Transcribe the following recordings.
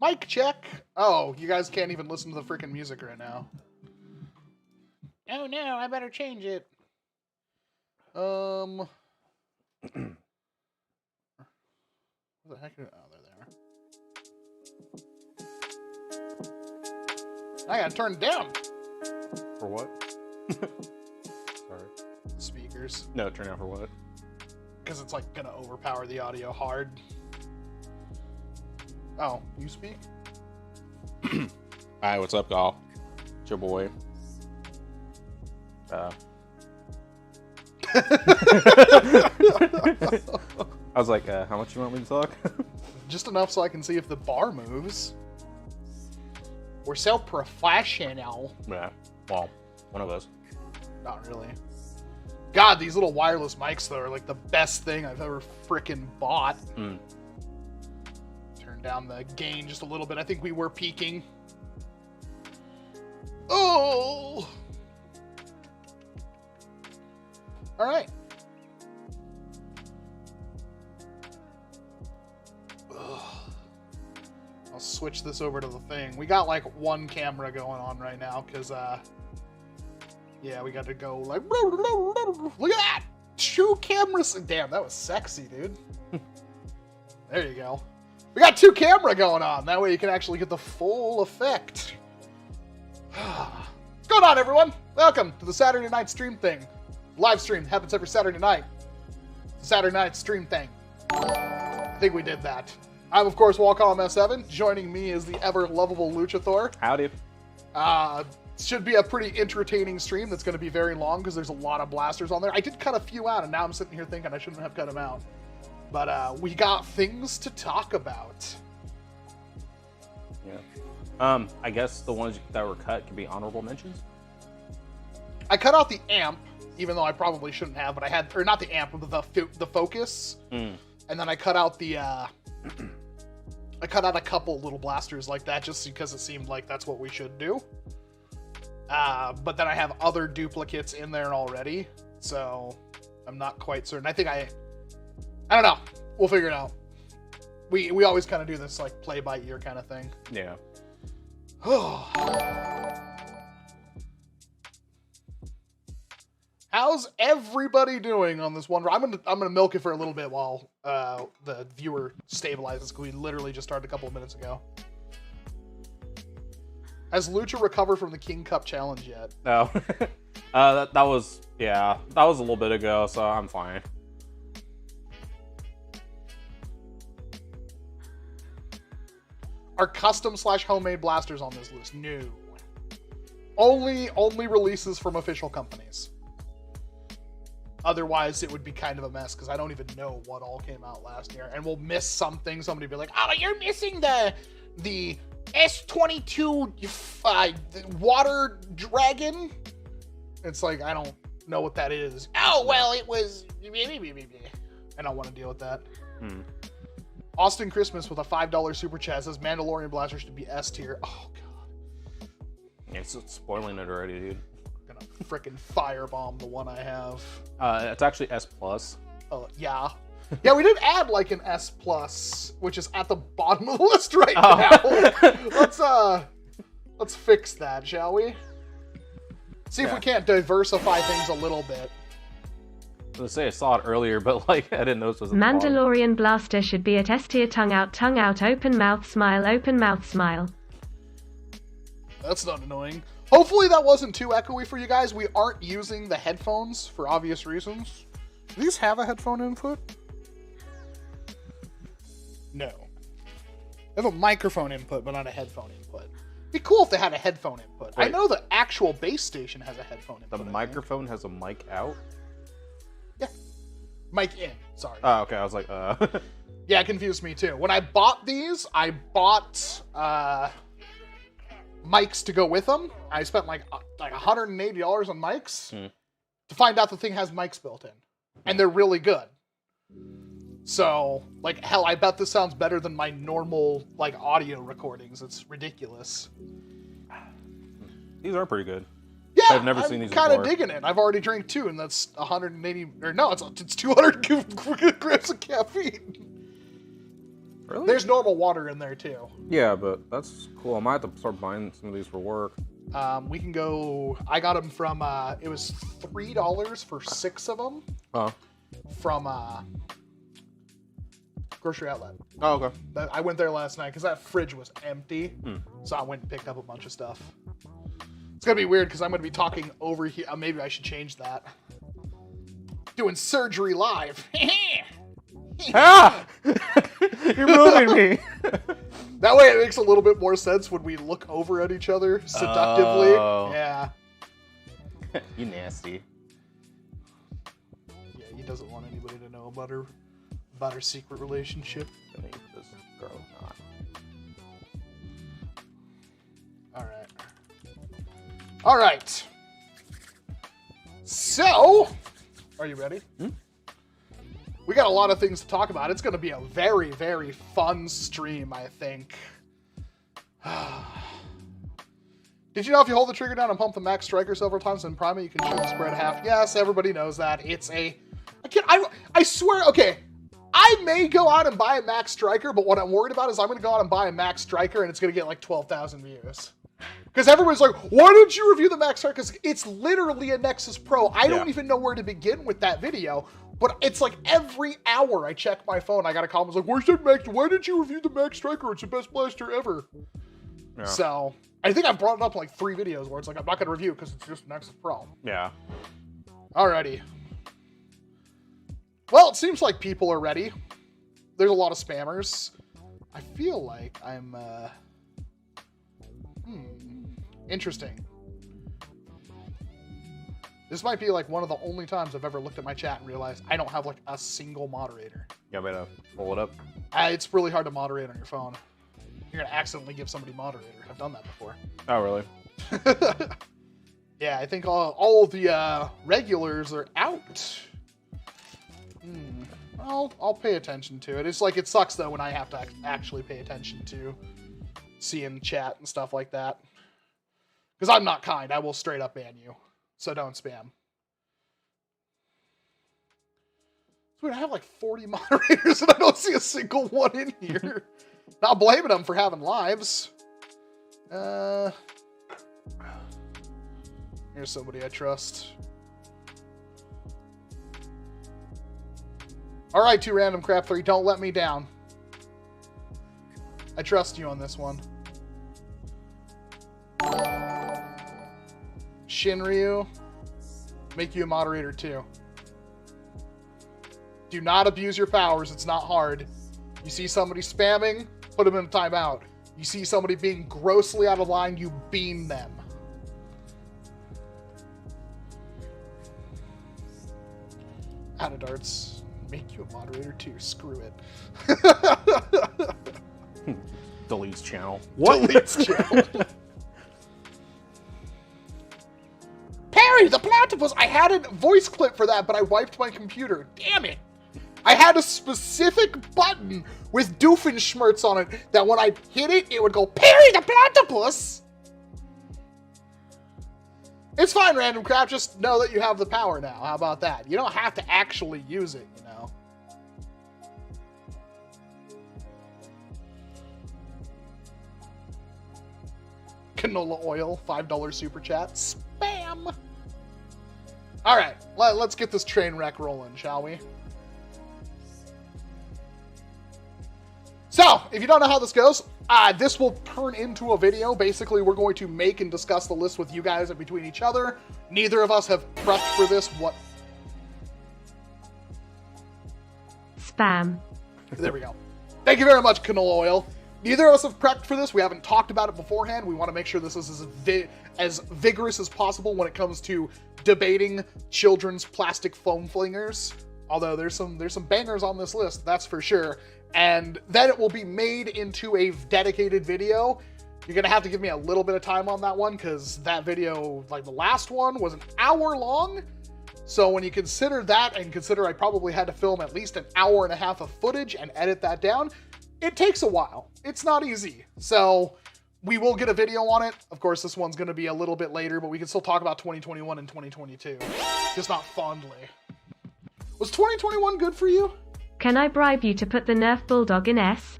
Mic check. Oh, you guys can't even listen to the freaking music right now. Oh no, I better change it. What the heck? Oh, there they are. I gotta turn it down. For what? Sorry. Speakers. No, turn down for what? Because it's like gonna overpower the audio hard. Oh, you speak? Hi, what's up, y'all? It's your boy. I was like, how much you want me to talk? Just enough so I can see if the bar moves. We're so professional. Yeah, well, one of us. Not really. God, these little wireless mics, though, are like the best thing I've ever frickin' bought. Mm. Turn down the gain just a little bit. I think we were peaking. Oh! Alright. I'll switch this over to the thing. We got like one camera going on right now, because, yeah, we got to go like, look at that! 2 cameras. Damn, that was sexy, dude. There you go. We got 2 camera going on. That way you can actually get the full effect. What's going on, everyone? Welcome to the Saturday Night Stream Thing. Live stream happens every Saturday night. Saturday Night Stream Thing. I think we did that. I'm, of course, Wacom S7. Joining me is the ever-lovable Luchathor. Howdy. Should be a pretty entertaining stream that's going to be very long because there's a lot of blasters on there. I did cut a few out, and now I'm sitting here thinking I shouldn't have cut them out. But we got things to talk about. Yeah. I guess the ones that were cut could be honorable mentions. I cut out the amp, even though I probably shouldn't have, but I had, or not the amp, but the focus. And then I cut out the, I cut out a couple little blasters like that just because it seemed like that's what we should do. But then I have other duplicates in there already, so I'm not quite certain. I think I don't know. We'll figure it out. We always kind of do this like play by ear kind of thing. Yeah. How's everybody doing on this one? I'm gonna milk it for a little bit while the viewer stabilizes, because we literally just started a couple of minutes ago. Has Lucha recovered from the King Cup challenge yet? No. That was, yeah, that was a little bit ago, so I'm fine. Are custom/homemade blasters on this list? No. Only releases from official companies. Otherwise, it would be kind of a mess, because I don't even know what all came out last year. And we'll miss something. Somebody will be like, oh, you're missing the S22 water dragon. It's like, I don't know what that is. Oh, well, it was... I don't want to deal with that. Austin Christmas with a $5 super chat says Mandalorian blaster should be S tier. Oh, God. Yeah, it's spoiling it already, dude. I'm gonna frickin' firebomb the one I have. It's actually S+. Yeah. Yeah, we did add like an S+, which is at the bottom of the list right now. Let's fix that, shall we? See if we can't diversify things a little bit. I was gonna say I saw it earlier, but like I didn't notice it was at the bottom. Mandalorian blaster should be at S tier. Tongue out, open mouth smile. That's not annoying. Hopefully that wasn't too echoey for you guys. We aren't using the headphones for obvious reasons. Do these have a headphone input? No. They have a microphone input, but not a headphone input. It'd be cool if they had a headphone input. Wait. I know the actual base station has a headphone input. The microphone has a mic out? Yeah. Mic in, sorry. Oh, okay. I was like, Yeah, it confused me too. When I bought these, I bought mics to go with them. I spent like $180 on mics to find out the thing has mics built in. And they're really good. So, like, hell, I bet this sounds better than my normal, like, audio recordings. It's ridiculous. These are pretty good. Yeah, I've never seen these kind of before. digging it. I've already drank 2, and that's 180, or no, it's 200 grams of caffeine. Really? There's normal water in there too. Yeah, but that's cool. I might have to start buying some of these for work. We can go. I got them from. It was $3 for 6 of them. Oh. From grocery outlet. Oh, okay. I went there last night because that fridge was empty, so I went and picked up a bunch of stuff. It's gonna be weird because I'm gonna be talking over here. Maybe I should change that. Doing surgery live. Ah! You're moving me. That way it makes a little bit more sense when we look over at each other seductively. Oh. Yeah. You nasty. Yeah, he doesn't want anybody to know about her secret relationship. I mean, this girl not. All right. So, are you ready? We got a lot of things to talk about. It's going to be a very, very fun stream, I think. Did you know if you hold the trigger down and pump the max striker several times in Prima, you can shoot the spread half? Yes, everybody knows that. It's a... I swear, okay, I may go out and buy a max striker, but what I'm worried about is I'm going to go out and buy a max striker and it's going to get like 12,000 views. Because everyone's like, why didn't you review the max striker? Because it's literally a Nexus Pro. I don't even know where to begin with that video. But it's like every hour I check my phone, I got a comment like, where's that max? Why did you review the max striker? It's the best blaster ever. Yeah. So I think I've brought it up in like 3 videos where it's like, I'm not going to review because it's just Nexus Pro. Yeah. Alrighty. Well, it seems like people are ready. There's a lot of spammers. I feel like I'm, interesting. This might be like one of the only times I've ever looked at my chat and realized I don't have like a single moderator. You want me to pull it up? It's really hard to moderate on your phone. You're gonna accidentally give somebody moderator. I've done that before. Oh, really? Yeah, I think all of the regulars are out. I'll pay attention to it. It's like, it sucks though when I have to actually pay attention to seeing chat and stuff like that. Because I'm not kind. I will straight up ban you. So don't spam. So I have like 40 moderators and I don't see a single one in here. Not blaming them for having lives. Here's somebody I trust. All right, 2 random crap 3. Don't let me down. I trust you on this one. Shinryu, make you a moderator too. Do not abuse your powers. It's not hard. You see somebody spamming, put them in a timeout. You see somebody being grossly out of line, you beam them. Out of darts, make you a moderator too. Screw it. Deletes channel. What? Deletes channel. Perry, the platypus! I had a voice clip for that, but I wiped my computer. Damn it! I had a specific button with Doofenshmirtz on it that when I hit it, it would go, Perry, the platypus! It's fine, Random Crap. Just know that you have the power now. How about that? You don't have to actually use it, you know. Canola oil, $5 super chat. Spam! Alright, let's get this train wreck rolling, shall we? So, if you don't know how this goes, this will turn into a video. Basically, we're going to make and discuss the list with you guys and between each other. Neither of us have prepped for this. Spam. There we go. Thank you very much, Canola Oil. Neither of us have prepped for this. We haven't talked about it beforehand. We want to make sure this is as vigorous as possible when it comes to debating children's plastic foam flingers. Although there's some bangers on this list, that's for sure. And then it will be made into a dedicated video. You're going to have to give me a little bit of time on that one because that video, like the last one, was an hour long. So when you consider that and consider I probably had to film at least an hour and a half of footage and edit that down, it takes a while. It's not easy. So we will get a video on it. Of course, this one's going to be a little bit later, but we can still talk about 2021 and 2022. Just not fondly. Was 2021 good for you? Can I bribe you to put the Nerf Bulldog in S?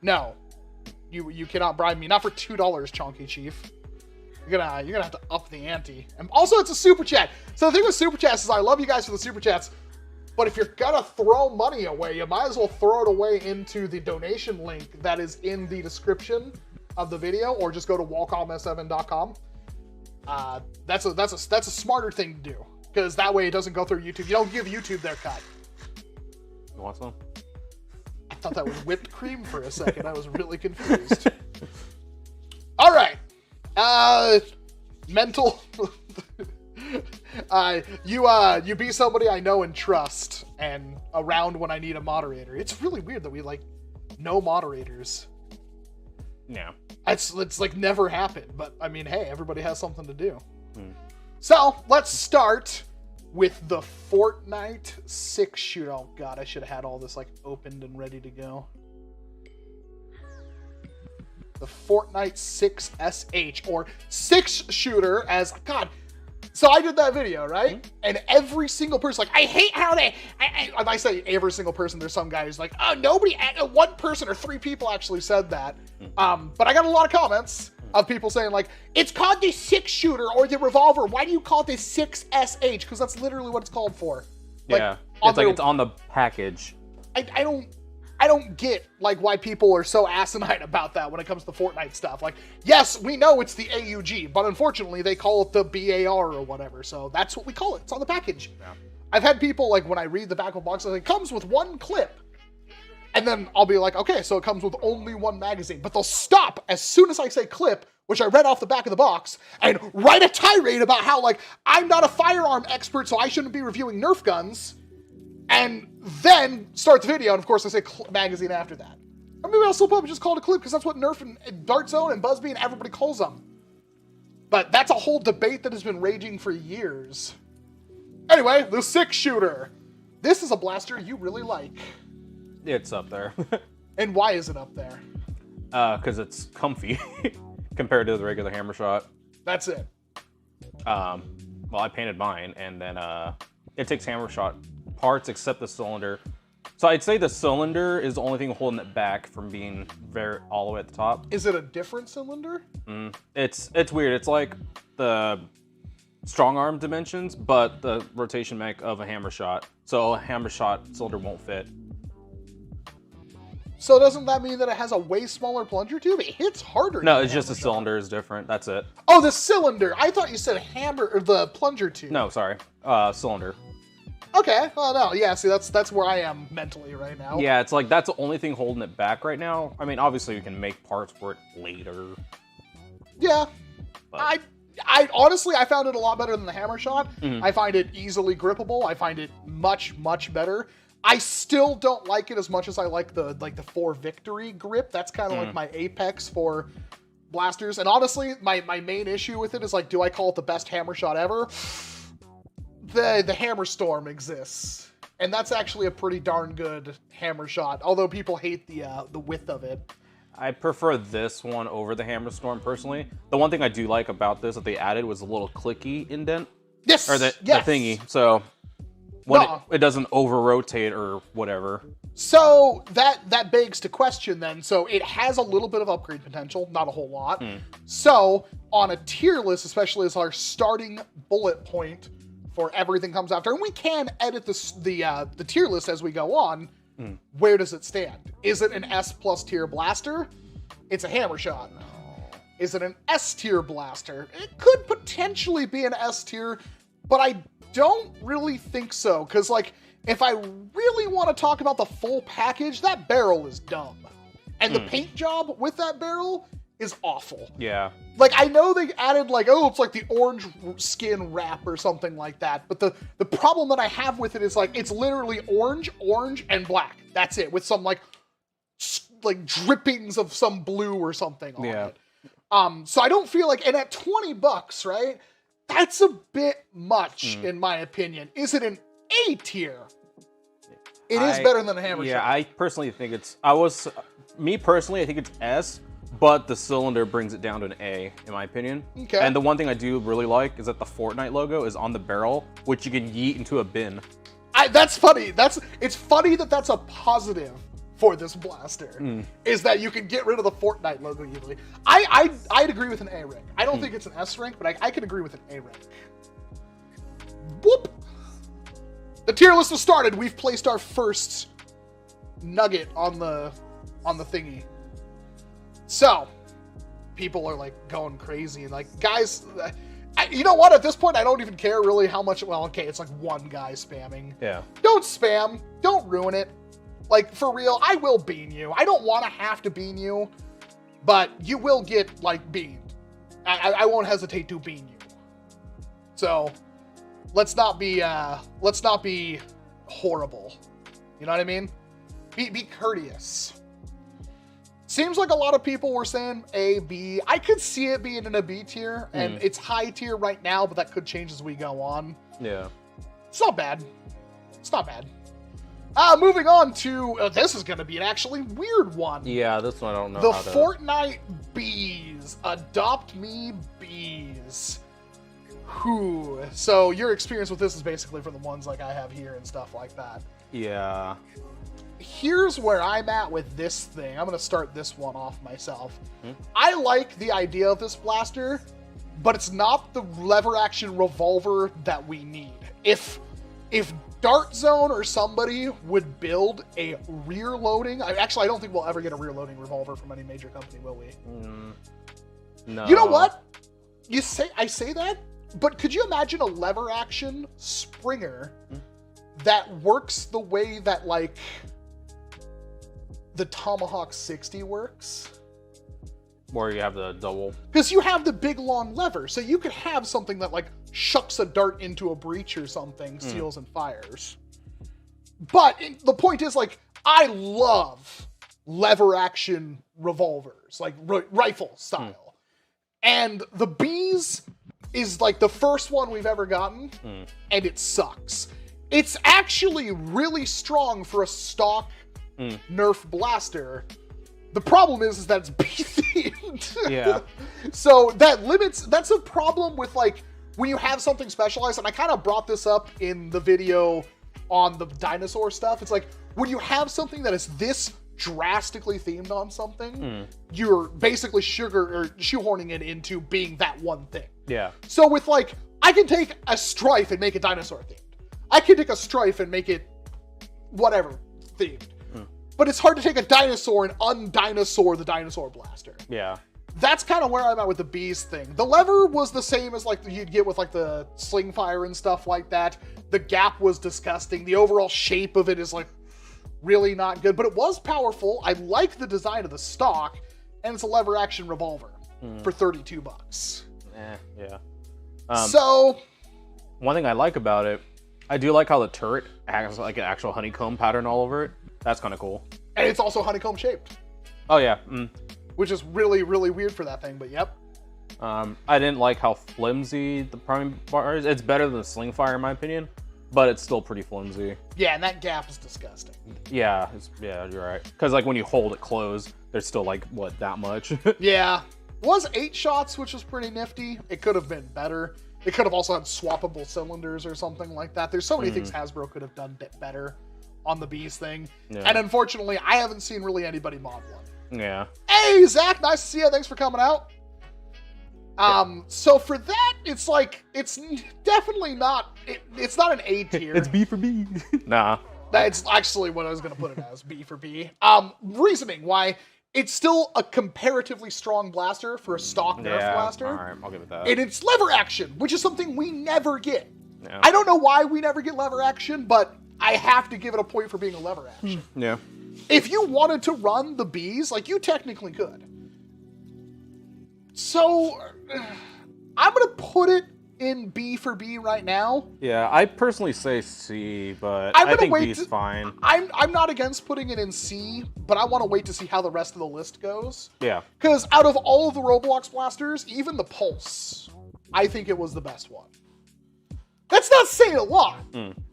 No. You cannot bribe me. Not for $2, Chunky Chief. You're gonna have to up the ante. And also, it's a super chat. So the thing with super chats is I love you guys for the super chats, but if you're gonna throw money away, you might as well throw it away into the donation link that is in the description of the video, or just go to wacomsm.com. That's a smarter thing to do, because that way it doesn't go through YouTube. You don't give YouTube their cut. You want some? I thought that was whipped cream for a second. I was really confused. All right. Mental. You be somebody I know and trust, and around when I need a moderator. It's really weird that we like no moderators. Yeah. It's like never happened, but I mean, hey, everybody has something to do. So let's start with the Fortnite 6 shooter. Oh god, I should have had all this like opened and ready to go. The Fortnite 6 SH, or 6 shooter, as god. So I did that video, right? And every single person, like, I hate how I say every single person, there's some guy who's like, oh, nobody, one person or 3 people actually said that. But I got a lot of comments of people saying, like, it's called the 6 shooter or the revolver. Why do you call it the 6 SH? Because that's literally what it's called for. Like, yeah, it's like it's on the package. I don't get like why people are so asinine about that when it comes to Fortnite stuff. Like, yes, we know it's the AUG, but unfortunately they call it the BAR or whatever. So that's what we call it. It's on the package. Yeah. I've had people like when I read the back of the box, it comes with 1 clip. And then I'll be like, okay, so it comes with only 1 magazine. But they'll stop as soon as I say clip, which I read off the back of the box, and write a tirade about how like I'm not a firearm expert, so I shouldn't be reviewing Nerf guns. And then start the video, and of course I say magazine after that. Or maybe I'll slip up and just call it a clip, because that's what Nerf and Dart Zone and Buzzbee and everybody calls them. But that's a whole debate that has been raging for years. Anyway, the 6 shooter. This is a blaster you really like. It's up there. And why is it up there? Because it's comfy compared to the regular hammer shot. That's it. Well, I painted mine, and then it takes hammer shot parts except the cylinder. So I'd say the cylinder is the only thing holding it back from being all the way at the top. Is it a different cylinder? It's weird. It's like the strong arm dimensions, but the rotation mech of a hammer shot. So a hammer shot cylinder won't fit. So doesn't that mean that it has a way smaller plunger tube? It hits harder. No, it's just the cylinder is different. That's it. Oh, the cylinder. I thought you said hammer or the plunger tube. No, sorry. Cylinder. Okay. Oh no. Yeah. See, that's where I am mentally right now. Yeah, it's like that's the only thing holding it back right now. I mean, obviously you can make parts for it later. Yeah. But I honestly, I found it a lot better than the hammer shot. I find it easily grippable. I find it much better. I still don't like it as much as I like the 4 Victory grip. That's kind of like my apex for blasters. And honestly, my main issue with it is like, do I call it the best hammer shot ever? The Hammer Storm exists, and that's actually a pretty darn good hammer shot. Although people hate the width of it. I prefer this one over the Hammer Storm personally. The one thing I do like about this that they added was a little clicky indent. Yes. Or the thingy. So when it doesn't over rotate or whatever. So that begs to question then. So it has a little bit of upgrade potential, not a whole lot. So on a tier list, especially as our starting bullet point for everything comes after, and we can edit the tier list as we go on. Where does it stand? Is it an S+ tier blaster? It's a hammer shot. Is it an S tier blaster? It could potentially be an S tier, but I don't really think so. Because like, if I really want to talk about the full package, that barrel is dumb, and the paint job with that barrel is awful. Yeah. Like, I know they added, like, oh, it's like the orange skin wrap or something like that. But the problem that I have with it is, like, it's literally orange, and black. That's it. With some, like drippings of some blue or something on it. So I don't feel like, and at $20, right? That's a bit much, in my opinion. Is it an A tier? It is better than a hammer shot. Yeah, I personally think it's, me personally, I think it's S. But the cylinder brings it down to an A, in my opinion. Okay. And the one thing I do really like is that the Fortnite logo is on the barrel, which you can yeet into a bin. That's funny. It's funny that that's a positive for this blaster is that you can get rid of the Fortnite logo easily. I'd agree with an A rank. I don't think it's an S rank, but I can agree with an A rank. Whoop! The tier list was started. We've placed our first nugget on the thingy. So, people are like going crazy and like, guys, you know what? At this point, I don't even care really how much. Well, okay, it's like one guy spamming. Yeah. Don't spam. Don't ruin it. Like, for real, I will bean you. I don't want to have to bean you, but you will get, like, beaned. I won't hesitate to bean you. So, let's not be horrible. You know what I mean? Be courteous. Seems like a lot of people were saying A, B. I could see it being in a B tier, and it's high tier right now, but that could change as we go on. Yeah. It's not bad. It's not bad. Moving on to, this is going to be an actually weird one. Yeah, this one I don't know The how to... Fortnite bees. Adopt me bees. Whew. So your experience with this is basically from the ones like I have here and stuff like that. Yeah. Here's where I'm at with this thing. I'm going to start this one off myself. I like the idea of this blaster, but it's not the lever action revolver that we need. If Dart Zone or somebody would build a rear loading, I don't think we'll ever get a rear loading revolver from any major company, will we? No. You know what? I say that, but could you imagine a lever action Springer that works the way that like the Tomahawk 60 works? Where you have the double... Because you have the big long lever, so you could have something that like shucks a dart into a breach or something, seals and fires. But the point is, like, I love lever action revolvers, like rifle style. And the bees is like the first one we've ever gotten, and it sucks. It's actually really strong for a stock Nerf blaster. The problem is that it's bee-themed. Yeah. So that's a problem with, like, when you have something specialized, and I kind of brought this up in the video on the dinosaur stuff. It's like, when you have something that is this drastically themed on something, you're basically shoehorning it into being that one thing. Yeah. So with, like, I can take a strife and make it dinosaur themed. I can take a strife and make it whatever themed. But it's hard to take a dinosaur and undinosaur the dinosaur blaster. Yeah. That's kind of where I'm at with the bees thing. The lever was the same as like you'd get with like the sling fire and stuff like that. The gap was disgusting. The overall shape of it is like really not good, but it was powerful. I like the design of the stock, and it's a lever action revolver for $32. Yeah. So one thing I like about it, I do like how the turret has like an actual honeycomb pattern all over it. That's kind of cool. And it's also honeycomb shaped. Oh yeah. Which is really, really weird for that thing, but yep. I didn't like how flimsy the priming bar is. It's better than the sling fire in my opinion, but it's still pretty flimsy. Yeah, and that gap is disgusting. Yeah, you're right. Because like when you hold it closed, there's still like, what, that much? Yeah. Was 8 shots, which was pretty nifty. It could have been better. It could have also had swappable cylinders or something like that. There's so many things Hasbro could have done better on the bees thing. Yeah. And unfortunately, I haven't seen really anybody mod one. Yeah. Hey, Zach, nice to see you. Thanks for coming out. So for that, it's like, it's definitely not, it's not an A tier. It's B for B. Nah. That's actually what I was going to put it as, B for B. Reasoning why it's still a comparatively strong blaster for a stock Nerf blaster. All right, I'll give it that. And it's lever action, which is something we never get. Yeah. I don't know why we never get lever action, but I have to give it a point for being a lever action. Yeah. If you wanted to run the bees, like, you technically could. So, I'm going to put it in B for B right now. Yeah, I personally say C, but I think B's fine. I'm not against putting it in C, but I want to wait to see how the rest of the list goes. Yeah. Because out of all of the Roblox blasters, even the Pulse, I think it was the best one. That's not saying a lot.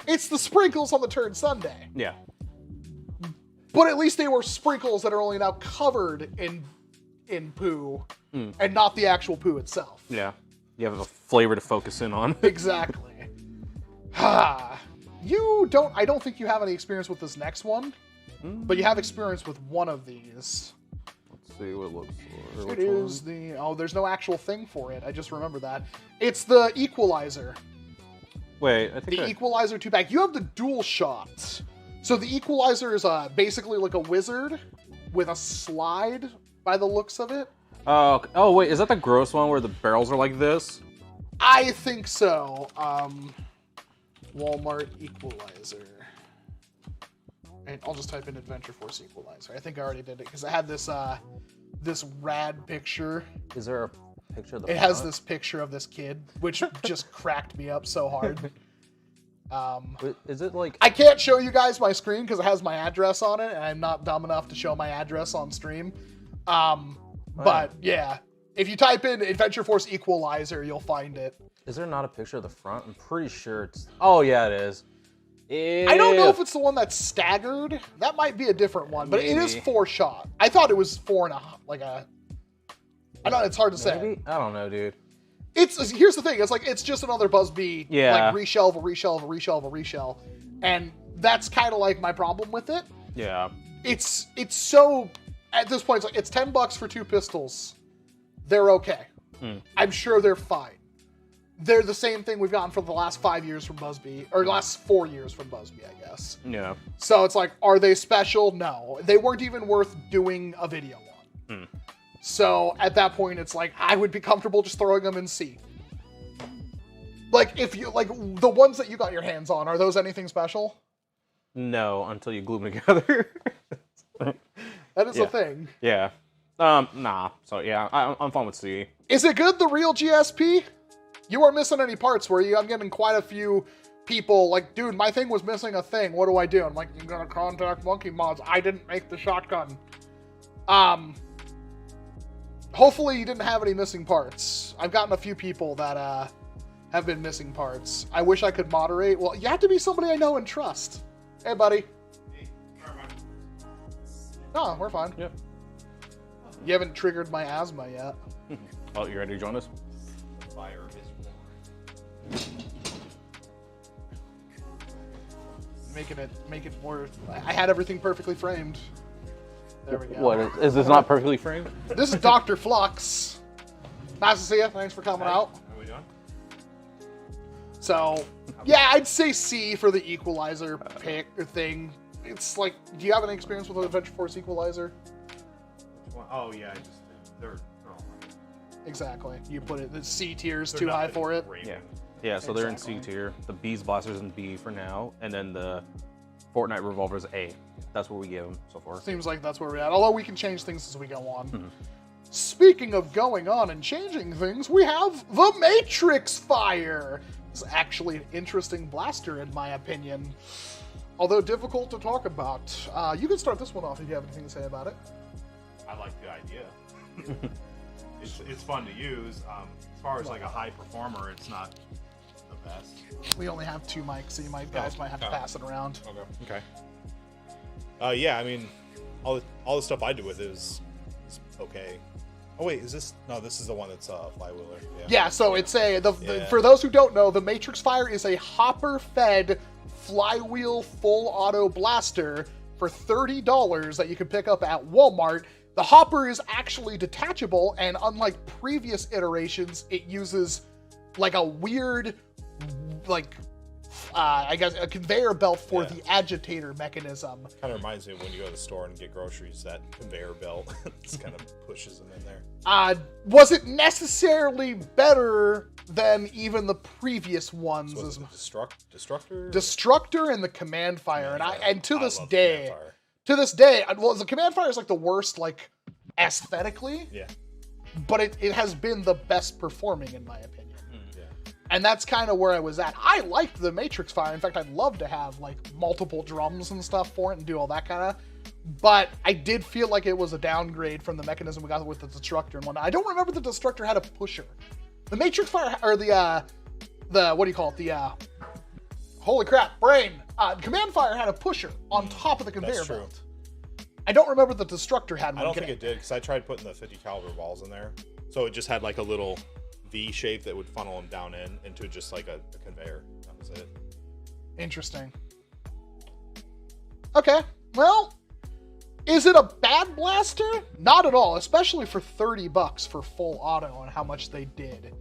It's the sprinkles on the turd sundae. Yeah. But at least they were sprinkles that are only now covered in poo, and not the actual poo itself. Yeah. You have a flavor to focus in on. Exactly. I don't think you have any experience with this next one. but you have experience with one of these. Let's see what it looks for. It is the... Oh, there's no actual thing for it. I just remember that. It's the Equalizer. Wait, I think The Equalizer 2-pack. You have the dual shot. So the Equalizer is basically like a wizard with a slide by the looks of it. Oh, wait, is that the gross one where the barrels are like this? I think so. Walmart Equalizer. And I'll just type in Adventure Force Equalizer. I think I already did it because I had this this rad picture. Is there a picture of the It front? has this picture of this kid, which just cracked me up so hard. Is it like... I can't show you guys my screen because it has my address on it, and I'm not dumb enough to show my address on stream. But yeah, if you type in Adventure Force Equalizer, you'll find it. Is there not a picture of the front? I'm pretty sure it's... Oh, yeah, it is. I don't know if it's the one that's staggered. That might be a different one, but it is 4-shot. I thought it was 4.5, like a... I don't know, it's hard to say. I don't know, dude. Here's the thing, it's like, it's just another Buzzbee, Yeah. like reshelve, a reshelve, a reshelve, a reshell. And that's kind of like my problem with it. Yeah. It's so, at this point, it's like, it's $10 for 2 pistols. They're okay. I'm sure they're fine. They're the same thing we've gotten for the last 5 years from Buzzbee, or last 4 years from Buzzbee, I guess. Yeah. So it's like, are they special? No. They weren't even worth doing a video on. So at that point, it's like, I would be comfortable just throwing them in C. Like, if you, like, the ones that you got your hands on, are those anything special? No, until you glue them together. That is a thing. Yeah. Nah. So, yeah, I'm fine with C. Is it good, the real GSP? You weren't missing any parts, were you? I'm getting quite a few people like, dude, my thing was missing a thing. What do I do? I'm like, you're gonna contact Monkey Mods. I didn't make the shotgun. Hopefully you didn't have any missing parts. I've gotten a few people that have been missing parts. I wish I could moderate. Well, you have to be somebody I know and trust. Hey, buddy. Hey, No, we're fine. Yep. You haven't triggered my asthma yet. Oh, you ready to join us? fire is warm. Make it more. I had everything perfectly framed. There we go. What, is this not perfectly framed? This is Dr. Flux. Nice to see you. Thanks for coming out. How are we doing? So, yeah, I'd say C for the Equalizer pick or thing. It's like, do you have any experience with an Adventure Force Equalizer? Which one? Oh yeah, I just they're all right. Exactly. You put it, the C tier's They're too high nothing for it. raving. Yeah. Yeah, so they're in Exactly. C tier. The B's blasters in B for now, and then the Fortnite revolver's A. That's what we give them so far. Seems like that's where we're at. Although we can change things as we go on. Speaking of going on and changing things, we have the Matrix Fire. It's actually an interesting blaster, in my opinion. Although difficult to talk about. You can start this one off if you have anything to say about it. I like the idea. It's fun to use. As far as like a high performer, it's not the best. We only have 2 mics, so you guys might have to pass it around. Okay. Yeah, I mean, all the stuff I do with it is okay. Oh wait, is this? No, this is the one that's flywheeler. Yeah, so it's Yeah. for those who don't know, the Matrix Fire is a hopper-fed flywheel full auto blaster for $30 that you can pick up at Walmart. The hopper is actually detachable, and unlike previous iterations, it uses like a weird, like, I guess a conveyor belt for the agitator mechanism. Kind of reminds me of when you go to the store and get groceries, that conveyor belt just kind of pushes them in there. Was it necessarily better than even the previous ones? So was it Destructor? Destructor and the Command Fire, and to I this love day, Command Fire. well, the Command Fire is like the worst, like aesthetically, Yeah. but it has been the best performing in my opinion. Yeah. And that's kind of where I was at. I liked the Matrix Fire. In fact, I'd love to have like multiple drums and stuff for it and do all that kind of. But I did feel like it was a downgrade from the mechanism we got with the Destructor and whatnot. I don't remember the Destructor had a pusher. The Matrix Fire, or the what do you call it? The holy crap, brain. Command Fire had a pusher on top of the conveyor That's true. belt. I don't remember the Destructor had one. I don't think it did, because I tried putting the 50 caliber balls in there. So it just had like a little V shape that would funnel them down into just like a conveyor. That was it. Interesting. Okay, well, Is it a bad blaster? Not at all, especially for $30 for full auto and how much they did.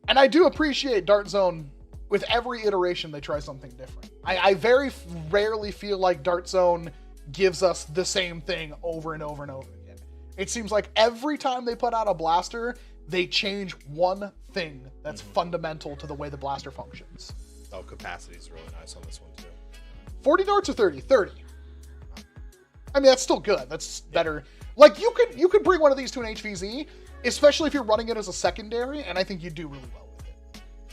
And I do appreciate Dart Zone. With every iteration, they try something different. I very rarely feel like Dart Zone gives us the same thing over and over and over again. It seems like every time they put out a blaster, they change one thing that's fundamental to the way the blaster functions. Oh, capacity is really nice on this one too. 40 darts or 30? 30. I mean, that's still good. That's better. Like, you could bring one of these to an HVZ, especially if you're running it as a secondary, and I think you'd do really well.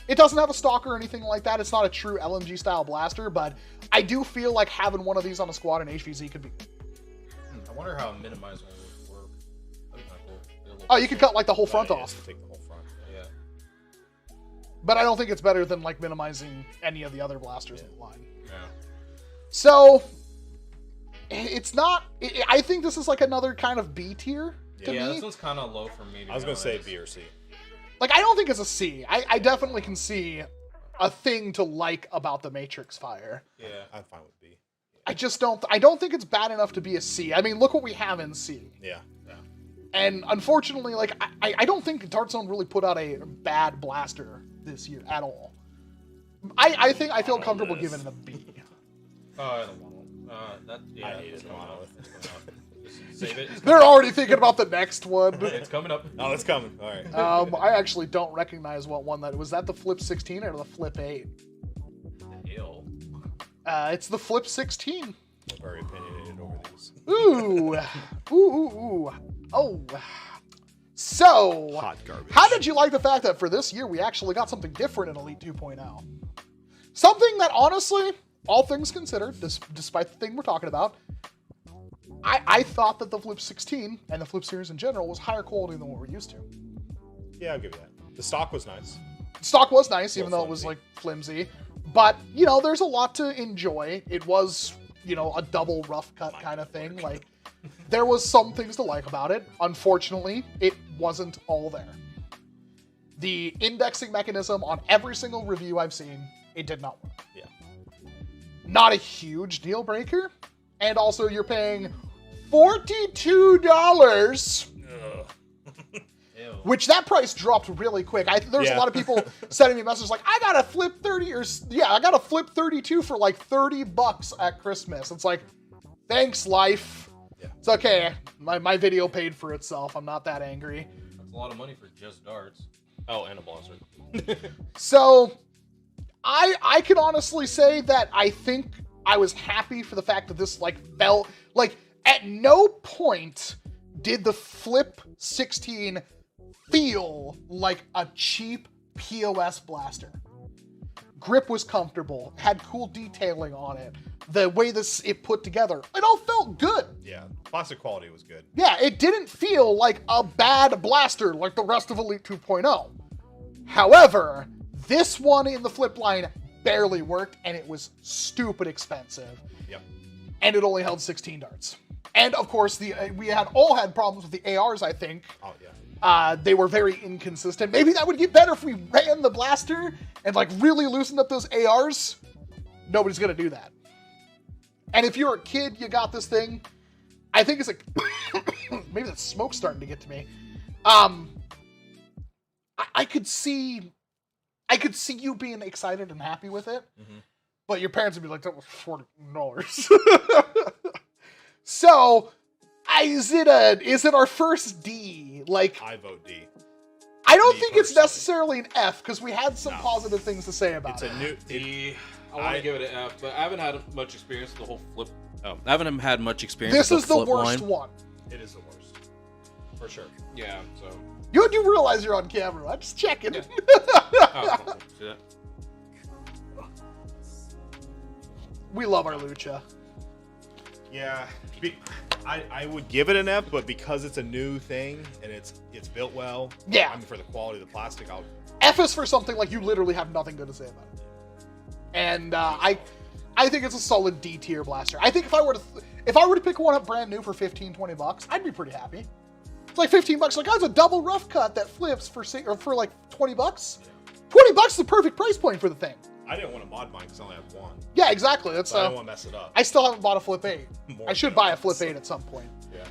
It doesn't have a stock or anything like that. It's not a true LMG style blaster, but I do feel like having one of these on a squad in HVZ could be good. I wonder how a minimized one would work. That'd be kind of cool. Oh, you could cut like the whole front off. Take the whole front. Yeah. But I don't think it's better than like minimizing any of the other blasters in the line. Yeah. So it's not. I think this is like another kind of B tier to me. Yeah, this one's kind of low for me. I was gonna say B or C. Like, I don't think it's a C. I definitely can see a thing to like about the Matrix Fire. Yeah, I'm fine with B. I just don't. I don't think it's bad enough to be a C. I mean, look what we have in C. Yeah. And unfortunately, like, I don't think Dart Zone really put out a bad blaster this year at all. I think I feel comfortable giving it a B. Oh, the one. Yeah, I hate it. Save it. They're already thinking about the next one. It's coming up. Oh, it's coming. All right. I actually don't recognize what one that was. That the Flip 16 or the Flip 8? Ew. It's the Flip 16. I'm very opinionated over these. Ooh. Ooh. Oh. So, Hot garbage. how did you like the fact that for this year we actually got something different in Elite 2.0? Something that honestly, all things considered, despite the thing we're talking about, I thought that the Flip 16 and the Flip series in general was higher quality than what we're used to. Yeah, I'll give you that. The stock was nice. Stock was nice, even Well, though it was flimsy. like flimsy. But, you know, there's a lot to enjoy. It was, you know, a double rough cut kind of thing. Like, there was some things to like about it. Unfortunately, it wasn't all there. The indexing mechanism on every single review I've seen, it did not work. Yeah. Not a huge deal breaker. And also, you're paying $42, Ew. which that price dropped really quick. There's a lot of people sending me messages like, I got a Flip 30 or I got a Flip 32 for like $30 at Christmas. It's like, thanks, life. Yeah. It's okay. My video paid for itself. I'm not that angry. That's a lot of money for just darts. Oh, and a blaster. So, I can honestly say that I think I was happy for the fact that this like felt like at no point did the Flip 16 feel like a cheap POS blaster. Grip was comfortable, had cool detailing on it. The way it put together, it all felt good. Yeah. Plastic quality was good. Yeah, it didn't feel like a bad blaster like the rest of Elite 2.0. However, this one in the Flip line barely worked, and it was stupid expensive. Yep. And it only held 16 darts. And of course, we all had problems with the ARs, I think. Oh, yeah. They were very inconsistent. Maybe that would get better if we ran the blaster and like really loosened up those ARs. Nobody's gonna do that. And if you're a kid, you got this thing. I think it's like maybe the smoke's starting to get to me. I could see you being excited and happy with it, but your parents would be like, "That was $40." So, is it our first D? Like, I vote D. I don't Me think it's personally. necessarily an F because we had some positive things to say about It's it. a new. D. I want I- to give it an F, but I haven't had much experience with the whole flip. Oh, I haven't had much experience. This with is the flip worst line. one. It is the worst. For sure. Yeah. So. You do realize you're on camera. I'm just checking. Yeah. Oh, see that? We love our Lucha. Yeah. I would give it an F, but because it's a new thing and it's built well. Yeah. I mean, for the quality of the plastic, I'll. F is for something like you literally have nothing good to say about it. And I think it's a solid D tier blaster. I think if I were to pick one up brand new for $15-20, I'd be pretty happy. It's like $15. Like, that's a double rough cut that flips for like $20. $20 is the perfect price point for the thing. I didn't want to mod mine because I only have one. Yeah, exactly. That's So I don't want to mess it up. I still haven't bought a Flip 8. More I should buy a Flip 8 at some point. Yeah.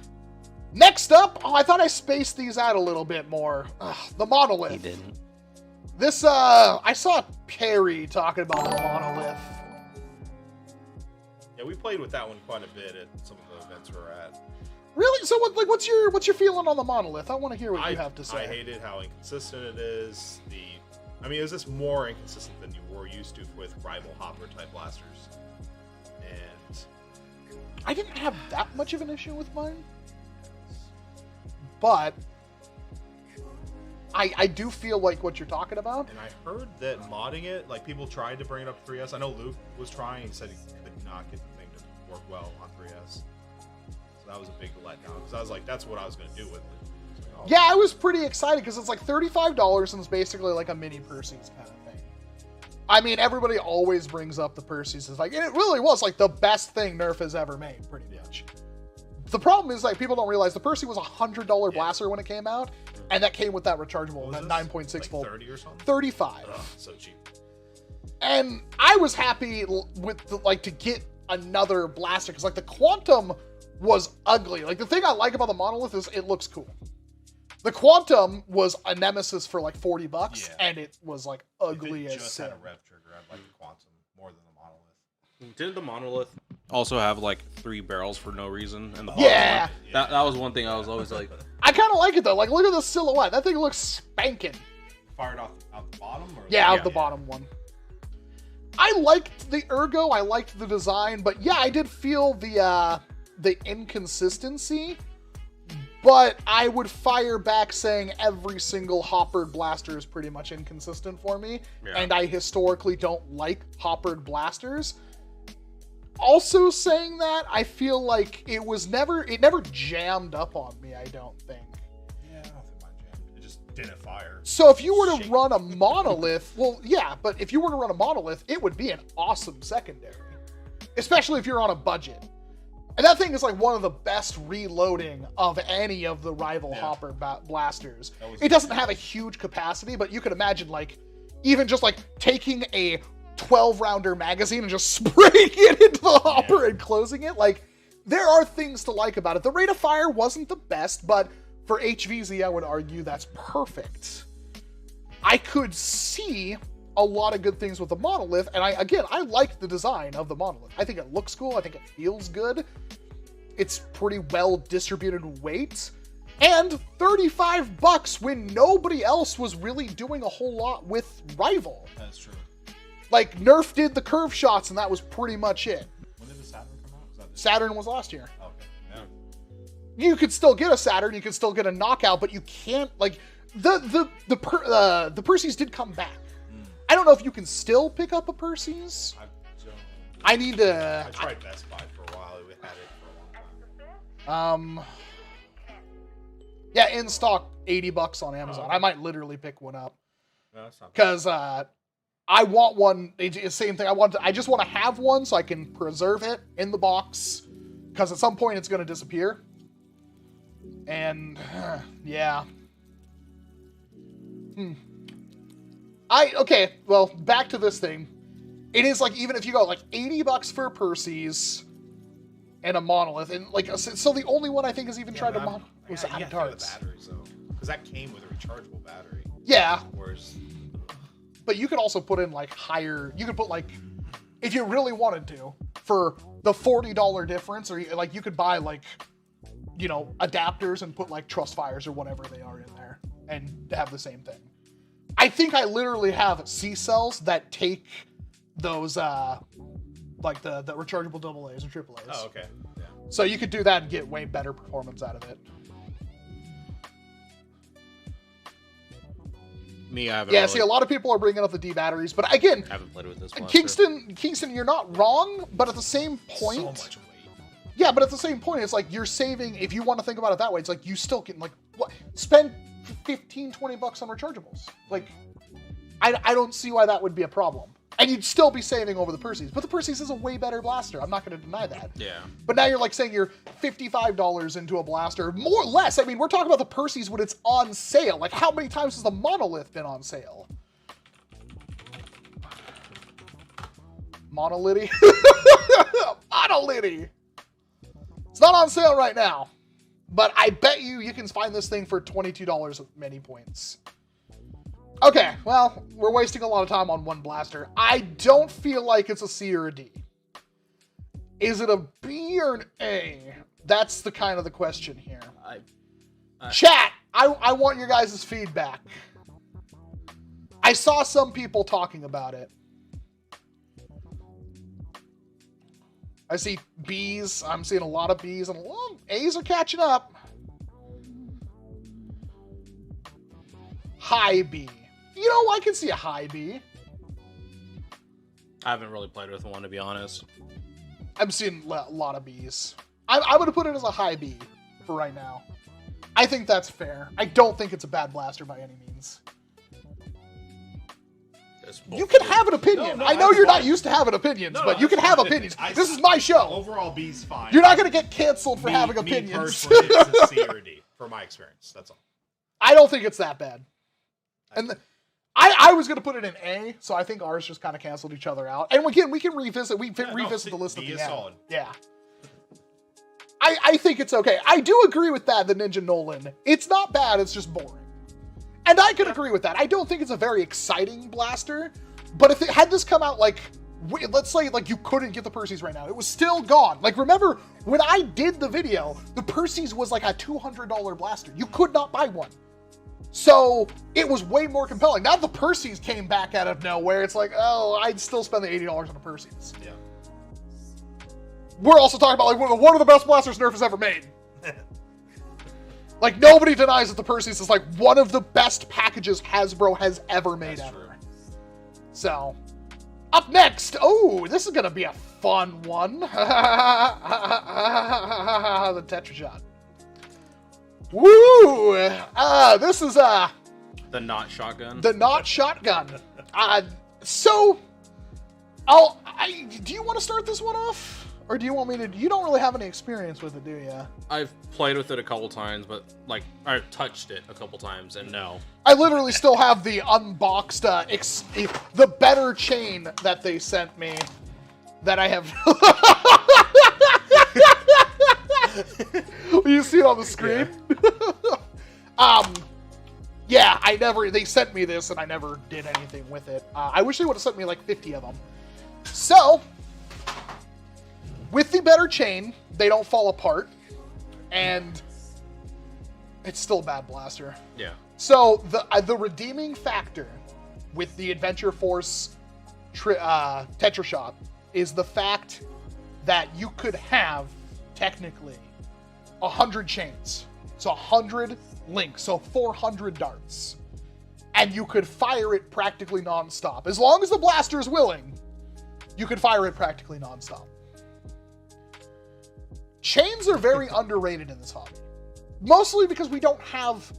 Next up, I thought I spaced these out a little bit more. The Monolith. He didn't. This, I saw Perry talking about the Monolith. Yeah, we played with that one quite a bit at some of the events we were at. Really? So, what's your feeling on the Monolith? I want to hear what you have to say. I hated how inconsistent it is. I mean, is this more inconsistent than you were used to with rival hopper type blasters? And I didn't have that much of an issue with mine, but I do feel like what you're talking about. I heard that modding it, like people tried to bring it up to 3S. I know Luke was trying. He said he could not get the thing to work well on 3S. So that was a big letdown because I was like, that's what I was going to do with it. Like, oh. Yeah, I was pretty excited because it's like $35 and it's basically like a mini Percy's kind of thing. I mean, everybody always brings up the Percy's. It's like, and it really was like the best thing Nerf has ever made, pretty much. The problem is like people don't realize the Percy was $100 blaster when it came out, and that came with that rechargeable, that 9.6 like volt. 30 or something? 35. Ugh, so cheap. And I was happy with to get another blaster because like the Quantum was ugly. Like the thing I like about the Monolith is it looks cool. The Quantum was a nemesis for like $40, and it was like ugly as just sin. had a rev trigger. I like the Quantum more than the Monolith. Didn't the Monolith also have like 3 barrels for no reason? And the Yeah. That was one thing I was always like. I kind of like it though. Like look at the silhouette. That thing looks spanking. Fired out the bottom? Or Yeah, out the bottom one. I liked the ergo. I liked the design, but yeah, I did feel the inconsistency. But I would fire back saying every single hoppered blaster is pretty much inconsistent for me. Yeah. And I historically don't like hoppered blasters. Also saying that, I feel like it never jammed up on me, I don't think. Yeah, I don't think mine jammed. It just didn't fire. So if you were to run a Monolith, well, yeah, but if you were to run a Monolith, it would be an awesome secondary. Especially if you're on a budget. And that thing is like one of the best reloading of any of the rival hopper blasters. It doesn't have a huge capacity, but you could imagine like even just like taking a 12-rounder magazine and just spraying it into the hopper and closing it. Like there are things to like about it. The rate of fire wasn't the best, but for HVZ, I would argue that's perfect. I could see a lot of good things with the Monolith, and I like the design of the Monolith. I think it looks cool. I think it feels good. It's pretty well distributed weight, and $35 when nobody else was really doing a whole lot with Rival. That's true. Like Nerf did the curve shots, and that was pretty much it. When did the Saturn come out? Was that this Saturn was last year. year? Okay. Yeah. You could still get a Saturn, you could still get a knockout, but you can't like the Percy's did come back. I don't know if you can still pick up a Percy's. I need to. I tried Best Buy for a while. We had it for a long time. Yeah, in stock, $80 on Amazon. I might literally pick one up No, that's not bad. because I want one. It's the same thing. I just want to have one so I can preserve it in the box because at some point it's going to disappear. And yeah. Okay, well, back to this thing. It is like, even if you go like $80 for Percy's and a Monolith, and like, so the only one I think has even tried to was out of darts. The batteries, though. Because that came with a rechargeable battery. Yeah, Whereas, but you could also put in like higher, you could put like, if you really wanted to, for the $40 difference, or like you could buy like, you know, adapters and put like Trust Fires or whatever they are in there and have the same thing. I think I literally have C-cells that take those, like the rechargeable AA's and AAA's. oh, okay. Yeah. So you could do that and get way better performance out of it. Me, I haven't. Yeah, really, see, a lot of people are bringing up the D batteries, but again, haven't played with this blaster. Kingston, you're not wrong, but at the same point, So much weight. yeah, but at the same point, it's like you're saving. If you want to think about it that way, it's like you still can like what spend $15-20 on rechargeables. Like, I don't see why that would be a problem. And you'd still be saving over the Percy's. But the Percy's is a way better blaster. I'm not going to deny that. Yeah. But now you're like saying you're $55 into a blaster. More or less. I mean, we're talking about the Percy's when it's on sale. Like, how many times has the Monolith been on sale? Monolithy. Monolithy. It's not on sale right now, but I bet you can find this thing for $22 at many points. Okay, well, we're wasting a lot of time on one blaster. I don't feel like it's a C or a D. Is it a B or an A? That's the kind of the question here. Chat, I want your guys' feedback. I saw some people talking about it. I see B's. I'm seeing a lot of B's, and A's are catching up. High B. You know, I can see a high B. I haven't really played with one, to be honest. I'm seeing a lot of B's. I'm going to put it as a high B for right now. I think that's fair. I don't think it's a bad blaster by any means. You can have an opinion. I know you're not used to having opinions, but you can have opinions. This is my show. Overall, B's fine. You're not going to get canceled for having opinions. Me personally, it's a C or a D, from my experience. That's all. I don't think it's that bad. And I was going to put it in A, so I think ours just kind of canceled each other out. And again, we can revisit. Revisit the list at the end. Solid. Yeah. I think it's okay. I do agree with that, the Ninja Nolan. It's not bad, it's just boring. And I could agree with that. I don't think it's a very exciting blaster, but if it had this come out like, let's say like you couldn't get the Percy's right now, it was still gone. Like remember, when I did the video, the Percy's was like a $200 blaster. You could not buy one. So it was way more compelling. Now the Percy's came back out of nowhere. It's like, oh, I'd still spend the $80 on the Percy's. Yeah. We're also talking about like one of the best blasters Nerf has ever made. Like nobody denies that the Percy's is like one of the best packages Hasbro has ever made ever. True. So, up next, oh, this is gonna be a fun one. The Tetra Shot. Woo! This is the not shotgun. The not shotgun. So, do you want to start this one off? Or do you want me to? You don't really have any experience with it, do you? I've played with it a couple times, but like I've touched it a couple times, and no. I literally still have the unboxed, the better chain that they sent me. That I have. You see it on the screen? Yeah. They sent me this, and I never did anything with it. I wish they would have sent me like 50 of them. So. With the better chain, they don't fall apart, and it's still a bad blaster. Yeah. So the redeeming factor with the Adventure Force Tetra Shot is the fact that you could have, technically, 100 chains. So 100 links, so 400 darts. And you could fire it practically non-stop. As long as the blaster is willing, you could fire it practically non-stop. Chains are very underrated in this hobby. Mostly because we don't have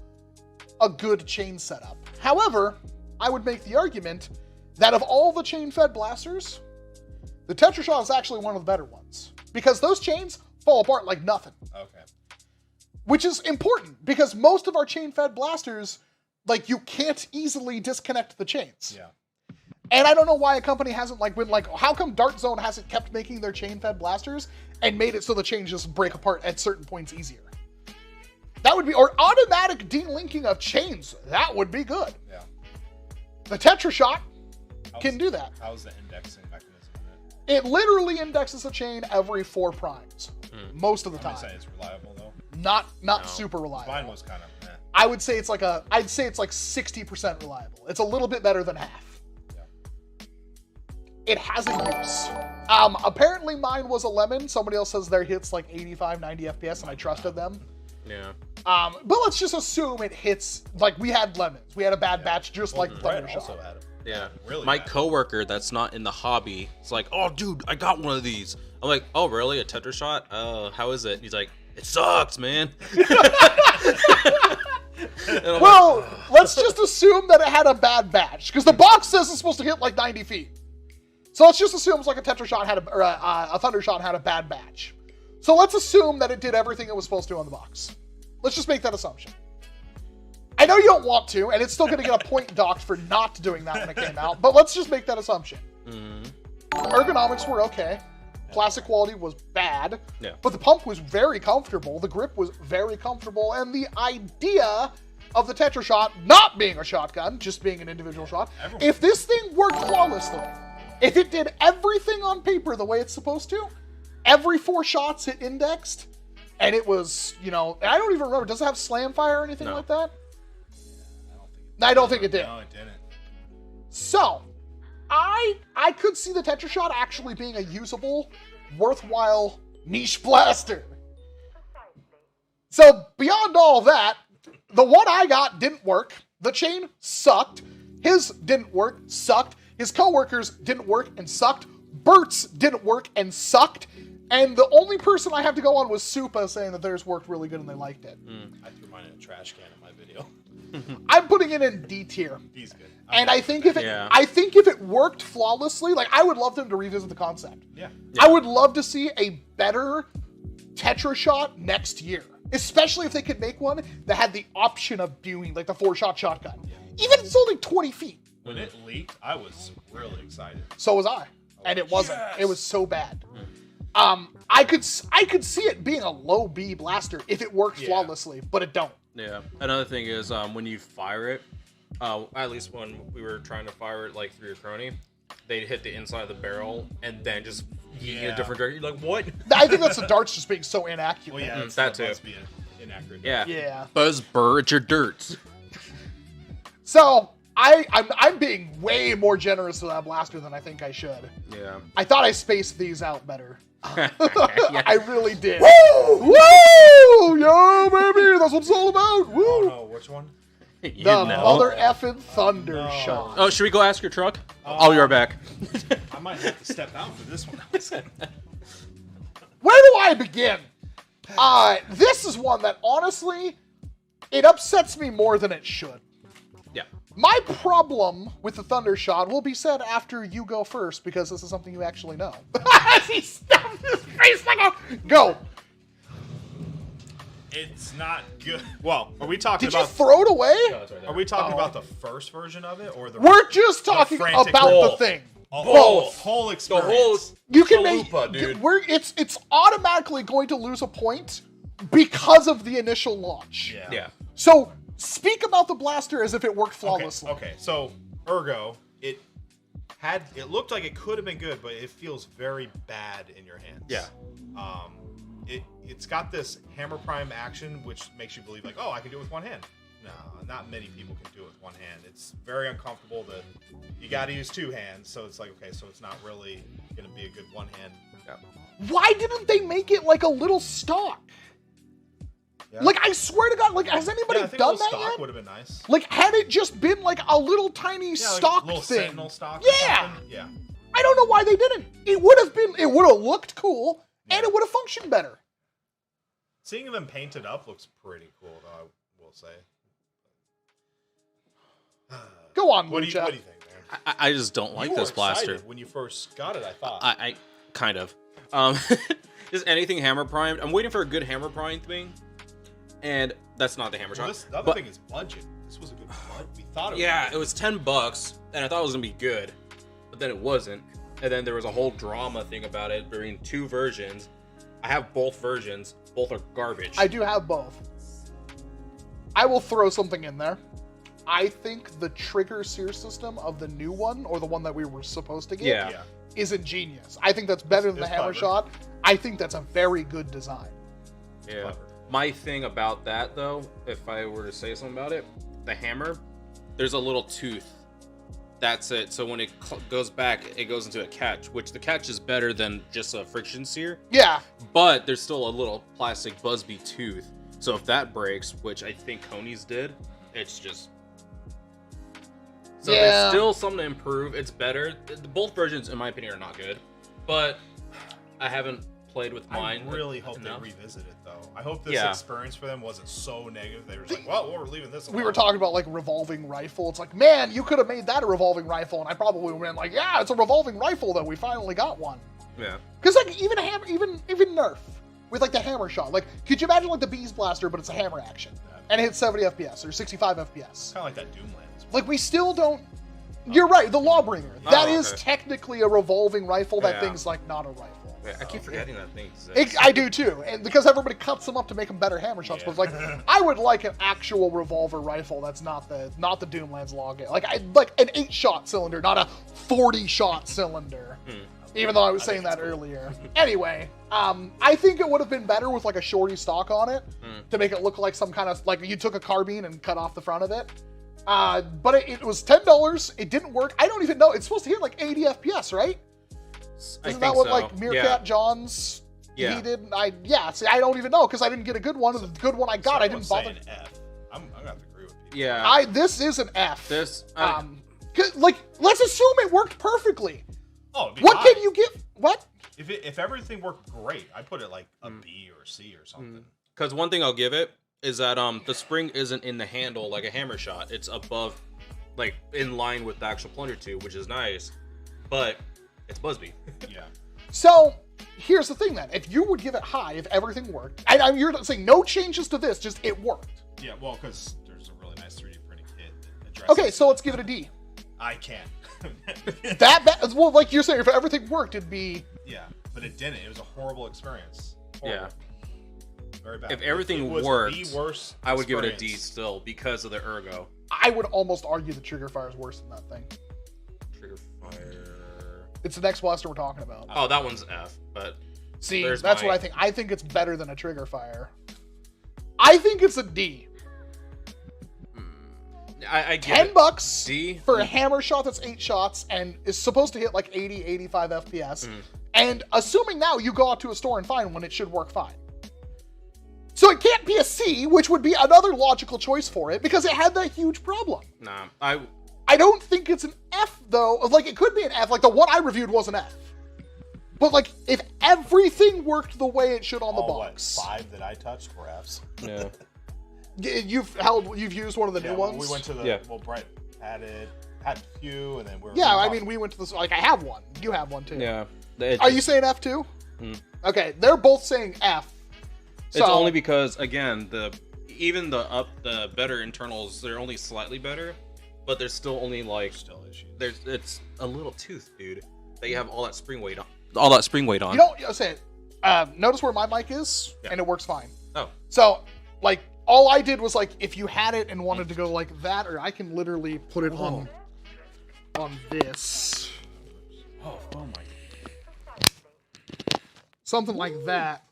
a good chain setup. However, I would make the argument that of all the chain-fed blasters, the Tetra Shot is actually one of the better ones. Because those chains fall apart like nothing. Okay. Which is important, because most of our chain-fed blasters, like, you can't easily disconnect the chains. Yeah. And I don't know why a company hasn't, like, been like, how come Dart Zone hasn't kept making their chain-fed blasters and made it so the chains just break apart at certain points easier? That would be, or automatic delinking of chains. That would be good. Yeah. The Tetra Shot can do that. How's the indexing mechanism in it? It literally indexes a chain every 4 primes. Most of the time. I'm saying it's reliable though. Not super reliable. Mine was kind of meh. I'd say it's like 60% reliable. It's a little bit better than half. It has a use. Apparently mine was a lemon. Somebody else says their hits like 85, 90 FPS, and I trusted them. Yeah. But let's just assume it hits, like we had lemons. We had a bad batch just like the Thunder Shot. Also had them. Yeah. Really My bad. coworker that's not in the hobby, it's like, oh, dude, I got one of these. I'm like, oh, really? A Tetra Shot? How is it? He's like, it sucks, man. Well, let's just assume that it had a bad batch, because the box says it's supposed to hit like 90 feet. So let's just assume it's like a Tetra Shot had a Thunder Shot had a bad batch. So let's assume that it did everything it was supposed to on the box. Let's just make that assumption. I know you don't want to, and it's still going to get a point docked for not doing that when it came out, but let's just make that assumption. Ergonomics were okay. Plastic quality was bad. Yeah. But the pump was very comfortable. The grip was very comfortable. And the idea of the Tetra shot not being a shotgun, just being an individual shot, if this thing worked flawlessly, if it did everything on paper the way it's supposed to, every 4 shots it indexed, and it was, you know, I don't even remember, does it have slam fire or anything like that? I don't think it did. No, it didn't. So, I could see the Tetra shot actually being a usable, worthwhile niche blaster. So, beyond all that, the one I got didn't work. The chain sucked. His didn't work, sucked. His coworkers didn't work and sucked. Bert's didn't work and sucked. And the only person I have to go on was Supa saying that theirs worked really good and they liked it. I threw mine in a trash can in my video. I'm putting it in D tier. He's good. And I think if it worked flawlessly, like I would love them to revisit the concept. Yeah. I would love to see a better Tetra shot next year, especially if they could make one that had the option of doing like the 4-shot shotgun. Even if it's only 20 feet. When it leaked, I was really excited. So was I. And it wasn't. Yes! It was so bad. I could see it being a low B blaster if it worked flawlessly, but it don't. Yeah. Another thing is when you fire it, at least when we were trying to fire it like through your crony, they'd hit the inside of the barrel and then just in a different direction. You're like, what? I think that's the darts just being so inaccurate. Well, yeah, that too. Must be inaccurate. Yeah. Yeah. Buzz burr at your dirts. So I'm being way more generous with that blaster than I think I should. Yeah. I thought I spaced these out better. Yeah. I really did. Woo! Woo! Yo, baby, that's what it's all about. Woo! Oh no, which one? You The know. mother effing thunder shot. Oh, should we go ask your truck? I'll be right back. I might have to step out for this one. Where do I begin? This is one that honestly, it upsets me more than it should. Yeah. My problem with the thunder shot will be said after you go first, because this is something you actually know. He stuffed his face like a... Go. It's not good. Well, are we talking Did you about... throw it away? Are we talking about the first version of it or the... We're just talking frantic about roll. the thing. Both. Whole experience. You can chalupa, make... dude. It's automatically going to lose a point because of the initial launch. Yeah. So, speak about the blaster as if it worked flawlessly. Okay, so ergo, it looked like it could have been good, but it feels very bad in your hands. Yeah. It's got this hammer prime action, which makes you believe like, oh, I can do it with one hand. No, not many people can do it with one hand. It's very uncomfortable. You got to use 2 hands, so it's like, okay, so it's not really gonna be a good one hand. Yeah. Why didn't they make it like a little stock? Yeah. Like, I swear to God, like, has anybody I think done a little that stock yet? would have been nice. Like, had it just been like a little tiny stock like a little thing? Sentinel stock. Yeah. Or something. Yeah. I don't know why they didn't. It would have looked cool, and it would have functioned better. Seeing them painted up looks pretty cool, though, I will say. Go on, What do you Lucha. think, man? I just don't like You this were blaster. excited when you first got it, I thought. I kind of. Just anything hammer primed. I'm waiting for a good hammer prime thing, and that's not the hammer shot. The other thing is budget. This was a good budget. We thought it was. Yeah, it was $10, and I thought it was gonna be good, but then it wasn't. And then there was a whole drama thing about it between 2 versions. I have both versions. Both are garbage. I do have both. I will throw something in there. I think the trigger sear system of the new one, or the one that we were supposed to get, Yeah. is ingenious. I think that's better than the It's hammer clever. shot. I think that's a very good design. Yeah. Clever. My thing about that, though, if I were to say something about it, the hammer, there's a little tooth. That's it. So when it goes back, it goes into a catch, which the catch is better than just a friction sear. Yeah. But there's still a little plastic Busby tooth. So if that breaks, which I think Coney's did, it's just... So Yeah. there's still something to improve. It's better. Both versions, in my opinion, are not good. But I haven't played with mine. I really hope enough. they revisit it, though. I hope this Yeah. experience for them wasn't so negative. They were just like, well, we're leaving this alone. We were talking about like revolving rifle. It's like, man, you could have made that a revolving rifle, and I probably went like, yeah, it's a revolving rifle though. We finally got one. Yeah. Because like even Nerf with like the hammer shot. Like, could you imagine like the Bees Blaster, but it's a hammer action, and it hits 70 FPS or 65 FPS? Kind of like that Doomlands. Like we still don't. You're right, the Lawbringer. That Oh, is okay. technically a revolving rifle. That Yeah. thing's like not a rifle. Yeah, I keep forgetting that thing exists. I do too, and because everybody cuts them up to make them better hammer shots. But like, I would like an actual revolver rifle that's not the Doomlands login. Like an 8-shot cylinder, not a 40-shot cylinder. Even though I was saying that earlier. Anyway, I think it would have been better with like a shorty stock on it to make it look like some kind of like you took a carbine and cut off the front of it. But it was $10. It didn't work. I don't even know. It's supposed to hit like 80 FPS, right? Isn't that what like Meerkat John's he did? See, I don't even know because I didn't get a good one. The good one I got, I didn't bother. F. I'm gonna have to agree with you. Yeah. This is an F. This. Like let's assume it worked perfectly. Oh, it'd be What high. can you give? What? If everything worked great, I put it like a B or C or something. Because one thing I'll give it is that the spring isn't in the handle like a hammer shot. It's above, like in line with the actual plunger tube, which is nice. But it's Busby. Yeah. So here's the thing then: if you would give it high, if everything worked, and you're saying no changes to this, just it worked. Yeah. Well, because there's a really nice 3D printing kit that addresses. Okay, so let's give it a D. I can't. That bad? Well, like you're saying, if everything worked, it'd be. Yeah, but it didn't. It was a horrible experience. Horrible. Yeah. Very bad. If everything it was worked, the worst I would give it a D experience. still because of the ergo. I would almost argue the trigger fire is worse than that thing. Trigger fire. It's the next blaster we're talking about. Oh, that one's F. But See, there's that's my- what I think. I think it's better than a trigger fire. I think it's a D. I get $10 D for a hammer shot that's 8 shots and is supposed to hit like 80, 85 FPS. And assuming now you go out to a store and find one, it should work fine. So it can't be a C, which would be another logical choice for it because it had that huge problem. Nah, I don't think it's an F though. Like it could be an F. Like the one I reviewed was an F. But like if everything worked the way it should on the box. What, 5 that I touched were Fs. yeah. You've used one of the new ones? We went to the well, Brett had a few, and then we were. Yeah, I mean we went to this. Like I have one. You have one too. Yeah. Are you saying F too? Okay, they're both saying F. It's So, only because again the better internals, they're only slightly better, but there's still only like it's a little tooth, dude, that you have all that spring weight on. All that spring weight on. You know, I'll say it. Notice where my mic is, and it works fine. Oh. So, like, all I did was like, if you had it and wanted to go like that, or I can literally put it on this. Oh my. Something like that,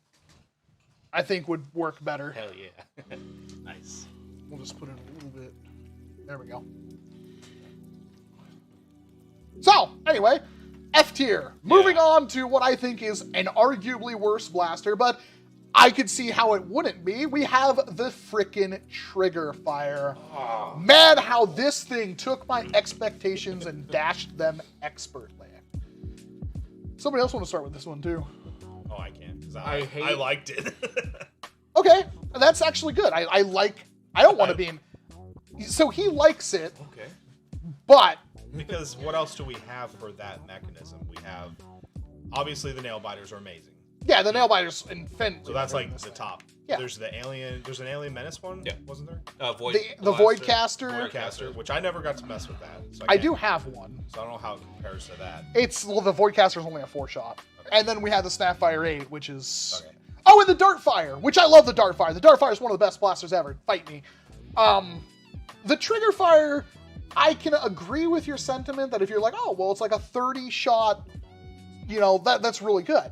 I think would work better. Hell yeah. Nice. We'll just put it a little bit. There we go. So, anyway, F tier. Moving on to what I think is an arguably worse blaster, but I could see how it wouldn't be. We have the frickin' trigger fire. Man, how this thing took my expectations and dashed them expertly. Somebody else want to start with this one too? Oh, I can't because I I liked it. Okay, that's actually good. I don't want to be in. So he likes it, Okay. but Because what else do we have for that mechanism? We have obviously the nail biters are amazing. yeah, the nail biters and Finn. So that's like the top. Yeah. There's an alien menace one. Yeah. Wasn't there? Void. The Voidcaster. Voidcaster, which I never got to mess with that. So I can't- do have one. So I don't know how it compares to that. It's the Voidcaster is only a 4-shot, and then we have the Snapfire 8, which is Okay. oh, and the Dartfire, which I love the Dartfire. The Dartfire is one of the best blasters ever. Fight me. The Trigger Fire, I can agree with your sentiment that if you're like, oh, well, it's like a 30-shot, you know, that's really good.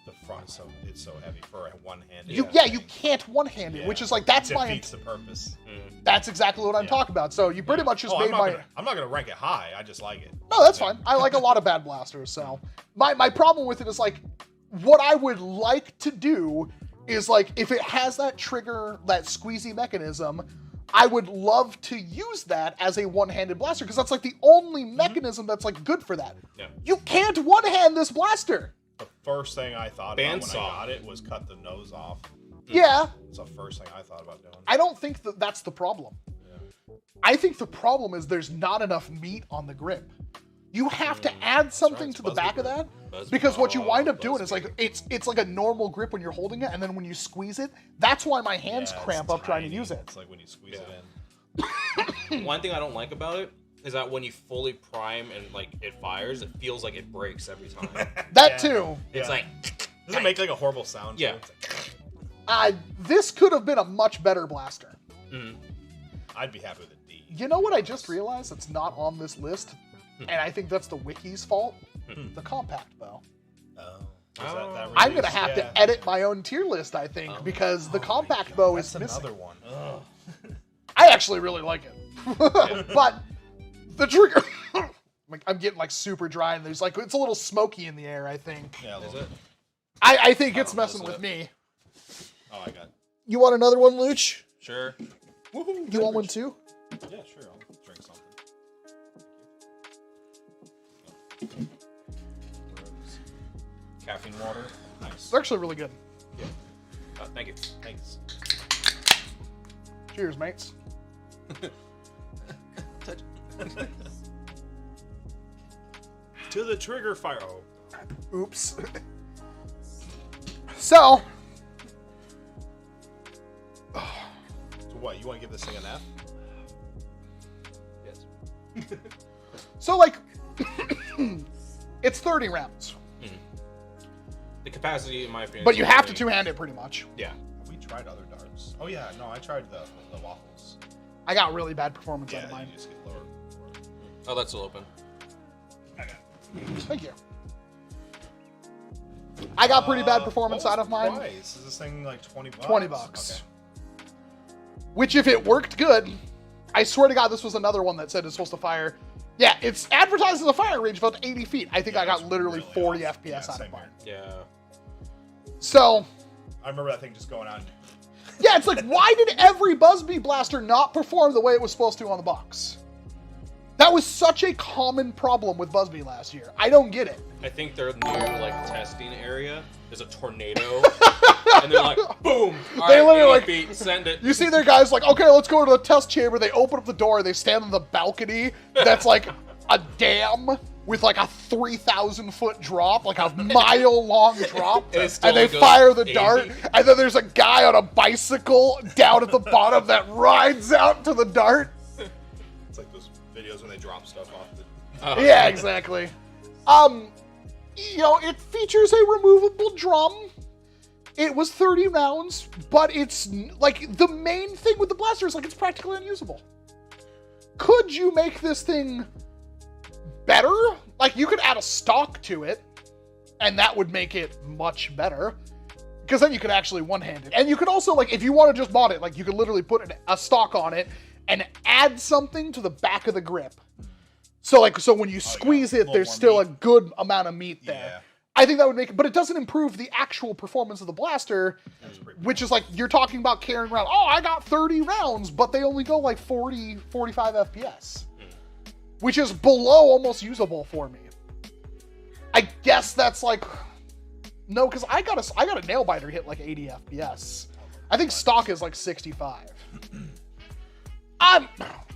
The front, so it's so heavy for a one-handed. You can't one-hand it, which is like it defeats the purpose. That's exactly what I'm talking about. So you pretty much just made I'm not gonna rank it high. I just like it. No, that's fine. I like a lot of bad blasters. So my problem with it is like, what I would like to do is like, if it has that trigger, that squeezy mechanism, I would love to use that as a one-handed blaster because that's like the only mechanism that's like good for that. Yeah. You can't one-hand this blaster. The first thing I thought about when Bandsaw. I got it was cut the nose off. Yeah, It's the first thing I thought about doing. I don't think that's the problem. I think the problem is there's not enough meat on the grip. You have to add something It's to the Busby back of grip. that Busby. because what you wind up doing is Busby. like it's like a normal grip when you're holding it, and then when you squeeze it, that's why my hands Yeah, it's cramp up trying to tiny. use it. It's like when you squeeze Yeah. it in. One thing I don't like about it is that when you fully prime and like it fires, it feels like it breaks every time. That too. It's like does it make like a horrible sound? Yeah. This could have been a much better blaster. I'd be happy with a D. You know what I just realized that's not on this list? And I think that's the wiki's fault? The compact bow. That I'm going to release? have to edit my own tier list, I think, because the compact bow is That's missing. another one. Ugh. I actually really like it. But the trigger... I'm getting like super dry and there's like, it's a little smoky in the air, I think. Yeah, a little bit. I think it's messing with me. Oh, I got it. You want another one, Luch? sure. You want one too? Yeah, sure. I'll drink something. Caffeine water. Nice. It's actually really good. Thank you. Thanks. Cheers, mates. To the trigger fire. Oh. Oops. So... So what? You want to give this thing an F? Yes. So, like... it's 30 rounds. The capacity, in my opinion. But you have to is two-hand it pretty much. Yeah. Have we tried other darts? Oh yeah, no, I tried the waffles. I got really bad performance out Yeah, of mine. you just get lower. Oh, that's still open. Thank you. I got pretty bad performance what out was of the mine. price? Is this thing like 20 bucks? 20 bucks. Okay. Which, if it worked good, I swear to God, this was another one that said it's supposed to fire. Yeah, it's advertised as a fire range of up to 80 feet. I think I got that's literally really 40 off. FPS Yeah, out same of mine. here. Yeah. So, I remember that thing just going on. yeah, it's like, why did every Buzzbee blaster not perform the way it was supposed to on the box? That was such a common problem with Buzzbee last year. I don't get it. I think their new like testing area is a tornado, and they're like, boom! All They right, literally, 80 like- feet, send it. You see their guys like, okay, let's go to the test chamber. They open up the door. They stand on the balcony that's like a dam with like a 3,000-foot drop, like a mile-long drop. And it And still they goes fire the 80. dart. And then there's a guy on a bicycle down at the bottom that rides out to the dart. It's like those videos when they drop stuff off the. Oh. Yeah, exactly. You know, it features a removable drum. It was 30 rounds, but it's like the main thing with the blaster is like it's practically unusable. Could you make this thing better? Like you could add a stock to it, and that would make it much better. Because then you could actually one-hand it. And you could also, like, if you want to just mod it, like you could literally put a stock on it and add something to the back of the grip. So like, so when you squeeze a it, little there's more still a meat. good amount of meat there. Yeah. I think that would make it, but it doesn't improve the actual performance of the blaster, which is like, you're talking about carrying around, oh, I got 30 rounds, but they only go like 40, 45 FPS, which is below almost usable for me. I guess that's like, no, because I got a nail biter hit like 80 FPS. I think stock is like 65.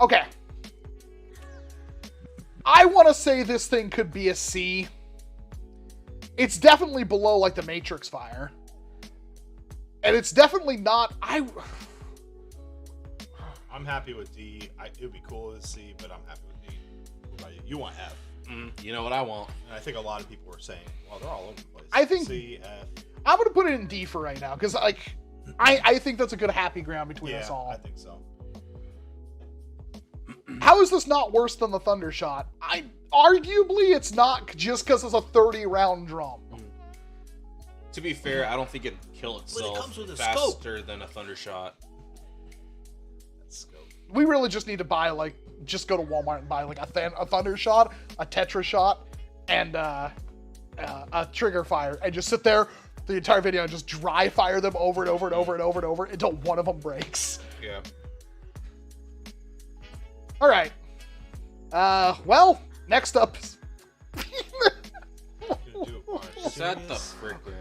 Okay. I want to say this thing could be a C. It's definitely below like the Matrix Fire. And it's definitely not, I'm happy with D. It would be cool to C, but I'm happy with D. What about you? You want F. You know what I want? And I think a lot of people were saying, well, they're all over the place. I think- C, F. I'm going to put it in D for right now. Because like, I think that's a good happy ground between us Yeah, all. I think so. How is this not worse than the Thunder Shot? Arguably, it's not just because it's a 30-round drum. To be fair, I don't think it'd kill itself comes with a faster than a thunder shot. That's scope. We really just need to buy, like, just go to Walmart and buy, like, a Thunder Shot, a Tetra Shot, and a Trigger Fire, and just sit there the entire video and just dry fire them over and over and over and over and over until one of them breaks. Yeah. All right. Well, next up. Is that the freaking?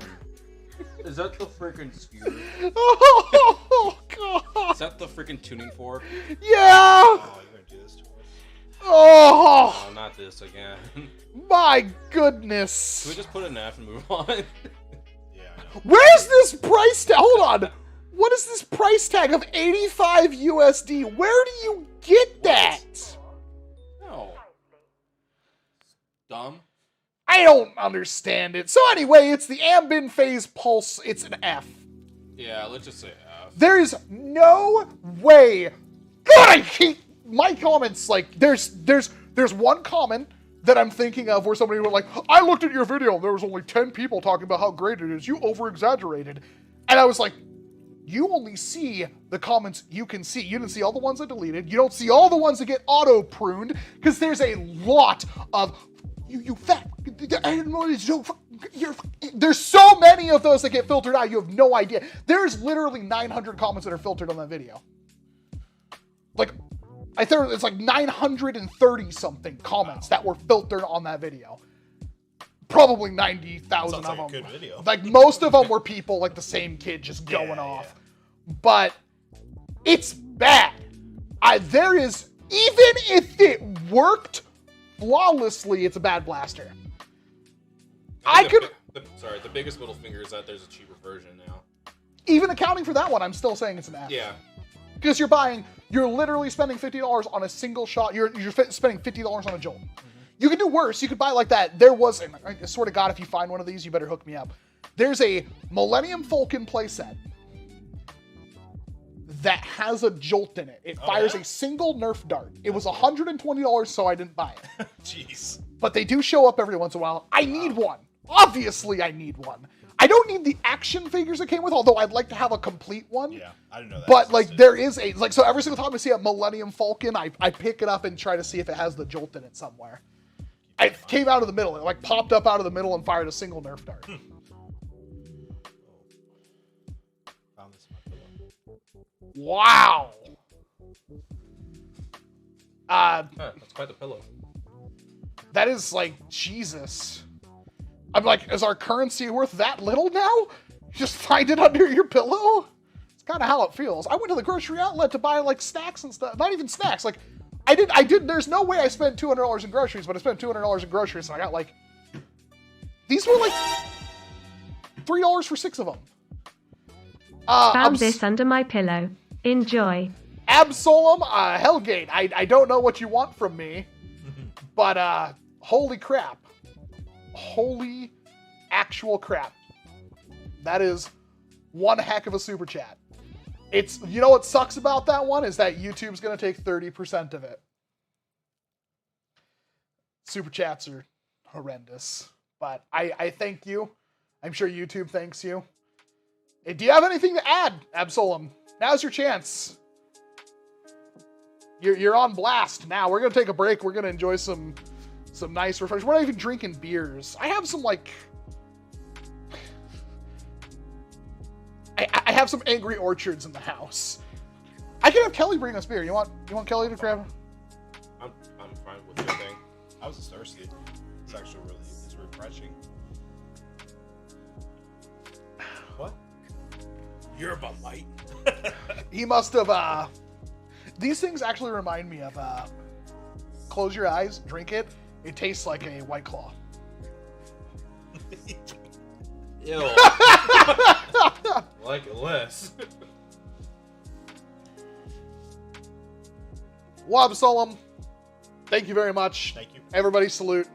Is that the freaking skewer? Oh, God. Is that the freaking tuning fork? Yeah. Oh, you're going to do this to us? Oh, Oh, not this again. my goodness. Can we just put an F and move on? Yeah, I know. Where's this price tag? Hold on. What is this price tag of 85 USD? Where do you get that? No. dumb. I don't understand it. So anyway, it's the ambient phase pulse. It's an F. Yeah, let's just say F. There is no way. God, I hate my comments. Like, there's one comment that I'm thinking of where somebody went like, I looked at your video and there was only 10 people talking about how great it is. You over-exaggerated. And I was like, you only see the comments you can see. You didn't see all the ones I deleted. You don't see all the ones that get auto-pruned because there's a lot of, you fat, there's so many of those that get filtered out. You have no idea. There's literally 900 comments that are filtered on that video. Like, I think it's like 930 something comments that were filtered on that video. Probably 90,000 of them. Good video. Like most of them were people like the same kid just going off. But it's bad. There is, even if it worked flawlessly, it's a bad blaster. The biggest middle finger is that there's a cheaper version now. Even accounting for that one, I'm still saying it's an F. Yeah. Because you're literally spending $50 on a single shot. You're spending $50 on a jolt. Mm-hmm. You could do worse. You could buy like that. There was, and I swear to God, if you find one of these, you better hook me up. There's a Millennium Falcon playset that has a jolt in it. It fires a single Nerf dart. It was $120, so I didn't buy it. Jeez. But they do show up every once in a while. I need one. Obviously, I need one. I don't need the action figures it came with, although I'd like to have a complete one. Yeah, I didn't know that. But like, there is a so every single time I see a Millennium Falcon, I pick it up and try to see if it has the jolt in it somewhere. It came out of the middle. It like popped up out of the middle and fired a single Nerf dart. Found this in my pillow. Wow. That's quite the pillow. That is like, Jesus. I'm like, is our currency worth that little now? You just find it under your pillow? It's kind of how it feels. I went to the grocery outlet to buy like snacks and stuff. Not even snacks. Like, I did. There's no way I spent $200 in groceries, but I spent $200 in groceries, and I got like, these were like $3 for 6 of them. Found this under my pillow. Enjoy. Absolum, Hellgate. I don't know what you want from me, but holy crap. Holy actual crap. That is one heck of a super chat. It's, you know what sucks about that one is that YouTube's going to take 30% of it. Super chats are horrendous, but I thank you. I'm sure YouTube thanks you. Hey, do you have anything to add, Absolum? Now's your chance. You're on blast now. We're going to take a break. We're going to enjoy some nice refreshments. We're not even drinking beers. I have some like... I have some Angry Orchards in the house. I can have Kelly bring us beer. You want Kelly to grab? I'm fine with your thing. I was thirsty. It's actually it's refreshing. What? You're a Bud Light. He must have, these things actually remind me of, close your eyes, drink it. It tastes like a White Claw. Ew. Like it less. Well, Absolum, thank you very much. Thank you. Everybody salute.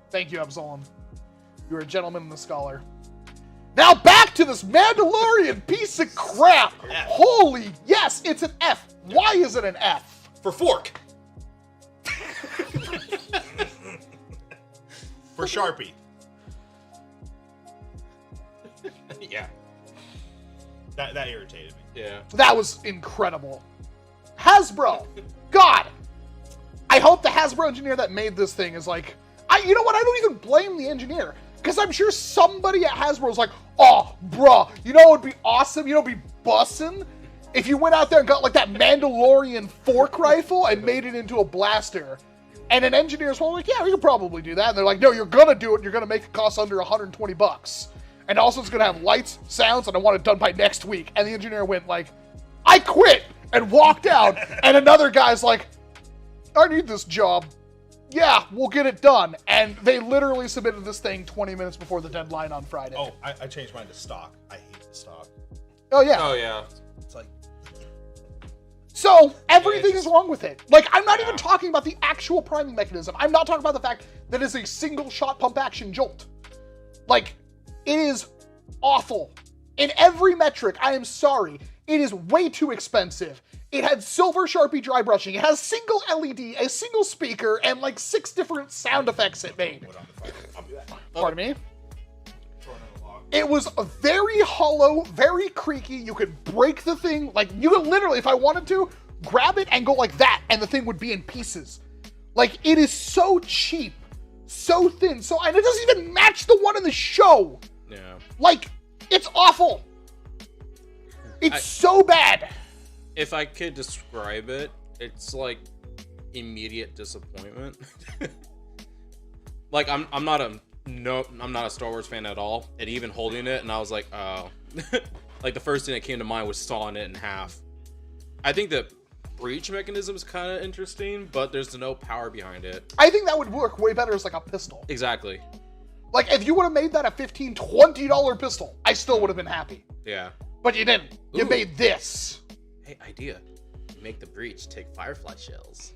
Thank you, Absolum. You're a gentleman and a scholar. Now back to this Mandalorian piece of crap. F. Holy, yes, it's an F. Why is it an F? For fork. For Sharpie. Yeah. That irritated me. Yeah. That was incredible. Hasbro. God. I hope the Hasbro engineer that made this thing is like, you know what? I don't even blame the engineer. Because I'm sure somebody at Hasbro is like, oh, bruh, you know what would be awesome? You know what would be bussin'? If you went out there and got like that Mandalorian fork rifle and made it into a blaster. And an engineer's like, yeah, we could probably do that. And they're like, no, you're going to do it. And you're going to make it cost under $120. And also it's going to have lights, sounds, and I want it done by next week. And the engineer went like, I quit, and walked out. And another guy's like, I need this job. Yeah, we'll get it done. And they literally submitted this thing 20 minutes before the deadline on Friday. Oh, I changed mine to stock. I hate the stock. Oh, yeah. Oh yeah. It's like So everything just- is wrong with it. Like, I'm not Yeah. even talking about the actual priming mechanism. I'm not talking about the fact that it's a single shot pump action jolt. Like, it is awful. In every metric, I am sorry. It is way too expensive. It had silver Sharpie dry brushing. It has single LED, a single speaker, and like 6 different sound effects it made. Put on the fire. I'll do that. Pardon me? Throwing in a log. It was a very hollow, very creaky. You could break the thing. Like, you could literally, if I wanted to, grab it and go like that, and the thing would be in pieces. Like, it is so cheap, so thin, and it doesn't even match the one in the show. Yeah. Like, it's awful. It's so bad. If I could describe it, it's like immediate disappointment. Like I'm not a Star Wars fan at all, and even holding it, and I was like, oh, like the first thing that came to mind was sawing it in half. I think the breach mechanism is kind of interesting, but there's no power behind it. I think that would work way better as like a pistol. Exactly. Like, if you would have made that a $15, $20 pistol, I still would have been happy. Yeah. But you didn't. You Ooh. made this. Hey, idea. You make the breach take firefly shells.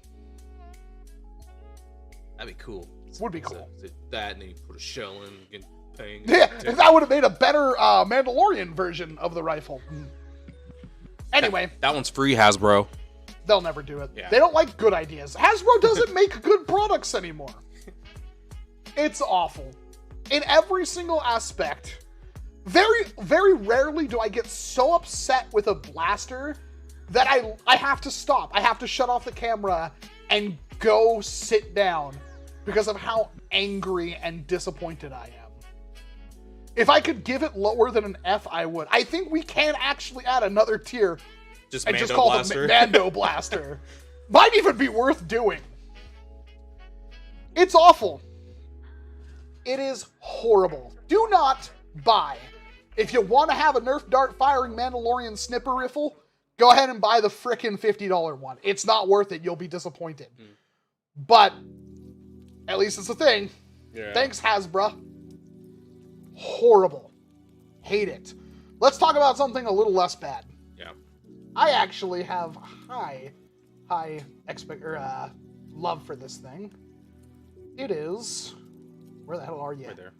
That'd be cool. Would be cool. So that, and then you put a shell in and ping. Yeah, that would have made a better Mandalorian version of the rifle. Anyway, That one's free, Hasbro. they'll never do it. Yeah. They don't like good ideas. Hasbro doesn't make good products anymore. It's awful. In every single aspect. Very, very rarely do I get so upset with a blaster that I have to stop. I have to shut off the camera and go sit down because of how angry and disappointed I am. If I could give it lower than an F, I would. I think we can actually add another tier Just and Mando just call Blaster. it Mando Blaster. Might even be worth doing. It's awful. It is horrible. Do not buy. If you want to have a Nerf dart firing Mandalorian snipper rifle, go ahead and buy the frickin' $50 one. It's not worth it. You'll be disappointed. But at least it's a thing. Yeah. Thanks, Hasbro. Horrible. Hate it. Let's talk about something a little less bad. Yeah. I actually have high love for this thing. It is... Where the hell are you? Right there.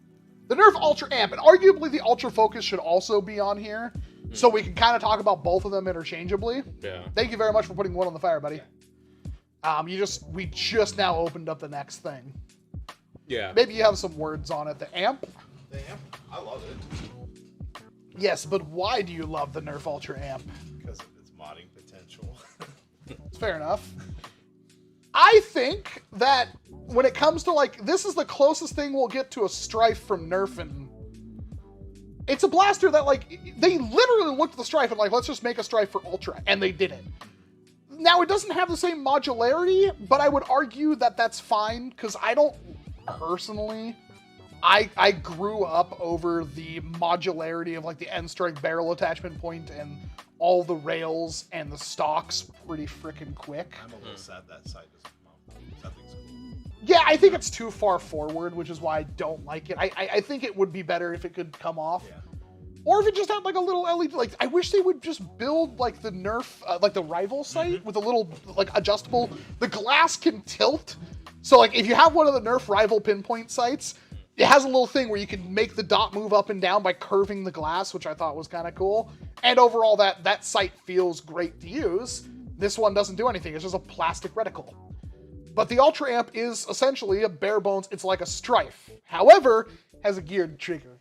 The Nerf Ultra Amp, and arguably the Ultra Focus should also be on here, so we can kind of talk about both of them interchangeably. Yeah. Thank you very much for putting one on the fire, buddy. We just now opened up the next thing. Yeah. Maybe you have some words on it. The amp? The amp, I love it Yes, but why do you love the Nerf Ultra Amp? because of its modding potential. It's fair enough. I think that when it comes to, like, this is the closest thing we'll get to a Strife from Nerf, and it's a blaster that, like, they literally looked at the Strife and, like, let's just make a Strife for Ultra, and they did it. Now, it doesn't have the same modularity, but I would argue that that's fine, because I don't personally... I grew up over the modularity of, like, the end strike barrel attachment point and all the rails and the stocks pretty freaking quick. I'm a little sad that side doesn't come out. That thing's cool. Yeah, I think it's too far forward, which is why I don't like it. I think it would be better if it could come off. Yeah. Or if it just had, like, a little LED. Like, I wish they would just build, like, the Nerf, like, the rival sight with a little, like, adjustable... The glass can tilt. So, like, if you have one of the Nerf rival pinpoint sights... It has a little thing where you can make the dot move up and down by curving the glass, which I thought was kind of cool. And overall, that sight feels great to use. This one doesn't do anything. It's just a plastic reticle. But the Ultra Amp is essentially a bare bones. It's like a Strife. However, has a geared trigger.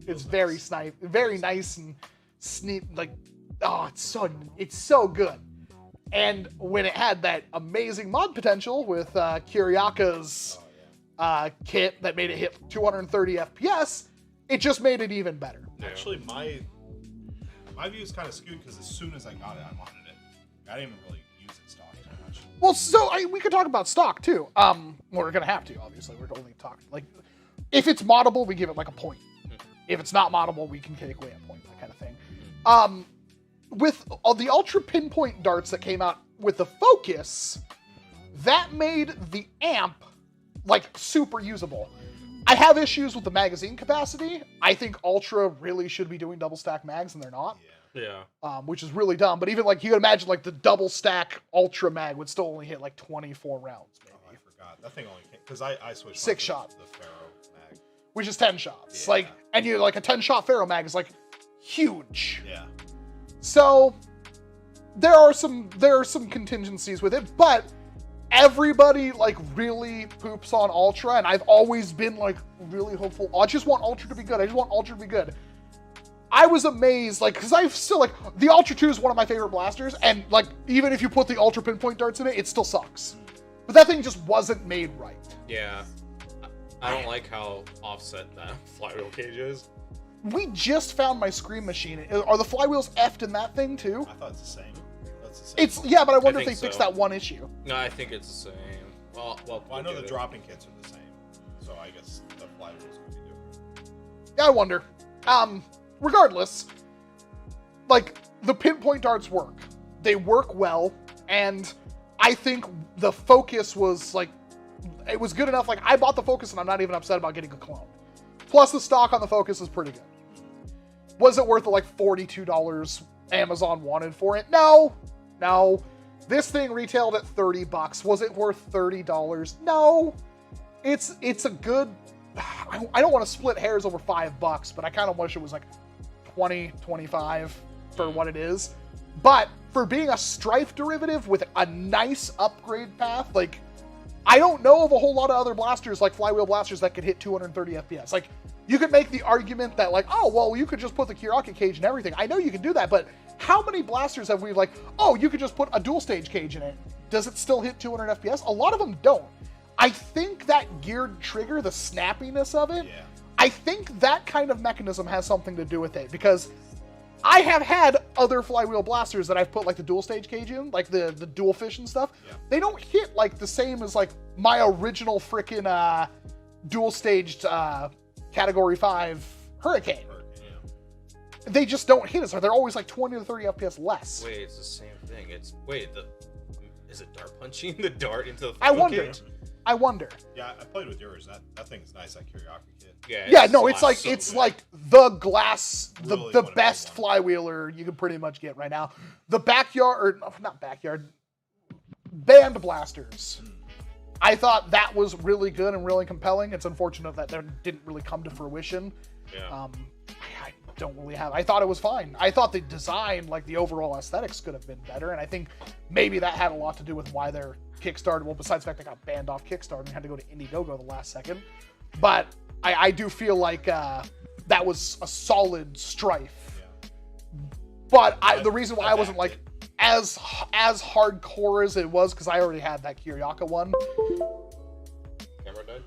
It's very nice and sneak. Like, oh, it's so good. And when it had that amazing mod potential with Kyriaka's kit that made it hit 230 FPS, it just made it even better. Actually, my view is kind of skewed because as soon as I got it, I modded it. I didn't even really use it stock too much. Well, so we could talk about stock too. We're gonna have to, obviously. We're only talking like if it's moddable, we give it like a point. If it's not moddable, we can take away a point, that kind of thing. With the Ultra Pinpoint darts that came out with the Focus, that made the amp like super usable. I have issues with the magazine capacity. I think Ultra really should be doing double stack mags, and they're not. Yeah. Yeah. Which is really dumb. But even like you can imagine like the double stack Ultra Mag would still only hit like 24 rounds, maybe. Oh, I forgot that thing only because I switched 6 shot, the Pharaoh mag, which is 10 shots. Yeah. Like, and you like a 10 shot Pharaoh mag is like huge. Yeah. So there are some contingencies with it, but everybody like really poops on Ultra, and I've always been like really hopeful. I just want Ultra to be good. I just want Ultra to be good. I was amazed, like, because I still like the Ultra 2 is one of my favorite blasters, and like even if you put the Ultra pinpoint darts in it, it still sucks. But that thing just wasn't made right. Yeah. I don't like how offset that flywheel cage is. We just found my Scream Machine. Are the flywheels effed in that thing too? I thought it's the same. That's the same. It's yeah, but I wonder if think they fixed so. that one issue. No, I think it's the same. Well, I know get the it. dropping kits are the same, so I guess the flywheel's gonna be different. Yeah, I wonder. Regardless, like the pinpoint darts work. They work well, and I think the focus was like it was good enough. Like I bought the focus, and I'm not even upset about getting a clone. Plus, the stock on the focus is pretty good. Was it worth the like $42 Amazon wanted for it? No. This thing retailed at $30. Was it worth $30? No. It's a good. I don't want to split hairs over $5, but I kind of wish it was like 20, 25 for what it is. But for being a Strife derivative with a nice upgrade path, like I don't know of a whole lot of other blasters like flywheel blasters that could hit 230 FPS. Like you could make the argument that like, oh well, you could just put the Kiraka cage and everything. I know you can do that, but how many blasters have we like, oh, you could just put a dual stage cage in it? Does it still hit 200 FPS? A lot of them don't. I think that geared trigger, the snappiness of it, Yeah. I think that kind of mechanism has something to do with it, because I have had other flywheel blasters that I've put like the dual stage cage in, like the dual fish and stuff. Yeah. They don't hit like the same as like my original freaking dual staged category 5 Hurricane. They just don't hit us. They're always like 20 to 30 FPS less. Wait, it's the same thing. Is it dart punching the dart into the I flywheel wonder. cage? I wonder. Yeah, I played with yours. That thing's nice. That Kiraka kit. Yeah, no, it's like so it's good. like the glass, Really the what a best big one. flywheeler you can pretty much get right now. The backyard, or no, not backyard, band blasters. I thought that was really good and really compelling. It's unfortunate that that didn't really come to fruition. Yeah. I don't really have. I thought it was fine. I thought the design, like the overall aesthetics, could have been better, and I think maybe that had a lot to do with why their Kickstarter. Well, besides the fact they got banned off Kickstarter and had to go to Indiegogo the last second, but I do feel like that was a solid Strife. Yeah. But the reason why I wasn't like as hardcore as it was, because I already had that Kiraka one. Camera died?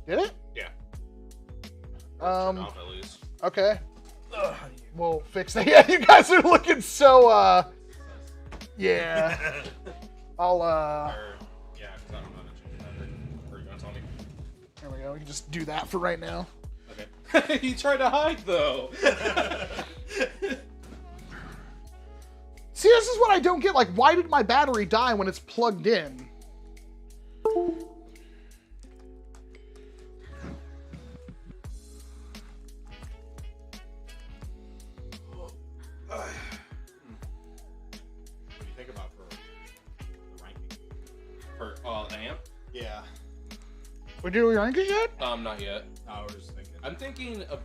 Did it? Yeah. Um. Off at least. Okay. We'll fix that. Yeah, you guys are looking so. Yeah. I'll. Yeah, because I don't know how to change that. Or you gonna tell me? There we go. We can just do that for right now. Okay. He tried to hide though. See, this is what I don't get. Like, why did my battery die when it's plugged in? What do you think about for the ranking? For the amp? Yeah. We did we rank it yet? Not yet. I was just thinking. I'm thinking a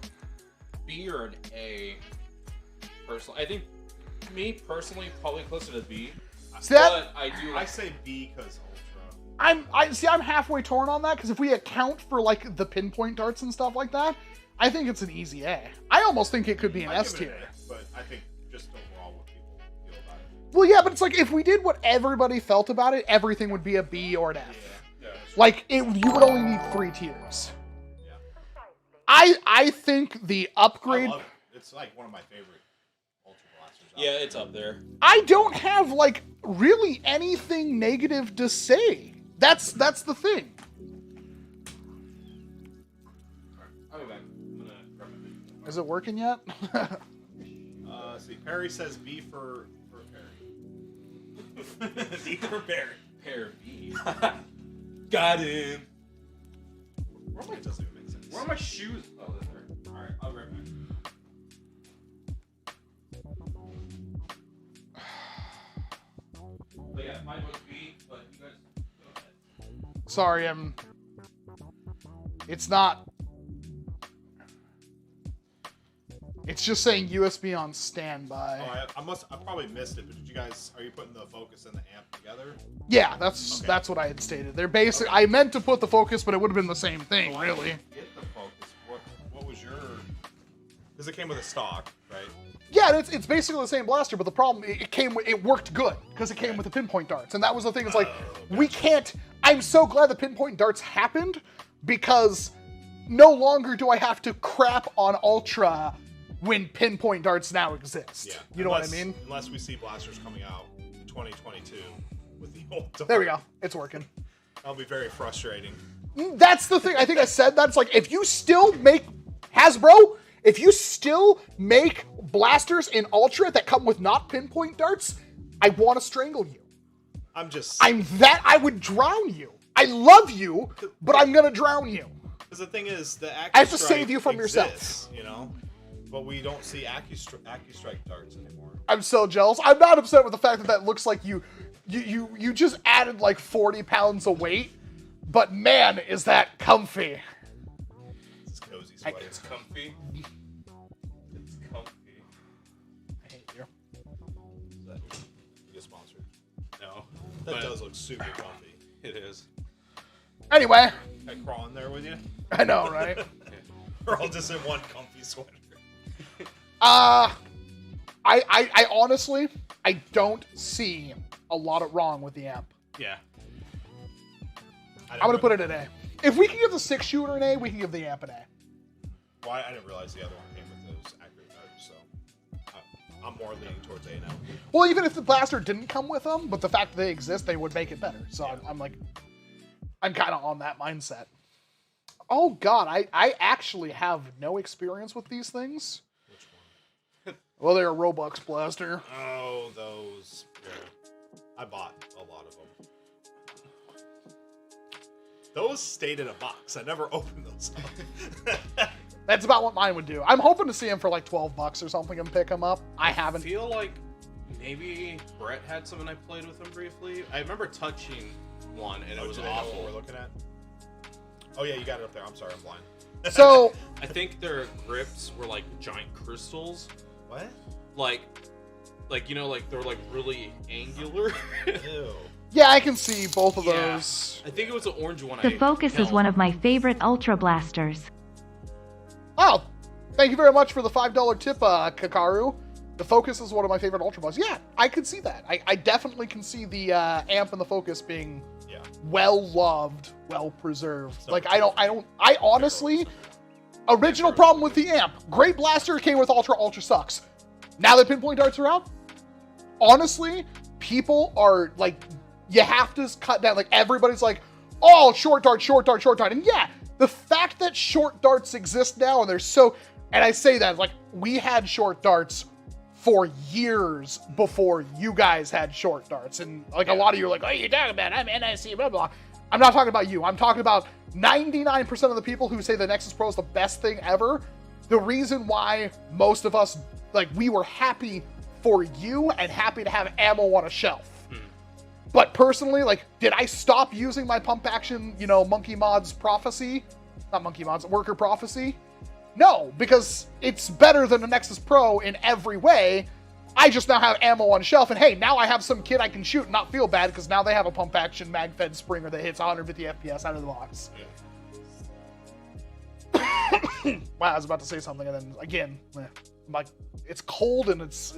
B or an A. Personally, I think me personally probably closer to B. See that? But I do. I say B because Ultra. I'm halfway torn on that, because if we account for like the pinpoint darts and stuff like that, I think it's an easy A. I almost think it could be an I'd S give it tier. an A, but I think just overall what people feel about it. Well, yeah, but it's like if we did what everybody felt about it, everything would be a B or an F. Yeah. Like you would only need 3 tiers. Yeah. I think the upgrade. I love it. It's like one of my favorite Ultra blasters. out Yeah, there. it's up there. I don't have like really anything negative to say. That's the thing. I'll be back. I'm gonna grab my video. Is it working yet? Let's see. Perry says B for Perry. B for Perry. Pair B. Got him. It doesn't even make sense. Where are my shoes? Oh, they're there. Alright, I'll be right back. But yeah, mine was B, but you guys go ahead. Sorry, it's not. It's just saying USB on standby. Oh, I probably missed it, but did you guys, are you putting the focus and the amp together? Yeah, that's what I had stated. They're basic. I meant to put the focus, but it would have been the same thing, Oh, really. I didn't get the focus. What was your? Because it came with a stock, right? Yeah, it's basically the same blaster, but the problem it worked good because it came with the pinpoint darts, and that was the thing. It's like we can't. I'm so glad the pinpoint darts happened because no longer do I have to crap on Ultra when pinpoint darts now exist. Yeah. You know what I mean? Unless we see blasters coming out in 2022 with the old dart. There we go. It's working. That'll be very frustrating. That's the thing. I think I said that. It's like if you still make Hasbro, if you still make blasters in Ultra that come with not pinpoint darts, I want to strangle you. I would drown you. I love you, but I'm gonna drown you. Because the thing is, the AccuStrike I have to save you from exists, yourself. You know, but we don't see AccuStrike darts anymore. I'm so jealous. I'm not upset with the fact that looks like you just added like 40 pounds of weight, but man, is that comfy. It's cozy sweater. It's comfy. It's comfy. I hate you. You get sponsored. No. That does look super comfy. It is. Anyway, I crawl in there with you. I know, right? We're all just in one comfy sweater. I honestly, I don't see a lot of wrong with the amp. Yeah. I'm gonna put it an A. If we can give the 6-shooter an A, we can give the amp an A. Well, I didn't realize the other one came with those accurate darts, so I'm more leaning towards A now. Well, even if the blaster didn't come with them, but the fact that they exist, they would make it better. So I'm kind of on that mindset. Oh God, I actually have no experience with these things. Which one? Well, they're a Robux blaster. Oh, those. Yeah. I bought a lot of them. Those stayed in a box. I never opened those up. That's about what mine would do. I'm hoping to see them for like $12 or something and pick them up. I haven't. I feel like maybe Brett had some and I played with him briefly. I remember touching one and it was do they know awful. what we're looking at? Oh yeah, you got it up there. I'm sorry, I'm blind. So I think their grips were like giant crystals. What? Like you know, like they're like really angular. Ew. yeah, I can see both of Yeah. those. I think it was the orange one. The Focus is one of my favorite Ultra blasters. Oh, thank you very much for the $5 tip, Kakaru. The Focus is one of my favorite Ultra Bugs. Yeah, I could see that. I definitely can see the amp and the Focus being well loved, well preserved. So like I honestly, original problem with the amp. Great blaster came with Ultra. Ultra sucks. Now that pinpoint darts are out, honestly, people are like, you have to cut down. Like everybody's like, oh, short dart, short dart, short dart, and yeah. The fact that short darts exist now and they're so, and I say that like we had short darts for years before you guys had short darts. And like a lot of you are like, oh, you talking about? I'm NIC, blah, blah. I'm not talking about you. I'm talking about 99% of the people who say the Nexus Pro is the best thing ever. The reason why most of us, like we were happy for you and happy to have ammo on a shelf. But personally, like, did I stop using my pump action, Monkey Mod's prophecy? Not Monkey Mod's, Worker prophecy? No, because it's better than the Nexus Pro in every way. I just now have ammo on shelf, and hey, now I have some kid I can shoot and not feel bad because now they have a pump action mag-fed Springer that hits 150 FPS out of the box. Yeah. Wow, I was about to say something, and then again, I'm like, it's cold and it's.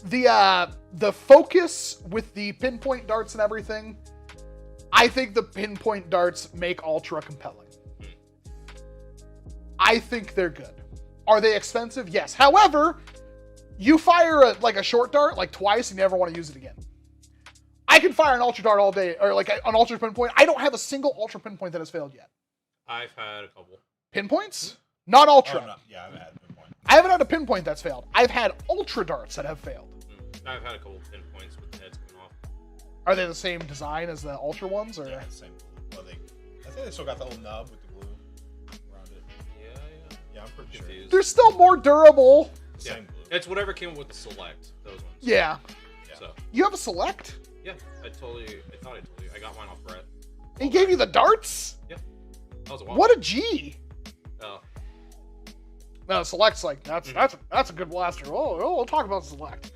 The Focus with the pinpoint darts and everything, I think the pinpoint darts make Ultra compelling. I think they're good. Are they expensive? Yes. However, you fire a short dart like twice and you never want to use it again. I can fire an Ultra dart all day, or like an Ultra pinpoint. I don't have a single Ultra pinpoint that has failed yet. I've had a couple. Pinpoints? Not Ultra. Oh, no. Yeah, I've had a pinpoint. I haven't had a pinpoint that's failed. I've had Ultra darts that have failed. I've had a couple pinpoints with the heads coming off. Are they the same design as the Ultra ones, or? Yeah, same. Well, I think they still got the old nub with the glue around it. Yeah, I'm pretty sure. They're still more durable. Yeah. Same glue. It's whatever came with the Select. Those ones. Yeah. Yeah, stuff. You have a select? Yeah, I thought I told you. I got mine off Brett. He gave you the darts? Yeah. That was a while. What a G. Oh. No, select's like, that's a good blaster. Oh, we'll talk about select.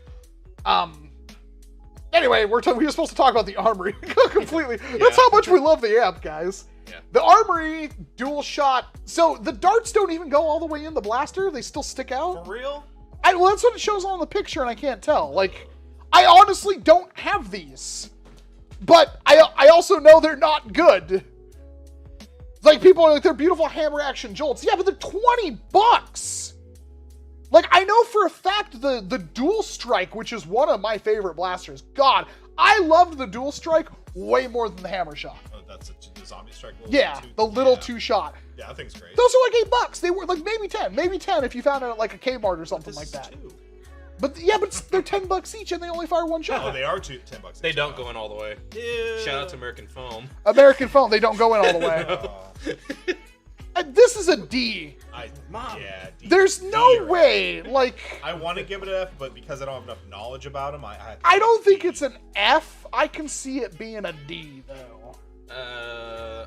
Anyway, we were supposed to talk about the armory completely. That's how much we love the amp, guys. Yeah. The armory, dual shot. So the darts don't even go all the way in the blaster. They still stick out. For real? Well, that's what it shows on the picture, and I can't tell. Like, I honestly don't have these. But I also know they're not good. Like, people are like, they're beautiful hammer action jolts. Yeah, but they're $20. Like, I know for a fact the Dual Strike, which is one of my favorite blasters. God, I loved the Dual Strike way more than the Hammer Shot. Oh, that's the Zombie Strike? Yeah, the little two-shot. Yeah, that thing's great. Those are like $8. They were like maybe 10. Maybe 10 if you found it at like a Kmart or something like that. Two. But yeah, but they're $10 each and they only fire one shot. Oh, they are $10. They don't go in all the way. Ew. Shout out to American Foam. American Foam, they don't go in all the way. Oh, This is a D. yeah. D, There's no D, way. Like, I want to give it an F, but because I don't have enough knowledge about them, I don't think it's an F. I can see it being a D though.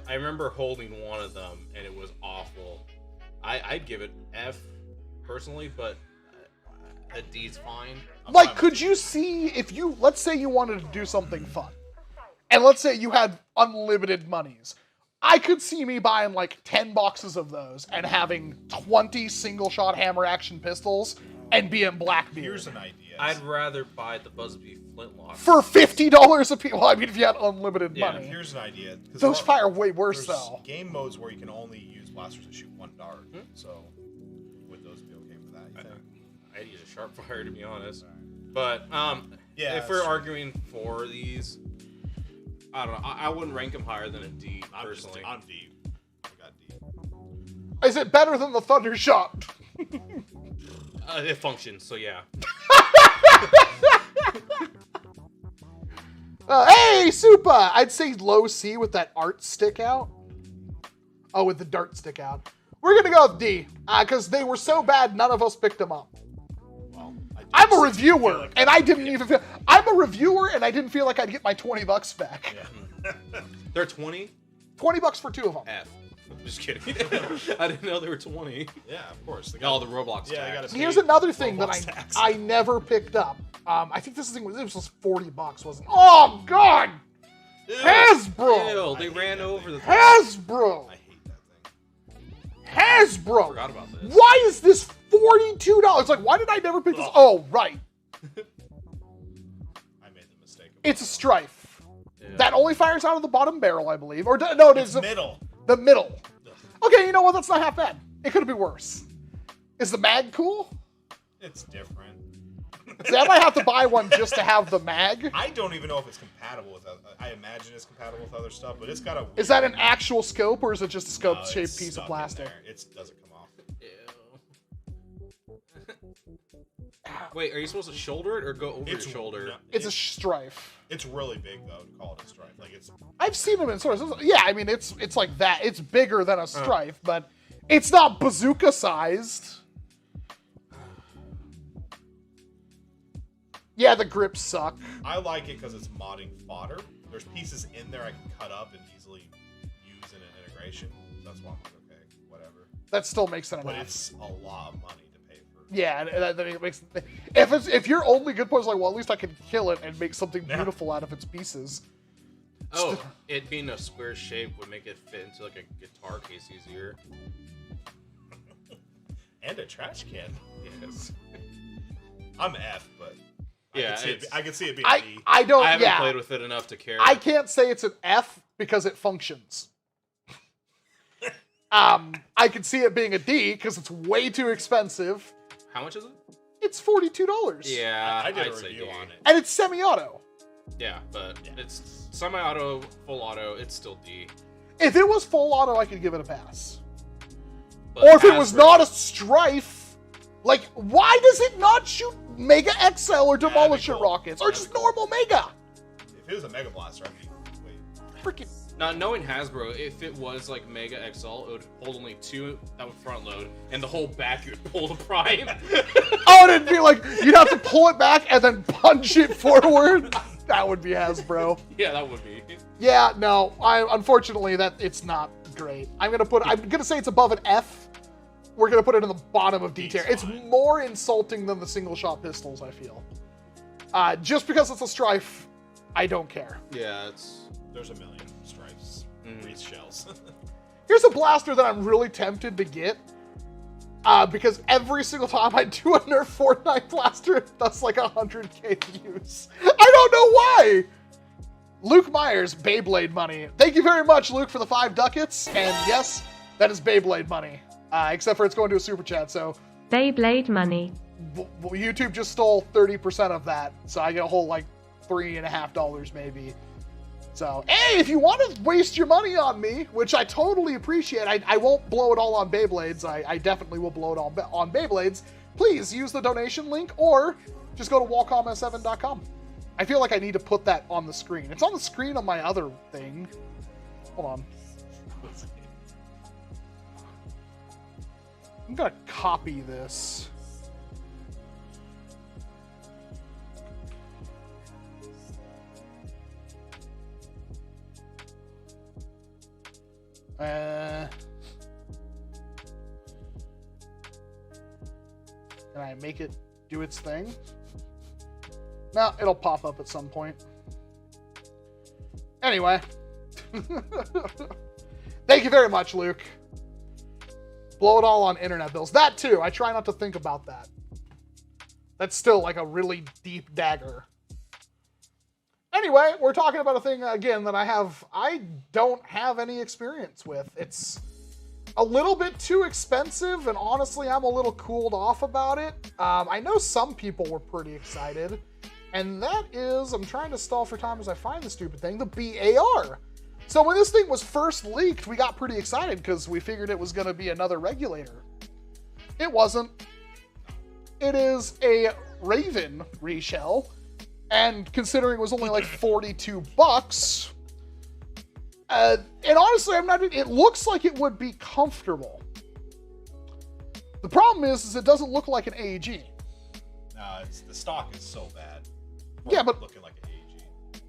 I remember holding one of them and it was awful. I'd give it F personally, but a D's fine. Like, could you see if you, let's say you wanted to do something fun, and let's say you had unlimited monies. I could see me buying like 10 boxes of those and having 20 single-shot hammer action pistols and being Blackbeard. Here's an idea. I'd rather buy the Busby flintlock For $50 a piece. Well, I mean, if you had unlimited Yeah, money. Here's an idea. 'Cause Those there are- fire way worse, there's though. game modes where you can only use blasters to shoot one dart. So, would those be okay for that, you think? I'd use a sharp fire to be honest. But Yeah, if we're that's true. arguing for these, I don't know. I wouldn't rank them higher than a D personally. I'm D. I got D. Is it better than the Thunder Shot? It functions, so yeah. Hey, Supa! I'd say low C with that art stick out. Oh, with the dart stick out. We're gonna go with D, because they were so bad, none of us picked them up. Well, I'm a reviewer, and I didn't even feel... I'm a reviewer, and I didn't feel like I'd get my $20 back. Yeah. They're 20 $20 for two of them. F. I'm just kidding. I didn't know they were 20. Yeah, of course. Oh, the Roblox Yeah, I tags. gotta Here's pay another thing that Roblox tax. I never picked up. I think this was $40, wasn't it? Oh, God! Ew, Hasbro! they I hate ran that over thing. the thing. Hasbro! I hate that thing. I Hasbro! forgot about this. Why is this $42? Like, why did I never pick this? Ugh. Oh, right. I made the mistake. It's a Strife. Yeah. That only fires out of the bottom barrel, I believe. Or, no, It's it's middle. the middle. Ugh. Okay, you know what? That's not half bad. It could be worse. Is the mag cool? It's different. See, I might have to buy one just to have the mag. I don't even know if it's compatible with. I imagine it's compatible with other stuff, but it's got a. Is that an actual scope, or is it just a No, scope-shaped it's piece stuck of in plastic? there. It doesn't come off. Ew. Wait, are you supposed to shoulder it or go over your shoulder? no, It's a Strife. It's really big though to call it a Strife. Like it's. I've seen them in stores. Yeah, I mean, it's like that. It's bigger than a Strife, but it's not bazooka-sized. Yeah, the grips suck. I like it because it's modding fodder. There's pieces in there I can cut up and easily use in an integration. That's why I'm like, okay, whatever. That still makes it But enough. it's a lot of money to pay for. Yeah, and that it makes if your only good point is like, well, at least I can kill it and make something Yeah. beautiful out of its pieces. Oh, it being a square shape would make it fit into like a guitar case easier. And a trash can. Yes. I'm F, but Yeah, I can see it being I D. I don't. I haven't yeah, played with it enough to care. I can't say it's an F because it functions. I can see it being a D because it's way too expensive. How much is it? It's $42. Yeah, I did I'd a say review D. on it. And it's semi-auto. Yeah, but Yeah. it's semi-auto, full auto. It's still D. If it was full auto, I could give it a pass. But Or if it was Hasbro- not a Strife, like, why does it not shoot Mega XL or that'd be Demolisher cool. rockets? Or That'd just be cool. normal Mega? If it was a Mega Blaster, I'd be wait. Freaking. Not knowing Hasbro, if it was like Mega XL, it would hold only 2 that would front load, and the whole back you would pull the Prime. Oh, and it'd be like, you'd have to pull it back and then punch it forward. That would be Hasbro. Yeah, that would be. Yeah, no, unfortunately it's not great. I'm gonna say it's above an F. We're gonna put it in the bottom of D tier. It's more insulting than the single shot pistols, I feel. Just because it's a Strife, I don't care. Yeah, there's a million Strifes, Reese shells. Here's a blaster that I'm really tempted to get. Because every single time I do a Nerf Fortnite blaster, it does like 100k views. I don't know why! Luke Myers, Beyblade money. Thank you very much, Luke, for the 5 ducats. And yes, that is Beyblade money. Except for it's going to a super chat, so... Beyblade money. YouTube just stole 30% of that, so I get a whole, like, $3.50 maybe. So, hey, if you want to waste your money on me, which I totally appreciate, I won't blow it all on Beyblades. I definitely will blow it all on Beyblades. Please use the donation link or just go to wallcomm7.com. I feel like I need to put that on the screen. It's on the screen on my other thing. Hold on. I'm gonna copy this. Can I make it do its thing? No, it'll pop up at some point. Anyway. Thank you very much, Luke. Blow it all on internet bills. That too. I try not to think about that. That's still like a really deep dagger. Anyway, we're talking about a thing, again, that I don't have any experience with. It's a little bit too expensive, and honestly, I'm a little cooled off about it. I know some people were pretty excited, and that is, I'm trying to stall for time as I find the stupid thing, the BAR. So when this thing was first leaked, we got pretty excited because we figured it was going to be another regulator. It wasn't. It is a Raven reshell. And considering it was only like $42, and honestly, it looks like it would be comfortable. The problem is it doesn't look like an AEG. The stock is so bad. Yeah, but looking like an AEG.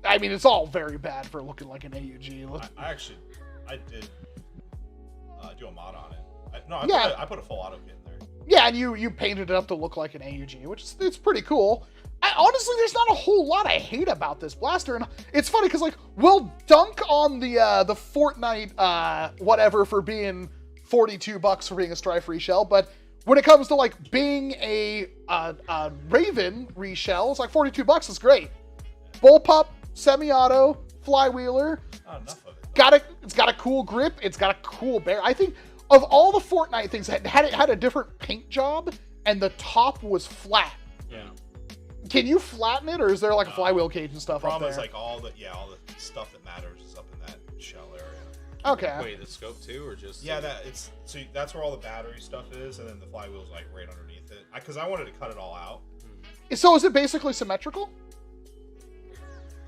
I mean, it's all very bad for looking like an AEG. I did do a mod on it. I put a full auto kit in there. Yeah, and you painted it up to look like an AUG, which is, it's pretty cool. Honestly, there's not a whole lot I hate about this blaster, and it's funny because like we'll dunk on the Fortnite whatever for being $42 for being a Strife reshell, but when it comes to like being a Raven reshell, it's like $42 is great. Bullpup, semi-auto, flywheeler. Not enough of it. It's got a cool grip. It's got a cool bear. I think of all the Fortnite things, it had a different paint job, and the top was flat. Yeah. Can you flatten it, or is there like a flywheel cage and stuff up there? The problem is like all the stuff that matters is up in that shell area. Okay. Wait, the scope too, or just? Yeah, that's where all the battery stuff is, and then the flywheel's like right underneath it. Because I wanted to cut it all out. So is it basically symmetrical?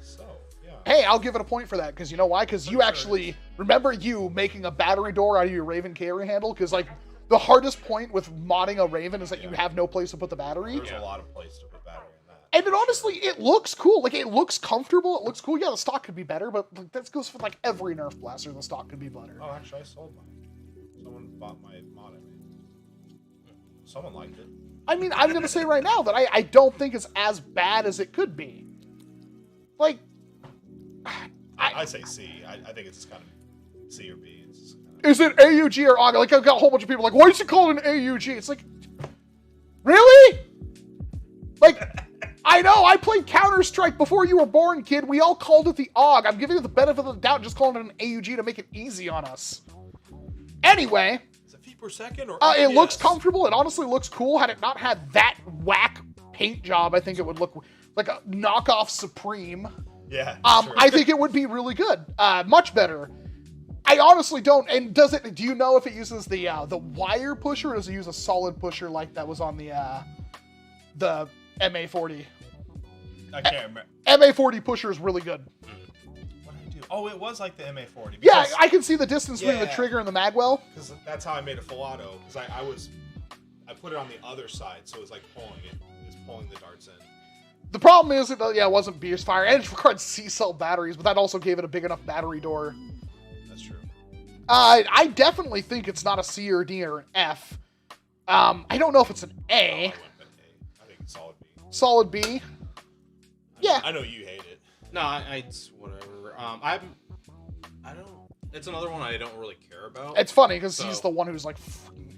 So yeah. Hey, I'll give it a point for that, because you know why? Because you actually remember you making a battery door out of your Raven carry handle, because like the hardest point with modding a Raven is that you have no place to put the battery. There's a lot of place to put battery in that. And it honestly, it looks cool. Like, it looks comfortable. It looks cool. Yeah, the stock could be better, but like, that goes for like every Nerf blaster. The stock could be better. Oh, actually, I sold mine. Someone bought my mod I made. Someone liked it. I mean, I'm gonna say right now that I don't think it's as bad as it could be. Like, I say C. I think it's just kind of C or B. It's just kind of... Is it AUG or AUG? Like, I've got a whole bunch of people like, why is it called an AUG? It's like, really? Like, I know, I played Counter-Strike before you were born, kid. We all called it the AUG. I'm giving you the benefit of the doubt, just calling it an AUG to make it easy on us. Anyway. Is it feet per second or it looks comfortable. It honestly looks cool. Had it not had that whack paint job, I think it would look like a knockoff Supreme. Yeah. I think it would be really good. Much better. I honestly don't. And do you know if it uses the wire pusher, or does it use a solid pusher like that was on the MA40? I can't remember. MA40 pusher is really good. What did I do? Oh, it was like the MA40. Yeah, I can see the distance between the trigger and the magwell. Because that's how I made a full auto. Because I put it on the other side, so it was like pulling it. It's pulling the darts in. The problem is, it wasn't Beer's Fire, and it required C-cell batteries, but that also gave it a big enough battery door. That's true. I definitely think it's not a C or a D or an F. I don't know if it's an A. I went with A. I think it's solid B. Solid B. Yeah. I know you hate it. No, it's whatever. I don't. It's another one I don't really care about. It's funny because he's the one who's like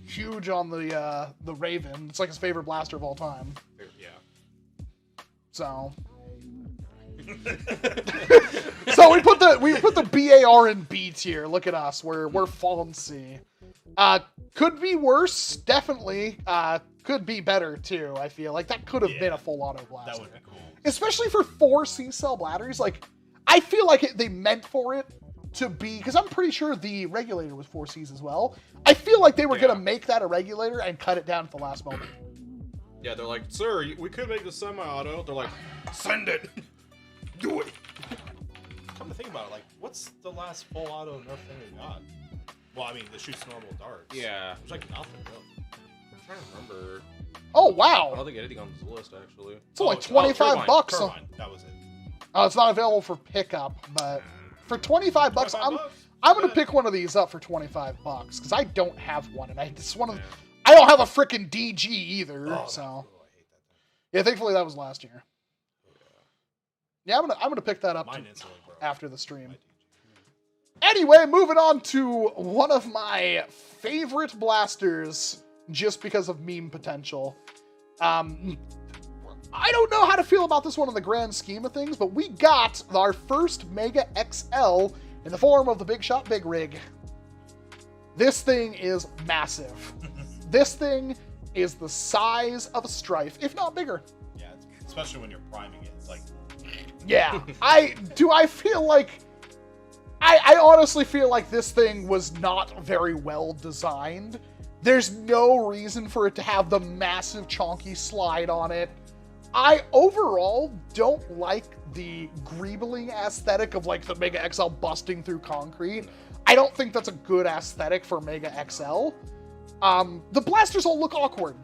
huge on the Raven. It's like his favorite blaster of all time. Yeah. So. So we put the BAR in B tier. Look at us. We're fancy. Could be worse. Definitely. Could be better too. I feel like that could have been a full auto blaster. That would be cool. Especially for 4 C-cell batteries. Like, I feel like they meant for it to be, because I'm pretty sure the regulator was 4 Cs as well. I feel like they were gonna make that a regulator and cut it down at the last moment. Yeah, they're like, sir, we could make the semi-auto. They're like, send it. Do it. Come to think about it, like, what's the last full auto Nerf thing we got? Well, I mean, the shoots normal darts. Yeah. It's like nothing, really. I'm trying to remember. Oh, I wow. don't think anything on this list, actually. It's like 25 bucks. Turbine. That was it. It's not available for pickup, but for 25 bucks, 25 I'm bucks? gonna pick one of these up for 25 bucks because I don't have one, and I don't have a freaking DG either. Oh, so I hate that thing. yeah, thankfully that was last year. Yeah, I'm gonna pick that up Mine instantly broke. after the stream. Anyway, moving on to one of my favorite blasters, just because of meme potential. I don't know how to feel about this one in the grand scheme of things, but we got our first Mega XL in the form of the Big Shot Big Rig. This thing is massive. This thing is the size of a Strife, if not bigger. Yeah, especially when you're priming it. It's like, yeah. I feel like... I honestly feel like this thing was not very well designed. There's no reason for it to have the massive chonky slide on it. I overall don't like the greebling aesthetic of like the Mega XL busting through concrete. I don't think that's a good aesthetic for Mega XL. The blasters all look awkward.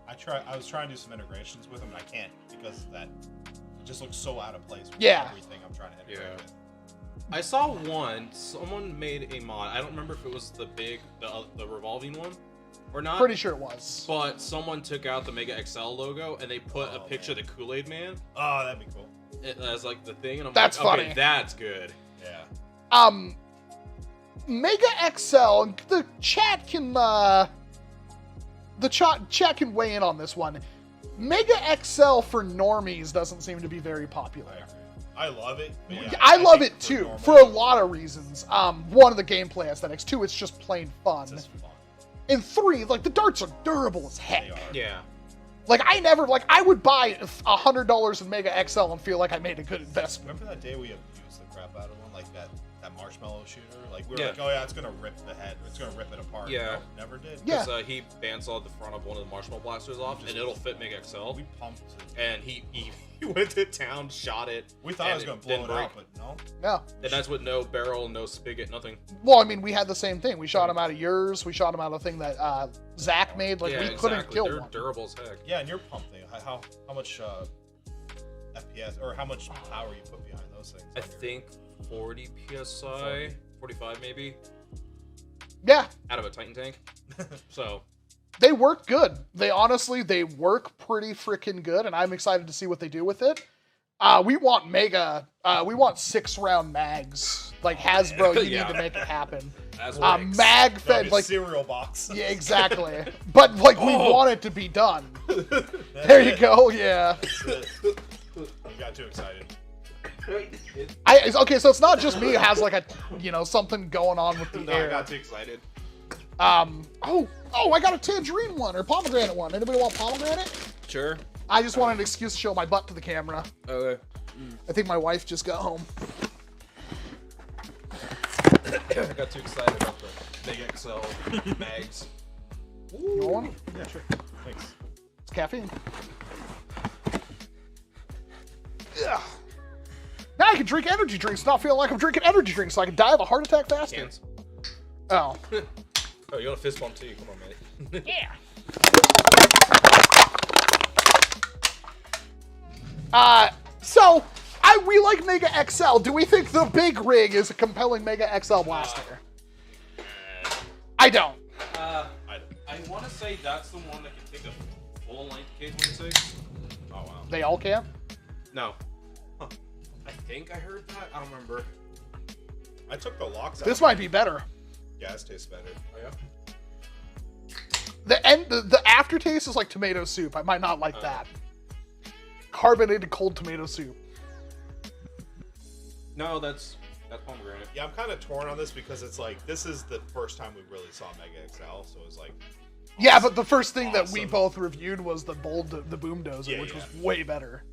I was trying to do some integrations with them, and I can't because that it just looks so out of place with everything I'm trying to integrate with. I saw one. Someone made a mod. I don't remember if it was the revolving one or not. Pretty sure it was. But someone took out the Mega XL logo and they put a picture of the Kool-Aid Man. Oh, that'd be cool. As like the thing, and I'm That's like, okay, funny. that's good. Yeah. Mega XL. The chat can chat can weigh in on this one. Mega XL for normies doesn't seem to be very popular. I love it. But yeah, I love think it too, normal- for a lot of reasons. One, of the gameplay aesthetics. Two, it's just plain fun. It's just fun. And three, like the darts are durable as heck. They are. Yeah. Like I would buy $100 in Mega XL and feel like I made a good investment. Remember that day we abused the crap out of one, like that marshmallow shooter? Like we were like, oh yeah, it's gonna rip the head, it's gonna rip it apart. Yeah. No, never did. Yeah. Because he bandsawed the front of one of the marshmallow blasters off, and it'll fit Mega XL. We pumped it. And he went to town, shot it. We thought I was gonna blow didn't it out, but no. Yeah. And that's with no barrel, no spigot, nothing. Well, I mean, we had the same thing. We shot him out of yours. We shot him out of a thing that Zach made. Like, we couldn't kill They're one. durable as heck. Yeah, and your pump thing, how much FPS or how much power you put behind those things? I think 40 PSI, 45 maybe, Yeah. out of a Titan tank. So They work good. They work pretty freaking good, and I'm excited to see what they do with it. We want 6-round mags. Like Hasbro, you need to make it happen. Mag fed, like cereal box. Yeah, exactly. But like we want it to be done. There you go. Yeah. You got too excited. Okay, so it's not just me who has like a something going on with the air. I got too excited. Oh, I got a tangerine one or pomegranate one. Anybody want pomegranate? Sure. I just wanted an excuse to show my butt to the camera. Okay. I think my wife just got home. I got too excited about the Big XL mags. You want one? Yeah, sure. Thanks. It's caffeine. Yeah. Now I can drink energy drinks, not feel like I'm drinking energy drinks, so I can die of a heart attack faster. Cans. Oh. Oh, you want a fist bump too? Come on, man. Yeah. So we like Mega XL. Do we think the big rig is a compelling Mega XL blaster? I don't. I want to say that's the one that can take a full length K26. Oh wow. They all can? No. Huh. I think I heard that. I don't remember. I took the locks out. This might be better. Yeah, this tastes better. Oh yeah. The aftertaste is like tomato soup. I might not like that. Carbonated cold tomato soup. No, that's pomegranate. Yeah, I'm kind of torn on this because it's like this is the first time we really saw Mega XL, so it's like. Yeah, but the first thing that we both reviewed was the Boom Dozer, which was way better.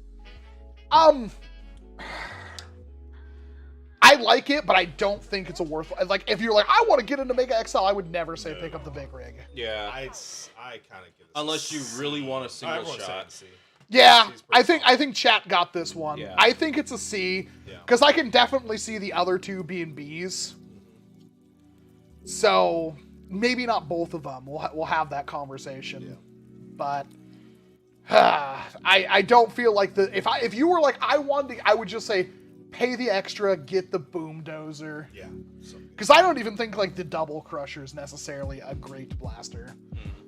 I like it, but I don't think it's a worth. Like, if you're like, I want to get into Mega XL, I would never say pick up the big rig. Yeah, I kind of get it. Unless you really want a single Everyone's saying shot. C. Yeah, I think chat got this one. Yeah. I think it's a C because I can definitely see the other two being Bs. So maybe not both of them. We'll have that conversation. But I don't feel like if you were like I would just say pay the extra, get the Boom Dozer. Yeah. Because I don't even think like the Double Crusher is necessarily a great blaster.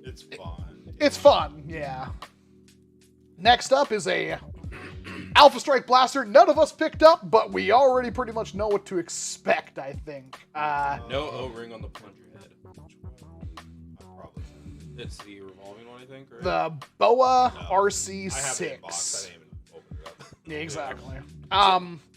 It's fun. It's fun, yeah. Next up is a Alpha Strike blaster none of us picked up, but we already pretty much know what to expect, I think. No O-ring on the plunger head. Probably. It's the revolving one, I think, right? The BOA I have it in RC6. box. I didn't even open it up. Yeah, exactly.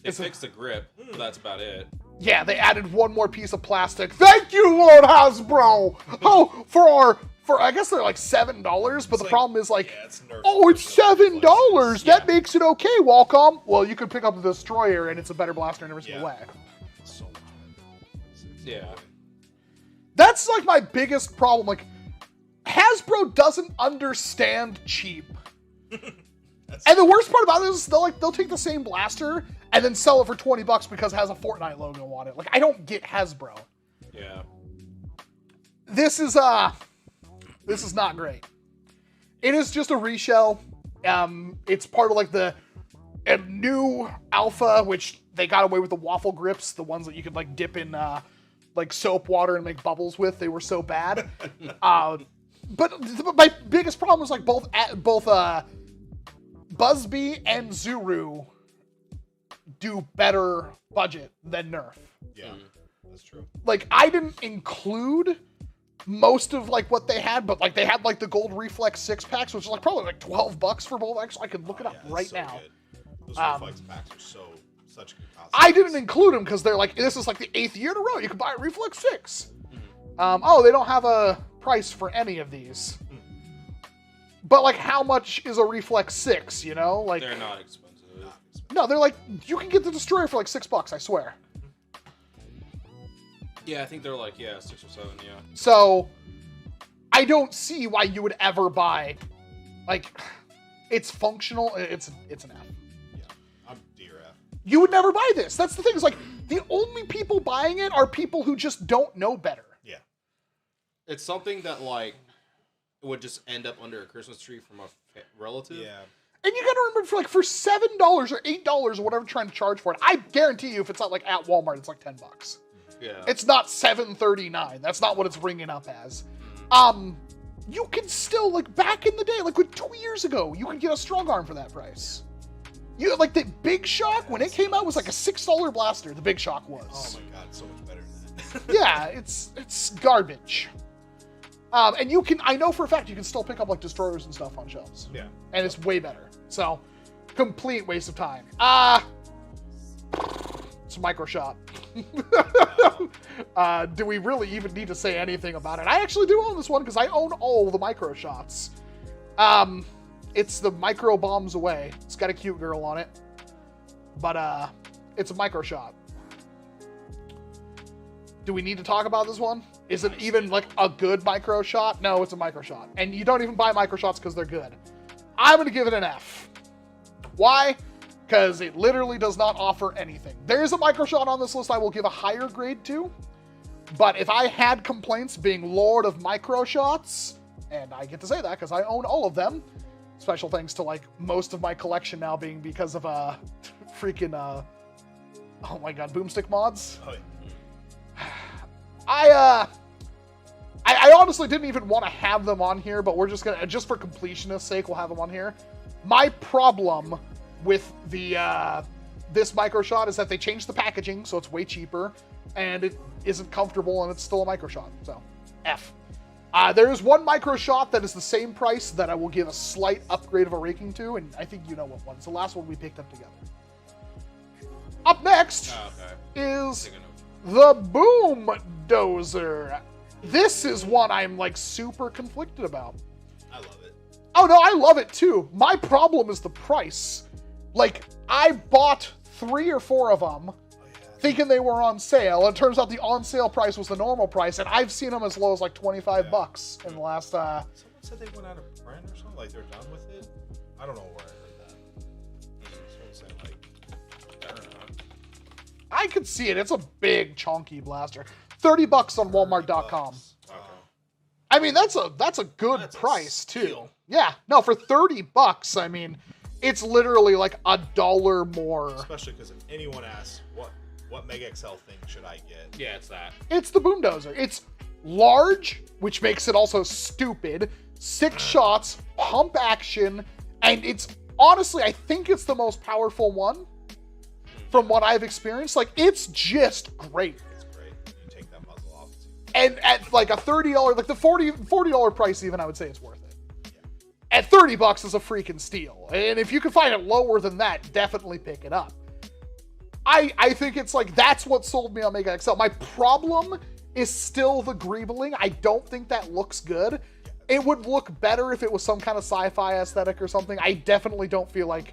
It fixed the grip, but that's about it. Yeah, they added one more piece of plastic. Thank you, Lord Hasbro! Oh, for I guess they're like $7, but the problem is like, it's Nerf oh, it's version of $7. That makes it okay, Wacom. Well, you could pick up the Destroyer, and it's a better blaster in every single way. So much better. Yeah. That's like my biggest problem. Like, Hasbro doesn't understand cheap. And the worst part about it is they'll take the same blaster and then sell it for $20 because it has a Fortnite logo on it. Like, I don't get Hasbro. Yeah. This is not great. It is just a reshell. It's part of like the new Alpha, which they got away with the waffle grips, the ones that you could like dip in like soap water and make bubbles with. They were so bad. But my biggest problem is like both Buzzbee and Zuru do better budget than Nerf. Yeah, that's true. Like, I didn't include most of like what they had, but like they had like the gold reflex 6-packs, which is like probably like $12 for both. Actually, I could look it up right so now. Good. Those reflex packs are such good concepts. I didn't include them because they're like, this is like the 8th year in a row you can buy a reflex 6. Oh, they don't have a price for any of these. But like, how much is a reflex 6? You know, like They're not expensive. no, they're like you can get the Destroyer for like $6. I swear. Yeah, I think they're like 6 or 7. Yeah. So, I don't see why you would ever buy, like, it's functional. It's an F. Yeah, I'm DRF. You would never buy this. That's the thing. Is like the only people buying it are people who just don't know better. Yeah. It's something that like would just end up under a Christmas tree from a relative. Yeah. And you gotta remember, for $7 or $8 or whatever you're trying to charge for it, I guarantee you, if it's not like at Walmart, it's like $10. Yeah. It's not $7.39. That's not what it's ringing up as. You can still, like, back in the day, like 2 years ago, you could get a strong arm for that price. You like the Big Shock when it came out was like a $6 blaster. The Big Shock was. Oh my god, so much better than that. Yeah, it's garbage. And you can, I know for a fact, you can still pick up like Destroyers and stuff on shelves. Yeah. And it's way better. So, complete waste of time. It's a micro shot. Do we really even need to say anything about it? I actually do own this one because I own all the micro shots. It's the Micro Bombs Away. It's got a cute girl on it. But it's a micro shot. Do we need to talk about this one? Is it even like a good micro shot? No, it's a micro shot. And you don't even buy micro shots because they're good. I'm going to give it an F. Why? because it literally does not offer anything. There's a microshot on this list I will give a higher grade to, but if I had complaints being Lord of Microshots, and I get to say that because I own all of them, special thanks to like most of my collection now being because of freaking oh my god, boomstick mods. Oh, yeah. I honestly didn't even want to have them on here, but we're just gonna, just for completionist's sake, we'll have them on here. My problem with the this microshot is that they changed the packaging, so it's way cheaper, and it isn't comfortable, and it's still a microshot. So, F. There is one microshot that is the same price that I will give a slight upgrade of a raking to, and I think you know what one. It's the last one we picked up together. Up next is the Boom Dozer. This is one I'm like super conflicted about. I love it. Oh no, I love it too. My problem is the price. Like, I bought 3 or 4 of them thinking they were on sale, and it turns out the on sale price was the normal price, and I've seen them as low as like 25 bucks in the last Someone said they went out of print or something, like they're done with it. I don't know where I heard that. Someone said like, I don't know. I could see it. It's a big chunky blaster. $30 on Walmart.com. Okay. I mean, that's a good price too. Steal. Yeah, no, for $30, I mean, it's literally like $1 more. Especially because if anyone asks what Mega XL thing should I get? Yeah, it's that. It's the Boom Dozer. It's large, which makes it also stupid. 6 shots, pump action, and it's honestly, I think it's the most powerful one from what I've experienced. Like, it's just great. It's great. You take that muzzle off. And at like a $30, like the $40 price even, I would say it's worth it. Yeah. At $30 is a freaking steal. And if you can find it lower than that, definitely pick it up. I think it's like, that's what sold me on Mega XL. My problem is still the greebling. I don't think that looks good. It would look better if it was some kind of sci-fi aesthetic or something. I definitely don't feel like...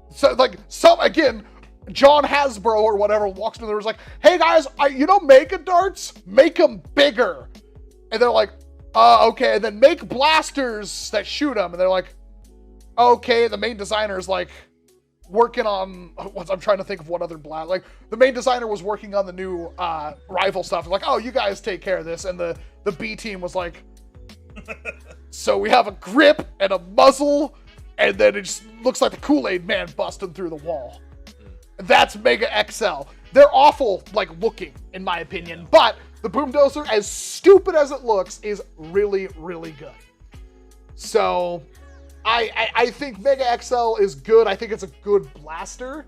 So, like, again, John Hasbro or whatever walks in there and was like, hey guys, Mega Darts? Make them bigger. And they're like, okay. And then make blasters that shoot them. And they're like, okay. The main designer's like working on, I'm trying to think of what other blast, like the main designer was working on the new rival stuff. Like, oh, you guys take care of this. And the B team was like, so we have a grip and a muzzle, and then it just looks like the Kool-Aid man busting through the wall. That's Mega XL. They're awful, like, looking, in my opinion, but the Boom Dozer, as stupid as it looks, is really, really good. So, I think Mega XL is good. I think it's a good blaster.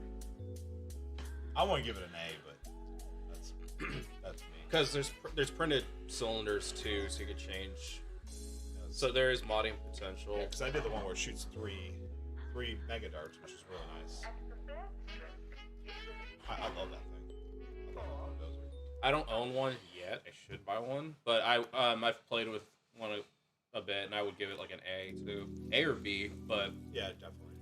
I want to give it an A, but that's me. Because there's printed cylinders too, so you could change. So there is modding potential. Because I did the one where it shoots three Mega Darts, which is really nice. I love that thing. I love the Boom Dozer. I don't own one yet. I should buy one, but I've played with one a bit, and I would give it like an A too, A or B. But yeah, definitely.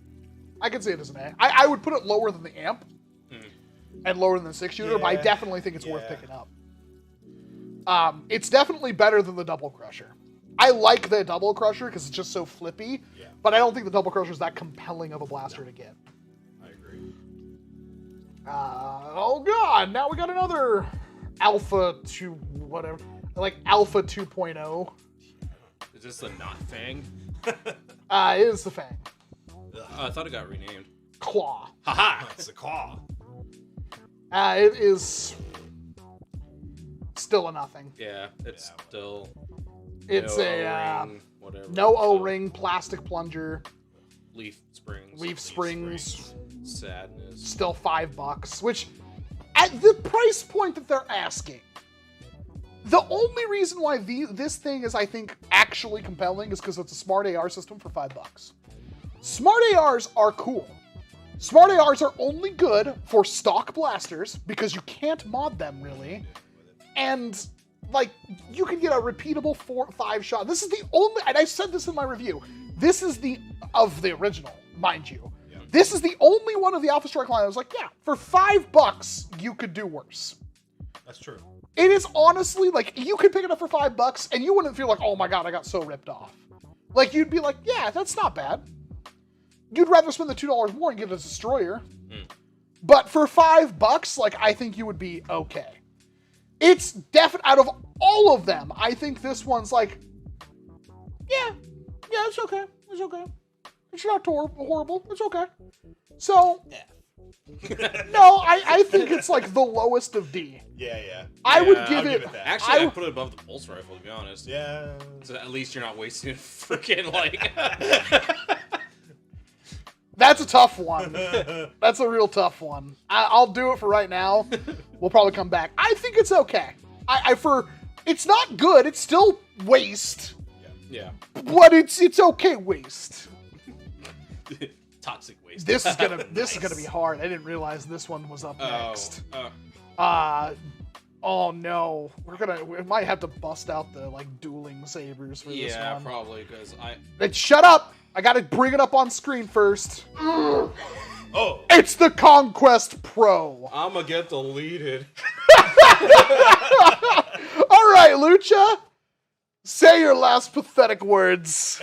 I could see it as an A. I would put it lower than the Amp and lower than the 6-shooter, but I definitely think it's worth picking up. It's definitely better than the Double Crusher. I like the Double Crusher because it's just so flippy, but I don't think the Double Crusher is that compelling of a blaster to get. I agree. Oh god, now we got another Alpha 2, whatever, like Alpha 2.0. Is this the not Fang? It is the Fang. I thought it got renamed. Claw. Haha! It's a claw. It is still a nothing. Yeah, it's still... It's no a O-ring, whatever. no O-ring, plastic plunger. Leaf springs. Leaf springs. Sadness. Still $5, which at the price point that they're asking, the only reason why this thing is, I think, actually compelling is because it's a smart AR system for $5. Smart ARs are cool. Smart ARs are only good for stock blasters because you can't mod them really, and like you can get a repeatable 4 or 5 shot. This is the only, and I said this in my review. This is the original, mind you. Yeah. This is the only one of the Alpha Strike line. I was like, yeah, for $5 you could do worse. That's true. It is honestly like you could pick it up for $5 and you wouldn't feel like, oh my god, I got so ripped off. Like you'd be like, yeah, that's not bad. you'd rather spend the $2 more and get a destroyer. But for $5, like, I think you would be okay. It's definitely, out of all of them, I think this one's like, yeah, it's okay. It's okay. It's not horrible. It's okay. So, no, I think it's like the lowest of D. Yeah. I would give it that. Actually, I put it above the pulse rifle, to be honest. Yeah. So at least you're not wasting freaking, like... That's a tough one. That's a real tough one. I'll do it for right now. We'll probably come back. I think it's okay. It's not good. It's still waste. Yeah. But it's okay waste. Toxic waste. This is gonna be hard. I didn't realize this one was up next. Oh no, we might have to bust out the like dueling sabers for this one. Yeah, probably because Shut up! I gotta bring it up on screen first. Oh, It's the Conquest Pro. I'm gonna get deleted. All right, Lucha, say your last pathetic words.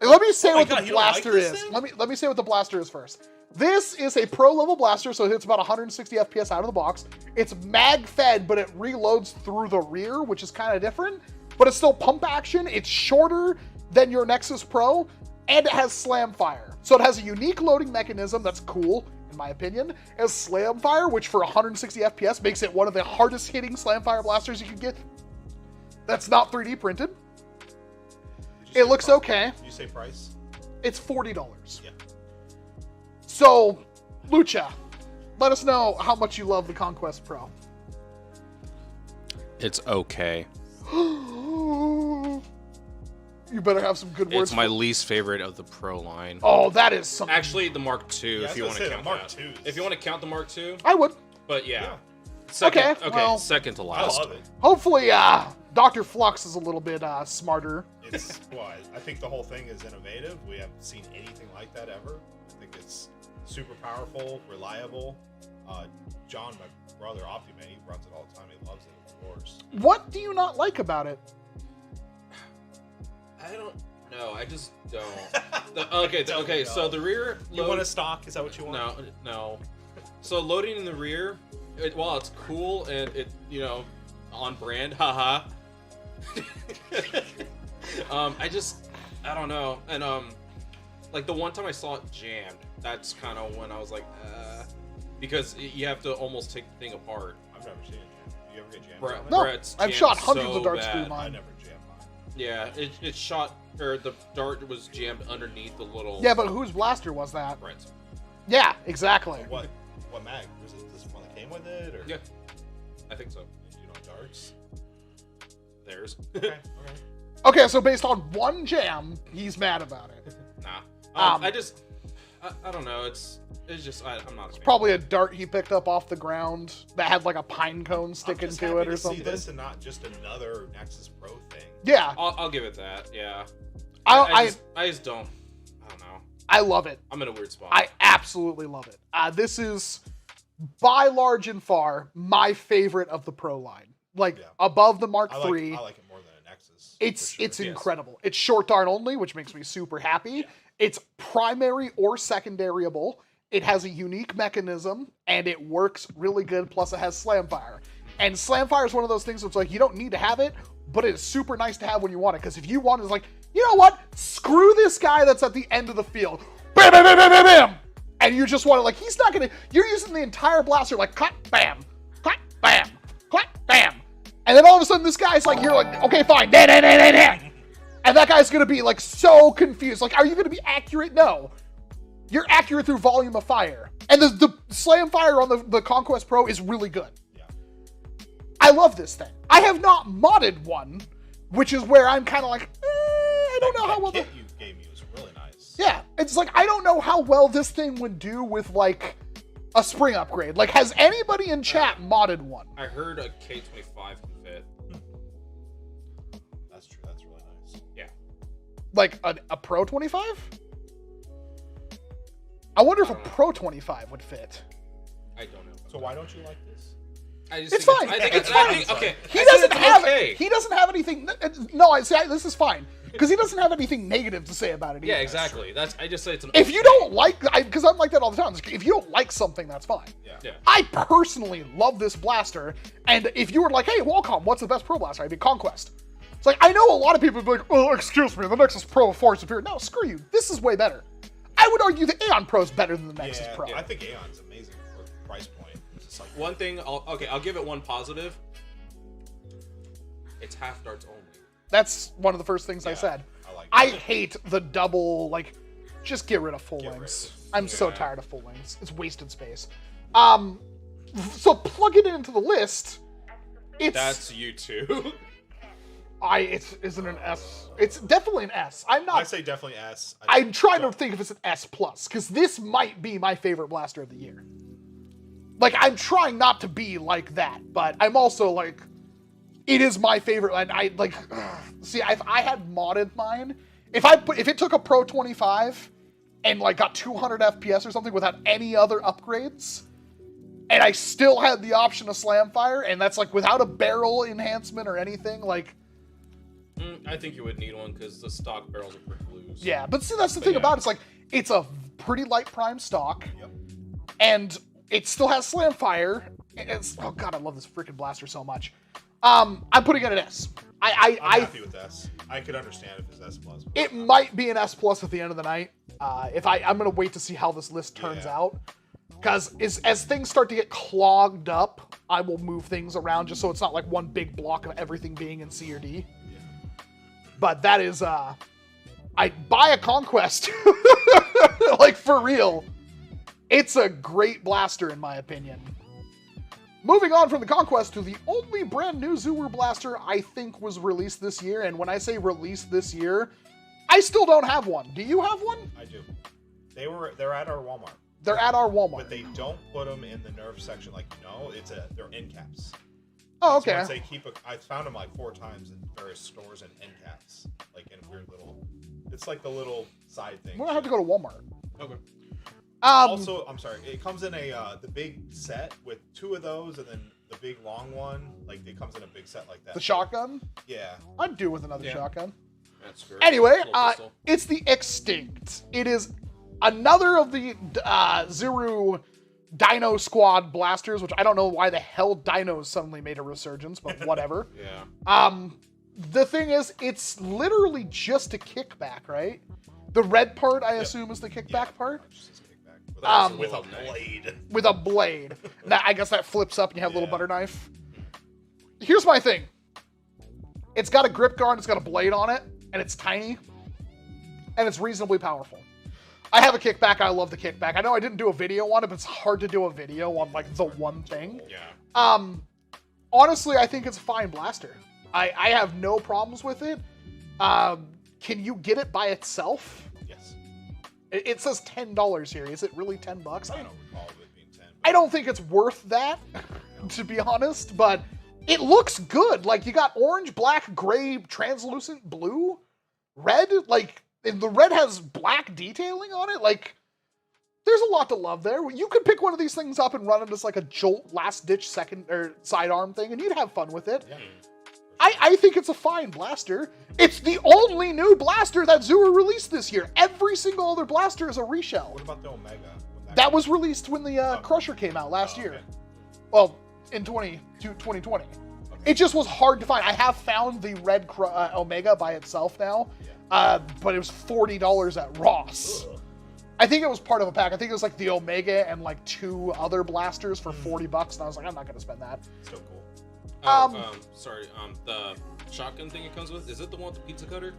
Let me say what the blaster is. Let me say what the blaster is first. This is a pro level blaster, so it hits about 160 FPS out of the box. It's mag fed, but it reloads through the rear, which is kind of different. But it's still pump action. It's shorter than your Nexus Pro, and it has slam fire. So it has a unique loading mechanism that's cool, in my opinion. It has slam fire, which for 160 FPS makes it one of the hardest hitting slam fire blasters you can get. That's not 3D printed. It looks okay. Did you say price? It's $40. Yeah. So, Lucha, let us know how much you love the Conquest Pro. It's okay. You better have some good words. It's my least favorite of the Pro line. Oh, that is something. Actually, the Mark II, Yeah, if you want to count Mark that. II. If you want to count the Mark II, I would. but yeah. Yeah. Second, Okay, well, second to I last. love it. Hopefully, Dr. Flux is a little bit smarter. It's I think the whole thing is innovative. We haven't seen anything like that ever. I think it's super powerful, reliable. John, my brother, Optimate, he runs it all the time. He loves it, of course. What do you not like about it? I don't know. I just don't. Okay. So the rear. You want a stock? Is that what you want? No. So loading in the rear, while it's cool and it, on brand, haha. I don't know. And like the one time I saw it jammed, that's kind of when I was like, because you have to almost take the thing apart. I've never seen it jammed. Do you ever get jammed? No, Brett's I've jammed shot hundreds so of darts bad. through mine. I never jammed mine. Yeah, it shot, or the dart was jammed underneath the little. Yeah, but whose blaster was that? Brett's. Yeah, exactly. What mag? Was it this one that came with it? Or? Yeah, I think so. You know, darts? Theirs. Okay. Okay, so based on one jam, he's mad about it. Nah. I don't know. It's just I'm not a fan. Probably a dart he picked up off the ground that had like a pine cone sticking to it or something. See this and not just another Nexus Pro thing. Yeah, I'll give it that. Yeah. I just don't. I don't know. I love it. I'm in a weird spot. I absolutely love it. This is by large and far my favorite of the Pro line. Like above the Mark III. I like it more than a Nexus. It's incredible. It's short dart only, which makes me super happy. Yeah. It's primary or secondaryable. It has a unique mechanism and it works really good. Plus it has slam fire. And slam fire is one of those things that's like, you don't need to have it, but it's super nice to have when you want it. Because if you want it, it's like, you know what? Screw this guy that's at the end of the field. Bam, bam, bam, bam, bam, bam. And you just want to, like, he's not going to, you're using the entire blaster, like, clap, bam, clap, bam, clap, bam. And then all of a sudden this guy's like, you're like, okay, fine. Da, da, da, da, da. And that guy's going to be, like, so confused. Like, are you going to be accurate? No. You're accurate through volume of fire. And the slam fire on the Conquest Pro is really good. Yeah. I love this thing. I have not modded one, which is where I'm kind of like, I don't know how well kit you gave me was really nice. Yeah, it's like, I don't know how well this thing would do with, like, a spring upgrade. Like, has anybody in chat modded one? I heard a K25 can fit. That's true. That's really nice. Yeah. Like, a Pro 25? I wonder if a Pro 25 would fit. I don't know. So why don't you like this? It's fine. I think it's it's fine. okay. He doesn't have anything. No, this is fine. because he doesn't have anything negative to say about it. Yeah, either. exactly. I just say it's an. If you don't like, because I'm like that all the time. If you don't like something, that's fine. Yeah. I personally love this blaster, and if you were like, hey, Wacom, what's the best Pro blaster? I'd be Conquest. It's like, I know a lot of people would be like, oh, excuse me, the Nexus Pro is far superior. No, screw you. This is way better. I would argue the Aeon Pro is better than the Nexus Pro. I think Aeon's amazing for the price point. It's just like One thing, I'll give it one positive. It's half darts only. That's one of the first things I said. I hate the double, like, just get rid of full wings. I'm so tired of full wings. It's wasted space. So plug it into the list. That's you too. Isn't an S. It's definitely an S. I say definitely S. I'm trying to think if it's an S+, because this might be my favorite blaster of the year. Like, I'm trying not to be like that, but I'm also like, it is my favorite. And I like, see, if I had modded mine, if it took a Pro 25 and like got 200 FPS or something without any other upgrades, and I still had the option of Slamfire, and that's like without a barrel enhancement or anything, like. I think you would need one because the stock barrels are pretty loose. Yeah, but see, that's the thing about it. It's like, it's a pretty light prime stock, and it still has Slamfire. Oh god, I love this freaking blaster so much. I'm putting it an S. I'm happy with S. I could understand if it's S+. It might be an S+ at the end of the night. I'm gonna wait to see how this list turns out. Because as things start to get clogged up, I will move things around just so it's not like one big block of everything being in C or D. But that is, I buy a Conquest. Like, for real. It's a great blaster, in my opinion. Moving on from the Conquest to the only brand new Zuru blaster I think was released this year. And when I say released this year, I still don't have one. Do you have one? I do. They're at our Walmart. They're at our Walmart. But they don't put them in the Nerf section like, they're end caps. Oh, okay. So I found them like 4 times in various stores and end caps. Like in weird little, it's like the little side thing. We're gonna have to go to Walmart. Okay. Also, I'm sorry, it comes in the big set with 2 of those and then the big long one. Like it comes in a big set like that. The shotgun? Yeah. I'd do with another shotgun. That's great. Anyway, it's the Extinct. It is another of the Zuru Dino Squad blasters, which I don't know why the hell dinos suddenly made a resurgence, but whatever. Yeah. The thing is, it's literally just a kickback, right? The red part, I assume, is the kickback part. Just a kickback. With a blade. With a blade. Now, I guess that flips up and you have a little butter knife. Here's my thing. It's got a grip guard, it's got a blade on it, and it's tiny, and it's reasonably powerful. I have a kickback. I love the kickback. I know I didn't do a video on it, but it's hard to do a video on, like, the one thing. Yeah. Honestly, I think it's a fine blaster. I have no problems with it. Can you get it by itself? Yes. It says $10 here. Is it really $10? I don't recall it being 10. I don't think it's worth that, to be honest, but it looks good. Like, you got orange, black, gray, translucent, blue, red. Like, and the red has black detailing on it. Like, there's a lot to love there. You could pick one of these things up and run it as like a Jolt last-ditch second or sidearm thing, and you'd have fun with it. Yeah. I think it's a fine blaster. It's the only new blaster that Zuru released this year. Every single other blaster is a reshell. What about the Omega? That was released when the Crusher came out last year. Well, in 2020. Okay. It just was hard to find. I have found the red Omega by itself now, but it was $40 at Ross. Ugh. I think it was part of a pack. I think it was like the Omega and like 2 other blasters for $40, and I was like, I'm not going to spend that. So cool. Sorry. The shotgun thing it comes with, is it the one with the pizza cutter?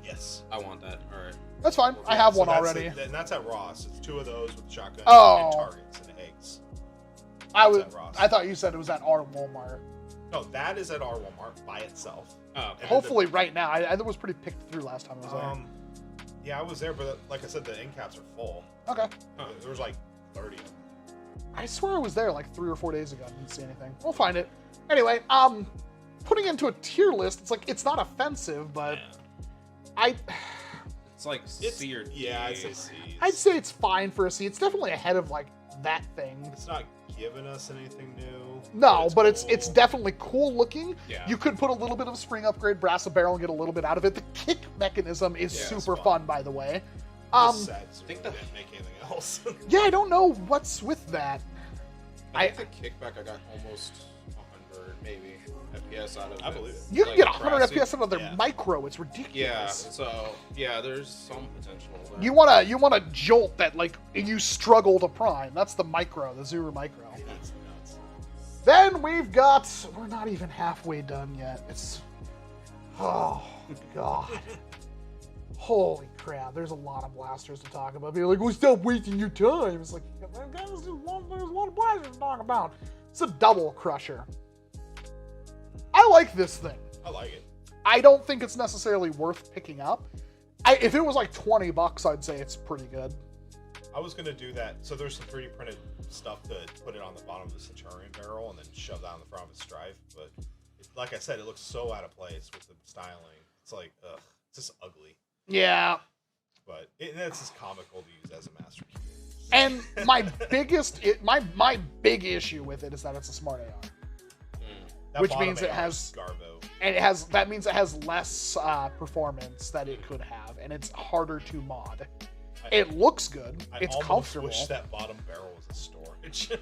Yes. I want that. All right. That's fine. I have one already. And that's at Ross. It's 2 of those with shotguns and targets and eggs. I thought you said it was at our Walmart. No, that is at our Walmart by itself. Oh, okay. Hopefully right now. I was pretty picked through last time I was there. Yeah, I was there, but like I said, the end caps are full. Okay. There was like 30 of them. I swear I was there like 3 or 4 days ago. I didn't see anything. We'll find it. Anyway, putting into a tier list, it's like, it's not offensive, but it's like C or D. Yeah, I'd say C. I'd say it's fine for a C. It's definitely ahead of like that thing. It's not giving us anything new. No, but cool. it's definitely cool looking. Yeah. You could put a little bit of spring upgrade, brass a barrel, and get a little bit out of it. The kick mechanism is super fun, by the way. It's sad, so I think we didn't make anything else. Yeah, I don't know what's with that. I think the kickback I got almost 100 maybe FPS out of it. I believe it. You can Like get 100 brassy. FPS out of their Yeah. micro. It's Yeah, ridiculous. so yeah, there's some potential there. You wanna jolt that like you struggle to prime. That's the micro, the Zuru micro. That's nuts. Then we've got, we're not even halfway done yet. It's, oh god. Holy crap, there's a lot of blasters to talk about. People are like, well, stop wasting your time. It's like, there's a lot of blasters to talk about. It's a double crusher. I like this thing. I like it. I don't think it's necessarily worth picking up. If it was like $20, I'd say it's pretty good. I was gonna do that. So there's some 3D printed stuff to put it on the bottom of the Centurion barrel and then shove that on the front of its Strife. But like I said, it looks so out of place with the styling. It's like, ugh, it's just ugly. Yeah. But it's just comical to use as a Master Key. And my my big issue with it is that it's a smart AR. That Which bottom means it AR has- is Garbo. And that means it has less performance that it could have, and it's harder to mod. It looks good. I It's almost comfortable. wish that bottom barrel was a storage.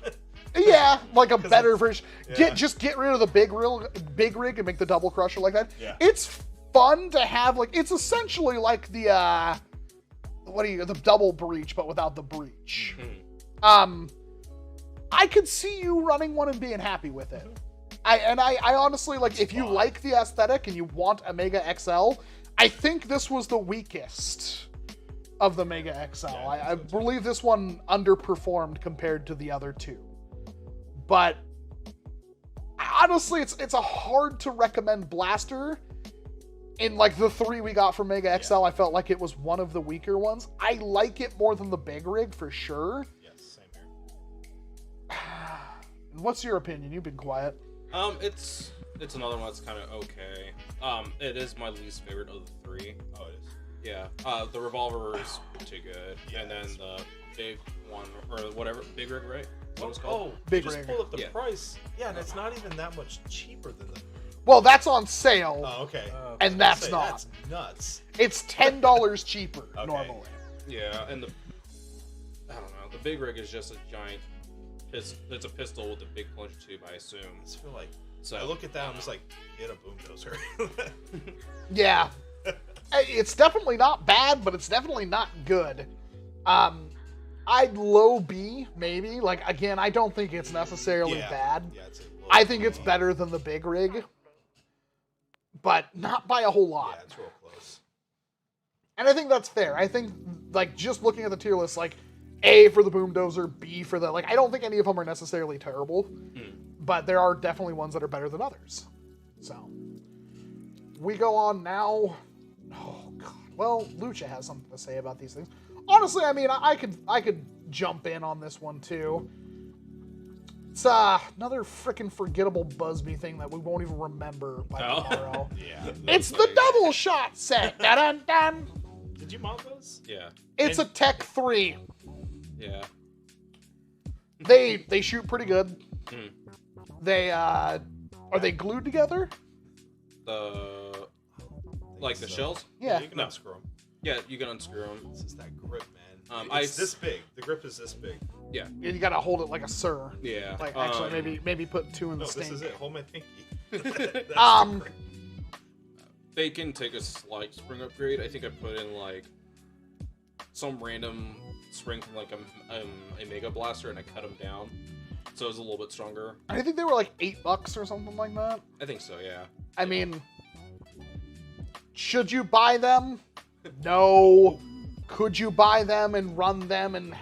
Yeah, like a better it's- version. yeah. Just get rid of the big rig and make the double crusher like that. Yeah. It's fun to have. Like, it's essentially like the the double breach, but without the breach. I could see you running one and being happy with it. I honestly, like, if you like the aesthetic and you want a Mega XL, I think this was the weakest of the Mega XL. I believe this one underperformed compared to the other two. But honestly, it's a hard to recommend blaster. In like the 3 we got from Mega XL, I felt like it was one of the weaker ones. I like it more than the big rig for sure. Yes, same here. What's your opinion? You've been quiet. It's another one that's kind of okay. It is my least favorite of the 3. Oh, it is. Yeah. The revolver is too good, and then the big one or whatever, big rig, right? That's what it's called. Big just rig. pulled up the Yeah. price. Yeah, and it's not even that much cheaper than the. Well, that's on sale, Oh, okay. and that's not. That's nuts. It's $10 cheaper Okay. normally. Yeah, and I don't know. The big rig is just a giant. It's a pistol with a big plunger tube, I assume. I just feel like So I look at that, I'm just like, get a boom dozer. Yeah. It's definitely not bad, but it's definitely not good. I'd low B, maybe. Like, again, I don't think it's necessarily bad. Yeah, it's a little I think it's better than the big rig, but not by a whole lot. Yeah, it's real close. And I think that's fair. I think, like, just looking at the tier list, like, A for the boom dozer, B for the, like, I don't think any of them are necessarily terrible, but there are definitely ones that are better than others. So, we go on now. Oh, God. Well, Lucha has something to say about these things. Honestly, I mean, I could jump in on this one, too. It's another freaking forgettable Busby thing that we won't even remember by tomorrow. Yeah. It's the double shot set. Dun-dun-dun. Did you mod those? Yeah. It's a Tech 3. Yeah. They shoot pretty good. Hmm. They are they glued together? Like the shells? Yeah. You can No. unscrew them. Yeah, you can unscrew them. This is that grip, man. I It's this big. The grip is this big. Yeah. You gotta hold it like a sir. Yeah. Like actually maybe put 2 in the No, stink. this is it. Hold my pinky. That's the Um, grip. They can take a slight spring upgrade. I think I put in like some random spring from like a Mega Blaster and I cut them down. So it was a little bit stronger. I think they were like $8 or something like that. I think so, yeah. I mean, should you buy them? No. Could you buy them and run them and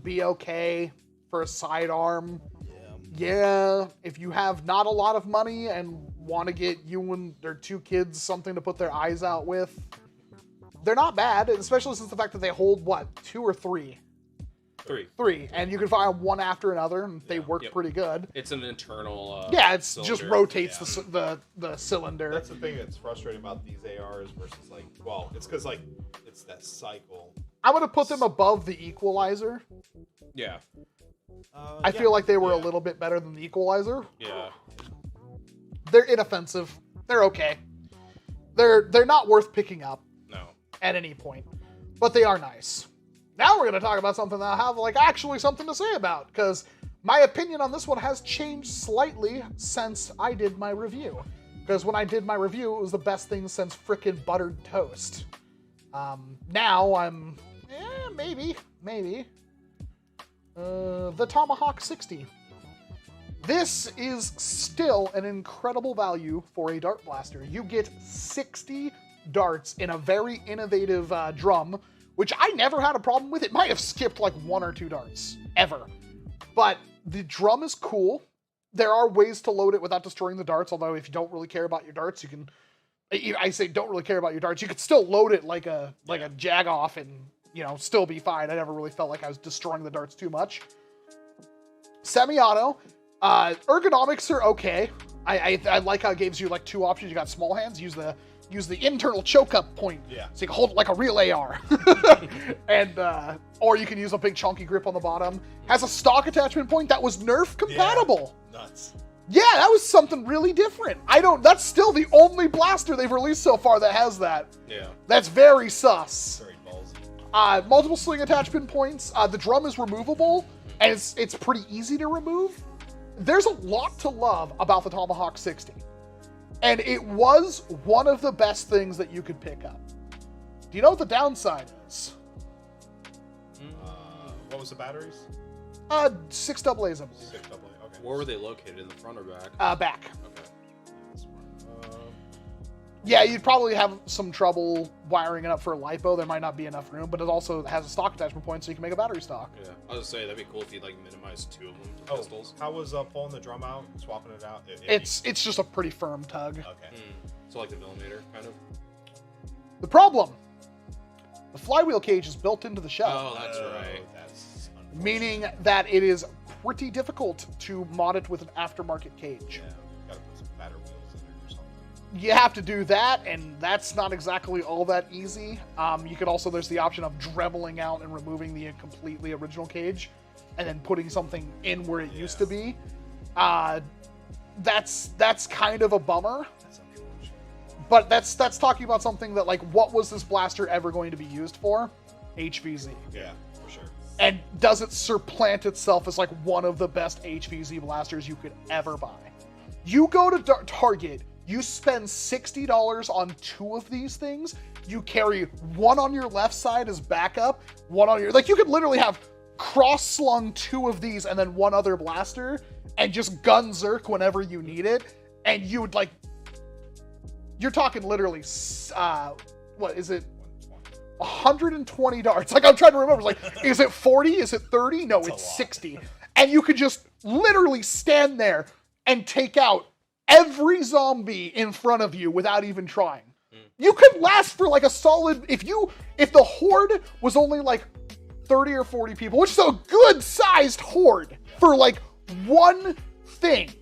be okay for a sidearm? Yeah. If you have not a lot of money and want to get you and their 2 kids something to put their eyes out with, they're not bad, especially since the fact that they hold, what, 2 or 3? 3. 3, and you can fire them one after another, and they work Yep. pretty good. It's an internal. Yeah, it's cylinder. just rotates Yeah. the cylinder. That's the thing that's frustrating about these ARs versus like, well, it's because like it's that cycle. I'm gonna put them above the equalizer. Yeah. I feel like they were a little bit better than the Equalizer. Yeah. They're inoffensive. They're okay. They're not worth picking up. No. At any point. But they are nice. Now we're going to talk about something that I have like actually something to say about, because my opinion on this one has changed slightly since I did my review. Because when I did my review, it was the best thing since frickin' buttered toast. Now I'm, maybe. The Tomahawk 60. This is still an incredible value for a dart blaster. You get 60 darts in a very innovative drum, which I never had a problem with. It might have skipped like 1 or 2 darts, ever. But the drum is cool. There are ways to load it without destroying the darts, although if you don't really care about your darts, you can... I say don't really care about your darts. You could still load it like a jag-off and, still be fine. I never really felt like I was destroying the darts too much. Semi-auto. Ergonomics are okay. I like how it gives you like 2 options. You got small hands, use the internal choke up point. Yeah. So you can hold it like a real AR. And or you can use a big chunky grip on the bottom. Has a stock attachment point that was Nerf compatible. Yeah. Nuts. Yeah, that was something really different. That's still the only blaster they've released so far that has that. Yeah. That's very sus. Very ballsy. Multiple sling attachment points. The drum is removable, and it's pretty easy to remove. There's a lot to love about the Tomahawk 60. And it was one of the best things that you could pick up. Do you know what the downside is? What was the batteries? 6 double A's, I believe. 6 double A. Okay. Where were they located? In the front or back? Back. Okay. That's fine. Yeah, you'd probably have some trouble wiring it up for a LiPo. There might not be enough room, but it also has a stock attachment point, so you can make a battery stock. Yeah. I was gonna say that'd be cool if you like minimize 2 of them to pistols. How was pulling the drum out, swapping it out? It's just a pretty firm tug. Okay. So like the millimeter, kind of. The problem, the flywheel cage is built into the shell, Oh, that's right. That's unfortunate. meaning that it is pretty difficult to mod it with an aftermarket cage. Yeah. Gotta put some fatter wheels in there or something. You have to do that, and that's not exactly all that easy. You could also, there's the option of dremeling out and removing the completely original cage, and then putting something in where it used to be. That's kind of a bummer. That's unfortunate. But that's talking about something that, like, what was this blaster ever going to be used for? HVZ. Yeah, for sure. And does it supplant itself as, like, one of the best HVZ blasters you could ever buy? You go to Target, you spend $60 on 2 of these things, you carry one on your left side as backup, one on your... Like, you could literally have cross-slung 2 of these and then 1 other blaster, and just gun zerk whenever you need it, and you would, like... You're talking literally, what is it? 120 darts. Like, I'm trying to remember. Like, is it 40? Is it 30? No, it's 60. And you could just literally stand there and take out every zombie in front of you without even trying. You could last for like a solid, if the horde was only like 30 or 40 people, which is a good sized horde for like one thing.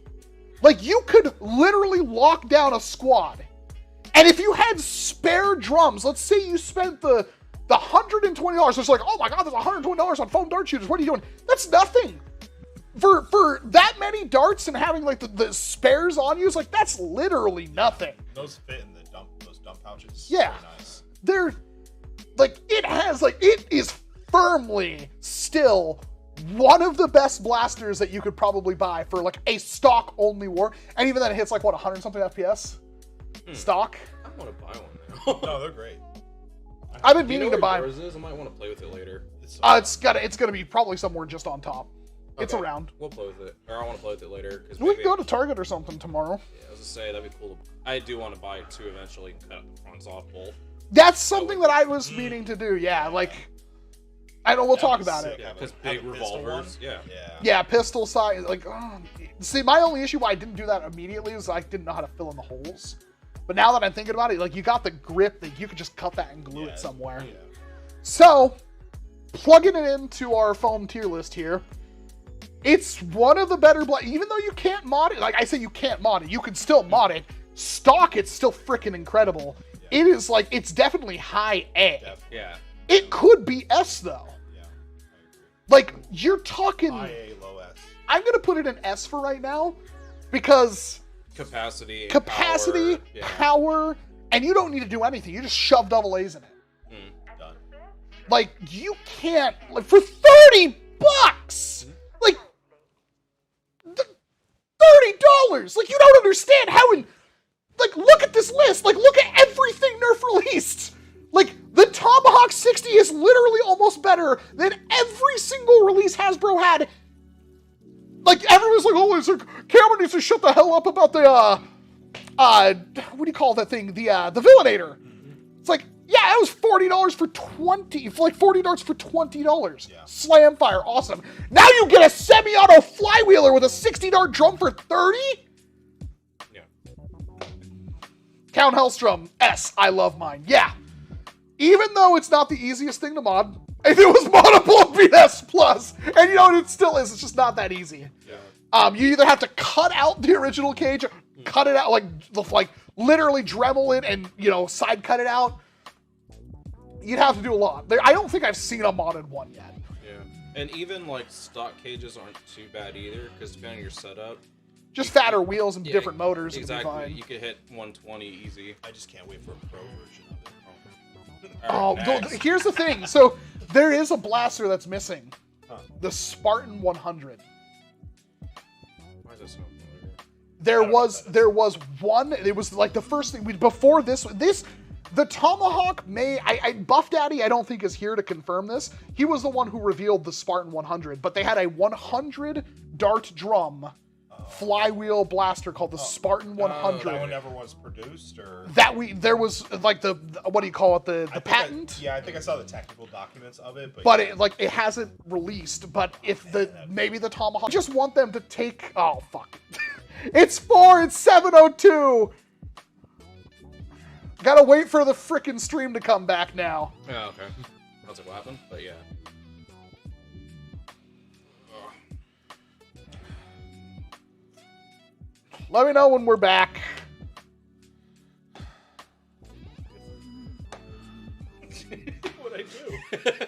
Like, you could literally lock down a squad. And if you had spare drums, let's say you spent the $120, it's like, oh my god, there's $120 on foam dart shooters, what are you doing? That's nothing. For that many darts and having like the spares on you, it's like, that's literally nothing. Those fit in those dump pouches. Yeah. Very nice. They're, like, it is firmly still one of the best blasters that you could probably buy for like a stock only war. And even then it hits like, what, 100 something FPS? Stock? I want to buy one now. No, they're great. I've been meaning to buy. Yours is? I might want to play with it later. It's gonna be probably somewhere just on top. It's Okay. around. We'll play with it, or I want to play with it later. Cause We can go to Target or something tomorrow. Yeah, I was gonna say that'd be cool. I do want to buy 2 eventually. And cut the fronts off both. That's something that I was meaning to do. Yeah, like, I know we'll talk about it. Yeah, because Have big a pistol revolvers. one? Yeah. Yeah, pistol size. Like, see, my only issue why I didn't do that immediately is I didn't know how to fill in the holes. But now that I'm thinking about it, like, you got the grip that you could just cut that and glue it somewhere. Yeah. So, plugging it into our foam tier list here, it's one of the better, even though you can't mod it, like I say, you can't mod it, you can still mod it. Stock, it's still freaking incredible. Yeah. It is like, it's definitely high A. Yeah. It could be S though. Yeah. I agree. Like, you're talking... IA low S. I'm going to put it in S for right now, because... Capacity, power, and you don't need to do anything. You just shove double A's in it. Done. Like, you can't... Like, for $30! Like, $30! Like, you don't understand how in... Like, look at this list. Like, look at everything Nerf released. Like, the Tomahawk 60 is literally almost better than every single release Hasbro had. Like, everyone's like, oh, it's like, Cameron needs to shut the hell up about the, what do you call that thing? The Villainator. It's like, yeah, it was $40 for $40 for $20. Yeah. Slam fire, awesome. Now you get a semi-auto flywheeler with a 60-dart drum for $30? Yeah. Count Hellstrom, S, I love mine. Yeah. Even though it's not the easiest thing to mod, if it was moddable, it'd be S+. And you know what, it still is. It's just not that easy. Yeah. You either have to cut out the original cage, cut it out, like literally Dremel it and, you know, side cut it out. You'd have to do a lot. I don't think I've seen a modded one yet. Yeah. And even, like, stock cages aren't too bad either, because depending on your setup. Just fatter wheels and different motors. Exactly. Would be fine. You could hit 120 easy. I just can't wait for a pro version of it. Oh, Alright, next. here's the thing. So there is a blaster that's missing. Huh. The Spartan 100. Why is this so familiar? There was one. It was like the first thing before this. The Tomahawk Buff Daddy, I don't think is here to confirm this. He was the one who revealed the Spartan 100, but they had a 100 dart drum flywheel blaster called the Spartan 100. That one never was produced, or There was like the what do you call it, the patent? I think I saw the technical documents of it, But yeah. it hasn't released. But if maybe the Tomahawk, I just want them to take. Oh fuck! It's 7:02. Gotta wait for the frickin' stream to come back now. Oh, okay. I was like, what happened? But yeah. Let me know when we're back. What'd I do?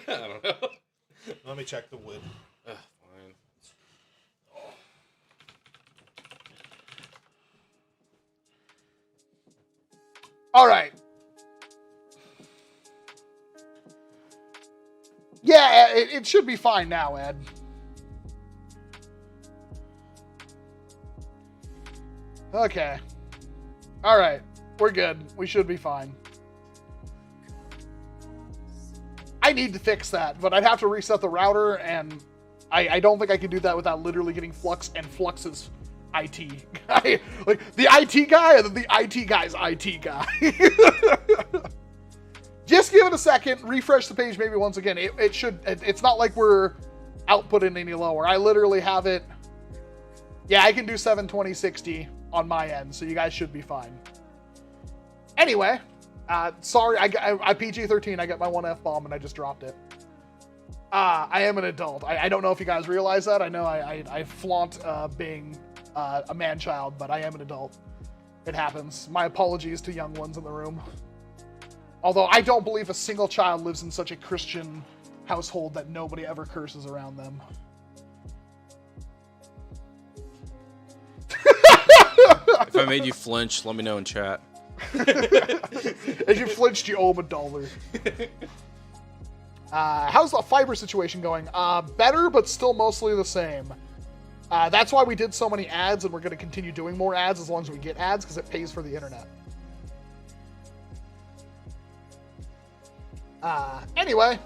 I don't know. Let me check the wood. Fine. All right. Yeah, it should be fine now, Ed. Okay. All right. We're good. We should be fine. I need to fix that, but I'd have to reset the router, and I don't think I can do that without literally getting Flux and Flux's IT guy. Like, the IT guy and then the IT guy's IT guy. Just give it a second. Refresh the page maybe once again. It should... It's not like we're outputting any lower. I literally have it... Yeah, I can do 720/60 on my end, so you guys should be fine. Anyway, sorry, I PG-13, I got my one F-bomb and I just dropped it. I am an adult. I don't know if you guys realize that. I know I flaunt being a man-child, but I am an adult. It happens. My apologies to young ones in the room. Although I don't believe a single child lives in such a Christian household that nobody ever curses around them. If I made you flinch, let me know in chat. As you flinched, you owe him $1. How's the fiber situation going? Better, but still mostly the same. That's why we did so many ads, and we're going to continue doing more ads as long as we get ads, because it pays for the internet. Anyway.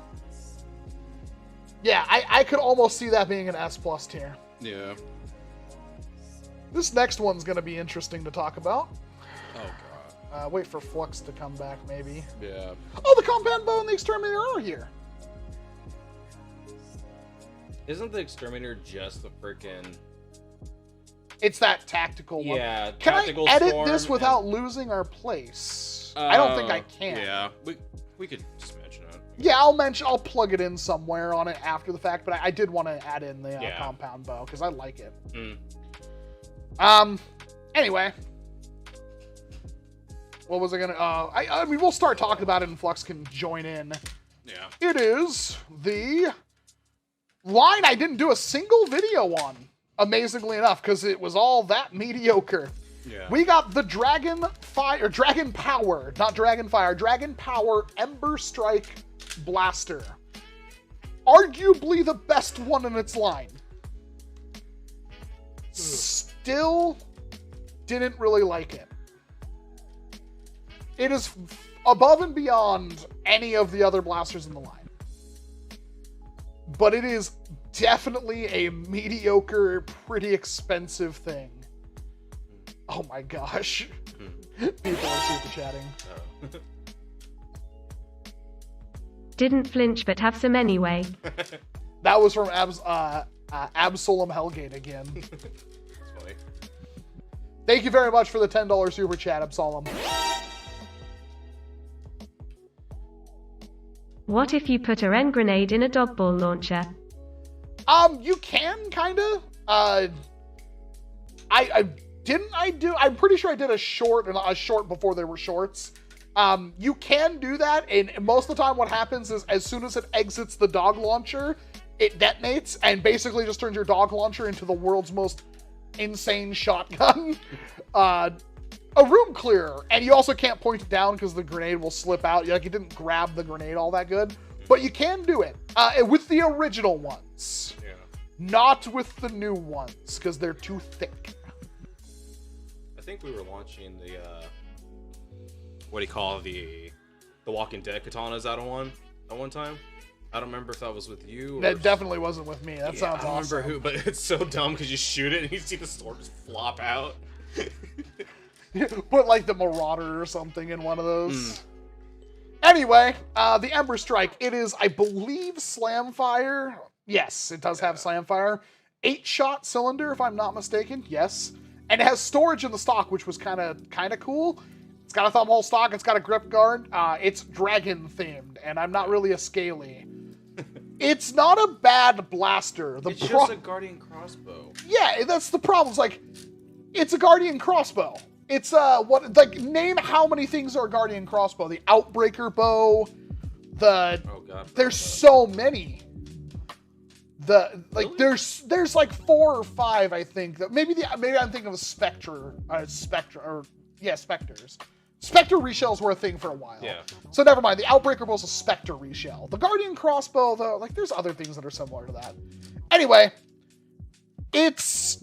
Yeah, I could almost see that being an S+ tier. Yeah. This next one's going to be interesting to talk about. Oh, God. Wait for Flux to come back, maybe. Yeah. Oh, the Compound Bow and the Exterminator are here. Isn't the Exterminator just the freaking... It's that tactical one. Yeah, Can tactical I edit storm this without losing our place? I don't think I can. Yeah, we could just mention it. Yeah, I'll plug it in somewhere on it after the fact, but I did want to add in the Compound Bow, because I like it. Anyway. What was I gonna... I mean, we'll start talking about it and Flux can join in. Yeah. It is the line I didn't do a single video on, amazingly enough, because it was all that mediocre. Yeah. We got the Dragon Power Ember Strike Blaster. Arguably the best one in its line. Still didn't really like it. It is above and beyond any of the other blasters in the line. But it is definitely a mediocre, pretty expensive thing. Oh my gosh. People are super chatting. Didn't flinch but have some anyway. That was from Absolem Hellgate again. That's funny. Thank you very much for the $10 super chat, Absolem. What if you put a Ren grenade in a dog ball launcher? You can kinda. I'm pretty sure I did a short before there were shorts. You can do that, and most of the time what happens is as soon as it exits the dog launcher, it detonates and basically just turns your dog launcher into the world's most insane shotgun. A room clearer, and you also can't point it down because the grenade will slip out. Like, you didn't grab the grenade all that good, but you can do it with the original ones. Yeah. Not with the new ones because they're too thick. I think we were launching the what do you call the Walking Dead katanas out at one time. I don't remember if that was with you. Or That definitely wasn't with me. That sounds I don't awesome. remember who, but it's so dumb because you shoot it and you see the sword just flop out. Put like the Marauder or something in one of those. Anyway, the Ember Strike. It is, I believe, Slamfire. Yes, it does have Slamfire. 8-shot cylinder, if I'm not mistaken. Yes. And it has storage in the stock, which was kind of cool. It's got a thumb hole stock. It's got a grip guard. It's dragon themed, and I'm not really a scaly. It's not a bad blaster. It's just a Guardian crossbow. Yeah, that's the problem. It's like, it's a Guardian crossbow. It's name how many things are a Guardian crossbow. The Outbreaker bow, there's so many. Really? There's like 4 or 5, I think. Maybe I'm thinking of a Spectres. Spectre reshells were a thing for a while. Yeah. So never mind. The Outbreaker bow's a Spectre reshell. The Guardian crossbow, though, like there's other things that are similar to that. Anyway, it's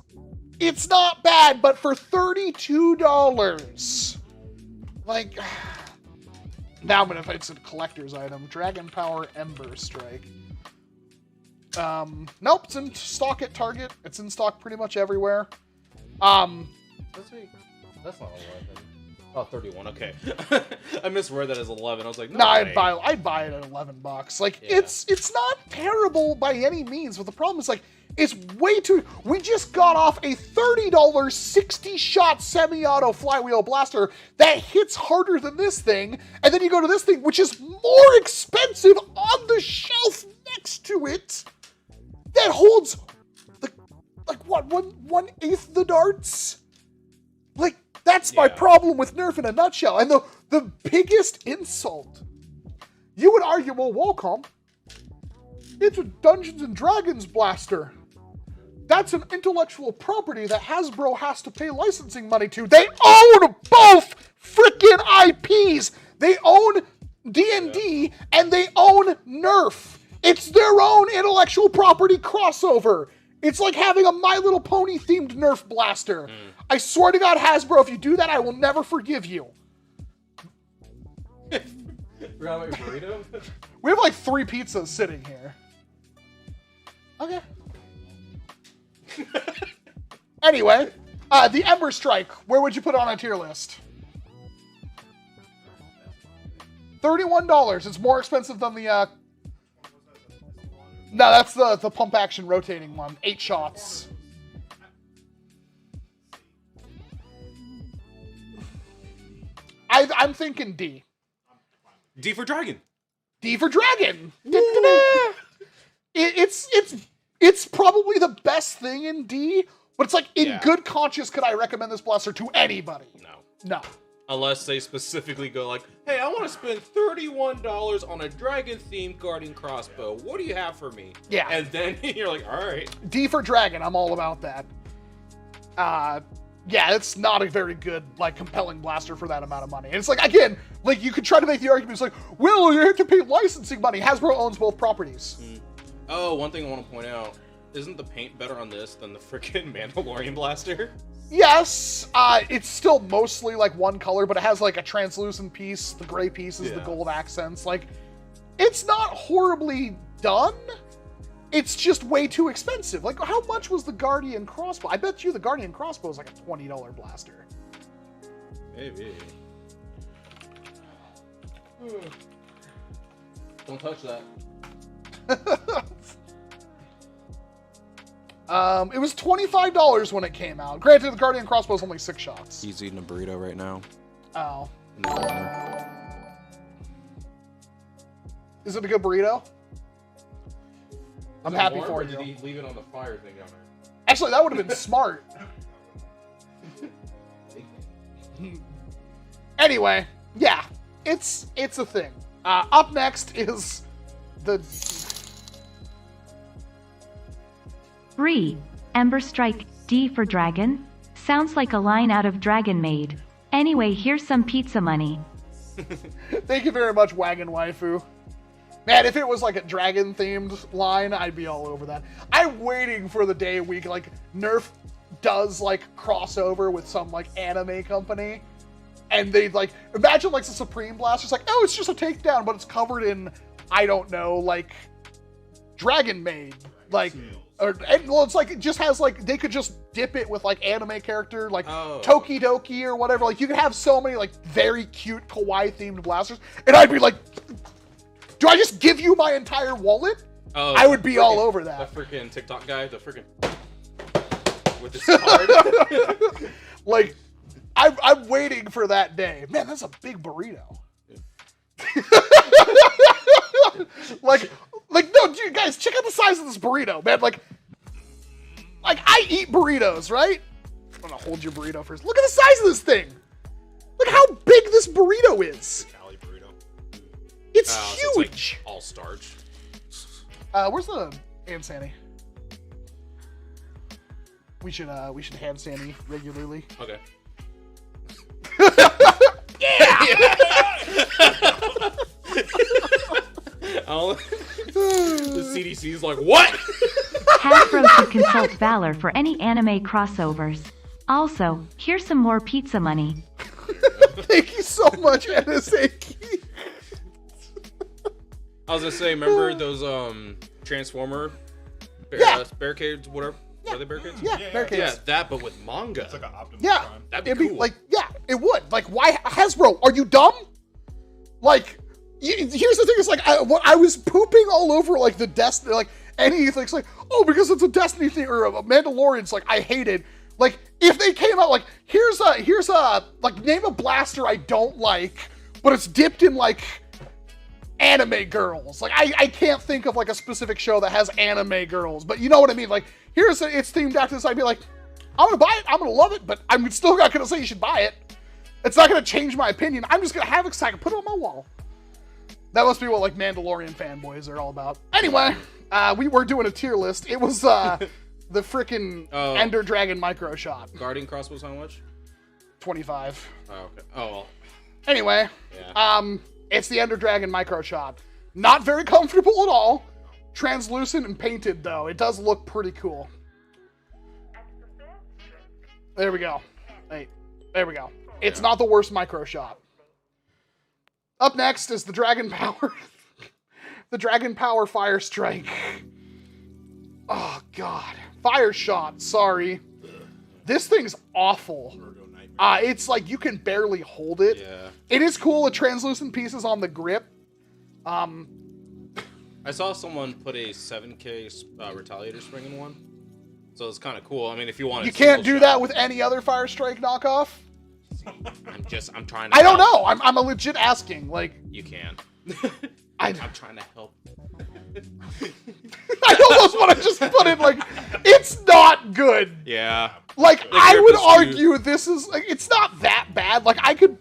not bad, but for $32, like, now I'm gonna find some collector's item. Dragon Power Ember Strike. Nope, it's in stock at Target. It's in stock pretty much everywhere. That's not 11. Oh, 31. Okay. I misread that as 11. I was like, no, I'd buy it at $11. Like, Yeah. it's not terrible by any means, but the problem is, like, it's way too... We just got off a $30 60-shot semi-auto flywheel blaster that hits harder than this thing, and then you go to this thing, which is more expensive on the shelf next to it, that holds, one-eighth the darts? Like, that's my problem with Nerf in a nutshell. And the biggest insult, you would argue, well, Wacom, it's a Dungeons & Dragons blaster. That's an intellectual property that Hasbro has to pay licensing money to. They own both freaking IPs. They own D&D and they own Nerf. It's their own intellectual property crossover. It's like having a My Little Pony themed Nerf blaster. I swear to God, Hasbro, if you do that, I will never forgive you. Forgot about your burrito? We have like 3 pizzas sitting here. Okay. Anyway, the Ember Strike, where would you put it on a tier list? $31. It's more expensive than the... No, that's the pump action rotating one. 8 shots. I'm thinking D. D for Dragon. D for Dragon. Da-da-da. It's probably the best thing in D, but it's like in good conscience could I recommend this blaster to anybody? No. No. Unless they specifically go like, hey, I want to spend $31 on a dragon-themed guardian crossbow. What do you have for me? Yeah. And then you're like, all right. D for dragon, I'm all about that. Yeah, it's not a very good, like, compelling blaster for that amount of money. And it's like, again, like, you could try to make the argument, it's like, well, you have to pay licensing money. Hasbro owns both properties. Oh, one thing I want to point out. Isn't the paint better on this than the freaking Mandalorian blaster? Yes, it's still mostly, like, one color, but it has, like, a translucent piece, the gray pieces, the gold accents. Like, it's not horribly done. It's just way too expensive. Like, how much was the Guardian crossbow? I bet you the Guardian crossbow is like a $20 blaster. Maybe. Don't touch that. It was $25 when it came out. Granted, the Guardian crossbow is only 6 shots. He's eating a burrito right now. Oh. Is it a good burrito? I'm happy for you. Did he leave it on the fire thing down there? Actually, that would have been smart. Anyway, yeah, it's a thing. Up next is the... Bree, Ember Strike, D for Dragon? Sounds like a line out of Dragon Maid. Anyway, here's some pizza money. Thank you very much, Wagon Waifu. Man, if it was like a dragon-themed line, I'd be all over that. I'm waiting for the day we like Nerf does like crossover with some like anime company, and they like imagine like the Supreme Blaster's like, oh, it's just a takedown, but it's covered in I don't know like Dragon Maid, like, well, it's like it just has like they could just dip it with like anime character like Tokidoki or whatever. Like you could have so many like very cute kawaii-themed blasters, and I'd be like. Do I just give you my entire wallet? Oh, I would be all over that. The freaking TikTok guy, the freaking with his card. Like, I'm waiting for that day. Man, that's a big burrito. like, no, dude, guys, check out the size of this burrito, man. Like I eat burritos, right? I'm gonna hold your burrito first. Look at the size of this thing. Look how big this burrito is. It's huge. So it's like all starch. Where's the hand sandy? We should hand sandy regularly. Okay. The CDC's like, what? Hasbro should consult Valor for any anime crossovers. Also, here's some more pizza money. Thank you so much, NSA. I was gonna say, remember those Transformer barricades, whatever? Yeah. Are they barricades? Yeah, barricades. Yeah, that, but with manga. It's like an Optimus Yeah, Prime. That'd be cool. like, yeah, it would. Like, why, Hasbro? Are you dumb? Like, here's the thing: is like, I was pooping all over like the Destiny, like any things like, oh, because it's a Destiny thing or a Mandalorian's. Like, I hate it. Like, if they came out like, here's a like name a blaster I don't like, but it's dipped in like. Anime girls. Like, I can't think of like a specific show that has anime girls, but you know what I mean? Like, it's themed after this. I'd be like, I'm gonna buy it, I'm gonna love it, but I'm still not gonna say you should buy it. It's not gonna change my opinion. I'm just gonna have it so I can put it on my wall. That must be what like Mandalorian fanboys are all about. Anyway, we were doing a tier list. It was the freaking Ender Dragon micro shot. Guardian crossbows, how much? 25. Oh, okay. Oh, well. Anyway, Yeah. It's the Ender Dragon micro shot. Not very comfortable at all. Translucent and painted, though. It does look pretty cool. There we go. Hey, there we go. It's not the worst micro shot. Up next is the Dragon Power. The Dragon Power Fire Strike. Oh, God. Fire shot, sorry. This thing's awful. It's like you can barely hold it. Yeah. It is cool. The translucent pieces on the grip. I saw someone put a 7K Retaliator spring in one, so it's kind of cool. I mean, if you want, You can't do that with any other Fire Strike knockoff. I'm trying to. I don't know. I'm a legit asking. Like You can. I'm trying to help. I almost want to just put it like it's not good. Yeah. Like The I grip would is argue this is like it's not that bad. Like I could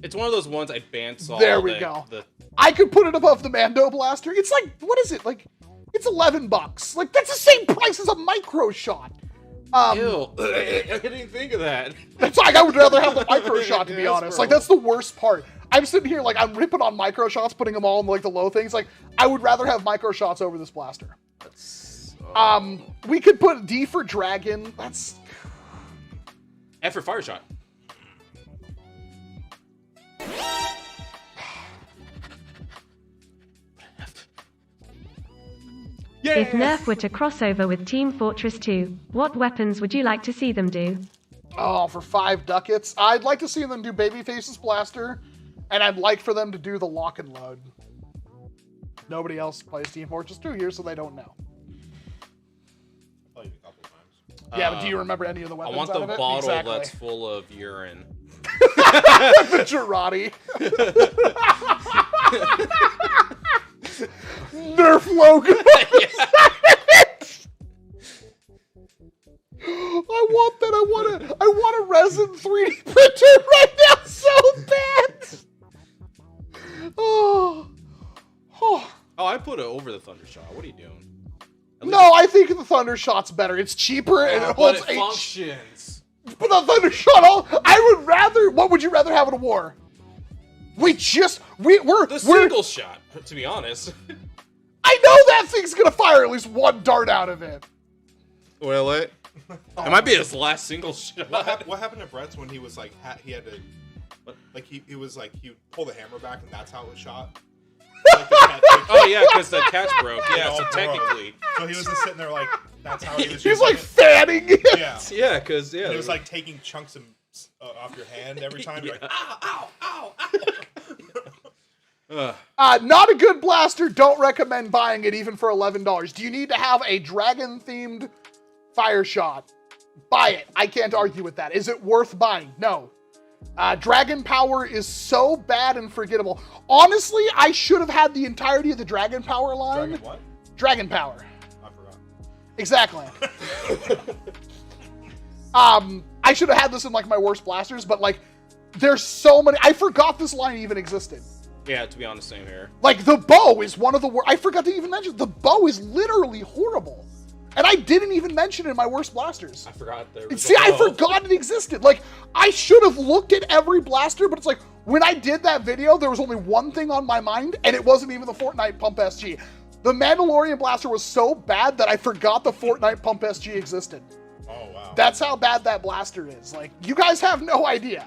It's one of those ones I bandsaw. There we go. I could put it above the Mando blaster. It's like, what is it? Like, it's $11. Like, that's the same price as a micro shot. Ew. I didn't even think of that. That's like, I would rather have the micro shot, to be honest. Like, that's the worst part. I'm sitting here, like, I'm ripping on micro shots, putting them all in, like, the low things. Like, I would rather have micro shots over this blaster. We could put D for Dragon. That's... F for Fire Shot. If Nerf were to crossover with Team Fortress 2, what weapons would you like to see them do? Oh, for 5 ducats. I'd like to see them do Babyface's blaster, and I'd like for them to do the lock and load. Nobody else plays Team Fortress 2 here, so they don't know. Played a couple times. Yeah, but do you remember any of the I weapons want out the of it? bottle Exactly. that's full of urine. The Girardi. Nerf logo. I want that. I want a resin 3D printer right now so bad. Oh. Oh, I put it over the Thunder Shot. What are you doing? No, I think the Thunder Shot's better. It's cheaper and it holds but it 8. functions. But the Thunder Shot, I would rather. What would you rather have in a war? We're The single shot, to be honest. I know that thing's gonna fire at least one dart out of it. Will it? It might be his last single shot. What happened to Brett's when he was like he had to, like he was like he pulled the hammer back and that's how it was shot. Like Oh yeah, because the catch broke. Yeah, so technically. So he was just sitting there like that's how he was. He's like it. fanning it. Yeah. Yeah, because And it was like taking chunks of, off your hand every time. You're like, ow, ow, ow. Not a good blaster. Don't recommend buying it even for $11. Do you need to have a dragon-themed fire shot? Buy it. I can't argue with that. Is it worth buying? No. Dragon power is so bad and forgettable. Honestly, I should have had the entirety of the Dragon power line. Dragon what? Dragon power. I forgot. Exactly. I should have had this in like my worst blasters, but like there's so many. I forgot this line even existed. Yeah, to be honest, same here. Like the bow is one of the worst. I forgot to even mention the bow is literally horrible. And I didn't even mention it in my worst blasters. I forgot there was See, a I bow. forgot it existed. Like, I should have looked at every blaster, but it's like, when I did that video, there was only one thing on my mind, and it wasn't even the Fortnite Pump SG. The Mandalorian blaster was so bad that I forgot the Fortnite Pump SG existed. Oh wow. That's how bad that blaster is. Like, you guys have no idea.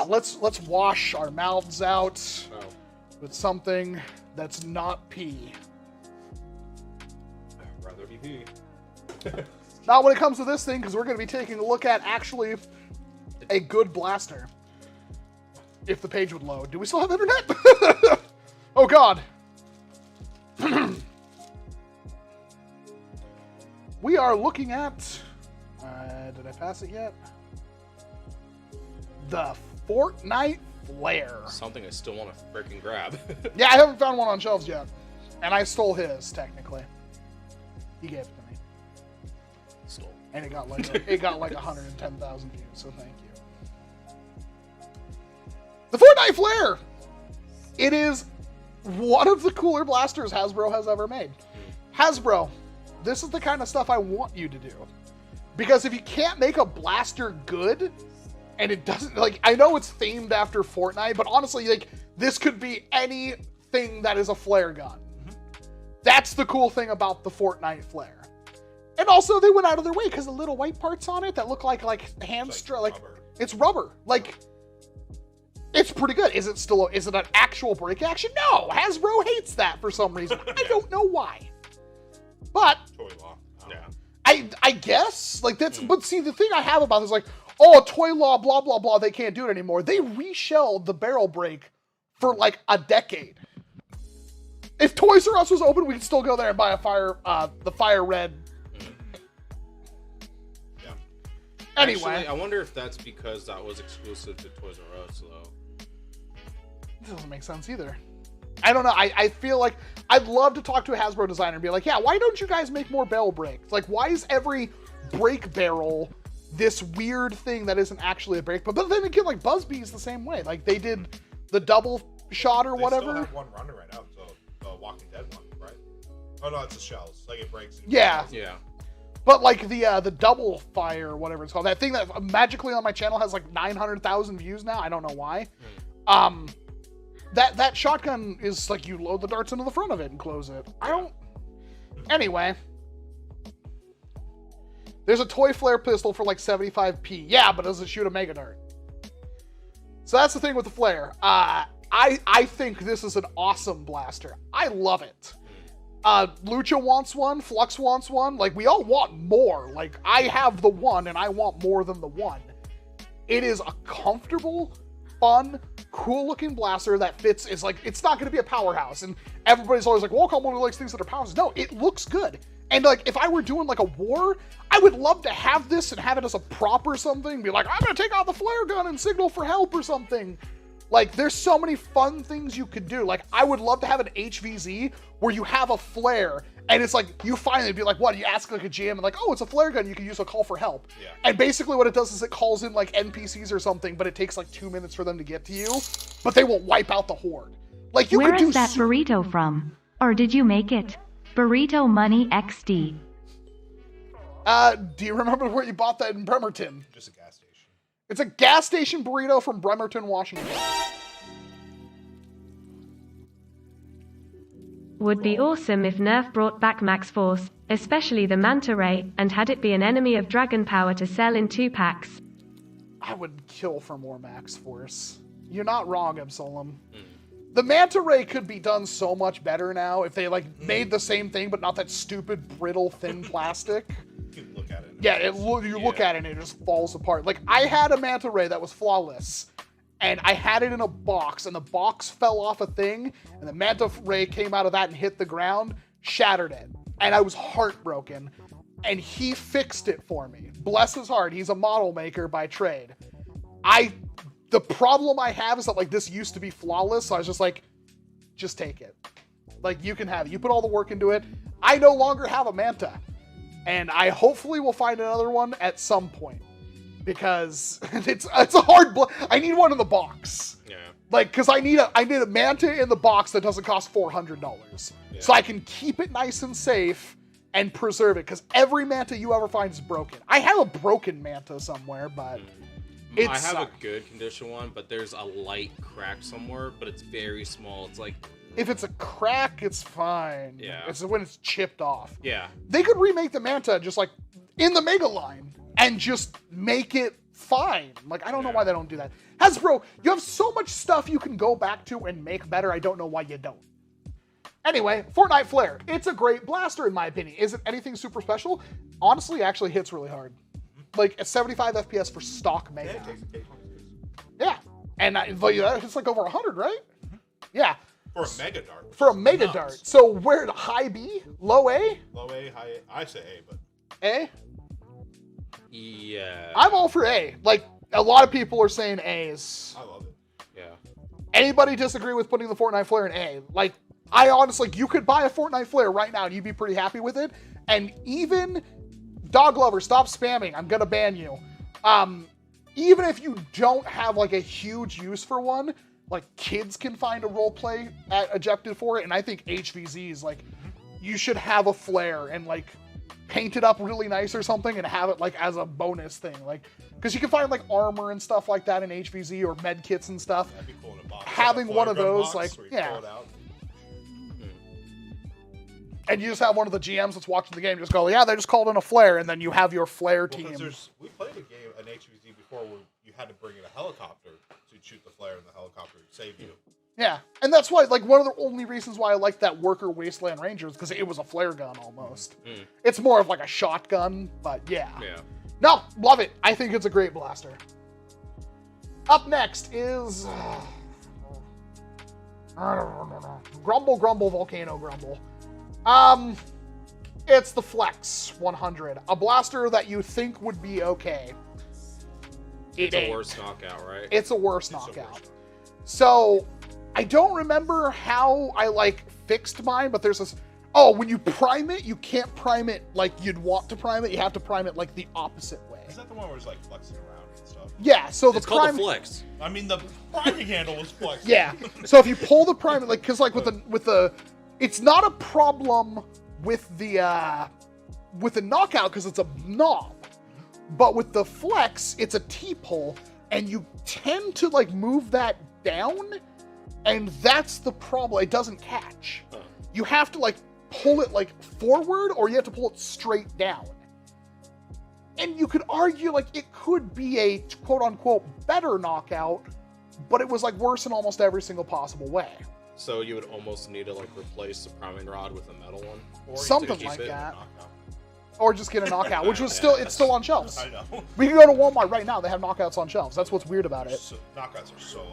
Let's wash our mouths out with something that's not pee. Rather be pee. Not when it comes to this thing, because we're going to be taking a look at actually a good blaster. If the page would load. Do we still have internet? Oh, God. We are looking at... did I pass it yet? The Fortnite Flare. Something I still want to freaking grab. Yeah, I haven't found one on shelves yet. And I stole his, technically. He gave it to me. Stole. And it got like 110,000 views, so thank you. The Fortnite Flare! It is one of the cooler blasters Hasbro has ever made. Hasbro, this is the kind of stuff I want you to do. Because if you can't make a blaster good, and it doesn't, like, I know it's themed after Fortnite, but honestly, like, this could be anything that is a flare gun. That's the cool thing about the Fortnite Flare. And also, they went out of their way because the little white parts on it that look like hand strap, like rubber. It's rubber. Like, it's pretty good. Is it an actual break action? No, Hasbro hates that for some reason. I don't know why. But Toy law. Yeah. I guess like that's. But see, the thing I have about this, like, oh, toy law, blah blah blah. They can't do it anymore. They reshelled the barrel break for like a decade. If Toys R Us was open, we could still go there and buy the fire red. Yeah. Anyway, Actually, I wonder if that's because that was exclusive to Toys R Us, though. it doesn't make sense either. I don't know. I feel like I'd love to talk to a Hasbro designer and be like, yeah, why don't you guys make more barrel breaks? Like, why is every break barrel this weird thing that isn't actually a break. But then again, like Buzzbee is the same way. Like they did the double shot or whatever. They still have one running right now, the Walking Dead one, right? Oh no, it's the shells. Like it breaks. Yeah. Yeah. But like the double fire or whatever it's called, that thing that magically on my channel has like 900,000 views now. I don't know why. That shotgun is like you load the darts into the front of it and close it. I don't. Anyway, there's a toy flare pistol for like 75p. Yeah, but does it shoot a mega dart? So that's the thing with the flare. I think this is an awesome blaster. I love it. Lucha wants one, Flux wants one. Like, we all want more. Like, I have the one, and I want more than the one. It is a comfortable, fun, cool-looking blaster that fits. It's like, it's not going to be a powerhouse. And everybody's always like, well, come on, likes things that are powerhouses. No, it looks good. And, like, if I were doing, like, a war, I would love to have this and have it as a prop or something. Be like, I'm going to take out the flare gun and signal for help or something. Like, there's so many fun things you could do. Like, I would love to have an HVZ where you have a flare, and it's like, you finally be like, what? You ask like a GM, and like, oh, it's a flare gun, you can use a call for help. Yeah. And basically what it does is it calls in like NPCs or something, but it takes like 2 minutes for them to get to you, but they won't wipe out the horde. Like, you Where could do is that burrito from? Or did you make it? Burrito Money XD. Do you remember where you bought that in Bremerton? Just a gas station. It's a gas station burrito from Bremerton, Washington. Would be awesome if Nerf brought back Max Force, especially the Manta Ray, and had it be an enemy of Dragon Power to sell in 2 packs. I would kill for more Max Force. You're not wrong, Absolem. The Manta Ray could be done so much better now if they like made the same thing, but not that stupid, brittle, thin plastic. You can look at it. Yeah, you look at it and it just falls apart. Like, I had a Manta Ray that was flawless, and I had it in a box, and the box fell off a thing, and the Manta Ray came out of that and hit the ground, shattered it. And I was heartbroken. And he fixed it for me. Bless his heart, he's a model maker by trade. The problem I have is that, like, this used to be flawless, so I was just like, just take it. Like, you can have it. You put all the work into it. I no longer have a Manta. And I hopefully will find another one at some point. Because it's a hard I need one in the box. Yeah. Like, because I need a Manta in the box that doesn't cost $400. Yeah. So I can keep it nice and safe and preserve it. Because every Manta you ever find is broken. I have a broken Manta somewhere, but I have a good condition one, but there's a light crack somewhere, but it's very small. It's like, if it's a crack, it's fine. Yeah. It's when it's chipped off. Yeah. They could remake the Manta just like in the Mega line and just make it fine. Like, I don't know why they don't do that. Hasbro, you have so much stuff you can go back to and make better. I don't know why you don't. Anyway, Fortnite Flare. It's a great blaster in my opinion. Is it anything super special? Honestly, it actually hits really hard. Like a 75 FPS for stock Mega. Yeah. And it's like over 100, right? Yeah. For a Mega Dart. For a Mega Dart. So where high B? Low A? Low A, high A. I say A, but... A? Yeah. I'm all for A. Like, a lot of people are saying A's. I love it. Yeah. Anybody disagree with putting the Fortnite Flare in A? Like, I honestly, you could buy a Fortnite Flare right now and you'd be pretty happy with it. And even... Dog Lover, stop spamming. I'm gonna ban you. Even if you don't have like a huge use for one, like kids can find a roleplay objective for it, and I think HVZs, like, you should have a flare and like paint it up really nice or something and have it like as a bonus thing, like, because you can find like armor and stuff like that in HVZ or med kits and stuff. That'd be cool in a box. Having like one of those, like, yeah. Pull it out. And you just have one of the GMs that's watching the game just go, yeah, they just called in a flare, and then you have your flare team. We played a game, an HVZ before, where you had to bring in a helicopter to shoot the flare, and the helicopter would save you. Yeah, and that's why, like, one of the only reasons why I like that Worker Wasteland Ranger is because it was a flare gun almost. It's more of like a shotgun, but yeah. No, love it. I think it's a great blaster. Up next is... Grumble Grumble Volcano Grumble. It's the Flex 100, a blaster that you think would be okay. It's a worse knockout, right? It's a worse knockout. So, I don't remember how I, like, fixed mine, but there's this... Oh, when you prime it, you can't prime it like you'd want to prime it. You have to prime it like the opposite way. Is that the one where it's like flexing around and stuff? Yeah, so It's called a flex. I mean, the priming handle was flexing. Yeah, so if you pull the prime, like, because like with the, it's not a problem with the knockout because it's a knob, but with the flex, it's a T-pull, and you tend to like move that down, and that's the problem. It doesn't catch. You have to like pull it like forward, or you have to pull it straight down. And you could argue like it could be a quote-unquote better knockout, but it was like worse in almost every single possible way. So you would almost need to like replace the priming rod with a metal one, Or Something keep like it that. knockout. Or just get a knockout, which was still, it's still on shelves. I know. We can go to Walmart right now, they have knockouts on shelves. That's what's weird about it. Knockouts are so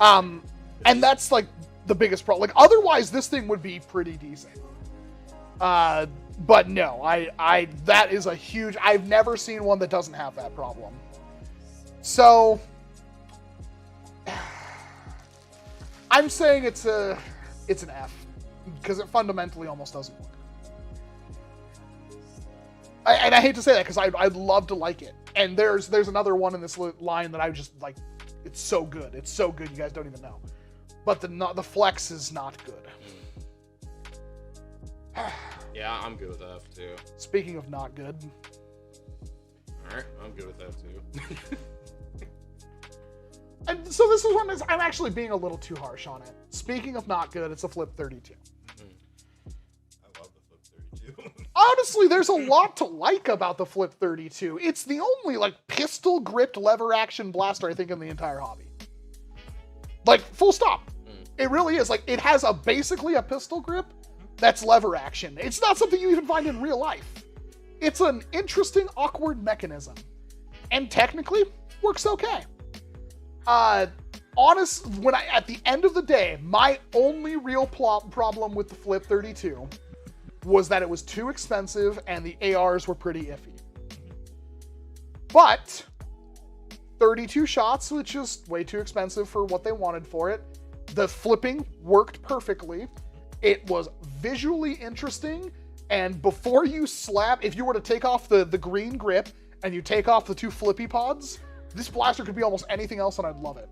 amazing. And that's like the biggest problem. Like otherwise this thing would be pretty decent. But no, that is a huge, I've never seen one that doesn't have that problem. So I'm saying it's an F because it fundamentally almost doesn't work. And I hate to say that because I'd love to like it. And there's another one in this line that I just like, it's so good. It's so good you guys don't even know. But the flex is not good. Yeah, I'm good with F too. Speaking of not good. Alright, I'm good with F too. And so this is one I'm actually being a little too harsh on it. Speaking of not good, it's a Flip 32. I love the Flip 32. Honestly, there's a lot to like about the Flip 32. It's the only like pistol gripped lever action blaster I think in the entire hobby. Like full stop. It really is. Like it has basically a pistol grip that's lever action. It's not something you even find in real life. It's an interesting, awkward mechanism. And technically, works okay. At the end of the day, my only real problem with the Flip 32 was that it was too expensive and the ARs were pretty iffy. But 32 shots, which is way too expensive for what they wanted for it. The flipping worked perfectly. It was visually interesting, and before you slap, if you were to take off the green grip and you take off the two flippy pods, this blaster could be almost anything else and I'd love it.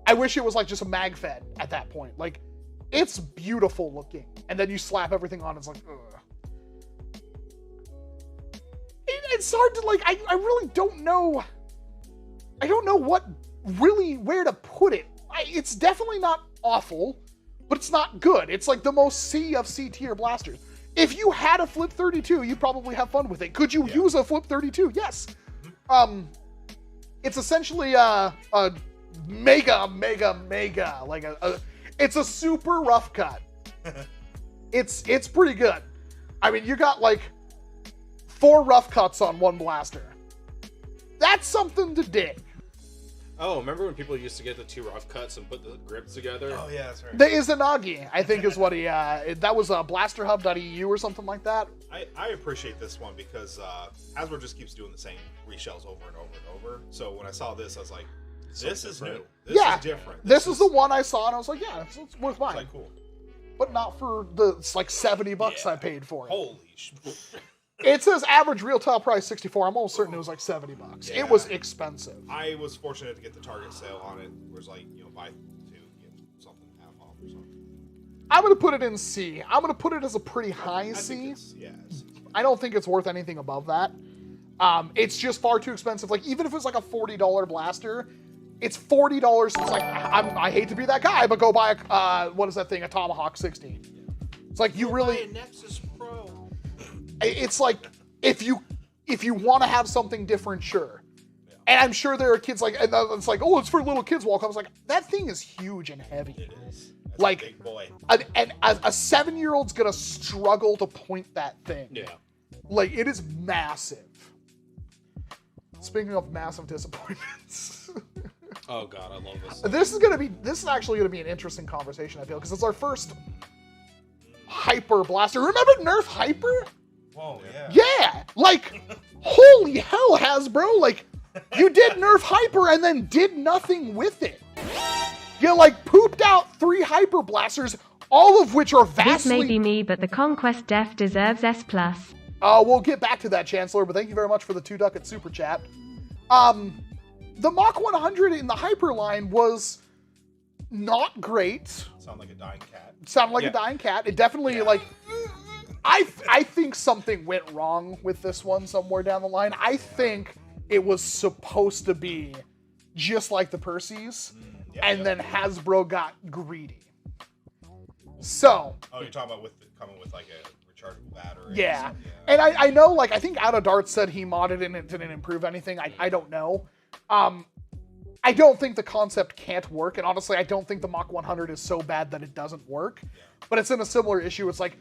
I wish it was like just a mag fed at that point. Like, it's beautiful looking, and then you slap everything on, it's like, ugh. It's hard to like, I really don't know. I don't know where to put it. It's definitely not awful, but it's not good. It's like the most C of C tier blasters. If you had a Flip 32, you'd probably have fun with it. Could you use a Flip 32? Yes. It's essentially a mega, like it's a super rough cut. It's pretty good. I mean, you got like 4 rough cuts on one blaster. That's something to dig. Oh, remember when people used to get the 2 rough cuts and put the grips together? Oh yeah, that's right. The Izanagi, I think is what he, that was blasterhub.eu or something like that. I appreciate this one because Hasbro just keeps doing the same reshells over and over and over. So when I saw this, I was like, this is new. This is different. This is the one I saw and I was like, yeah, it's worth buying. Like, cool. But not for it's like $70 I paid for it. Holy It says average retail price 64. I'm almost certain it was like $70. Yeah. It was expensive. I was fortunate to get the Target sale on it. It was like, buy 2, get something half off or something. I'm going to put it in C. I'm going to put it as a pretty high C. I don't think it's worth anything above that. It's just far too expensive. Like, even if it's like a $40 blaster, it's $40. It's like, I hate to be that guy, but go buy what is that thing? A Tomahawk 60. It's like, you really... Buy a Nexus Pro. It's like, if you want to have something different, sure. Yeah. And I'm sure there are kids like, and it's like, oh, it's for little kids. Walk. I was like, that thing is huge and heavy. It is. That's like, a big boy. And a 7-year-old's gonna struggle to point that thing. Yeah. Like, it is massive. Speaking of massive disappointments. Oh god, I love this. This is actually gonna be an interesting conversation, I feel, because it's our first hyper blaster. Remember Nerf Hyper? Whoa, yeah. Yeah, like, holy hell, Hasbro. Like, you did Nerf Hyper and then did nothing with it. You, like, pooped out 3 Hyper Blasters all of which are vastly... This may be me, but the Conquest Def deserves S+. We'll get back to that, Chancellor, but thank you very much for the 2 ducat super chat. The Mach 100 in the Hyperline was not great. Sound like a dying cat. Sounded like a dying cat. It definitely, like... I think something went wrong with this one somewhere down the line. I think it was supposed to be just like the Percy's, and then Hasbro got greedy. So... Oh, you're talking about coming with like a rechargeable battery? Yeah. And I know, like, I think Out of Darts said he modded it and it didn't improve anything. I don't know. I don't think the concept can't work, and honestly, I don't think the Mach 100 is so bad that it doesn't work. But it's in a similar issue. It's like,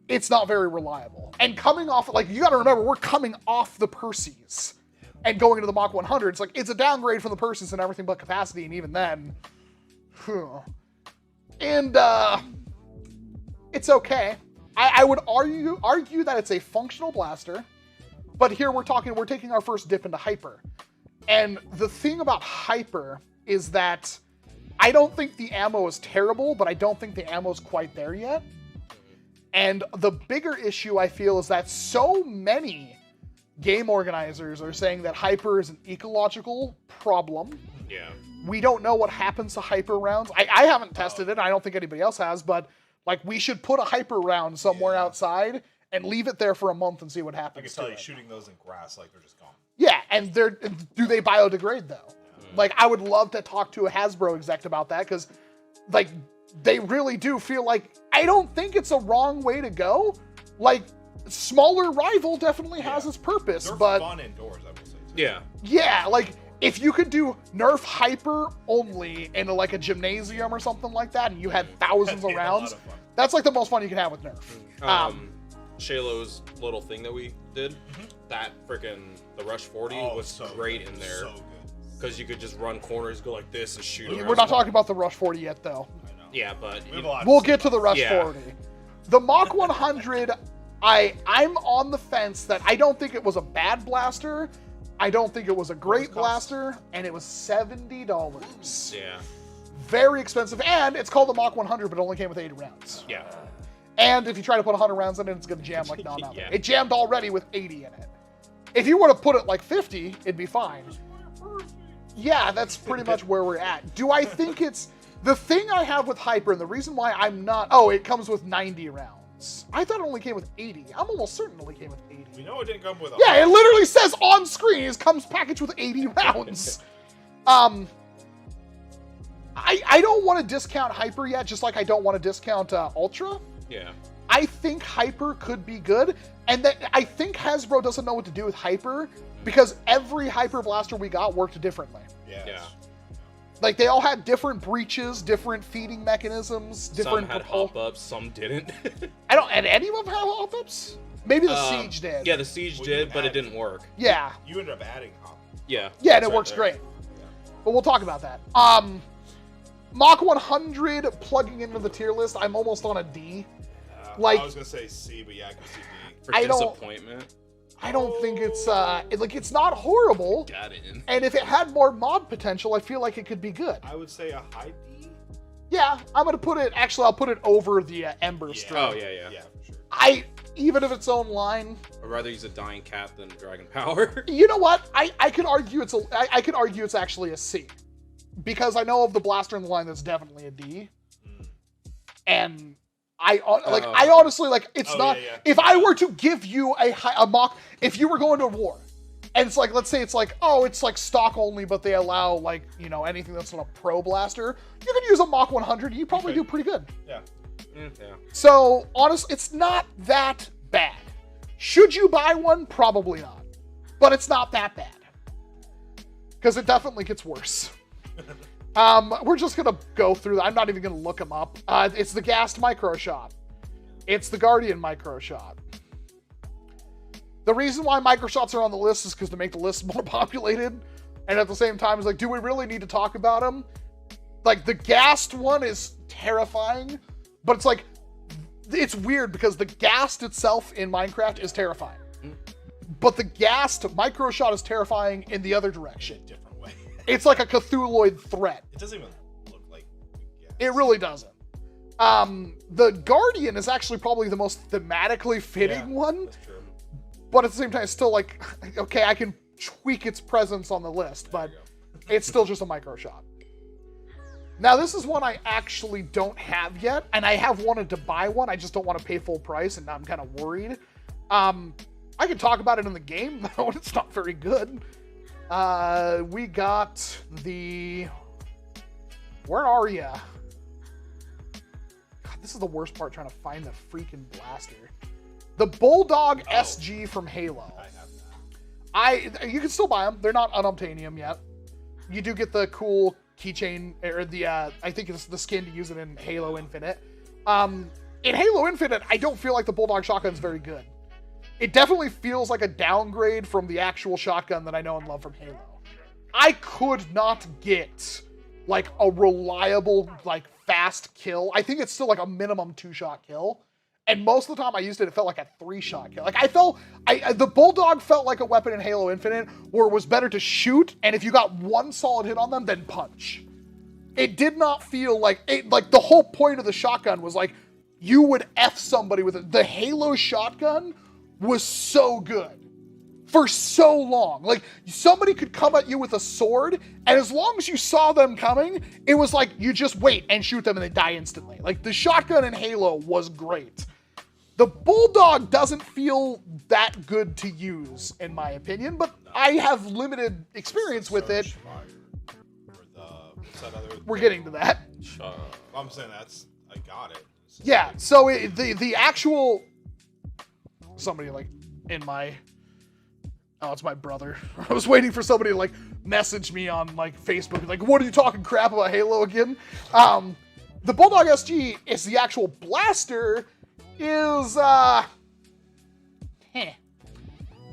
it's not very reliable. And coming off, like, you gotta remember, we're coming off the Percy's and going into the Mach 100. It's like, it's a downgrade from the Percy's and everything but capacity, and even then, and it's okay. I would argue that it's a functional blaster, but here we're taking our first dip into Hyper. And the thing about Hyper is that I don't think the ammo is terrible, but I don't think the ammo is quite there yet. And the bigger issue, I feel, is that so many game organizers are saying that Hyper is an ecological problem. Yeah. We don't know what happens to Hyper rounds. I haven't tested it. I don't think anybody else has, but like, we should put a Hyper round somewhere outside and leave it there for a month and see what happens. I can tell you, shooting those in grass, like, they're just gone. Yeah, and do they biodegrade, though? Like, I would love to talk to a Hasbro exec about that, because, like, they really do feel like, I don't think it's a wrong way to go. Like, smaller rival definitely has its purpose, They're but... fun indoors, I will say, too. Yeah. Yeah, like, if you could do Nerf Hyper only in, like, a gymnasium or something like that, and you had thousands of rounds, that's, like, the most fun you can have with Nerf. Shaylo's little thing that we did, that freaking the Rush 40 was so great in there. So good. Because you could just run corners, go like this, and shoot. We're not talking about the Rush 40 yet, though. I know. Yeah, but We'll get to the Rush 40. The Mach 100, I'm on the fence that I don't think it was a bad blaster. I don't think it was a great blaster, and it was $70. Yeah. Very expensive, and it's called the Mach 100, but it only came with 80 rounds. Yeah. And if you try to put 100 rounds in it, it's going to jam like none other. Yeah. It jammed already with 80 in it. If you were to put it like 50, it'd be fine. Yeah, that's pretty much where we're at. Do I think it's... The thing I have with Hyper, and the reason why I'm not... Oh, it comes with 90 rounds. I thought it only came with 80. I'm almost certain it only came with 80. We know it didn't come with... Yeah, it literally says on screen, it comes packaged with 80 rounds. I don't want to discount Hyper yet, just like I don't want to discount Ultra. Yeah. I think Hyper could be good, and that I think Hasbro doesn't know what to do with Hyper, because every Hyper blaster we got worked differently. Yeah. Like, they all had different breaches, different feeding mechanisms, different... Some had hop-ups, some didn't. And any of them have hop-ups? Maybe the Siege did. Yeah, the Siege did, but it didn't work. Yeah. You ended up adding hop. Yeah. Yeah, and it works great. Yeah. But we'll talk about that. Mach 100 plugging into the tier list, I'm almost on a D. Like, I was going to say C, but yeah, I can see D. For disappointment. I don't think it's, it's not horrible. Got it in. And if it had more mod potential, I feel like it could be good. I would say a high D. Yeah, I'm going to put it, actually, I'll put it over the Ember Strike. Oh, yeah. Yeah, for sure. Even if its own line. I'd rather use a dying cat than Dragon Power. You know what? I could argue I could argue it's actually a C. Because I know of the blaster in the line that's definitely a D. And I honestly, like, it's not... Yeah. If I were to give you a mock... If you were going to war, and it's like, let's say it's like, oh, it's like stock only, but they allow, like, you know, anything that's not a pro blaster, you could use a Mach 100, you probably do pretty good. Yeah. Yeah. So, honestly, it's not that bad. Should you buy one? Probably not. But it's not that bad. Because it definitely gets worse. We're just going to go through that. I'm not even going to look them up. It's the Gast Micro Shot. It's the Guardian Micro Shot. The reason why Micro Shots are on the list is because to make the list more populated. And at the same time, it's like, do we really need to talk about them? Like, the Gast one is terrifying. But it's like, it's weird because the Gast itself in Minecraft is terrifying. But the Gast Micro Shot is terrifying in the other direction. In a different way. It's like a Cthulhuoid threat. It doesn't even look like... It really doesn't. The Guardian is actually probably the most thematically fitting one, That's true. but at the same time, it's still like, okay, I can tweak its presence on the list, but it's still just a micro shot. Now, this is one I actually don't have yet, and I have wanted to buy one. I just don't want to pay full price, and I'm kind of worried. I can talk about it in the game, though. It's not very good. We got the... Where are ya? God, this is the worst part, trying to find the freaking blaster. The Bulldog SG from Halo. I have that. You can still buy them. They're not unobtainium yet. You do get the cool keychain, or the, I think it's the skin to use it in Halo Infinite. In Halo Infinite, I don't feel like the Bulldog shotgun's very good. It definitely feels like a downgrade from the actual shotgun that I know and love from Halo. I could not get, like, a reliable, like, fast kill. I think it's still, like, a minimum 2-shot kill. And most of the time I used it, it felt like a 3-shot kill. Like, the Bulldog felt like a weapon in Halo Infinite where it was better to shoot, and if you got one solid hit on them, then punch. It did not feel like, the whole point of the shotgun was, like, you would F somebody with it. The Halo shotgun was so good for so long. Like, somebody could come at you with a sword, and as long as you saw them coming, it was like you just wait and shoot them and they die instantly. Like, the shotgun in Halo was great. The Bulldog doesn't feel that good to use, in my opinion, but I have limited experience with it. We're getting to that. I'm saying I got it. Yeah, so the actual... Somebody, like, in my... Oh, it's my brother. I was waiting for somebody to, like, message me on, like, Facebook. Like, what are you talking crap about Halo again? The Bulldog SG is the actual blaster is,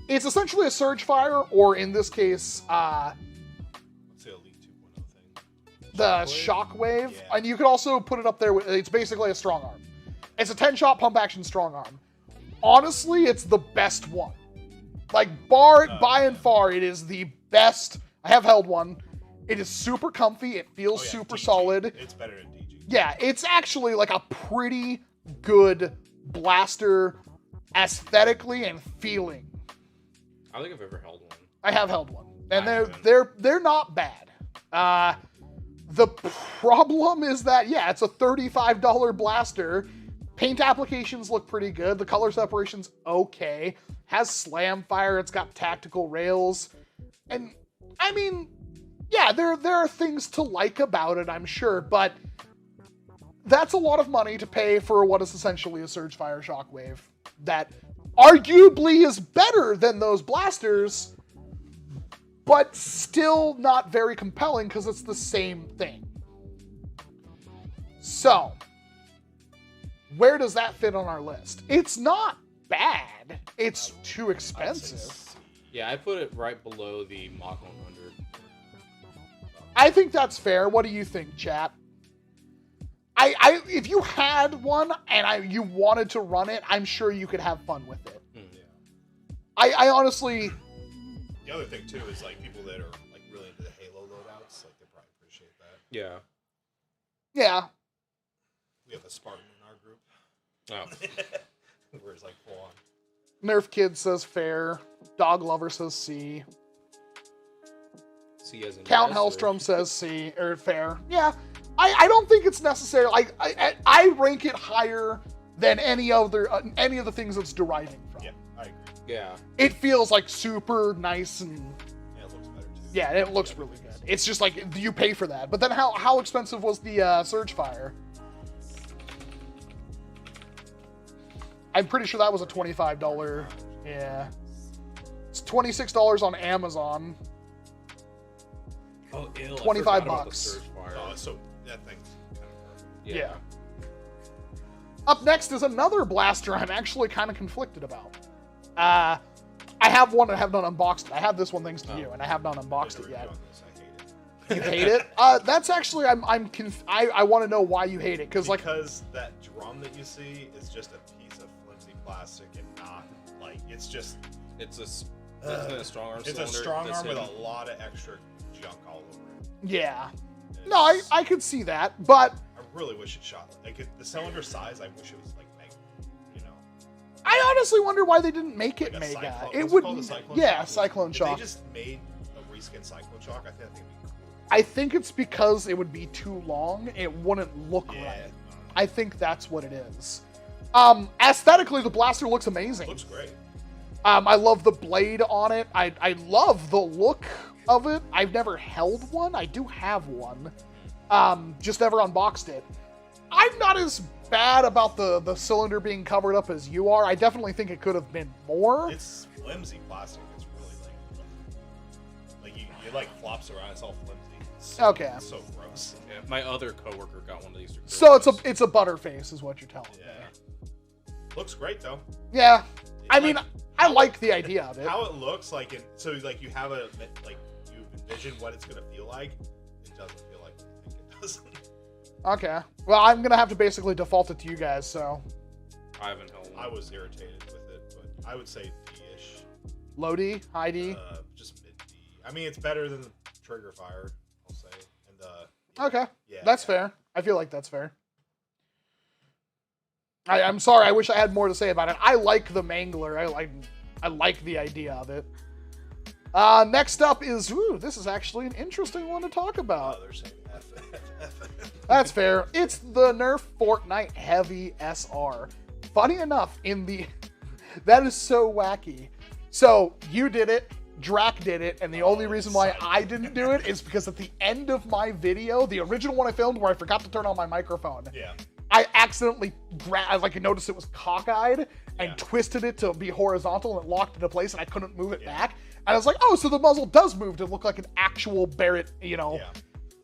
It's essentially a surge fire, or in this case, What's the Elite 2.0 thing? the Shockwave. Yeah. And you could also put it up there with, it's basically a strong arm. It's a 10-shot pump action strong arm. Honestly, it's the best one. Like, by and far, it is the best. I have held one. It is super comfy. It feels super DG. solid. It's better than DG. Yeah, it's actually like a pretty good blaster aesthetically and feeling. I don't think I've ever held one. I have held one, and they're not bad. The problem is that, yeah, it's a $35 blaster. Paint applications look pretty good. The color separation's okay. Has slam fire. It's got tactical rails. And, I mean, yeah, there are things to like about it, I'm sure, but that's a lot of money to pay for what is essentially a surge fire shockwave that arguably is better than those blasters, but still not very compelling because it's the same thing. So, where does that fit on our list? It's not bad. It's too expensive. Yeah, I put it right below the Mach 100. I think that's fair. What do you think, chat? If you had one and you wanted to run it, I'm sure you could have fun with it. Yeah. I honestly... The other thing, too, is, like, people that are, like, really into the Halo loadouts, like, they probably appreciate that. Yeah. Yeah. We have a Spartan in our group. Oh. Where it's, like, full on. Nerf Kid says fair. Dog Lover says C. C as in Count yes, Hellstrom says C, or fair. Yeah. I don't think it's necessary. Like, I rank it higher than any of the things it's deriving from. Yeah, I agree. Yeah. It feels like super nice and... Yeah, it looks better, too. Yeah, it looks really good. It's just like, you pay for that. But then how expensive was the Surge Fire? I'm pretty sure that was a $25. Yeah. It's $26 on Amazon. Oh, ill. 25 bucks. Oh, so that thing's kind of perfect. Yeah. Up next is another blaster I'm actually kind of conflicted about. I have one and I have not unboxed it. I have this one thanks to you, and I have not unboxed it yet. I hate it. You hate it? That's actually I want to know why you hate it because that drum that you see is just a piece of flimsy plastic and not like it's a strong arm. It's a strong arm with a lot of extra junk all over it. Yeah. No, I could see that, but I really wish it shot. Like the cylinder size, I wish it was like mega. You know. I honestly wonder why they didn't make it Like a mega. cyclone- It what's would, called a cyclone yeah, shock? cyclone If shock. they just made a reskin cyclone shock, I think it'd be cool. I think it's because it would be too long. It wouldn't look Yeah. right. I think that's what it is. Aesthetically, the blaster looks amazing. Looks great. I love the blade on it. I love the look of it. I've never held one. I do have one. Just never unboxed it. I'm not as bad about the cylinder being covered up as you are. I definitely think it could have been more. It's flimsy plastic. It's really like you like flops around. It's all flimsy. It's Okay. It's so gross. Yeah, my other coworker got one of these. So it's a butterface is what you're telling me. Yeah. Looks great though. Yeah. I mean, Like, I like the idea of it. How it looks like so like you have you envision what it's gonna feel like. It doesn't feel like you think it does. Okay. Well, I'm gonna have to basically default it to you guys, so. I haven't held one. I was irritated with it, but I would say D-ish. Low D, high D. Just mid D. I mean, it's better than the trigger fire, I'll say. And Okay. yeah, That's fair. I feel like that's fair. I'm sorry. I wish I had more to say about it. I like the Mangler. I like the idea of it. Next up is, this is actually an interesting one to talk about. They're saying F. That's fair. It's the Nerf Fortnite Heavy SR. Funny enough, that is so wacky. So you did it, Drac did it, and the only reason why I didn't do it is because at the end of my video, the original one I filmed where I forgot to turn on my microphone, Yeah. I accidentally I noticed it was cockeyed and Yeah. twisted it to be horizontal and it locked into place and I couldn't move it back. And I was like, oh, so the muzzle does move to look like an actual Barrett, Yeah.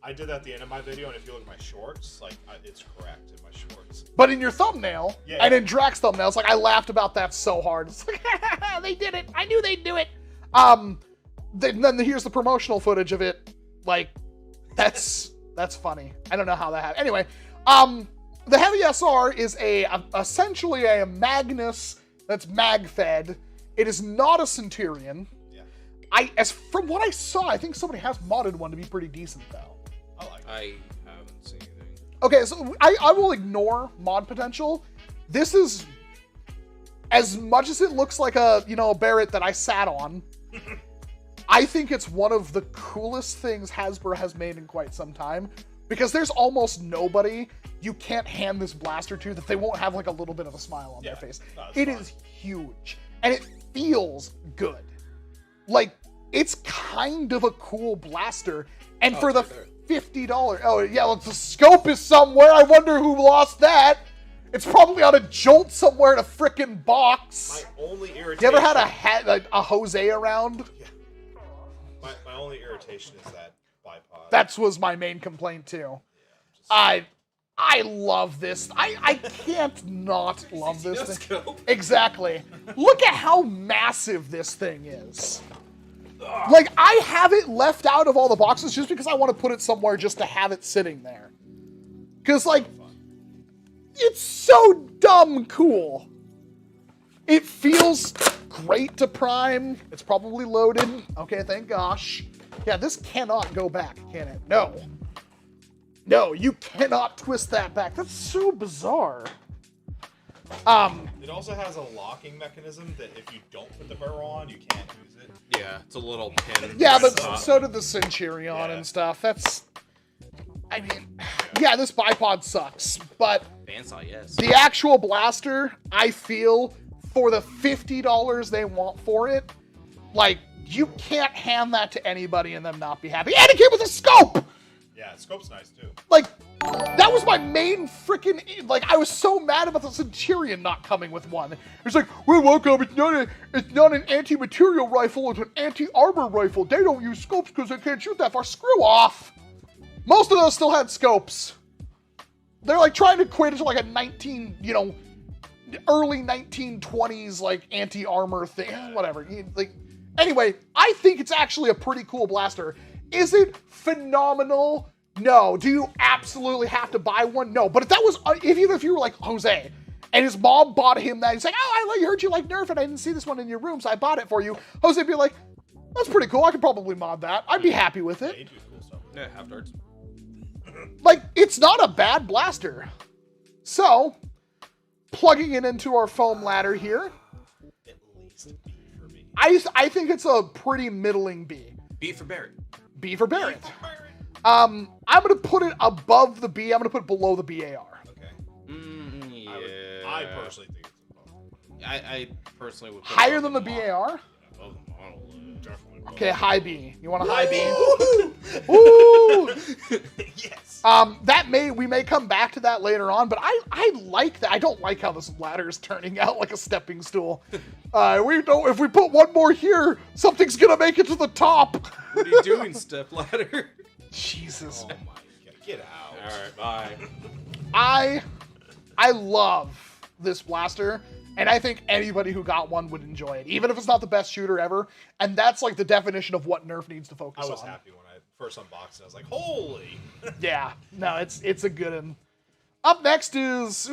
I did that at the end of my video, and if you look at my shorts, it's correct in my shorts. But in your thumbnail, Yeah. and in Drac's thumbnail, it's like, I laughed about that so hard. It's like, they did it. I knew they'd do it. Then here's the promotional footage of it. Like, that's funny. I don't know how that happened. Anyway, the Heavy SR is essentially a Magnus that's mag-fed. It is not a Centurion. Yeah. From what I saw, I think somebody has modded one to be pretty decent, though. I like it. I haven't seen anything. Okay, so I will ignore mod potential. This is, as much as it looks like a Barrett that I sat on, I think it's one of the coolest things Hasbro has made in quite some time, because there's almost nobody you can't hand this blaster to that they won't have like a little bit of a smile on their face. No, it's It fine. is huge, and it feels good. Like, it's kind of a cool blaster, and for the it's right $50, oh yeah, well, the scope is somewhere. I wonder who lost that. It's probably on a jolt somewhere in a frickin' box. My only irritation. You ever had a Jose around? Yeah. My only irritation is that bipod. That was my main complaint too. I love this. I can't not love this thing. Exactly. Look at how massive this thing is. Like, I have it left out of all the boxes just because I want to put it somewhere just to have it sitting there. Because, like, it's so dumb cool. It feels great to prime. It's probably loaded. Okay, thank gosh. Yeah, this cannot go back, can it? No. No, you cannot twist that back. That's so bizarre. It also has a locking mechanism that if you don't put the barrel on, you can't use it. Yeah, it's a little pin. Yeah, but Stop. so did the Centurion and stuff. I mean, yeah, this bipod sucks, but Bandsaw, yes. the actual blaster, I feel, for the $50 they want for it, like, you can't hand that to anybody and them not be happy. And it came with a scope! Yeah, scope's nice too. Like, that was my main freaking, like, I was so mad about the Centurion not coming with one. It's like, well, welcome, it's not an anti-material rifle, it's an anti-armor rifle. They don't use scopes because they can't shoot that far. Screw off! Most of those still had scopes. They're, like, trying to equate it to, like, a early 1920s, like, anti-armor thing. Whatever. Like, anyway, I think it's actually a pretty cool blaster. Is it phenomenal? No. Do you absolutely have to buy one? No. But if that was, even if you were like Jose, and his mom bought him that, he's like, oh, I heard you like Nerf, and I didn't see this one in your room, so I bought it for you. Jose would be like, that's pretty cool. I could probably mod that. I'd be happy with Yeah, it. you do cool stuff. Yeah, half darts. like, it's not a bad blaster. So, plugging it into our foam ladder here, At least B for me. I think it's a pretty middling B. B for Barrett. B for Barrett. I'm gonna put it above the B. I'm gonna put it below the BAR. Okay. Yeah. I personally think it's above. I personally would put it Higher above than the BAR? Above the model. Definitely above. Okay, high B. You want a high B? Woo! Woo! Yes. We may come back to that later on, but I like that. I don't like how this ladder is turning out like a stepping stool. If we put one more here, something's gonna make it to the top. What are you doing, stepladder? Jesus. Oh my god. Get out. Alright, bye. I love this blaster, and I think anybody who got one would enjoy it, even if it's not the best shooter ever. And that's like the definition of what Nerf needs to focus I was on. happy when I first unboxed it. I was like, holy. Yeah, no, it's a good one. Up next is,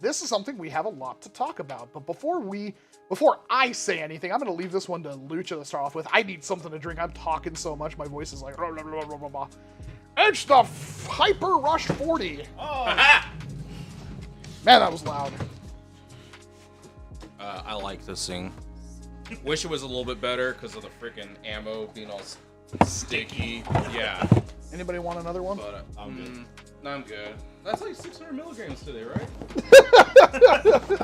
this is something we have a lot to talk about. But before I say anything, I'm going to leave this one to Lucha to start off with. I need something to drink. I'm talking so much, my voice is like, blah, blah, blah, blah, blah, blah. It's the Hyper Rush 40. Oh. Man, that was loud. I like this thing. Wish it was a little bit better because of the freaking ammo being all sticky. Yeah. Anybody want another one? But I'm good. No, I'm good. That's like 600 milligrams today, right?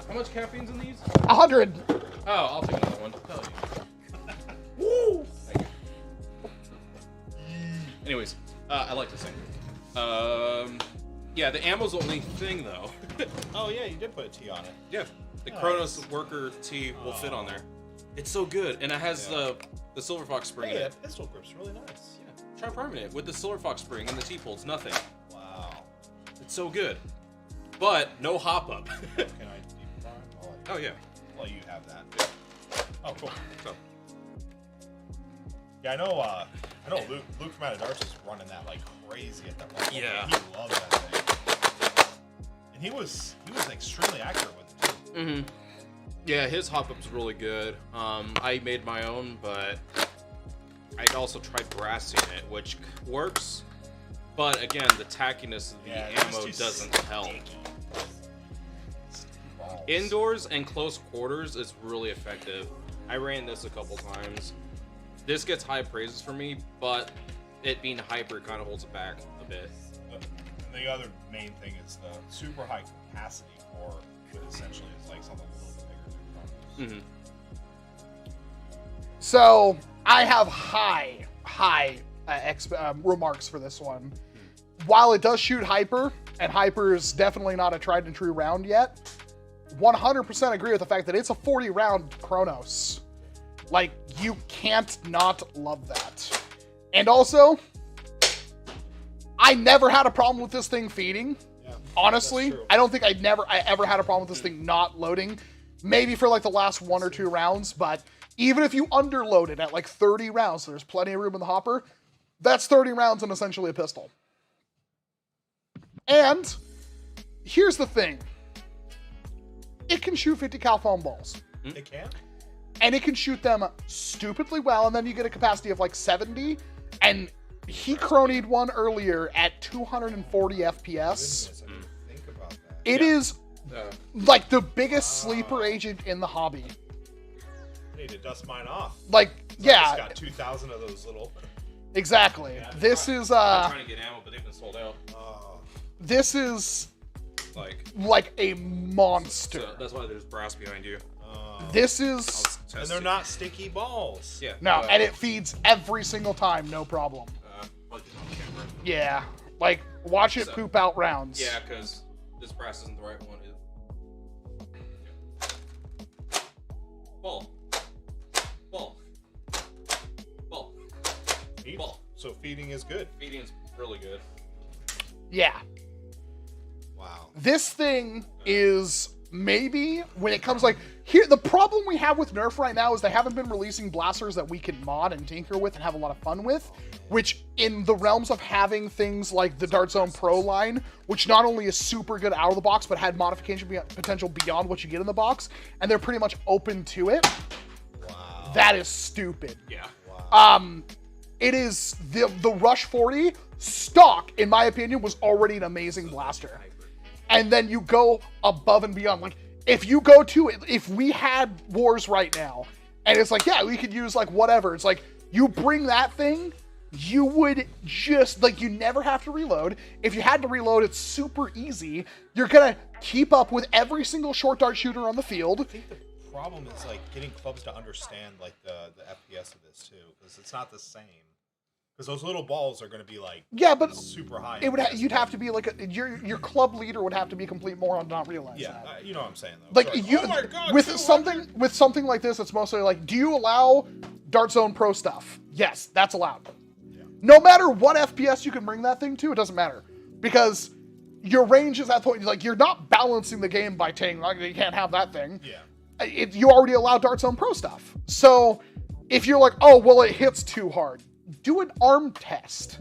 How much caffeine's in these? 100. Oh, I'll take another one. Hell yeah. Woo! Thank you. Anyways, I like this thing. Yeah, the ammo's the only thing though. Oh yeah, you did put a T on it. Yeah, the Nice. Kronos Worker T will fit on there. It's so good, and it has the Silver Fox spring Hey, in it. that pistol grip's really nice. Yeah, try priming it with the Silver Fox spring and the T-pull. It's nothing. Wow. It's so good, but no hop up. Can I deep prime? Oh yeah. I'll let you have that. Oh, cool. So, Yeah, I know Luke from Out of Darks is running that like crazy at that level. Yeah. He loves that thing. And he was extremely accurate with it too. mm-hmm. Yeah, his hop up's really good. I made my own, but I also tried brassing it, which works. But again, the tackiness of the ammo doesn't help. Indoors and close quarters is really effective. I ran this a couple times. This gets high praises for me, but it being hyper kind of holds it back a bit. And the other main thing is the super high capacity for what essentially is like something a little bit bigger than Kronos. So I have high remarks for this one. While it does shoot hyper, and hyper is definitely not a tried and true round yet, 100% agree with the fact that it's a 40 round Kronos. Like, you can't not love that. And also, I never had a problem with this thing feeding. Yeah, Honestly, that's true. I don't think I ever had a problem with this thing not loading. Maybe for like the last 1 or 2 rounds, but even if you underload it at like 30 rounds, so there's plenty of room in the hopper, that's 30 rounds and essentially a pistol. And here's the thing. It can shoot 50 cal foam balls. It can? And it can shoot them stupidly well, and then you get a capacity of like 70, and he cronied one earlier at 240 FPS. Goodness, I didn't think about that. It is like the biggest sleeper agent in the hobby. I need to dust mine off. Like, I yeah, just got 2,000 of those little. exactly. This is I'm trying to get ammo, but they've been sold out. this is Like, like a monster. so that's why there's brass behind you. This I'll is test And they're it. not sticky balls. Yeah. no, and it feeds every single time, no problem. Like it's on camera. Yeah, like watch it So- poop out rounds. Yeah, because this brass isn't the right one. Ball. Ball. Ball. Feed- Ball. So feeding is good. Feeding's really good. Yeah. Wow. This thing is maybe when it comes like here, the problem we have with Nerf right now is they haven't been releasing blasters that we can mod and tinker with and have a lot of fun with, which in the realms of having things like the Dart Zone Pro line, which not only is super good out of the box, but had modification potential beyond what you get in the box, and they're pretty much open to it. Wow. That is stupid. Yeah. Wow. It is the Rush 40 stock, in my opinion, was already an amazing blaster. And then you go above and beyond. Like, if you go to it, if we had wars right now, and it's like, yeah, we could use like whatever. It's like, you bring that thing, you would just, like, you never have to reload. If you had to reload, it's super easy. You're going to keep up with every single short dart shooter on the field. I think the problem is, like, getting clubs to understand, like, the FPS of this, too. Because it's not the same. Because those little balls are going to be, like, yeah, but super high. It would you'd have to be, like, your club leader would have to be complete moron to not realize that. You know what I'm saying, though. Like, Sorry. you, oh my God, with 200! something like this, it's mostly like, do you allow Dart Zone Pro stuff? Yes, that's allowed. No matter what FPS you can bring that thing to, it doesn't matter. Because your range is at that point, like, you're not balancing the game by saying, like, you can't have that thing. Yeah. You already allow Dart Zone Pro stuff. So, if you're like, oh, well, it hits too hard, do an arm test.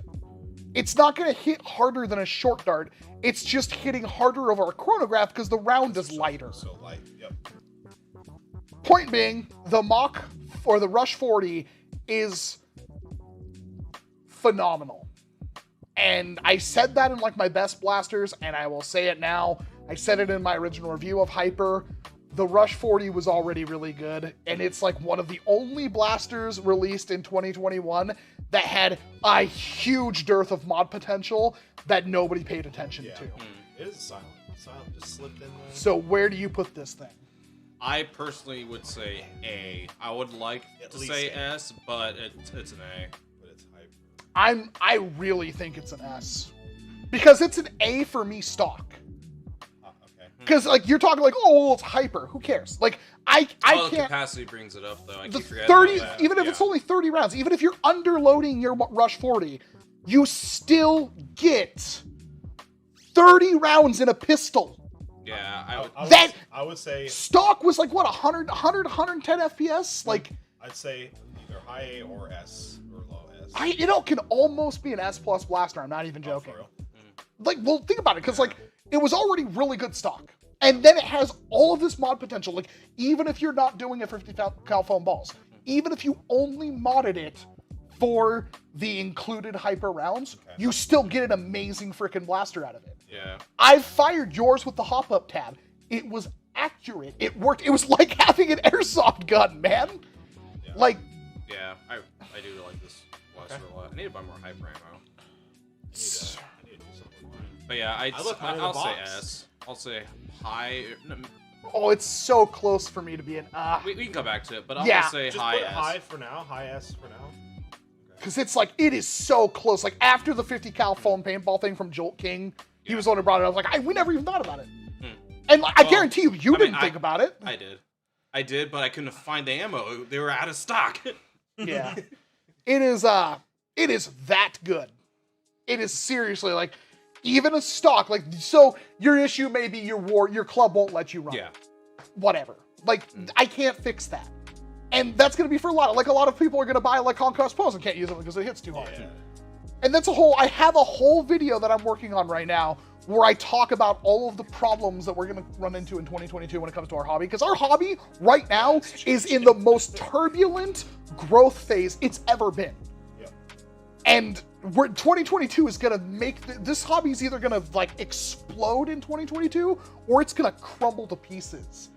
It's not going to hit harder than a short dart. It's just hitting harder over a chronograph because the round is lighter. So light, yep. Point being, the Mach, or the Rush 40, is phenomenal. And I said that in like my best blasters, and I will say it now. I said it in my original review of Hyper. The Rush 40 was already really good, and it's like one of the only blasters released in 2021 that had a huge dearth of mod potential that nobody paid attention to. It is a silent. Silent just slipped in there. So where do you put this thing? I personally would say A. I would like At to least say A. S, but it's an A. But it's hype. I really think it's an S. Because it's an A for me stock. Okay. Because, like, you're talking like, oh, well, it's Hyper. Who cares? Like, I The can't... capacity brings it up, though. I The keep forgetting 30, about that. even if it's only 30 rounds, even if you're underloading your Rush 40, you still get 30 rounds in a pistol. Yeah, I would say Stock was like, what, 110 FPS? Like, I'd say either high A or S or low S. it can almost be an S plus blaster. I'm not even joking. For real? Like, well, think about it, because, like, it was already really good stock. And then it has all of this mod potential. Like, even if you're not doing a 50 cal foam balls, even if you only modded it for the included Hyper rounds, you still get an amazing freaking blaster out of it. Yeah. I've fired yours with the hop-up tab. It was accurate. It worked. It was like having an airsoft gun, man. Yeah. Like, Yeah, I do like this blaster a lot. I need to buy more hyper ammo. I need to do something with mine. But yeah, I'll say box. S. I'll say high. No, oh, it's so close for me to be an we can come back to it, but I'll Yeah. just say Just high put S. high for now. High S for now. because it's like, it is so close. Like, after the 50 cal foam paintball thing from Jolt King, he was the one who brought it up. I was like, we never even thought about it. And like, I guarantee you, didn't think about it. I did, but I couldn't find the ammo. They were out of stock. Yeah. It is that good. It is seriously, like, even a stock, like, so your issue may be your club won't let you run. Yeah. Whatever. Like, I can't fix that. And that's going to be for a lot of people are going to buy, like, Conquest Pros and can't use it because it hits too hard. Yeah. And that's I have a whole video that I'm working on right now where I talk about all of the problems that we're going to run into in 2022 when it comes to our hobby. Because our hobby right now is in the most turbulent growth phase it's ever been. Yep. And 2022 is going to make this hobby is either going to like explode in 2022 or it's going to crumble to pieces.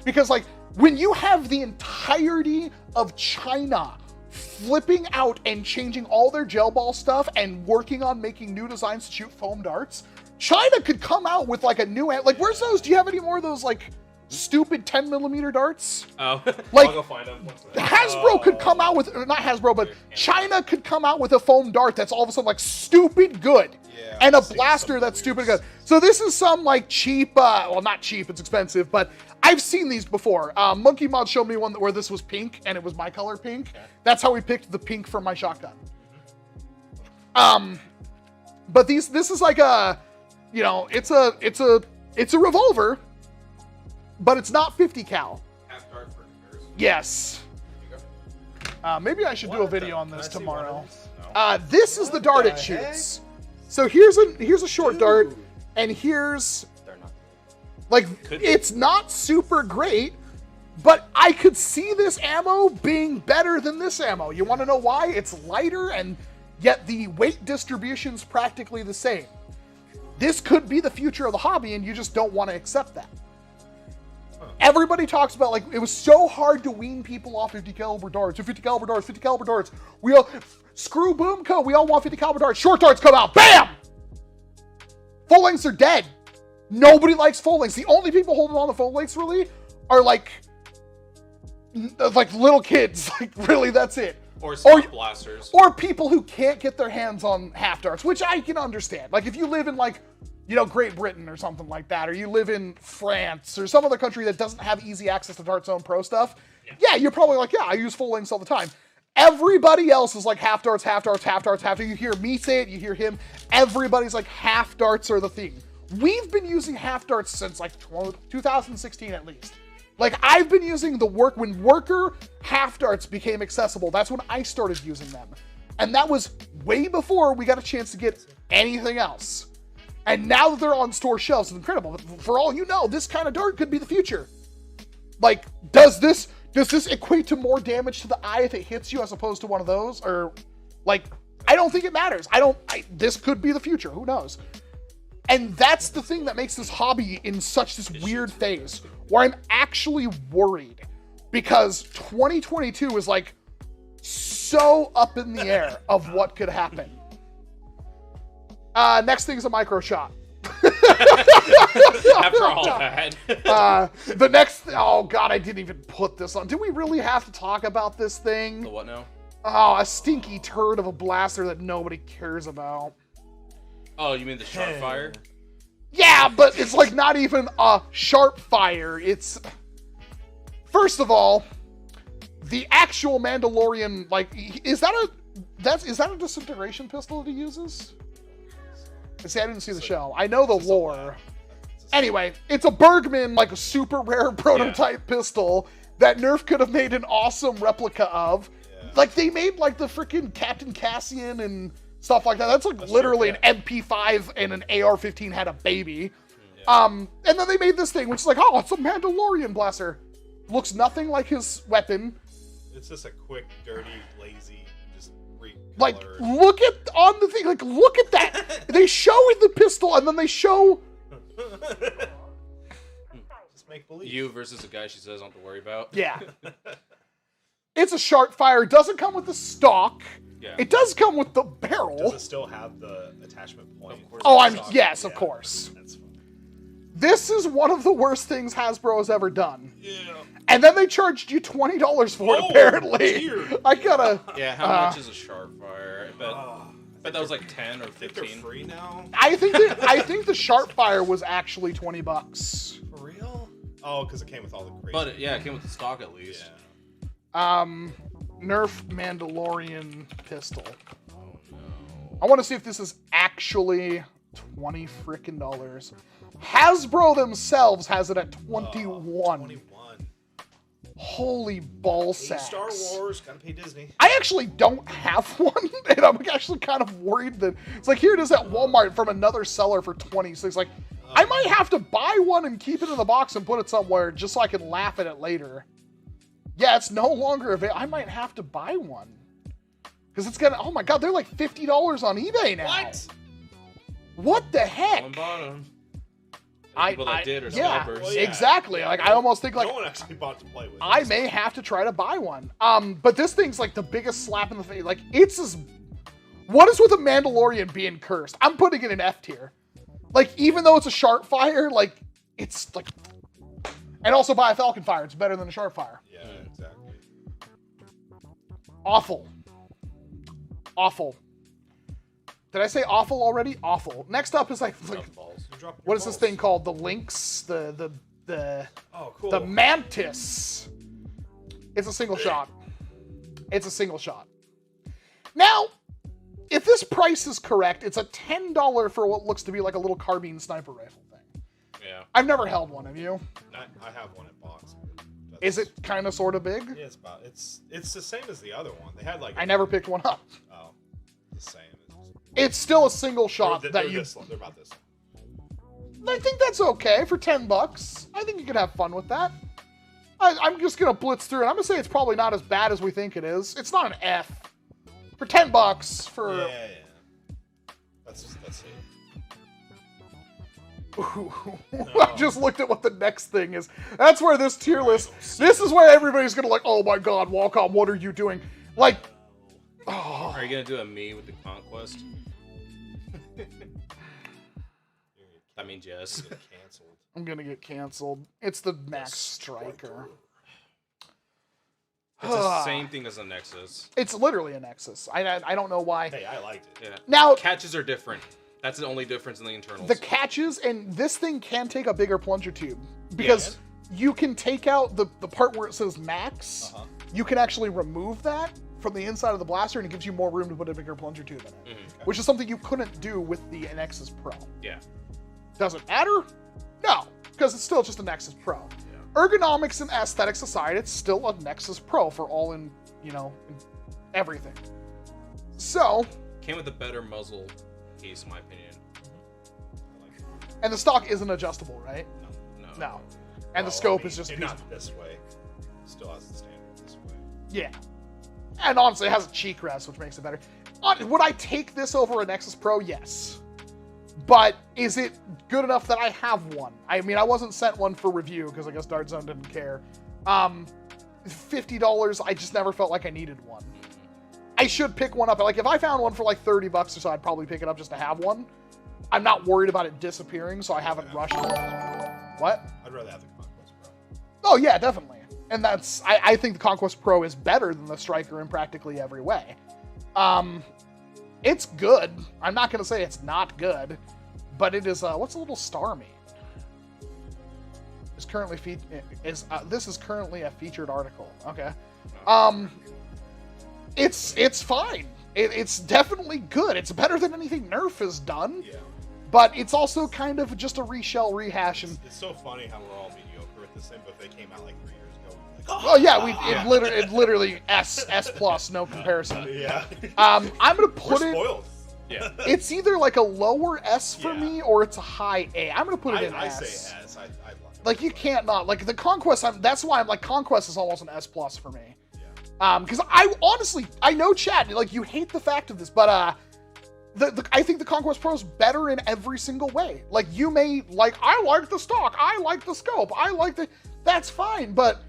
Because like when you have the entirety of China flipping out and changing all their gel ball stuff and working on making new designs to shoot foam darts, China could come out with like a new, like, where's those? Do you have any more of those like stupid 10mm darts? Oh, Like, I'll go find them. Hasbro could come out with, or not Hasbro, but China could come out with a foam dart that's all of a sudden like stupid good. Yeah, And a I've seen blaster some that's stupid weird good. So this is some like cheap, well, not cheap, it's expensive, but I've seen these before. Monkey Mod showed me one where this was pink and it was my color pink. That's how we picked the pink for my shotgun. But this is like a, you know, it's a revolver, but it's not 50 cal. Half dart for comparison. Yes. Maybe I should do a What the- video on can this I see tomorrow. one of these? No. This is the dart it shoots. So here's a short dart, and here's They're not. like Could be. it's not super great, but I could see this ammo being better than this ammo. You want to know why? It's lighter and yet the weight distribution's practically the same. This could be the future of the hobby, and you just don't want to accept that. Everybody talks about, like, it was so hard to wean people off 50 caliber darts, or 50 caliber darts, 50 caliber darts. We all, screw Boom Co., we all want 50 caliber darts. Short darts come out, bam! Full lengths are dead. Nobody likes full lengths. The only people holding on to full lengths, really, are, like little kids. Like, really, that's it. Or spot blasters. Or people who can't get their hands on half darts, which I can understand. Like, if you live in, like, you know, Great Britain or something like that, or you live in France or some other country that doesn't have easy access to Dart Zone Pro stuff, yeah, you're probably like, yeah, I use full lengths all the time. Everybody else is like half darts, half darts, half darts, half darts. You hear me say it, you hear him. Everybody's like, half darts are the thing. We've been using half darts since like 2016 at least. Like, I've been using when worker half darts became accessible. That's when I started using them. And that was way before we got a chance to get anything else. And now that they're on store shelves, it's incredible. For all you know, this kind of dart could be the future. Like, does this equate to more damage to the eye if it hits you as opposed to one of those? Or, like, I don't think it matters. This could be the future. Who knows? And that's the thing that makes this hobby in such this weird phase, where I'm actually worried. Because 2022 is, like, so up in the air of what could happen. Next thing is a micro shot. After all that. The next, oh god, I didn't even put this on. Do we really have to talk about this thing? The what now? Oh, a stinky turd of a blaster that nobody cares about. Oh, you mean the sharp fire? Yeah, but it's like not even a sharp fire. It's, first of all, the actual Mandalorian, like, is that a disintegration pistol that he uses? See, I didn't see the show. I know the lore. Anyway, it's a Bergman, like a super rare prototype pistol that Nerf could have made an awesome replica of. Yeah. Like, they made, like, the freaking Captain Cassian and stuff like that. That's like literally an MP5 and an AR-15 had a baby. Yeah. And then they made this thing, which is like, oh, it's a Mandalorian blaster. Looks nothing like his weapon. It's just a quick, dirty, lazy, just like, look at, on the thing, like, look at that. They show in the pistol, and then they show... Just make believe. You versus a guy she says I don't have to worry about. Yeah. It's a sharp fire. It doesn't come with the stock. Yeah. It does come with the barrel. Does it still have the attachment point? Yes, of course. That's fine. This is one of the worst things Hasbro has ever done. Yeah. And then they charged you $20 for it, apparently. Dear. I gotta... Yeah, how much is a sharp fire? I bet that was like 10 or 15. They're free now? I think the sharp fire was actually $20. For real? Oh, because it came with all the crazy... But, it came with the stock at least. Yeah. Nerf Mandalorian pistol. Oh, no. I want to see if this is actually $20 frickin' dollars. Hasbro themselves has it at 21. 21. Holy ball sacks. Star Wars, gotta pay Disney. I actually don't have one, and I'm actually kind of worried that it's like, here it is at Walmart from another seller for 26. Like, I might have to buy one and keep it in the box and put it somewhere just so I can laugh at it later. Yeah, it's no longer available. I might have to buy one. Because it's gonna, oh my god, they're like $50 on eBay now. What? What the heck? One bottom. People that did are yeah, scalpers. exactly. Like, I almost think like no one actually bought to play with. I may have to try to buy one. But this thing's like the biggest slap in the face. Like, it's as, what is with a Mandalorian being cursed? I'm putting it in F tier. Like, even though it's a sharp fire, like, it's like, and also buy a Falcon fire. It's better than a sharp fire. Yeah, exactly. Awful. Awful. Did I say awful already? Awful. Next up is like what is this thing called? The Lynx, the oh, cool. The Mantis. It's a single shot. It's a single shot. Now, if this price is correct, it's a $10 for what looks to be like a little carbine sniper rifle thing. Yeah. I've never held one. Have you? I have one in box. Is it kind of sort of big? Yeah, it's the same as the other one. They had like I never picked one up. Oh, the same. It's still a single shot that you. They're about this. I think that's okay for $10. I think you could have fun with that. I'm just gonna blitz through it. I'm gonna say it's probably not as bad as we think it is. It's not an F. for $10 for. Yeah. That's it. I just looked at what the next thing is. That's where this tier list. This is where everybody's gonna like, oh my god, Walcom, what are you doing? Like, oh. Are you gonna do a me with the conquest? That means yes. Canceled. I'm gonna get canceled. It's the Max Striker. It's the same thing as a Nexus. It's literally a Nexus. I don't know why. Hey, I liked it. Yeah. Now Catches are different. That's the only difference in the internals. the catches, and this thing can take a bigger plunger tube because you can take out the part where it says Max. You can actually remove that from the inside of the blaster, and it gives you more room to put a bigger plunger tube in it, which is something you couldn't do with the Nexus Pro. Yeah. Does it matter? No, because it's still just a Nexus Pro. Ergonomics and aesthetics aside, it's still a Nexus Pro for all in, in everything. So, Came with a better muzzle case, in my opinion. and the stock isn't adjustable, right? No. And the scope is just not this way. Still has the standard this way. Yeah. And honestly, it has a cheek rest, which makes it better. Would I take this over a Nexus Pro? Yes. But is it good enough that I have one? I mean, I wasn't sent one for review because I guess Dart Zone didn't care. $50, I just never felt like I needed one. I should pick one up. Like, if I found one for like $30 or so, I'd probably pick it up just to have one. I'm not worried about it disappearing, so I haven't rushed it. What? I'd rather have the Conquest Pro. Oh, yeah, definitely. And that's... I think the Conquest Pro is better than the Striker in practically every way. It's good. I'm not going to say it's not good, but it is... what's a little star mean? Is currently this is currently a featured article. Okay. It's fine. It's definitely good. It's better than anything Nerf has done. Yeah. But it's also kind of just a rehash. And It's so funny how we're all mediocre at this thing, but if they came out like 3 years ago, we'd be like, oh yeah, it literally S plus, no comparison. yeah. I'm gonna put We're it. spoiled. Yeah. It's either like a lower S for me or it's a high A. I'm gonna put it in I S. say S. I love it. Like, you can't not like the Conquest. That's why I'm like, Conquest is almost an S plus for me. Yeah. Because I honestly, I know, Chad, like, you hate the fact of this, but I think the Conquest Pro is better in every single way. Like, you may like, I like the stock, I like the scope, that's fine, but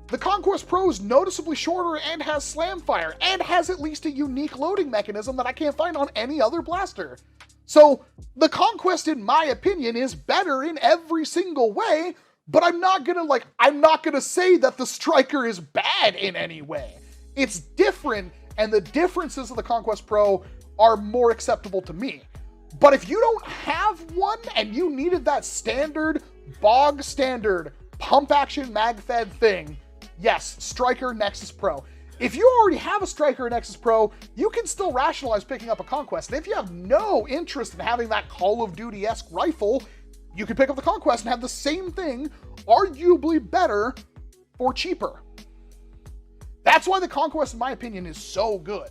the Conquest Pro is noticeably shorter and has slam fire and has at least a unique loading mechanism that I can't find on any other blaster. So the Conquest, in my opinion, is better in every single way, but I'm not gonna say that the Striker is bad in any way. It's different, and the differences of the Conquest Pro are more acceptable to me. But if you don't have one and you needed that standard, bog standard, pump action mag-fed thing, yes, Striker Nexus Pro. If you already have a Striker Nexus Pro, you can still rationalize picking up a Conquest. And if you have no interest in having that Call of Duty-esque rifle, you can pick up the Conquest and have the same thing, arguably better, for cheaper. That's why the Conquest, in my opinion, is so good.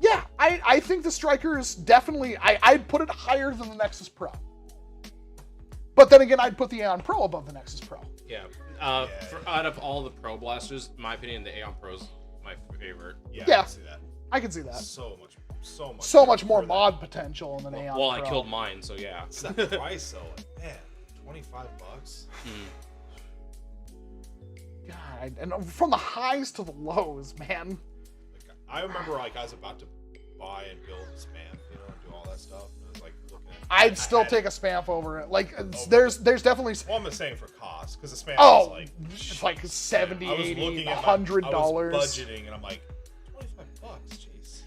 Yeah, I think the Striker is definitely... I'd put it higher than the Nexus Pro. But then again, I'd put the Aeon Pro above the Nexus Pro. Yeah. Out of all the Pro blasters, in my opinion, the Aeon Pro is my favorite. Yeah. Yeah. I can see that. I can see that. So much more for mod that. potential than Aeon Well, Pro. I killed mine, so yeah. It's that price though. Man, $25. God, and from the highs to the lows, man. Like, I remember like I was about to buy and build a spam, and do all that stuff. And I was like looking at. I'd still take a spamp over it. Like, there's definitely. Well, I'm saying for cost, because the spam Oh, was like. it's like $70, I was $80, looking at $100. I was budgeting, and I'm like, $25. Jeez.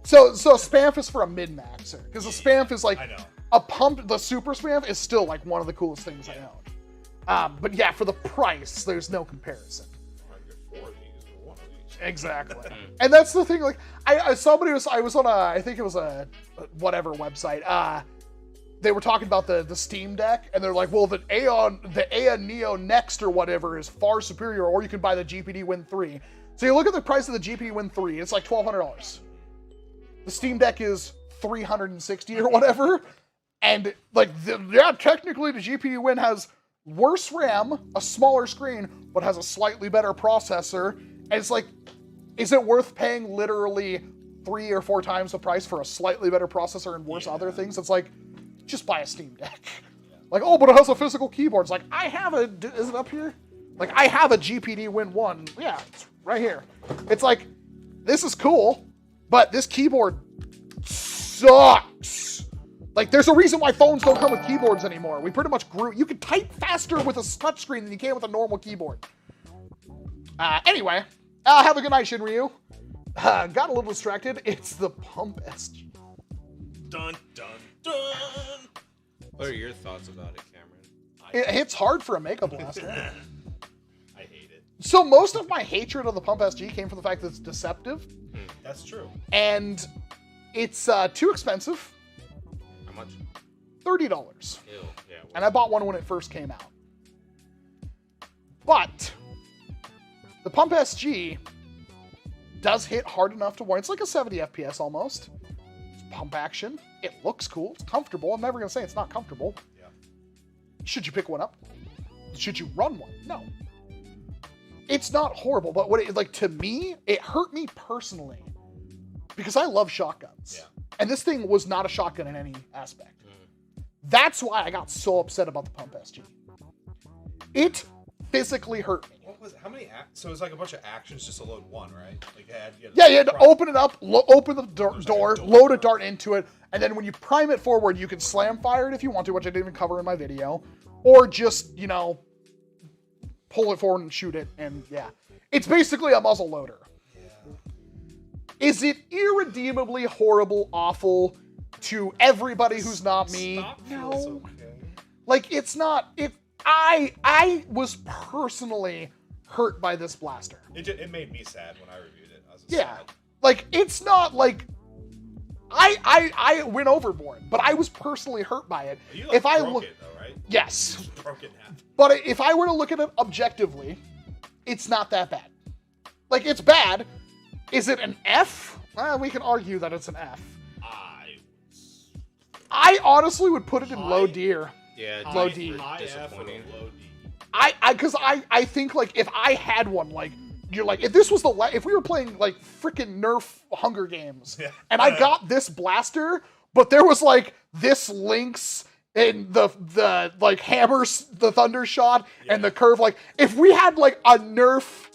So Spamf is for a min-maxer, because the Spamf is like I know. a pump. The Super Spamf is still like one of the coolest things I own. But yeah, for the price, there's no comparison. I get 4 of these or 1 of these. Exactly. And that's the thing. Like, I was on I think it was a whatever website. They were talking about the Steam Deck, and they're like, well, the Aeon Neo Next or whatever is far superior, or you can buy the GPD Win 3. So you look at the price of the GPD Win 3, it's like $1,200. The Steam Deck is $360 or whatever, and like, technically the GPD Win has worse RAM, a smaller screen, but has a slightly better processor, and it's like, Is it worth paying literally 3 or 4 times the price for a slightly better processor and worse other things? It's like, just buy a Steam Deck. Like, oh, but it has a physical keyboard. It's like, I have a, is it up here? Like, I have a GPD Win 1. Yeah, it's right here. It's like, this is cool, but this keyboard sucks. Like, there's a reason why phones don't come with keyboards anymore. We pretty much grew. You can type faster with a touchscreen than you can with a normal keyboard. Anyway, have a good night, Shinryu. Got a little distracted. It's the Pump SG. Dun, dun, dun. What are your thoughts about it, Cameron? It hits hard for a Mega Blaster. I hate it. So most of my hatred of the Pump SG came from the fact that it's deceptive. That's true. And it's too expensive. How much? $30. Ew. Yeah. And I bought one when it first came out. But the Pump SG does hit hard enough to warrant. It's like a 70 FPS almost. It's pump action. It looks cool. It's comfortable. I'm never going to say it's not comfortable. Yeah. Should you pick one up? Should you run one? No. It's not horrible, but what it, like, to me, it hurt me personally because I love shotguns. Yeah. And this thing was not a shotgun in any aspect. That's why I got so upset about the Pump SG. It physically hurt me. What was it? How many? So it's like a bunch of actions just to load one, right? Like you had to open it up, open the door, load a dart into it, and then when you prime it forward, you can slam fire it if you want to, which I didn't even cover in my video, or just, you know, pull it forward and shoot it, and yeah. It's basically a muzzle loader. Yeah. Is it irredeemably horrible, awful to everybody who's not me? No. Okay. Like, it's not... I was personally hurt by this blaster. It made me sad when I reviewed it. I was Yeah. sad. Like, it's not like... I went overboard, but I was personally hurt by it. You like broke it though, right? Yes. You just broke it in half. But if I were to look at it objectively, it's not that bad. Like, it's bad. Is it an F? Well, we can argue that it's an F. I honestly would put it in low tier. Yeah, Low D. High F or Disappointing. low D. Because I think, like, if I had one, like, you're like, if this was if we were playing, like, freaking Nerf Hunger Games, and I got this blaster, but there was, like, this Lynx and the like, hammers, the Thunder Shot, and the curve, like, if we had, like, a Nerf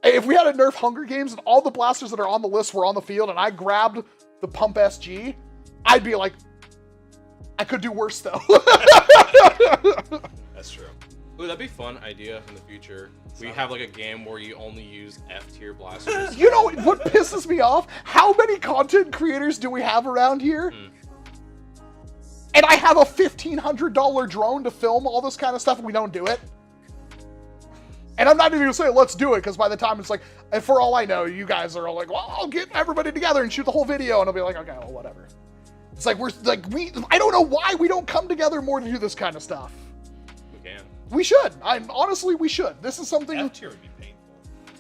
Hunger Games and all the blasters that are on the list were on the field and I grabbed the Pump SG, I'd be like, I could do worse, though. That's true. Ooh, that'd be a fun idea in the future. We have like a game where you only use F-tier blasters. You know what pisses me off? How many content creators do we have around here? And I have a $1,500 drone to film all this kind of stuff and we don't do it? And I'm not even gonna say, let's do it, because by the time it's like, and for all I know, you guys are all like, well, I'll get everybody together and shoot the whole video, and I'll be like, okay, well, whatever. It's like, I don't know why we don't come together more to do this kind of stuff. We can. We should. Honestly, we should. This is something... F tier would be painful.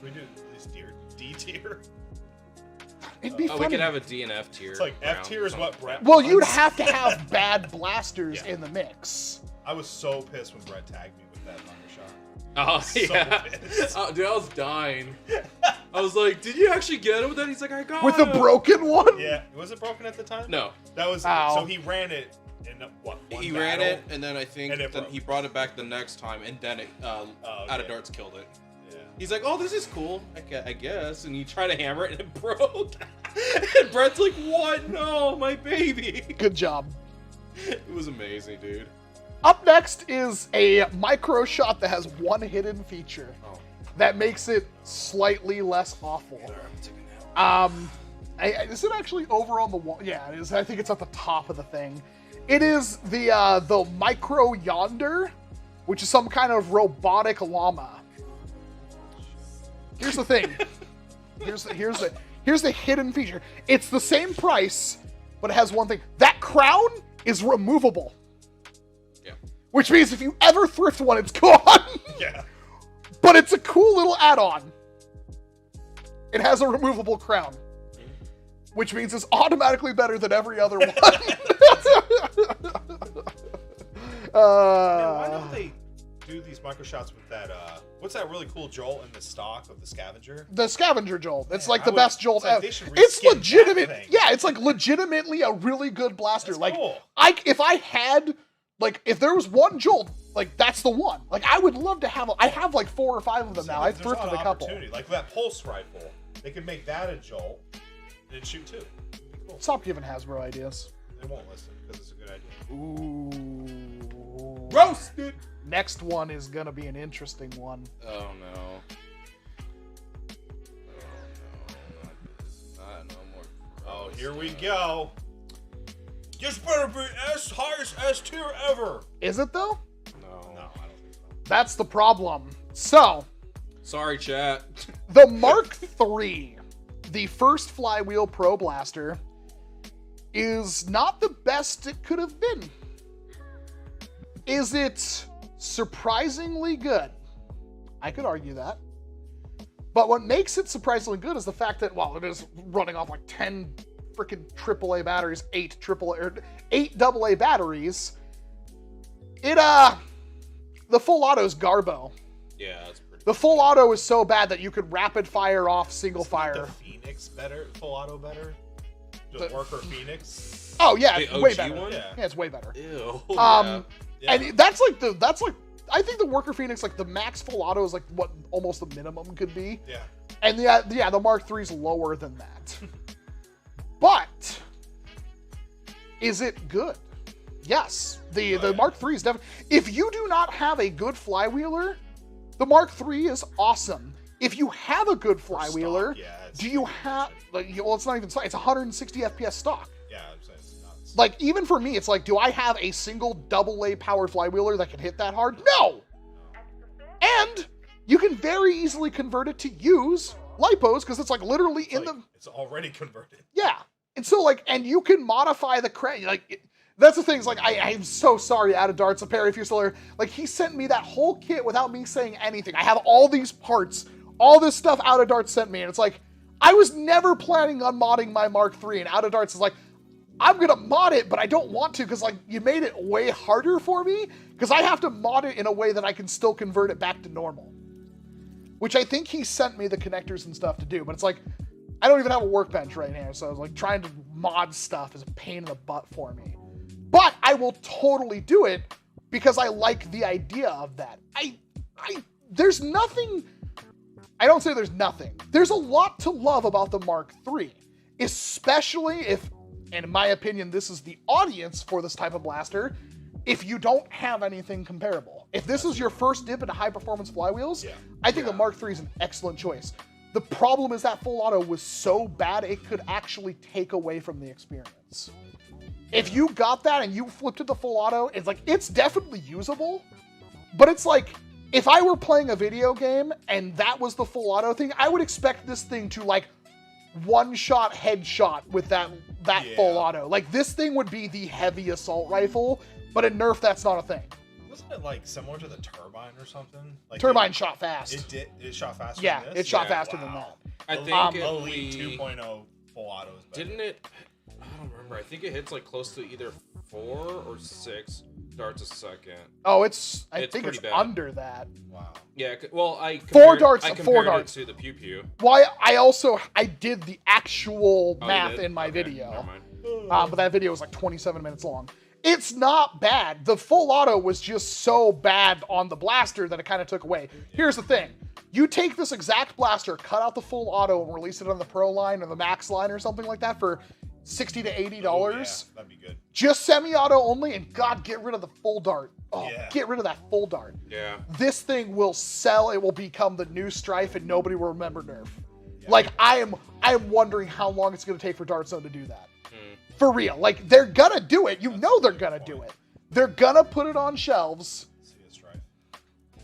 We do at least D tier. It'd be funny. We could have a D and F tier. It's like F tier is what Brett Well, wants. you'd have to have bad blasters in the mix. I was so pissed when Brett tagged me with that Thunder Shot. Oh, So yeah. pissed. Dude, I was dying. I was like, did you actually get it with that? He's like, I got With it. the broken one? Yeah, was it broken at the time? No. That was Ow. so he ran it in what? One He battle? ran it, and then I think And it that broke. he brought it back the next time, and then it out of yeah. darts killed it. Yeah. He's like, oh, this is cool, I guess. And he tried to hammer it, and it broke. And Brett's like, what? No, my baby. Good job. It was amazing, dude. Up next is a micro shot that has one hidden feature Oh. that makes it slightly less awful. Is it actually over on the wall? Yeah, it is. I think it's at the top of the thing. It is the Micro Yonder, which is some kind of robotic llama. Here's the thing. Here's the hidden feature. It's the same price, but it has one thing. That crown is removable. Yeah. Which means if you ever thrift one, it's gone. Yeah. But it's a cool little add-on. It has a removable crown. Which means it's automatically better than every other one. Man, why don't they do these micro shots with that? What's that really cool jolt in the stock of the Scavenger? The Scavenger Jolt. It's Man, like the best jolt like ever. they should It's reskin legitimate. that thing. Yeah, it's like legitimately a really good blaster. That's like cool. if I had like if there was one Jolt, like that's the one. Like I would love to have. I have like 4 or 5 of them now. I've There's a lot thrifted of a couple. opportunity. Like that pulse rifle, they could make that a jolt and shoot 2. Cool. Stop giving Hasbro ideas. They won't listen because it's a good idea. Ooh. Roasted. Next one is gonna be an interesting one. Oh no. Not this. Not no more. Oh, here we go. This better be highest S tier ever. Is it though? No. No, I don't think so. That's the problem. So, Sorry, chat. the Mark III, the first Flywheel Pro Blaster, is not the best it could have been. Is it surprisingly good? I could argue that. But what makes it surprisingly good is the fact that, well, it is running off like 10 freaking AAA batteries, 8 AA batteries. The full auto is Garbo. Yeah, that's pretty. The full auto is so bad that you could rapid fire off single Isn't fire. The Phoenix better, full auto better. The worker Phoenix. Oh yeah, The it's way OG better. one? Yeah, it's way better. Ew. Yeah. And that's like I think the Worker Phoenix, like the max full auto is like what almost the minimum could be. Yeah. And the Mark III is lower than that. But is it good? Yes. The Mark III is definitely. If you do not have a good flywheeler, the Mark III is awesome. If you have a good flywheeler, stock, yeah, it's do you pretty have like? Well, it's not even stock. It's 160 FPS stock. Yeah, I'm saying it's nuts. Like, even for me, it's like, do I have a single AA powered flywheeler that can hit that hard? No! And you can very easily convert it to use lipos, because it's like literally It's already converted. Yeah. And so, like, and you can modify the that's the thing, is like, I'm so sorry, Out of Darts, Perry, if you're still here. Like, he sent me that whole kit without me saying anything. I have all these parts, all this stuff Out of Darts sent me, and it's like, I was never planning on modding my Mark III, and Out of Darts is like, I'm gonna mod it, but I don't want to, because like you made it way harder for me, because I have to mod it in a way that I can still convert it back to normal. Which I think he sent me the connectors and stuff to do, but it's like, I don't even have a workbench right now, so I was like, trying to mod stuff is a pain in the butt for me. But I will totally do it, because I like the idea of that. There's nothing, I don't say there's nothing. There's a lot to love about the Mark III, especially if, and in my opinion, this is the audience for this type of blaster, if you don't have anything comparable. If this is your first dip into high-performance flywheels, I think the Mark III is an excellent choice. The problem is that full auto was so bad, it could actually take away from the experience. If you got that and you flipped it to full auto, it's like, it's definitely usable, but it's like, if I were playing a video game and that was the full auto thing, I would expect this thing to like one-shot headshot with that full auto. Like, this thing would be the heavy assault rifle, but in Nerf, that's not a thing. Wasn't it like similar to the Turbine or something? Like Turbine shot fast. It shot faster Yeah, than this? it shot faster than that. I think if Elite we 2.0 full auto is better. didn't it. I don't remember. I think it hits like close to either 4 or 6 darts a second. Oh, I It's think it's pretty bad. under that. Wow. Yeah, well, I Four compared, darts I to 4 compared darts. it to the pew pew. Why? I did the actual Oh, you math did? in my Okay, video. never mind. But that video was like 27 minutes long. It's not bad. The full auto was just so bad on the blaster that it kind of took away. Here's the thing. You take this exact blaster, cut out the full auto, and release it on the Pro line or the Max line or something like that for $60 to $80. Oh, yeah, that'd be good. Just semi-auto only, and God, get rid of the full dart. Oh, Yeah. get rid of that full dart. Yeah. This thing will sell. It will become the new Strife, and nobody will remember Nerf. Like, I am wondering how long it's going to take for Dart Zone to do that. For real. Like, they're gonna do it. You know they're gonna do it. They're gonna put it on shelves. See a Strife.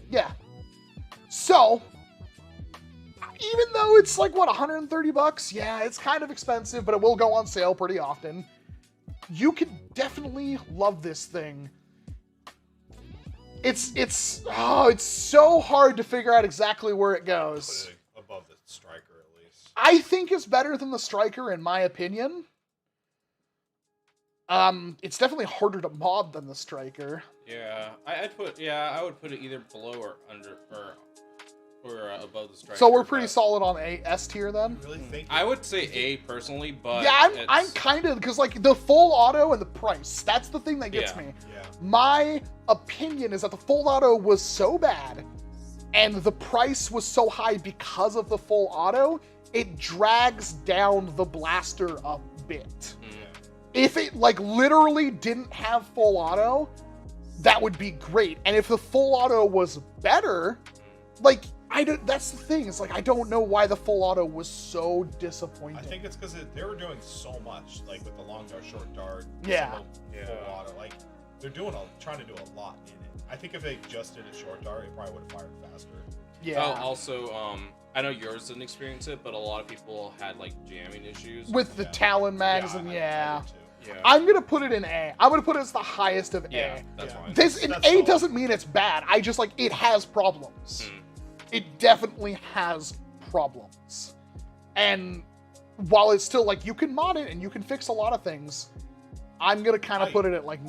Yeah. So, even though it's like, what, $130? Yeah, it's kind of expensive, but it will go on sale pretty often. You can definitely love this thing. It's so hard to figure out exactly where it goes. Put it above the Striker at least. I think it's better than the Striker, in my opinion. It's definitely harder to mod than the Striker. Yeah, I would put it either below or under, or We're above the striker. So we're pretty solid on S tier then. Really think I would say A personally, but Yeah, I'm kind of, because like the full auto and the price, that's the thing that gets me. Yeah. My opinion is that the full auto was so bad and the price was so high because of the full auto, it drags down the blaster a bit. If it like literally didn't have full auto, that would be great. And if the full auto was better, like that's the thing. It's like I don't know why the full auto was so disappointing. I think it's because they were doing so much, like with the long dart, short dart, Yeah. full auto. Like they're trying to do a lot in it. I think if they just did a short dart, it probably would have fired faster. Yeah. Oh, also, I know yours didn't experience it, but a lot of people had like jamming issues With the Talon mags and I yeah. did too. Yeah. I'm gonna put it in A. I'm gonna put it as the highest of Yeah, A. that's fine. This in That's A solid. doesn't mean it's bad. I just like it has problems. It definitely has problems. And while it's still like you can mod it and you can fix a lot of things, I'm gonna kind of put it at like.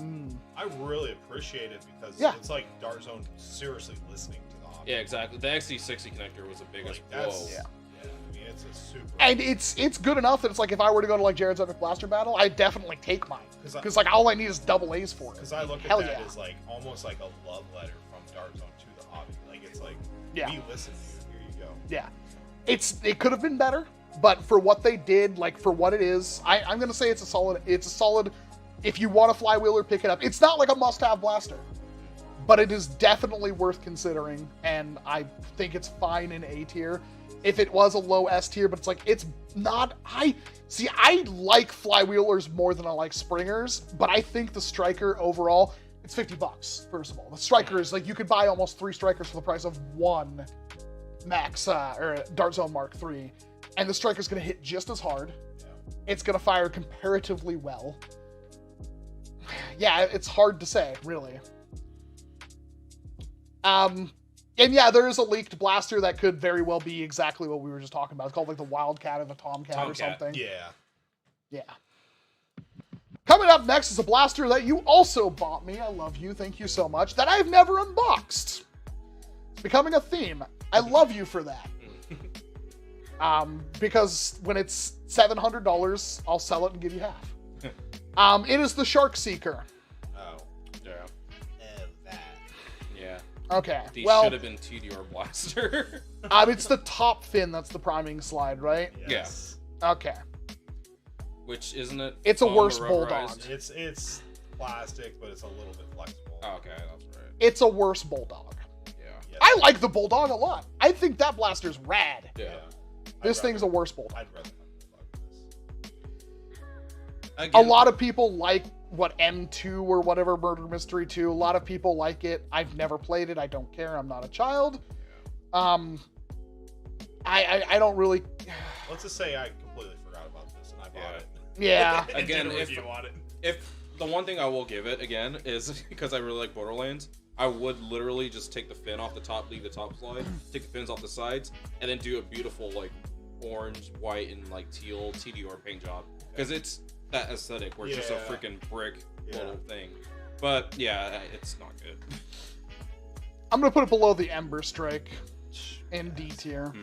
I really appreciate it because Yeah. it's like Dart Zone seriously listening to the hobby. Yeah, exactly. The XD60 connector was the biggest Like, that's blow. yeah. I mean, it's a super. And it's good enough that it's like if I were to go to like Jared's Epic Blaster Battle, I'd definitely take mine because like all I need is double A's for it. Because I look at Hell that yeah. as like almost like a love letter from Dart Zone to the hobby. Like it's like Yeah. we listen to you. Here you go. Yeah, it could have been better, but for what they did, like for what it is, I'm gonna say it's a solid. It's a solid. If you want a flywheeler, pick it up. It's not like a must-have blaster, but it is definitely worth considering, and I think it's fine in A tier. If it was a low S tier, but it's like it's not. I like flywheelers more than I like springers, but I think the striker overall, it's $50. First of all, the striker is like you could buy almost 3 strikers for the price of 1 Max or Dart Zone Mark III, and the striker's going to hit just as hard. It's going to fire comparatively well. Yeah, it's hard to say, really. And yeah, there is a leaked blaster that could very well be exactly what we were just talking about. It's called like the Wildcat or the Tomcat or something. Yeah. Yeah. Coming up next is a blaster that you also bought me. I love you. Thank you so much. That I've never unboxed. It's becoming a theme. I love you for that. Because when it's $700, I'll sell it and give you half. It is the Shark Seeker. Oh. Yeah. That. Yeah. Okay. These Well, should have been TDR blaster. it's the top fin that's the priming slide, right? Yes. Okay. Which isn't it? It's a foam worse or bulldog. rubberized? It's plastic, but it's a little bit flexible. Oh, okay, that's right. It's a worse Bulldog. Yeah. Yes. I like the Bulldog a lot. I think that blaster's rad. Yeah. This thing's a worse Bulldog. I'd rather have a Bulldog than this. A Again, lot of people like what M2 or whatever Murder Mystery 2. A lot of people like it. I've never played it. I don't care. I'm not a child. I don't really. Let's just say I completely forgot about this and I bought it. Yeah. And Again, did a if- review on it. if the one thing I will give it again is because I really like Borderlands, I would literally just take the fin off the top, leave the top slide, take the fins off the sides, and then do a beautiful like orange, white, and like teal TDR paint job because it's that aesthetic where it's just a Yeah. freaking brick Yeah. little thing. But yeah, it's not good. I'm going to put it below the Ember Strike in D tier.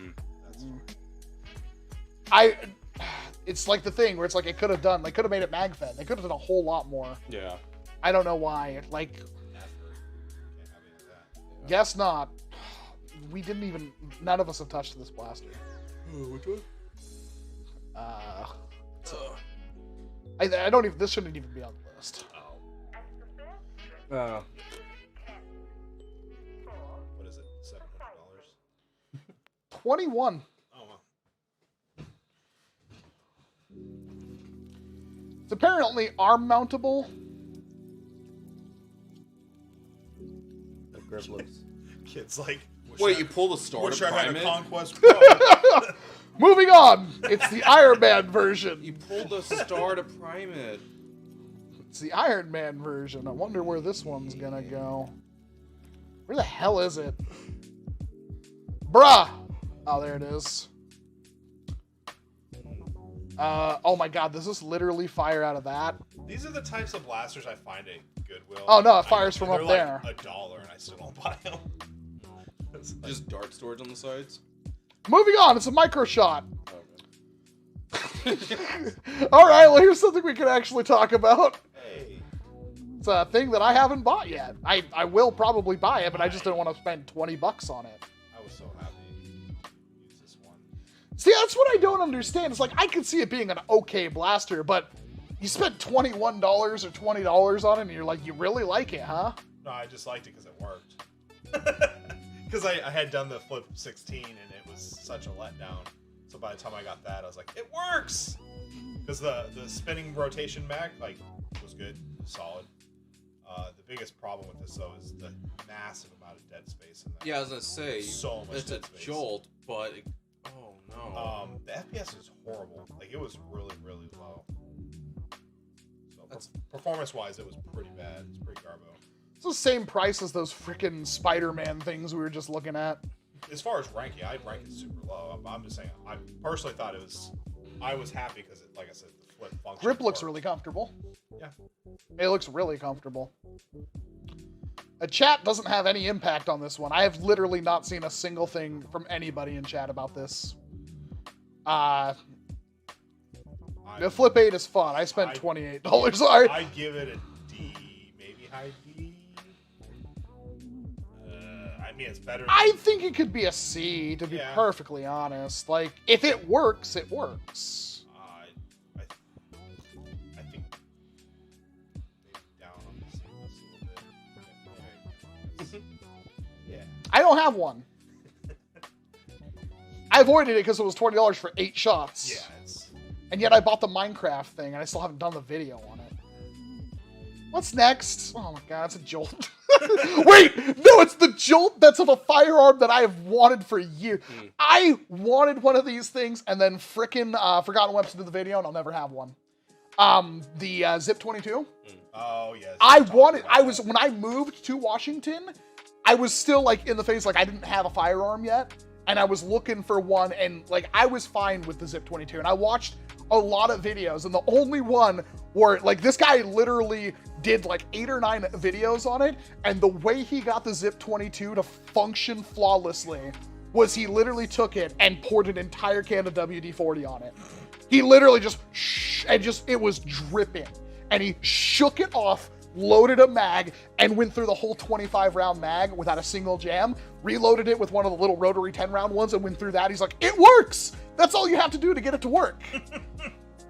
That's It's like the thing where it's like they could have made it mag fed. They could have done a whole lot more. Yeah. I don't know why. Like, effort. Can't have any of that. guess not. None of us have touched this blaster. Which one? I don't even, this shouldn't even be on the list. What is it? $700? 21. Oh wow. It's apparently arm mountable. The grip looks. Kids like. Wait, you pull the star Wish to I had prime a it? Conquest Pro. Moving on. It's the Iron Man version. You pull the star to prime it. It's the Iron Man version. I wonder where this one's gonna go. Where the hell is it? Bruh! Oh, there it is. Oh my god, does this literally fire out of that? These are the types of blasters I find at Goodwill. Oh, no, it fires from they're up like there. $1 and I still don't buy them. Just dart storage on the sides. Moving on, it's a micro shot. Okay. All right, well, here's something we can actually talk about. Hey. It's a thing that I haven't bought yet. I will probably buy it, but I just didn't want to spend $20 on it. I was so happy to use this one. See, that's what I don't understand. It's like, I could see it being an okay blaster, but you spent $21 or $20 on it, and you're like, you really like it, huh? No, I just liked it because it worked. Because I had done the Flip 16, and it was such a letdown. So by the time I got that, I was like, it works! Because the spinning rotation mag, like, was good, solid. The biggest problem with this, though, is the massive amount of dead space in there. Yeah, I was gonna say, so much it's dead a space. jolt, but oh no. The FPS was horrible. Like, it was really, really low. So performance-wise, it was pretty bad. It's pretty garbo. It's the same price as those freaking Spider-Man things we were just looking at. As far as ranking, I'd rank it super low. I'm just saying, I personally thought it was... I was happy because, like I said, the flip function Grip looks worked. really comfortable. Yeah. It looks really comfortable. A chat doesn't have any impact on this one. I have literally not seen a single thing from anybody in chat about this. The Flip 8 is fun. I spent $28. Sorry. I'd give it a D, maybe high D. I mean, it's better. I think it could be a C, to be perfectly honest. Like, if it works, it works. I think maybe down on the C list a little bit. Yeah. I don't have one. I avoided it because it was $20 for 8 shots. Yeah, it's... And yet I bought the Minecraft thing, and I still haven't done the video on it. What's next? Oh my god, it's a jolt. Wait! No, it's the jolt that's of a firearm that I have wanted for years. I wanted one of these things, and then frickin' Forgotten Weapons did the video, and I'll never have one. The Zip 22. Oh, yes. When I moved to Washington, I was still, like, in the phase, like, I didn't have a firearm yet, and I was looking for one, and, like, I was fine with the Zip 22, and I watched a lot of videos, and the only one where, like, this guy literally did, like, 8 or 9 videos on it, and the way he got the Zip 22 to function flawlessly was he literally took it and poured an entire can of WD-40 on it. He literally just, it was dripping, and he shook it off, loaded a mag, and went through the whole 25-round mag without a single jam, reloaded it with one of the little rotary 10-round ones, and went through that. He's like, it works! That's all you have to do to get it to work.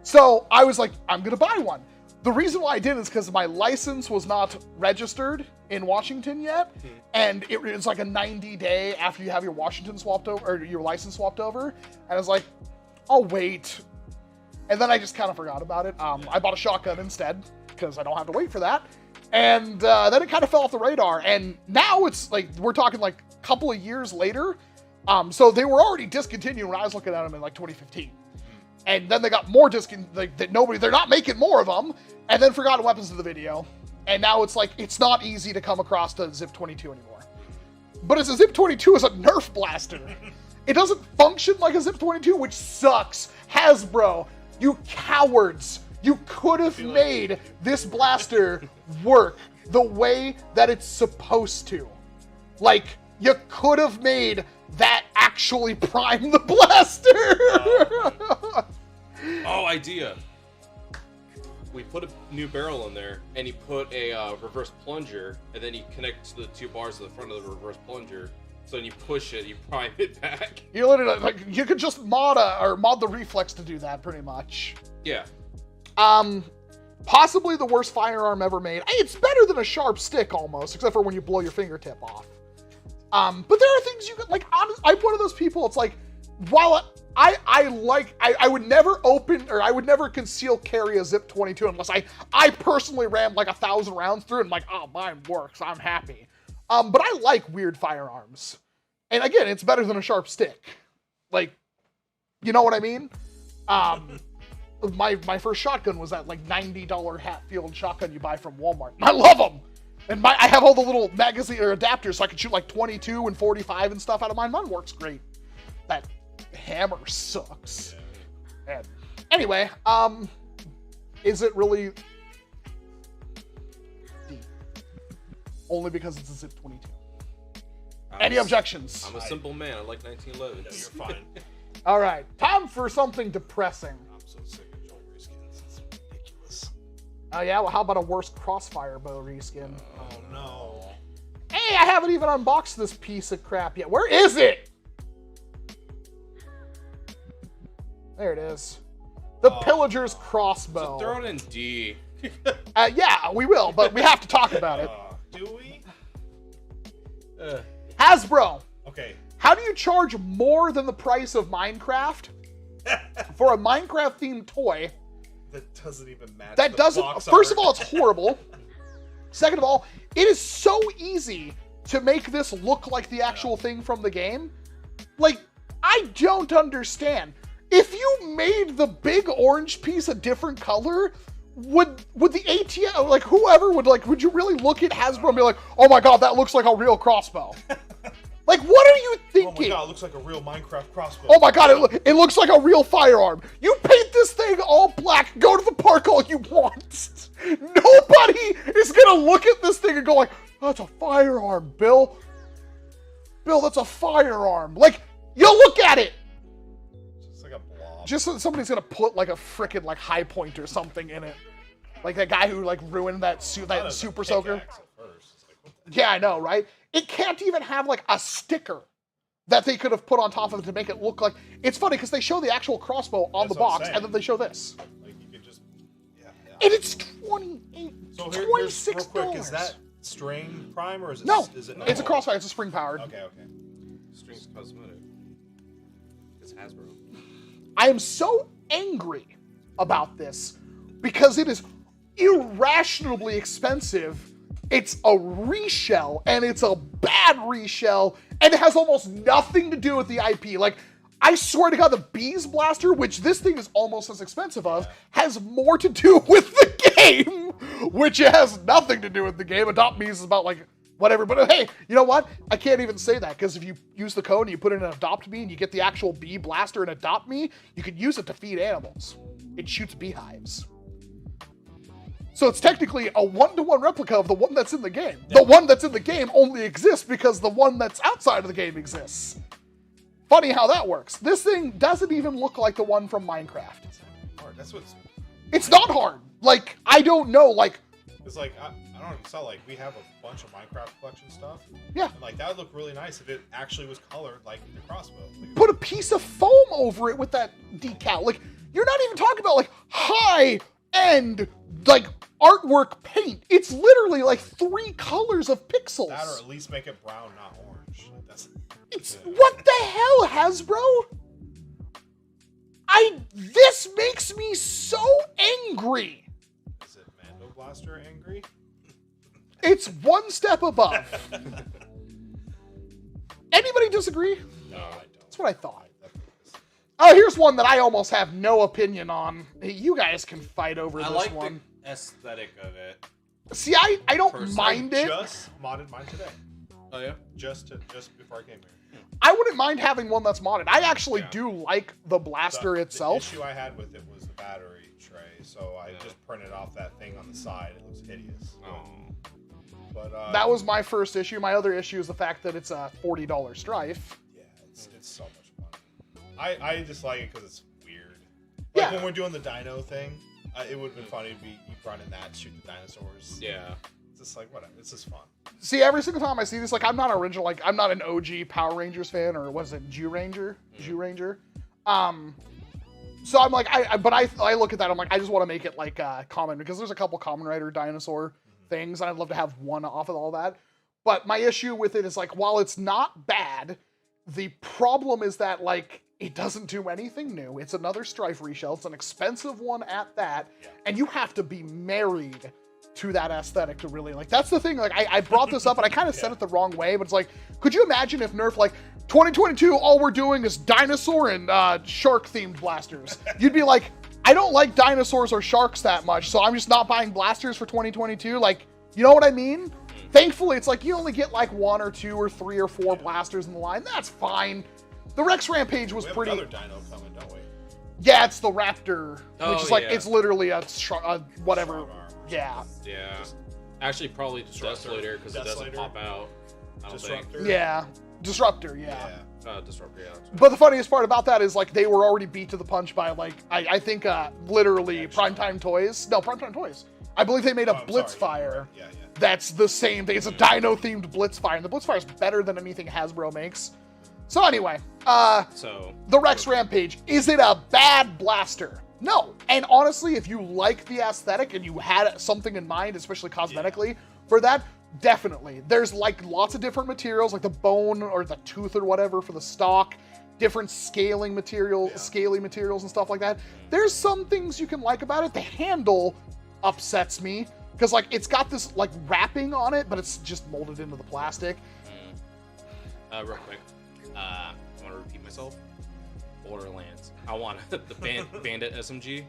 So I was like, I'm gonna buy one. The reason why I did is because my license was not registered in Washington yet, and it's like a 90-day after you have your Washington swapped over, or your license swapped over, and I was like, I'll wait. And then I just kind of forgot about it. I bought a shotgun instead, because I don't have to wait for that. And then it kind of fell off the radar, and now it's like, we're talking like a couple of years later. So they were already discontinued when I was looking at them in like 2015. And then they got more they're not making more of them, and then Forgotten Weapons did the video. And now it's like, it's not easy to come across the Zip 22 anymore. But it's a Zip 22 is a Nerf blaster. It doesn't function like a Zip 22, which sucks. Hasbro, you cowards. You could have made this blaster work the way that it's supposed to. Like, you could have made that actually prime the blaster. Oh, idea. We put a new barrel in there, and you put a reverse plunger, and then you connect to the 2 bars to the front of the reverse plunger. So when you push it, you prime it back. You literally, like, you could just mod the reflex to do that, pretty much. Yeah. Possibly the worst firearm ever made. It's better than a sharp stick almost, except for when you blow your fingertip off. But there are things you can, like, honestly, I'm one of those people, it's like, while I would never open, or I would never conceal carry a Zip 22 unless I personally rammed like 1,000 rounds through it and like, oh, mine works, I'm happy. But I like weird firearms. And again, it's better than a sharp stick. Like, you know what I mean? My first shotgun was that like $90 Hatfield shotgun you buy from Walmart. And I love them! And I have all the little magazine or adapters so I can shoot like 22 and 45 and stuff out of mine. Mine works great. That hammer sucks. And anyway, is it really D? Only because it's a Zip 22. Any objections? I'm a simple man. I like 1911. Yeah, you're fine. All right, time for something depressing. I'm so sick of Joel reskins. It's ridiculous. Oh yeah, well how about a worse Crossfire bow reskin? Oh no. Hey, I haven't even unboxed this piece of crap yet. Where is it? There it is. The Pillager's crossbow. So throw it in D. Yeah, we will, but we have to talk about it. Do we? Hasbro, Okay. how do you charge more than the price of Minecraft for a Minecraft-themed toy? That doesn't even match. That the doesn't. box First of art. all, it's horrible. Second of all, it is so easy to make this look like the actual thing from the game. Like, I don't understand. If you made the big orange piece a different color, would the ATM, like whoever would you really look at Hasbro and be like, oh my god, that looks like a real crossbow? Like, what are you Oh my thinking? god, it looks like a real Minecraft crossbow. Oh my god, it looks like a real firearm. You paint this thing all black, go to the park all you want. Nobody is gonna look at this thing and go like, that's a firearm, Bill. Bill, that's a firearm. Like, you look at it. It's like a blob. Just so somebody's gonna put like a frickin' like high point or something in it. Like that guy who like ruined that super soaker. At first. It's like, what the- Yeah, I know, right? It can't even have like a sticker that they could have put on top of it to make it look like. It's funny because they show the actual crossbow on That's the what I'm box saying. and then they show this. Like you could just. Yeah. And it's $28, So $26. here's real quick. Is that string prime or is it? No, Is it it's a crossfire. It's a spring powered. Okay. Okay. Strings cosmetic. It's Hasbro. I am so angry about this because it is irrationally expensive. It's a reshell, and it's a bad reshell, and it has almost nothing to do with the IP. Like, I swear to God, the Bees Blaster, which this thing is almost as expensive of, has more to do with the game, which it has nothing to do with the game. Adopt Me is about, like, whatever. But hey, you know what? I can't even say that, because if you use the code and you put in an Adopt Me and you get the actual Bee Blaster and Adopt Me, you can use it to feed animals. It shoots beehives. So it's technically a one-to-one replica of the one that's in the game. The one that's in the game only exists because the one that's outside of the game exists. Funny how that works. This thing doesn't even look like the one from Minecraft. Hard. That's what's. It's not hard. Like, I don't know, like, It's like I don't know. It's not like we have a bunch of Minecraft collection stuff. yeah. And like that would look really nice if it actually was colored like the crossbow. Like, Put a piece of foam over it with that decal. Like, you're not even talking about, like, high-end, like, artwork paint. It's literally, like, 3 colors of pixels. that or at least make it brown, not orange. Like, that's. It's what the hell, Hasbro? This makes me so angry. Is it Mando Blaster angry? It's one step above. Anybody disagree? No, I don't. That's what I thought. Oh, here's one that I almost have no opinion on. Hey, you guys can fight over I this like one. the aesthetic of it. See, I don't Personally, mind it. Just modded mine today. Oh yeah. Just before I came here. I wouldn't mind having one that's modded. I actually Yeah. do like the blaster itself. The issue I had with it was the battery tray, so I just printed off that thing on the side. It looks hideous. Oh. But That was my first issue. My other issue is the fact that it's a $40 Strife. yeah, it's so much fun. I just like it because it's weird. Like Yeah. when we're doing the dino thing, it would have been funny to be you running that, shoot the dinosaurs. Yeah. It's just like whatever. It's just fun. See, every single time I see this, like, I'm not original, like, I'm not an OG Power Rangers fan, or was it Jew Ranger? So I'm like, I look at that, I'm like, I just want to make it like common, because there's a couple Common Rider dinosaur things, and I'd love to have one off of all that. But my issue with it is, like, while it's not bad, the problem is that, like, it doesn't do anything new. It's another Strife reshell. It's an expensive one at that, and you have to be married to that aesthetic to really, like, that's the thing. Like, I brought this up and I kind of said it the wrong way, but it's like, could you imagine if Nerf, like, 2022, all we're doing is dinosaur and shark themed blasters? You'd be like, I don't like dinosaurs or sharks that much, so I'm just not buying blasters for 2022. Like, you know what I mean? Thankfully, it's like you only get like 1 or 2 or 3 or 4 blasters in the line. That's fine. The Rex Rampage was We have pretty. another dino coming, don't we? Yeah, it's the Raptor, Oh, which is like, yeah. it's literally a whatever. Strong arm or Yeah. something. Yeah. Just- Actually, probably just Disruptor. Desolator because it doesn't Desolator. pop out. I don't think. Disruptor. Yeah, Disruptor. Yeah. Disruptor. Yeah. But the funniest part about that is like they were already beat to the punch by like I think literally Primetime Toys. No, Primetime Toys. I believe they made a Blitzfire. Yeah. That's the same thing. It's a dino-themed Blitzfire, and the Blitzfire is better than anything Hasbro makes. So anyway, the Rex Rampage, is it a bad blaster? No. And honestly, if you like the aesthetic and you had something in mind, especially cosmetically, for that, definitely. There's like lots of different materials, like the bone or the tooth or whatever for the stock, different scaling materials, scaly materials and stuff like that. There's some things you can like about it. The handle upsets me because like it's got this like wrapping on it, but it's just molded into the plastic. Real quick, I want to repeat myself. Borderlands. I want the Bandit SMG.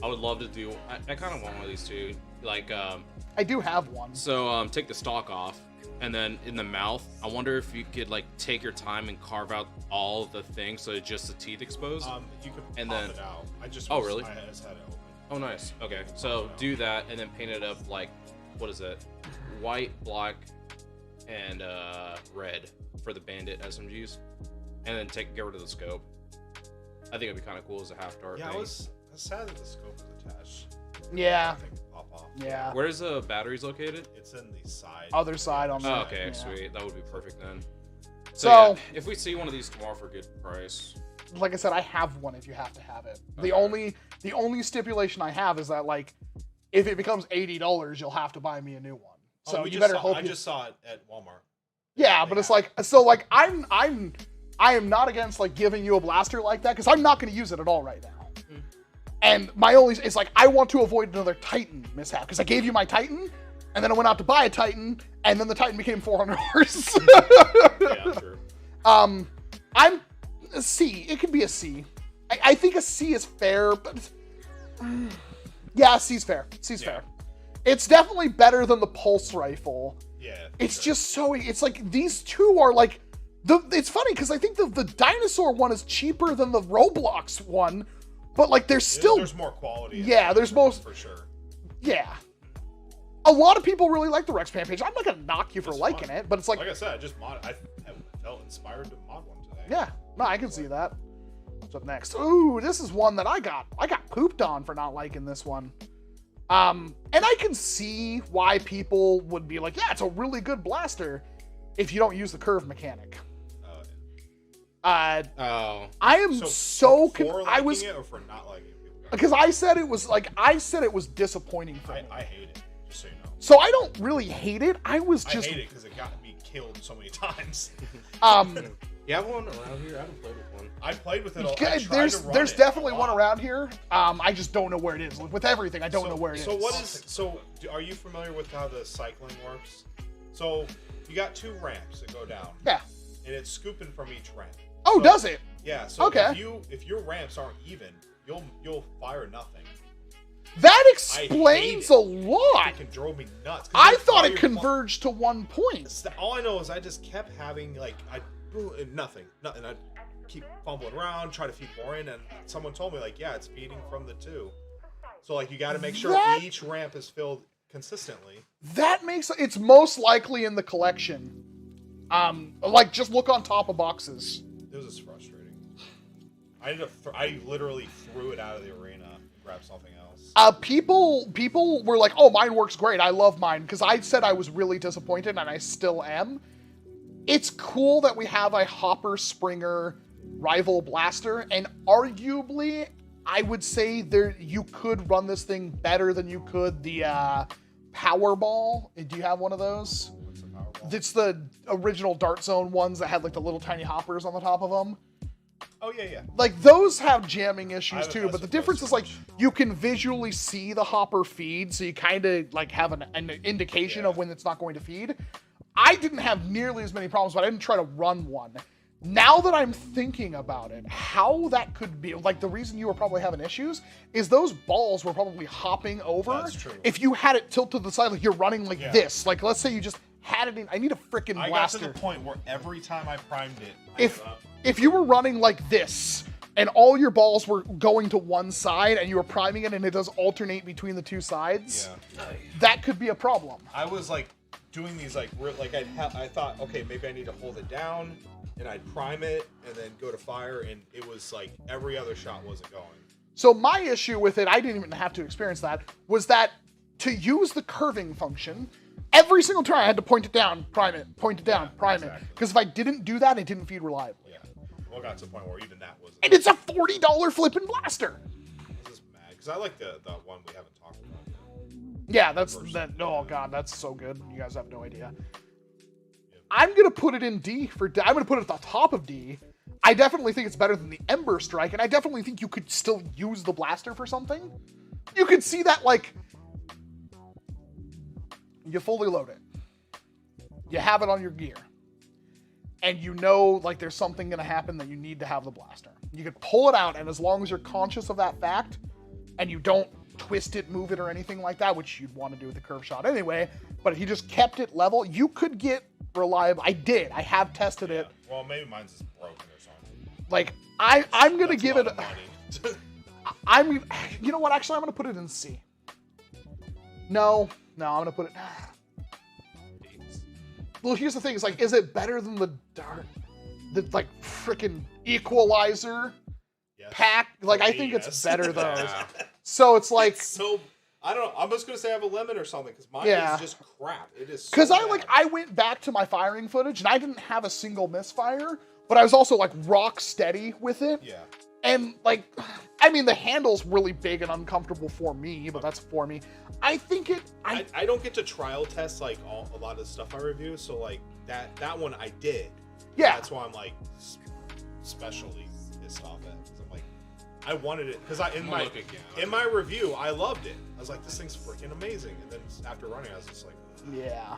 I would love to do. I kind of want one of these too. Like, I do have one. So take the stock off, and then in the mouth, I wonder if you could like take your time and carve out all the things so it's just the teeth exposed. You could and pop then it out. I just really? I just had it open. Oh, nice. Okay, so do that and then paint it up like, what is it? White, black, and red for the Bandit SMGs, and then get rid of the scope. I think it'd be kind of cool as a half dart. Yeah, thing. I was sad that the scope was attached. Yeah. I think it pop off. Yeah. Where's the batteries located? It's in the side. Other side on Oh, the. okay, Yeah. sweet. That would be perfect then. So, Yeah, if we see one of these tomorrow for a good price. like I said, I have one if you have to have it. Okay. The only stipulation I have is that like if it becomes $80, you'll have to buy me a new one. So you better hope I just saw it at Walmart. Yeah, but it's like so like I am not against like giving you a blaster like that because I'm not going to use it at all right now. And my only it's like I want to avoid another Titan mishap because I gave you my Titan and then I went out to buy a Titan and then the Titan became $400. Yeah, sure. I'm a C. It could be a C. I think a C is fair, but yeah, C's fair. C's fair. It's definitely better than the pulse rifle. Yeah. It's just so. It's like these two are like. It's funny because I think the dinosaur one is cheaper than the Roblox one, but like there's still. There's more quality. Yeah, there's most. For sure. Yeah. A lot of people really like the Rex Rampage. I'm not gonna knock you for liking it, but it's like. Like I said, I felt inspired to mod one today. Yeah, no, I can see that. What's up next? Ooh, this is one that I got pooped on for not liking this one. And I can see why people would be like, yeah, it's a really good blaster if you don't use the curve mechanic. I am I was it or for not liking it? because I said it was disappointing for me. I hate it, just so you know. So I don't really hate it. I was just I hate it because it got me killed so many times. You have one around here? I haven't played with one. I played with it. There's definitely one around here. I just don't know where it is. With everything, I don't know where it is. Are you familiar with how the cycling works? So you got two ramps that go down. Yeah. And it's scooping from each ramp. Oh, so, does it? Yeah. So okay. if your ramps aren't even, you'll fire nothing. That explains a lot. It drove me nuts. I thought it converged to 1 point. All I know is I just kept having nothing. I keep fumbling around, try to feed more in, and someone told me yeah, it's feeding from the two. So you got to make sure each ramp is filled consistently. That makes it's most likely in the collection. Just look on top of boxes. It was just frustrating. I literally threw it out of the arena and grabbed something else. People were like, "Oh, mine works great. I love mine," because I said I was really disappointed, and I still am. It's cool that we have a Hopper Springer rival blaster, and arguably, I would say you could run this thing better than you could the Powerball. Do you have one of those? What's the Powerball? It's the original Dart Zone ones that had the little tiny hoppers on the top of them. Oh yeah. Those have jamming issues too, but the difference is much. you can visually see the hopper feed, so you kind of have an indication of when it's not going to feed. I didn't have nearly as many problems, but I didn't try to run one. Now that I'm thinking about it, how that could be, the reason you were probably having issues is those balls were probably hopping over. That's true. If you had it tilted to the side, you're running this. Let's say you just had it in, I need a freaking blaster. I got to the point where every time I primed it, if you were running like this, and all your balls were going to one side, and you were priming it, and it does alternate between the two sides, that could be a problem. I was doing these like I thought, okay, maybe I need to hold it down, and I'd prime it and then go to fire, and it was like every other shot wasn't going. So my issue with it, I didn't even have to experience that, was that to use the curving function, every single turn I had to point it down, prime it, point it down, prime it. Because if I didn't do that, it didn't feed reliably. Yeah. Well, it got to the point where even that wasn't. And it's a $40 flipping blaster. This is mad because I like the one we haven't talked about yet. Yeah, that's that. Oh god, that's so good. You guys have no idea. I'm gonna put it in D for. I'm gonna put it at the top of D. I definitely think it's better than the Ember Strike, and I definitely think you could still use the blaster for something. You could see that, like, you fully load it. You have it on your gear. And you know, like, there's something going to happen that you need to have the blaster. You could pull it out, and as long as you're conscious of that fact, and you don't twist it, move it, or anything like that, which you'd want to do with the curve shot anyway, but if you just kept it level, you could get reliable. I did. I have tested it. Well, maybe mine's just broken or something. Like, I'm going to That's give a it... lot of money. You know what? Actually, I'm going to put it in C. No, I'm going to put it... Well, here's the thing. It's like, is it better than the like, freaking Equalizer pack? Like, I think it's better, though. Yeah. So it's like... So, I don't know. I'm just going to say I have a lemon or something, because mine is just crap. It is so Because bad. I went back to my firing footage, and I didn't have a single misfire, but I was also, like, rock steady with it. Yeah. And, like, I mean, the handle's really big and uncomfortable for me, but that's for me. I think it... I don't get to trial test, like, a lot of the stuff I review, so, like, that one I did. Yeah. That's why I'm, like, especially pissed off at it. 'Cause I'm like, I wanted it, because in my review, I loved it. I was like, this thing's freaking amazing. And then after running, I was just like... Yeah.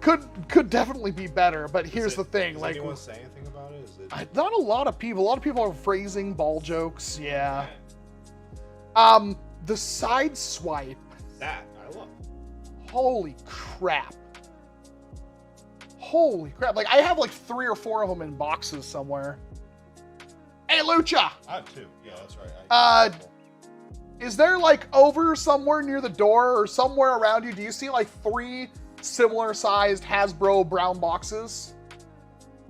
Could definitely be better, but here's the thing. Does like, anyone say anything about it? Is it... Not a lot of people. A lot of people are phrasing ball jokes. Yeah. The side swipe. That I love. Holy crap. Holy crap. Like, I have like 3 or 4 of them in boxes somewhere. Hey, Lucha! I have 2. Yeah, that's right. Is there like over somewhere near the door or somewhere around you? Do you see like 3 similar sized Hasbro brown boxes?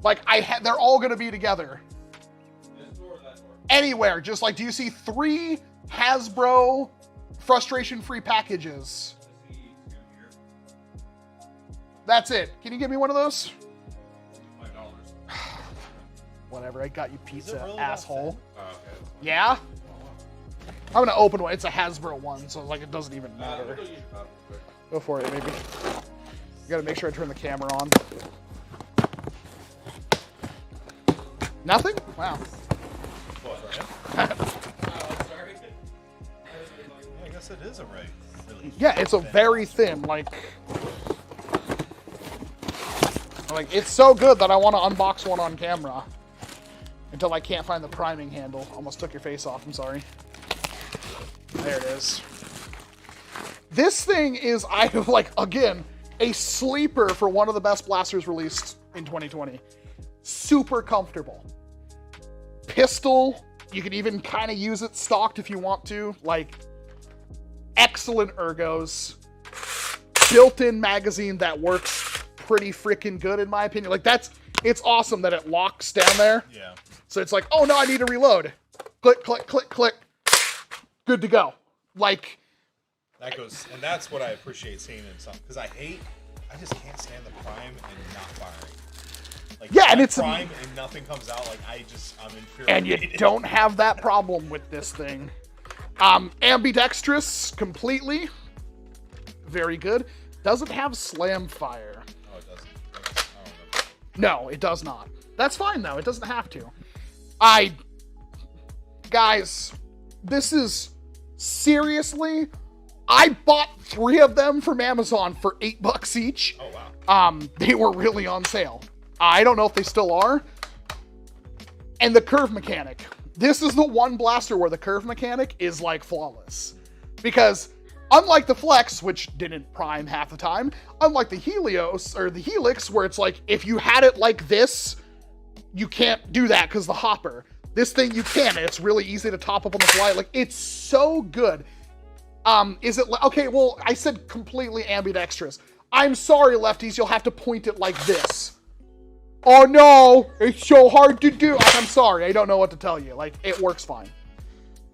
Like, they're all gonna be together. This door or that door? Anywhere. Just like, do you see 3 Hasbro frustration-free packages? That's it. Can you give me one of those? $5. Whatever, I got you pizza, really asshole. Oh, okay. Yeah? I'm gonna open one. It's a Hasbro one, so like it doesn't even matter. Go for it, maybe. You gotta make sure I turn the camera on. Nothing? Wow. What, for him? Sorry. Yeah, I guess it is a really Yeah, it's a very thin, like it's so good that I want to unbox one on camera. Until I can't find the priming handle. Almost took your face off, I'm sorry. There it is. This thing is, again, a sleeper for one of the best blasters released in 2020. Super comfortable. Pistol, you can even kind of use it stocked if you want to. Like, excellent ergos. Built-in magazine that works pretty freaking good in my opinion. Like, it's awesome that it locks down there. Yeah. So it's like, oh no, I need to reload. Click, click, click, click. Good to go. Like, That goes, and that's what I appreciate seeing in some, because I just can't stand the prime and not firing. Like, yeah, and it's prime and nothing comes out. Like, I'm infuriated. and you don't have that problem with this thing. Ambidextrous completely. Very good. Doesn't have slam fire. Oh, it doesn't. I don't know. No, it does not. That's fine though. It doesn't have to. Guys, this is seriously, I bought 3 of them from Amazon for $8 each. Oh, wow. They were really on sale. I don't know if they still are. And the curve mechanic. This is the one blaster where the curve mechanic is like flawless. Because unlike the Flex, which didn't prime half the time, unlike the Helios or the Helix, where it's like, if you had it like this, you can't do that because the hopper. This thing you can, and it's really easy to top up on the fly. Like, it's so good. Is it okay? Well, I said completely ambidextrous. I'm sorry, lefties. You'll have to point it like this. Oh no, it's so hard to do. I'm sorry. I don't know what to tell you. Like, it works fine.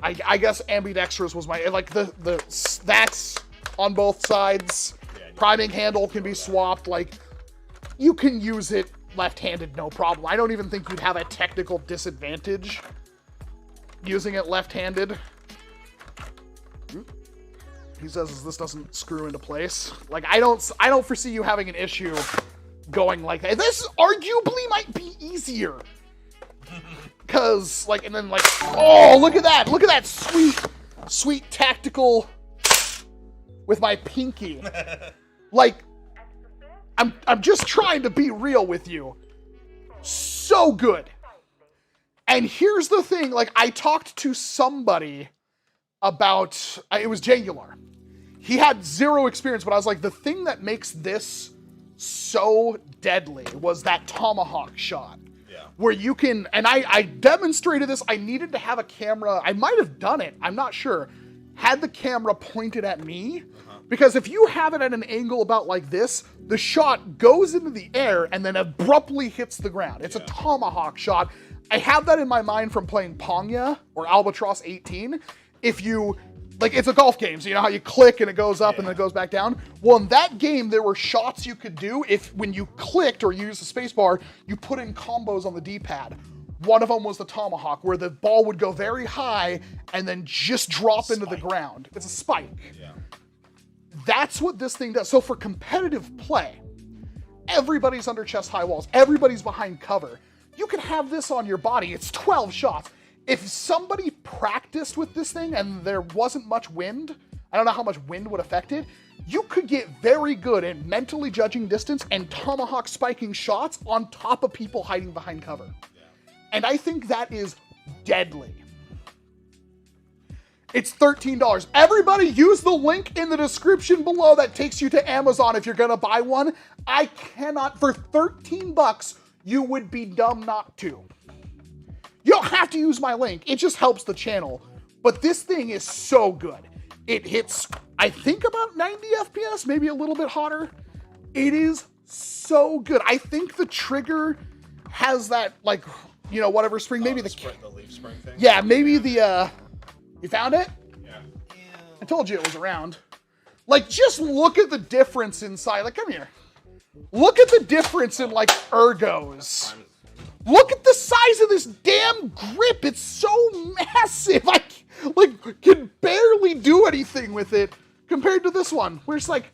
I guess ambidextrous was my like that's on both sides. Priming handle can be swapped. Like, you can use it left-handed, no problem. I don't even think you'd have a technical disadvantage using it left-handed. He says this doesn't screw into place. Like, I don't foresee you having an issue going like that. This arguably might be easier. Cause, like, and then like, oh, look at that sweet tactical with my pinky. Like, I'm just trying to be real with you. So good. And here's the thing, like, I talked to somebody about, it was Jangular. He had 0 experience, but I was like, the thing that makes this so deadly was that tomahawk shot. Yeah. Where you can, and I demonstrated this, I needed to have a camera, I might have done it, I'm not sure, had the camera pointed at me, because if you have it at an angle about like this, the shot goes into the air and then abruptly hits the ground. It's a tomahawk shot. I have that in my mind from playing Ponga or Albatross 18. If you, like, it's a golf game, so you know how you click and it goes up and then it goes back down? Well, in that game, there were shots you could do if when you clicked or used the spacebar, you put in combos on the D-pad. One of them was the tomahawk, where the ball would go very high and then just drop into the ground. It's a spike. Yeah. That's what this thing does. So for competitive play, everybody's under chest high walls. Everybody's behind cover. You can have this on your body. It's 12 shots. If somebody practiced with this thing and there wasn't much wind, I don't know how much wind would affect it, you could get very good at mentally judging distance and tomahawk spiking shots on top of people hiding behind cover. Yeah. And I think that is deadly. It's $13. Everybody use the link in the description below that takes you to Amazon if you're gonna buy one. I cannot, for 13 bucks, you would be dumb not to. You don't have to use my link, it just helps the channel. But this thing is so good. It hits, I think, about 90 FPS, maybe a little bit hotter. It is so good. I think the trigger has that, like, you know, whatever spring, maybe the leaf spring thing? Yeah, maybe the, you found it? Yeah. I told you it was around. Like, just look at the difference inside. Like, come here. Look at the difference in, like, ergos. Look at the size of this damn grip. It's so massive. I, like, can barely do anything with it compared to this one, where it's, like,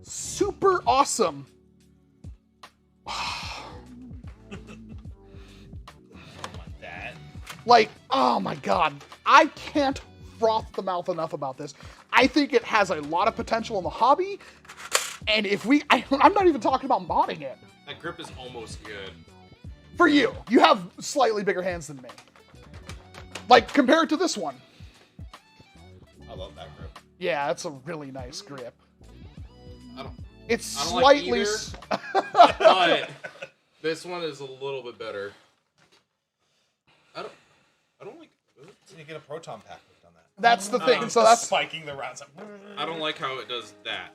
super awesome. Like, oh my God. I can't froth the mouth enough about this. I think it has a lot of potential in the hobby. And if we, I'm not even talking about modding it. That grip is almost good. For you. You have slightly bigger hands than me. Like, compared to this one. I love that grip. Yeah, it's a really nice grip. It's I don't slightly... like either, but this one is a little bit better. I don't like... So you get a proton pack on that. That's the thing. So that's spiking the rounds. I don't like how it does that.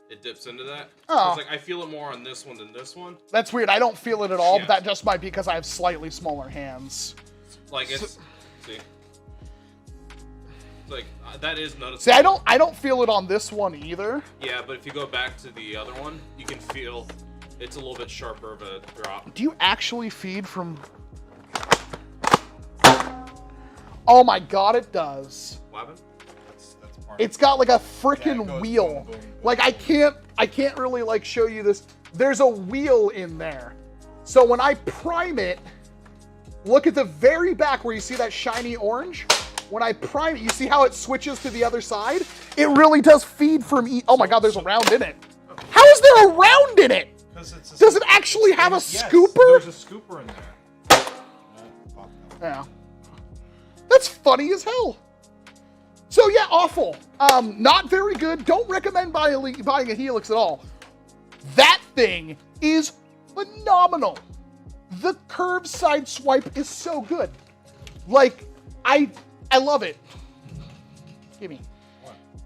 It dips into that. Oh. It's like I feel it more on this one than this one. That's weird. I don't feel it at all, but that just might be because I have slightly smaller hands. Like it's see. Like that is noticeable. See, I don't feel it on this one either. Yeah, but if you go back to the other one, you can feel it's a little bit sharper of a drop. Do you actually feed from... Oh my God, it does. What happened? That's part it's got like a freaking wheel. Boom, boom, boom. Like I can't really like show you this. There's a wheel in there. So when I prime it, look at the very back where you see that shiny orange. When I prime it, you see how it switches to the other side? It really does feed from oh my God, there's a round in it. How is there a round in it? Does it actually have a scooper? There's a scooper in there. Yeah. That's funny as hell. So yeah, awful. Not very good. Don't recommend buying a Helix at all. That thing is phenomenal. The curved side swipe is so good. Like, I love it. Give me.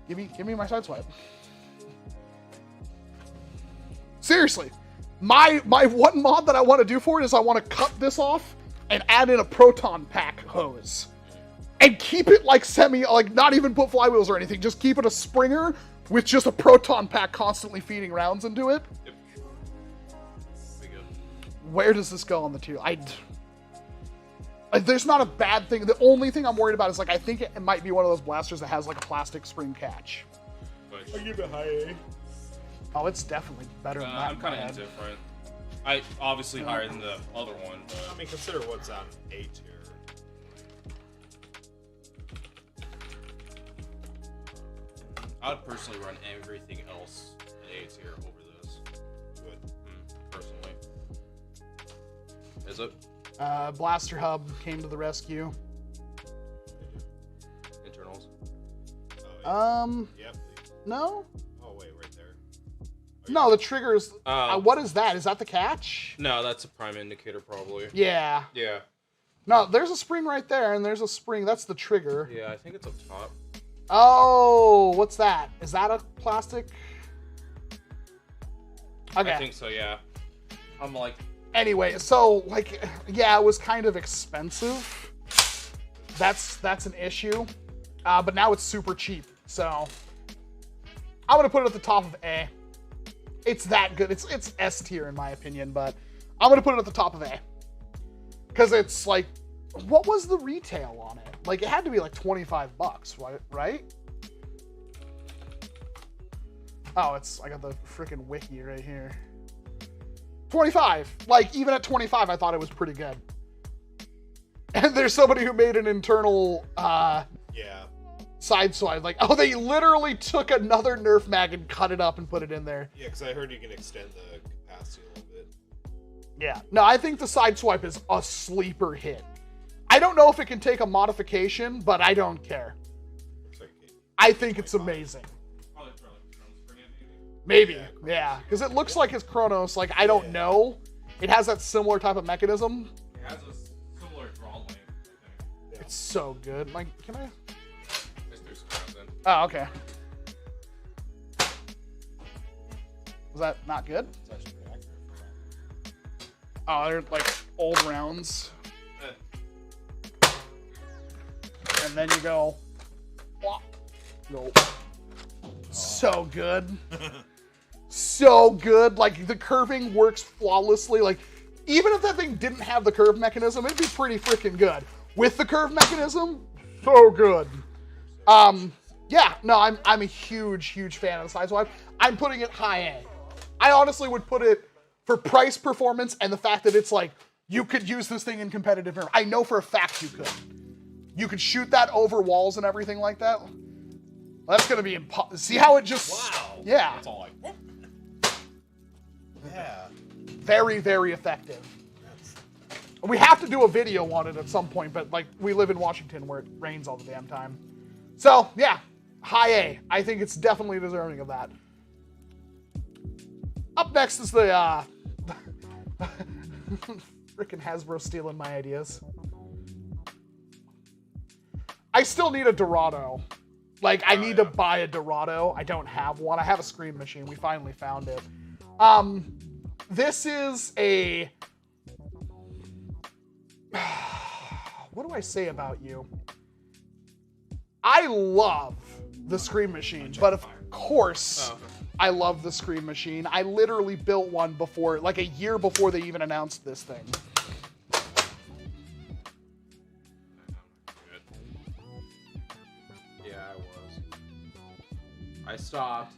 Give me my sideswipe. Seriously, my one mod that I want to do for it is I want to cut this off and add in a proton pack hose. And keep it like not even put flywheels or anything. Just keep it a Springer with just a proton pack constantly feeding rounds into it. Yep. Where does this go on the two? There's not a bad thing. The only thing I'm worried about is I think it might be one of those blasters that has a plastic spring catch. I give it high A. Oh, it's definitely better than that. I'm kind of indifferent. I obviously higher than the other one. But... I mean, consider what's on A tier. I would personally run everything else in A tier over this. Good. Personally. Is it? Blaster Hub came to the rescue. Internals. Yep. No? Oh, wait, right there. No, the triggers. What is that? Is that the catch? No, that's a prime indicator probably. Yeah. Yeah. No, there's a spring right there, and there's a spring. That's the trigger. Yeah, I think it's up top. Oh, what's that? Is that a plastic? Okay. I think so, yeah. I'm like... Anyway, so, yeah, it was kind of expensive. That's an issue. But now it's super cheap, so... I'm going to put it at the top of A. It's that good. It's S tier in my opinion, but I'm going to put it at the top of A. Because it's what was the retail on it? It had to be $25, right? Oh, I got the freaking wiki right here. 25. Even at 25, I thought it was pretty good. And there's somebody who made an internal side swipe. Oh, they literally took another Nerf mag and cut it up and put it in there. Yeah, because I heard you can extend the capacity a little bit. Yeah. No, I think the side swipe is a sleeper hit. I don't know if it can take a modification, but I don't care. I think it's amazing. Maybe, yeah. Because it looks like his Chronos, I don't know. It has that similar type of mechanism. It has a similar draw length, I think. It's so good. Can I? Just do some rounds in. Oh, okay. Was that not good? It's actually pretty accurate for that. Oh, they're old rounds. And then you go. Go. So good. So good. The curving works flawlessly. Even if that thing didn't have the curve mechanism, it'd be pretty freaking good. With the curve mechanism, so good. Yeah, no, I'm a huge fan of the side swipe. I'm putting it high A. I honestly would put it for price, performance, and the fact that it's you could use this thing in competitive Nerf. I know for a fact you could. You could shoot that over walls and everything like that. Well, that's gonna be impossible. See how it just... Wow. Yeah. That's all Yeah. Very, very effective. We have to do a video on it at some point, but we live in Washington where it rains all the damn time. So, yeah, high A. I think it's definitely deserving of that. Up next is the, frickin' Hasbro stealing my ideas. I still need a Dorado. I need to buy a Dorado. I don't have one. I have a Scream Machine. We finally found it. This is a... What do I say about you? I love the Scream Machine, but of course I love the Scream Machine. I literally built one before, a year before they even announced this thing. I stopped.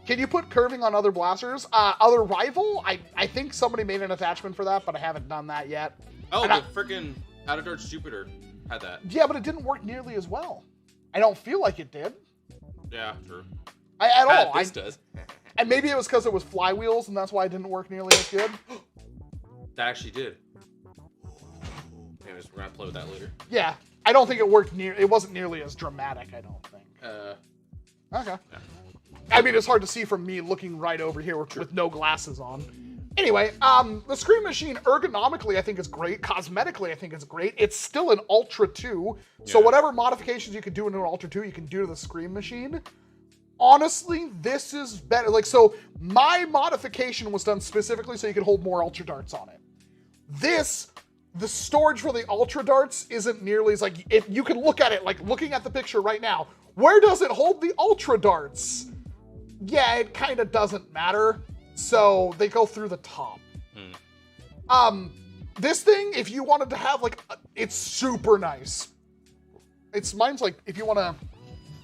Can you put curving on other blasters? Other rival? I think somebody made an attachment for that, but I haven't done that yet. Oh, the freaking Out of Darts Jupiter had that. Yeah, but it didn't work nearly as well. I don't feel like it did. Yeah, true. At all. This does. And maybe it was because it was flywheels, and that's why it didn't work nearly as good. That actually did. Anyways, we're gonna play with that later. Yeah, I don't think it worked it wasn't nearly as dramatic, I don't think. Okay. Yeah. I mean, it's hard to see from me looking right over here with no glasses on. Anyway, the Scream Machine ergonomically I think is great. Cosmetically I think it's great. It's still an Ultra 2, so whatever modifications you could do in an Ultra 2, you can do to the Scream Machine. Honestly, this is better. Like, so my modification was done specifically so you could hold more Ultra Darts on it. The storage for the Ultra Darts isn't nearly as, like, if you can look at it, like looking at the picture right now, where does it hold the Ultra Darts? Yeah, it kind of doesn't matter. So they go through the top. This thing, if you wanted to have like, it's super nice. Mine's like, if you want to.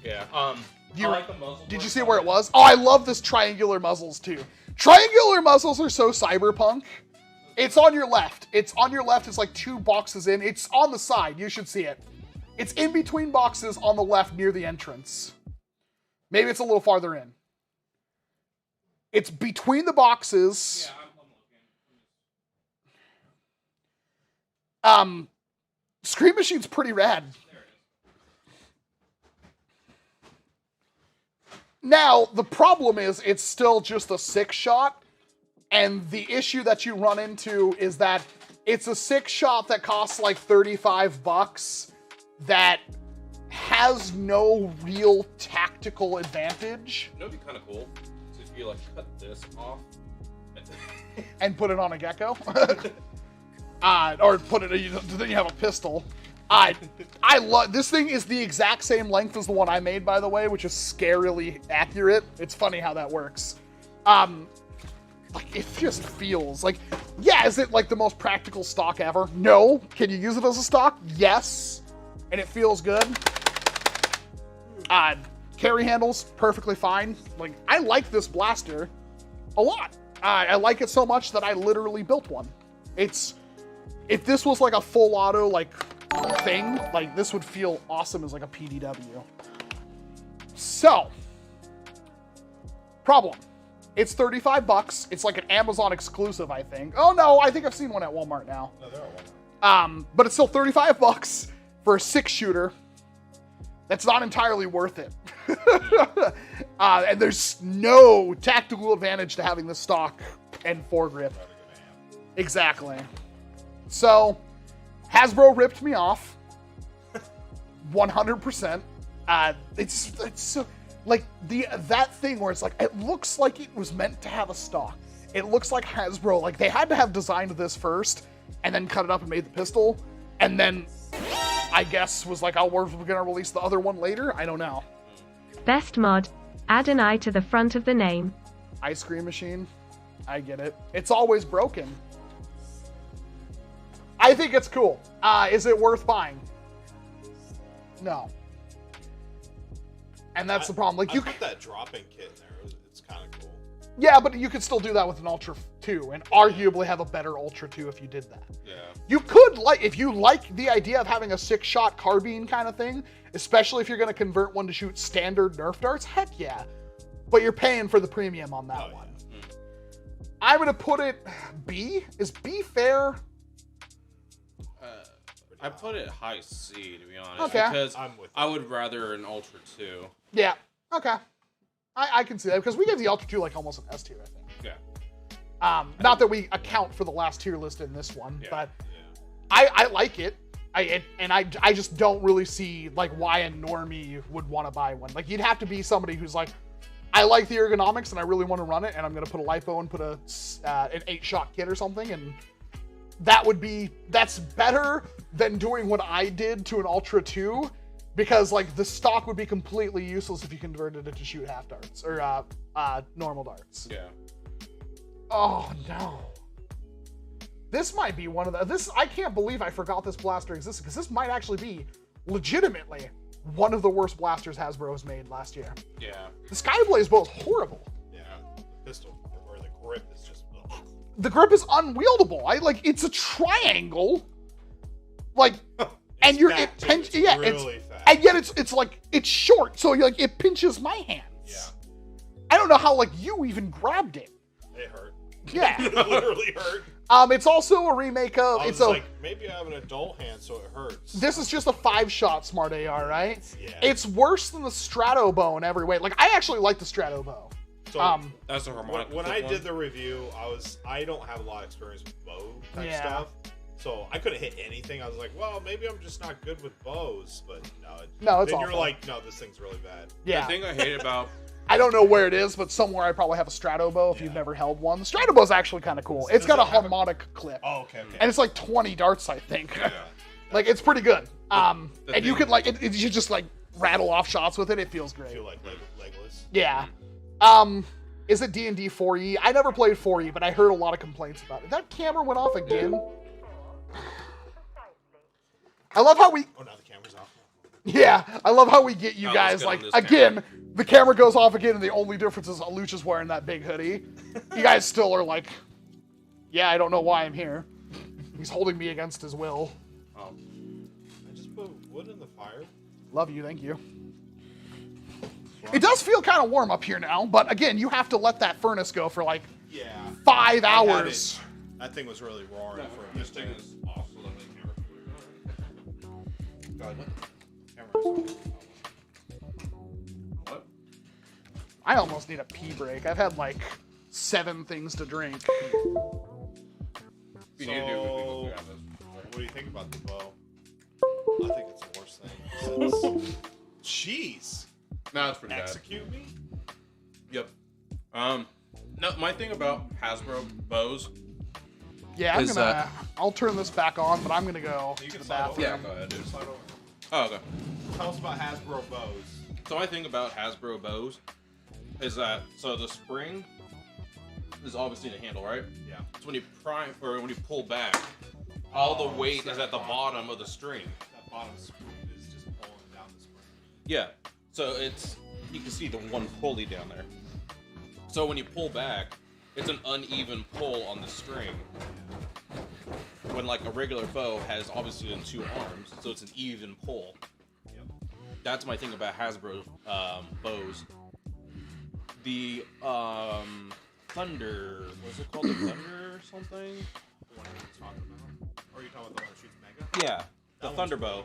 Yeah. I like the muzzle. Did you see where it was? Oh, I love this triangular muzzles too. Triangular muzzles are so cyberpunk. It's on your left. It's like 2 boxes in. It's on the side. You should see it. It's in between boxes on the left near the entrance. Maybe it's a little farther in. It's between the boxes. Yeah, I'm looking. Scream Machine's pretty rad. Now, the problem is it's still just a 6-shot, and the issue that you run into is that it's a 6-shot that costs like $35 that has no real tactical advantage. You know what'd be kind of cool? If you like cut this off and put it on a gecko, or put it, then you have a pistol. I love this thing. Is the exact same length as the one I made, by the way, which is scarily accurate. It's funny how that works. Like, it just feels like, yeah, is it like the most practical stock ever? No. Can you use it as a stock? Yes. And it feels good. Carry handles, perfectly fine. Like, I like this blaster a lot. I like it so much that I literally built one. If this was like a full auto, like, thing, like, this would feel awesome as like a PDW. So, problem. It's $35. It's like an Amazon exclusive, I think. Oh no, I think I've seen one at Walmart now. No, they're at Walmart. But it's still $35 for a 6-shooter. That's not entirely worth it. And there's no tactical advantage to having the stock and foregrip. Exactly. So, Hasbro ripped me off. 100%. It's so, like, that thing where it's like, it looks like it was meant to have a stock. It looks like Hasbro, like, they had to have designed this first and then cut it up and made the pistol, and then I guess was like, oh, we're gonna release the other one later? I don't know. Best mod. Add an I to the front of the name. Ice cream machine. I get it. It's always broken. I think it's cool. Is it worth buying? No. And that's the problem. Like, you put that dropping kit in there. It's kind of cool. Yeah, but you could still do that with an Ultra 2 and arguably have a better Ultra 2 if you did that. Yeah. You could, like, if you like the idea of having a 6-shot carbine kind of thing, especially if you're going to convert one to shoot standard Nerf darts, heck yeah. But you're paying for the premium on that one. Yeah. I'm going to put it B. Is B fair? I put it high C, to be honest. Okay. Because I would rather an Ultra 2. Yeah. Okay. I can see that, because we gave the Ultra 2 like almost an S tier, I think. Yeah. Not that we account for the last tier list in this one, but I like it. I just don't really see like why a normie would want to buy one. Like, you'd have to be somebody who's like, I like the ergonomics and I really want to run it, and I'm going to put a lipo and put an 8-shot kit or something, and that's better than doing what I did to an Ultra 2, because like the stock would be completely useless if you converted it to shoot half darts or normal darts. Yeah. Oh no. This might be one of the, I can't believe I forgot this blaster existed, because this might actually be legitimately one of the worst blasters Hasbro has made last year. Yeah. The Skyblaze bow is horrible. Yeah. The pistol, or the grip is just, ugh. The grip is unwieldable. It's a triangle. Like, and it pinches, yeah, really fat. And yet it's like, it's short, so like it pinches my hands. Yeah. I don't know how like you even grabbed it. It hurt. Yeah. It literally hurt. It's also a remake of, maybe I have an adult hand, so it hurts. This is just a 5-shot Smart AR, right? Yeah. It's worse than the Strato bow in every way. Like, I actually like the Strato bow. So That's a harmonic. when I did the review, I don't have a lot of experience with bow type stuff. So I couldn't hit anything. I was like, well, maybe I'm just not good with bows. But no, it's then you're awful. like, no, this thing's really bad. Yeah. The thing I hate about I don't know where it is, but somewhere I probably have a strato bow if you've never held one. The strato bow is actually kind of cool. It's got a harmonic clip. Oh, okay. And it's like 20 darts, I think. Yeah. Like, it's pretty good. And thing- you could, like, you just, like, rattle off shots with it. It feels great. I feel like legless. Yeah. Is it D&D 4E? I never played 4E, but I heard a lot of complaints about it. That camera went off again. I love how we... Oh, now the camera's off. Yeah, I love how we get you Oh, guys, let's get on like, this again, the camera goes off again, and the only difference is Alucha's wearing that big hoodie. You guys still are like, yeah, I don't know why I'm here. He's holding me against his will. I just put wood in the fire. Love you, thank you. It does feel kind of warm up here now, but again, you have to let that furnace go for like 5 hours. That thing was really roaring for this thing is awesome. God, camera's What? I almost need a pee break. I've had like 7 things to drink. We need to do So, it. what do you think about the bow? I think it's the worst thing. Jeez. No, it's pretty bad. Execute me? Yep. No, my thing about Hasbro bows. Yeah, I'm Is, gonna. I'll turn this back on, but I'm gonna go You to can the slide over. bathroom. Yeah, go ahead, dude. Slide over. Oh, okay. Tell us about Hasbro bows. So my thing about Hasbro bows is that the spring is obviously the handle, right? Yeah. So when you prime or when you pull back, all the weight is at the bottom of the string. That bottom screw is just pulling down the spring. Yeah. So you can see the one pulley down there. So when you pull back, it's an uneven pull on the string. When like a regular bow has obviously 2 arms, so it's an even pull. Yep. That's my thing about Hasbro bows. The Thunder, was it called the Thunder or something? The one you're talking about? Or are you talking about the one that shoots Mega? Yeah, the Thunder bow.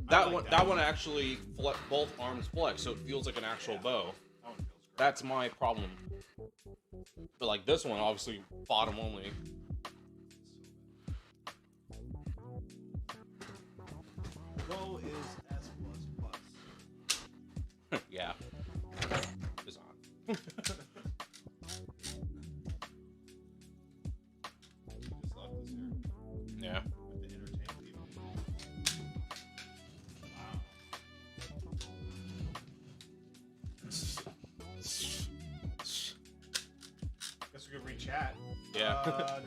That one actually both arms flex, so it feels like an actual bow. That one feels great. That's my problem. But like this one, obviously bottom only. Bow is S++. Yeah. It's on. Just left this here Yeah. with the entertain people. Wow. Guess we could re-chat. Yeah.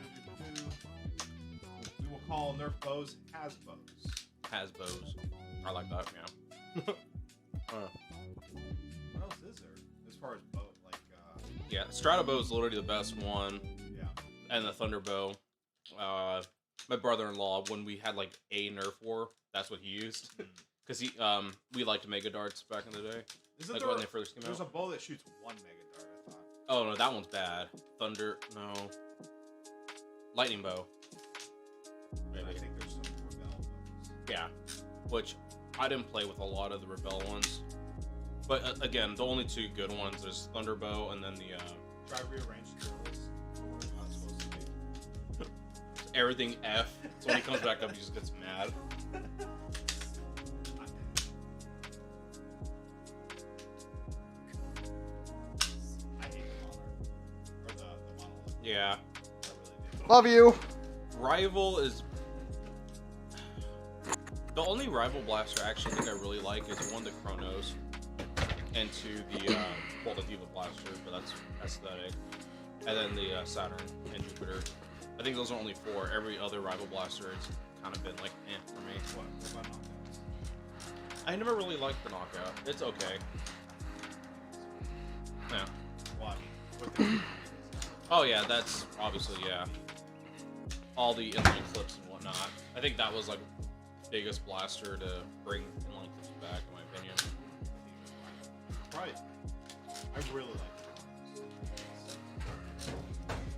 We will call Nerf bows Hasbows. Hasbros. I like that, yeah. What else is there as far as bow? Like, Yeah, Stratobow is literally the best one, yeah. and the Thunderbow. My brother-in-law, when we had like a Nerf war, that's what he used. Because we liked Mega Darts back in the day. Isn't Like there when they first came there's out. a bow that shoots 1 Mega Dart, I thought. Oh no, that one's bad. No. Lightning Bow. And I think there's some Rebel bows. Yeah, which I didn't play with a lot of the Rebel ones. But again, the only 2 good ones is Thunderbow and then the Try rearrange the rules. It's not supposed to be. everything F. So when he comes back up, he just gets mad. I hate the monarch. Or the monolith. Yeah. I really do. Love you. Rival is the only Rival blaster I actually think I really like is 1, the Chronos, and 2, the the Diva blaster, but that's aesthetic, and then the Saturn and Jupiter. I think those are only 4. Every other Rival blaster has kind of been like for me. What about knockouts? I never really liked the Knockout. It's okay. Yeah. Well, I mean, with the Oh yeah, that's obviously all the inline clips and whatnot. I think that was like biggest blaster to bring inline clips back, in my opinion. right. I really like it.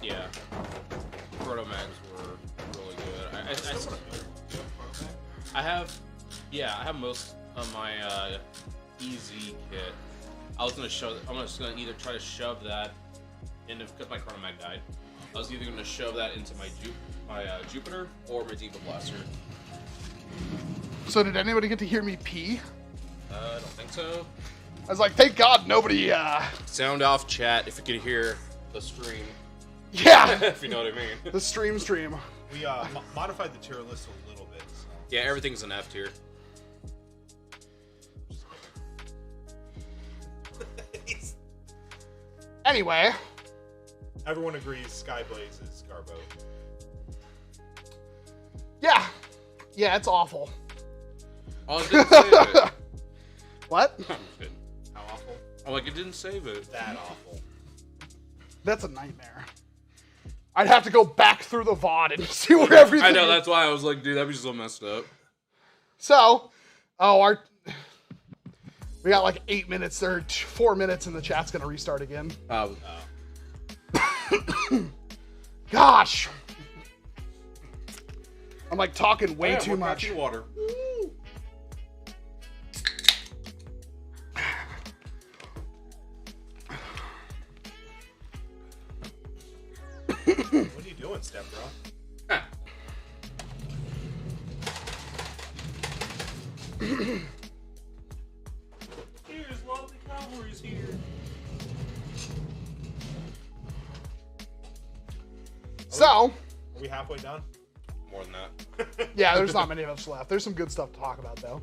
Yeah, Proto Mags were really good. I have most of my EZ kit. I'm just gonna either try to shove that and because my Chronomag died, I was either going to shove that into my Jupiter or my Diva Blaster. So did anybody get to hear me pee? I don't think so. I was like, thank God nobody, Sound off, chat, if you could hear the stream. Yeah! If you know what I mean. The stream. We modified the tier list a little bit. So. Yeah, everything's an F tier. Anyway. Everyone agrees Skyblaze is Garbo. Yeah. Yeah, it's awful. Oh, it didn't save it. What? I'm just kidding. How awful? I'm like, it didn't save it. That awful. That's a nightmare. I'd have to go back through the VOD and see where everything I know, that's why I was like, dude, that'd be so messed up. So, we got like 8 minutes or 4 minutes and the chat's gonna restart again. Gosh! I'm like talking way too much. Water. What are you doing, Step Bro? Here's lovely Cowboys here. So, Are we halfway done? More than that. yeah, there's not many of us left. There's some good stuff to talk about though.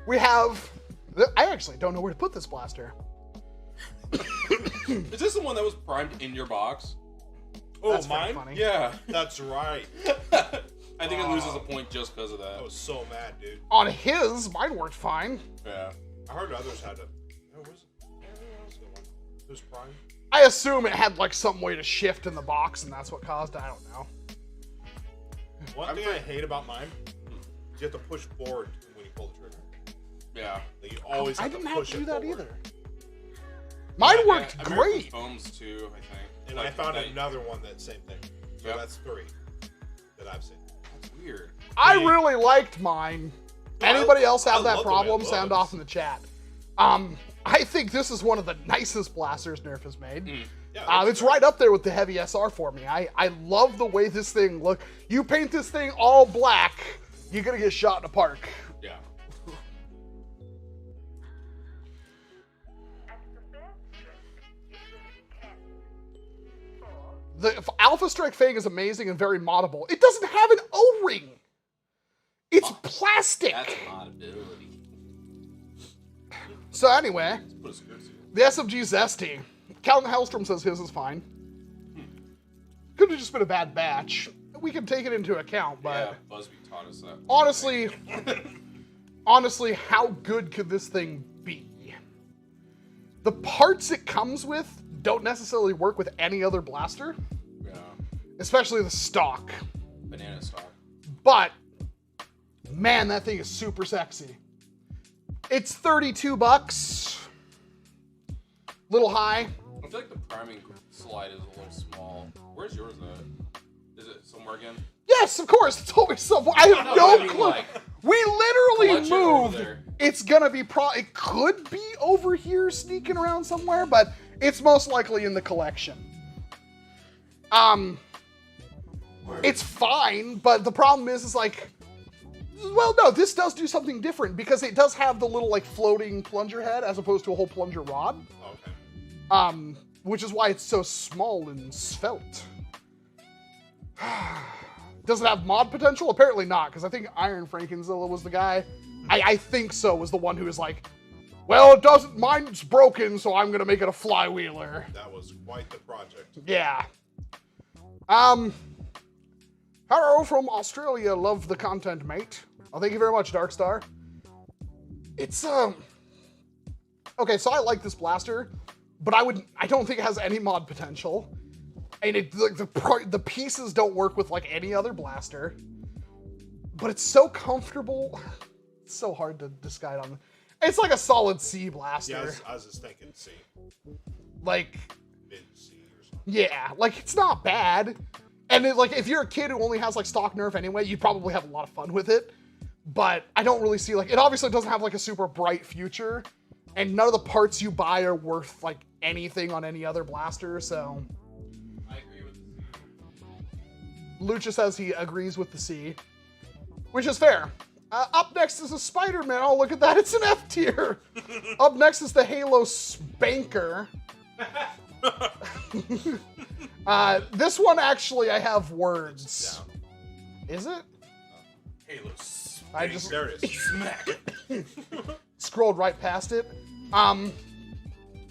We have, I actually don't know where to put this blaster. Is this the one that was primed in your box? Oh, That's pretty mine? funny. Yeah. That's right. I think it loses a point just because of that. I was so mad, dude. On his, mine worked fine. Yeah. I heard others had to. Oh, where's it? Where's the one? Who's Prime? I assume it had like some way to shift in the box and that's what caused it. I don't know. One thing I hate about mine is you have to push forward when you pull the trigger. Yeah. Like you always I have didn't to have push to do it that forward. either. Mine worked I remember great. with Foams too, I think. And Like, I found that- another one that same thing. So Yep. that's 3 that I've seen. That's weird. I really liked mine. Anybody else I have that love the way it problem? Sound looks. off in the chat. I think this is one of the nicest blasters Nerf has made. Yeah, It's right up there with the heavy SR for me. I love the way this thing look. You paint this thing all black, you're gonna get shot in a park. Yeah. The Alpha Strike Fang is amazing and very moddable. It doesn't have an O-ring. It's plastic. That's modability. So anyway, Put a skirt suit. the SMG Zesty. Calvin Hellstrom says his is fine. Could have just been a bad batch. We can take it into account, but Yeah, Busby taught us that. honestly, how good could this thing be? The parts it comes with don't necessarily work with any other blaster, Yeah. especially the stock. Banana stock. But, man, that thing is super sexy. It's $32. Little high. I feel like the priming slide is a little small. Where's yours at? Is it somewhere again? Yes, of course. It's always somewhere. I have no I mean, clue. like, We literally collection over moved. there. It's gonna be it could be over here sneaking around somewhere, but it's most likely in the collection. It's fine, but the problem is like, well, no, this does do something different because it does have the little like floating plunger head as opposed to a whole plunger rod. Okay. Which is why it's so small and svelte. Does it have mod potential? Apparently not, because I think Iron Frankenzilla was the guy. I think so, was the one who was like, well, it doesn't, mine's broken, so I'm gonna make it a flywheeler. That was quite the project. Yeah. Hello from Australia, love the content, mate. Oh, thank you very much, Darkstar. It's, okay, so I like this blaster, but I don't think it has any mod potential. And the pieces don't work with like any other blaster. But it's so comfortable. It's so hard to decide on. It's like a solid C blaster. Yeah, I was just thinking C. Like, Mid C or something. yeah, like it's not bad. And like if you're a kid who only has like stock Nerf anyway, you'd probably have a lot of fun with it. But I don't really see like, it obviously doesn't have like a super bright future. And none of the parts you buy are worth like anything on any other blaster, so Lucha says he agrees with the C, which is fair. Up next is a Spider-Man. Oh, look at that. It's an F tier. Up next is the Halo Spanker. This one, actually, I have words. Is it? Halo. I just There it is. Smack it. scrolled right past it. Oh,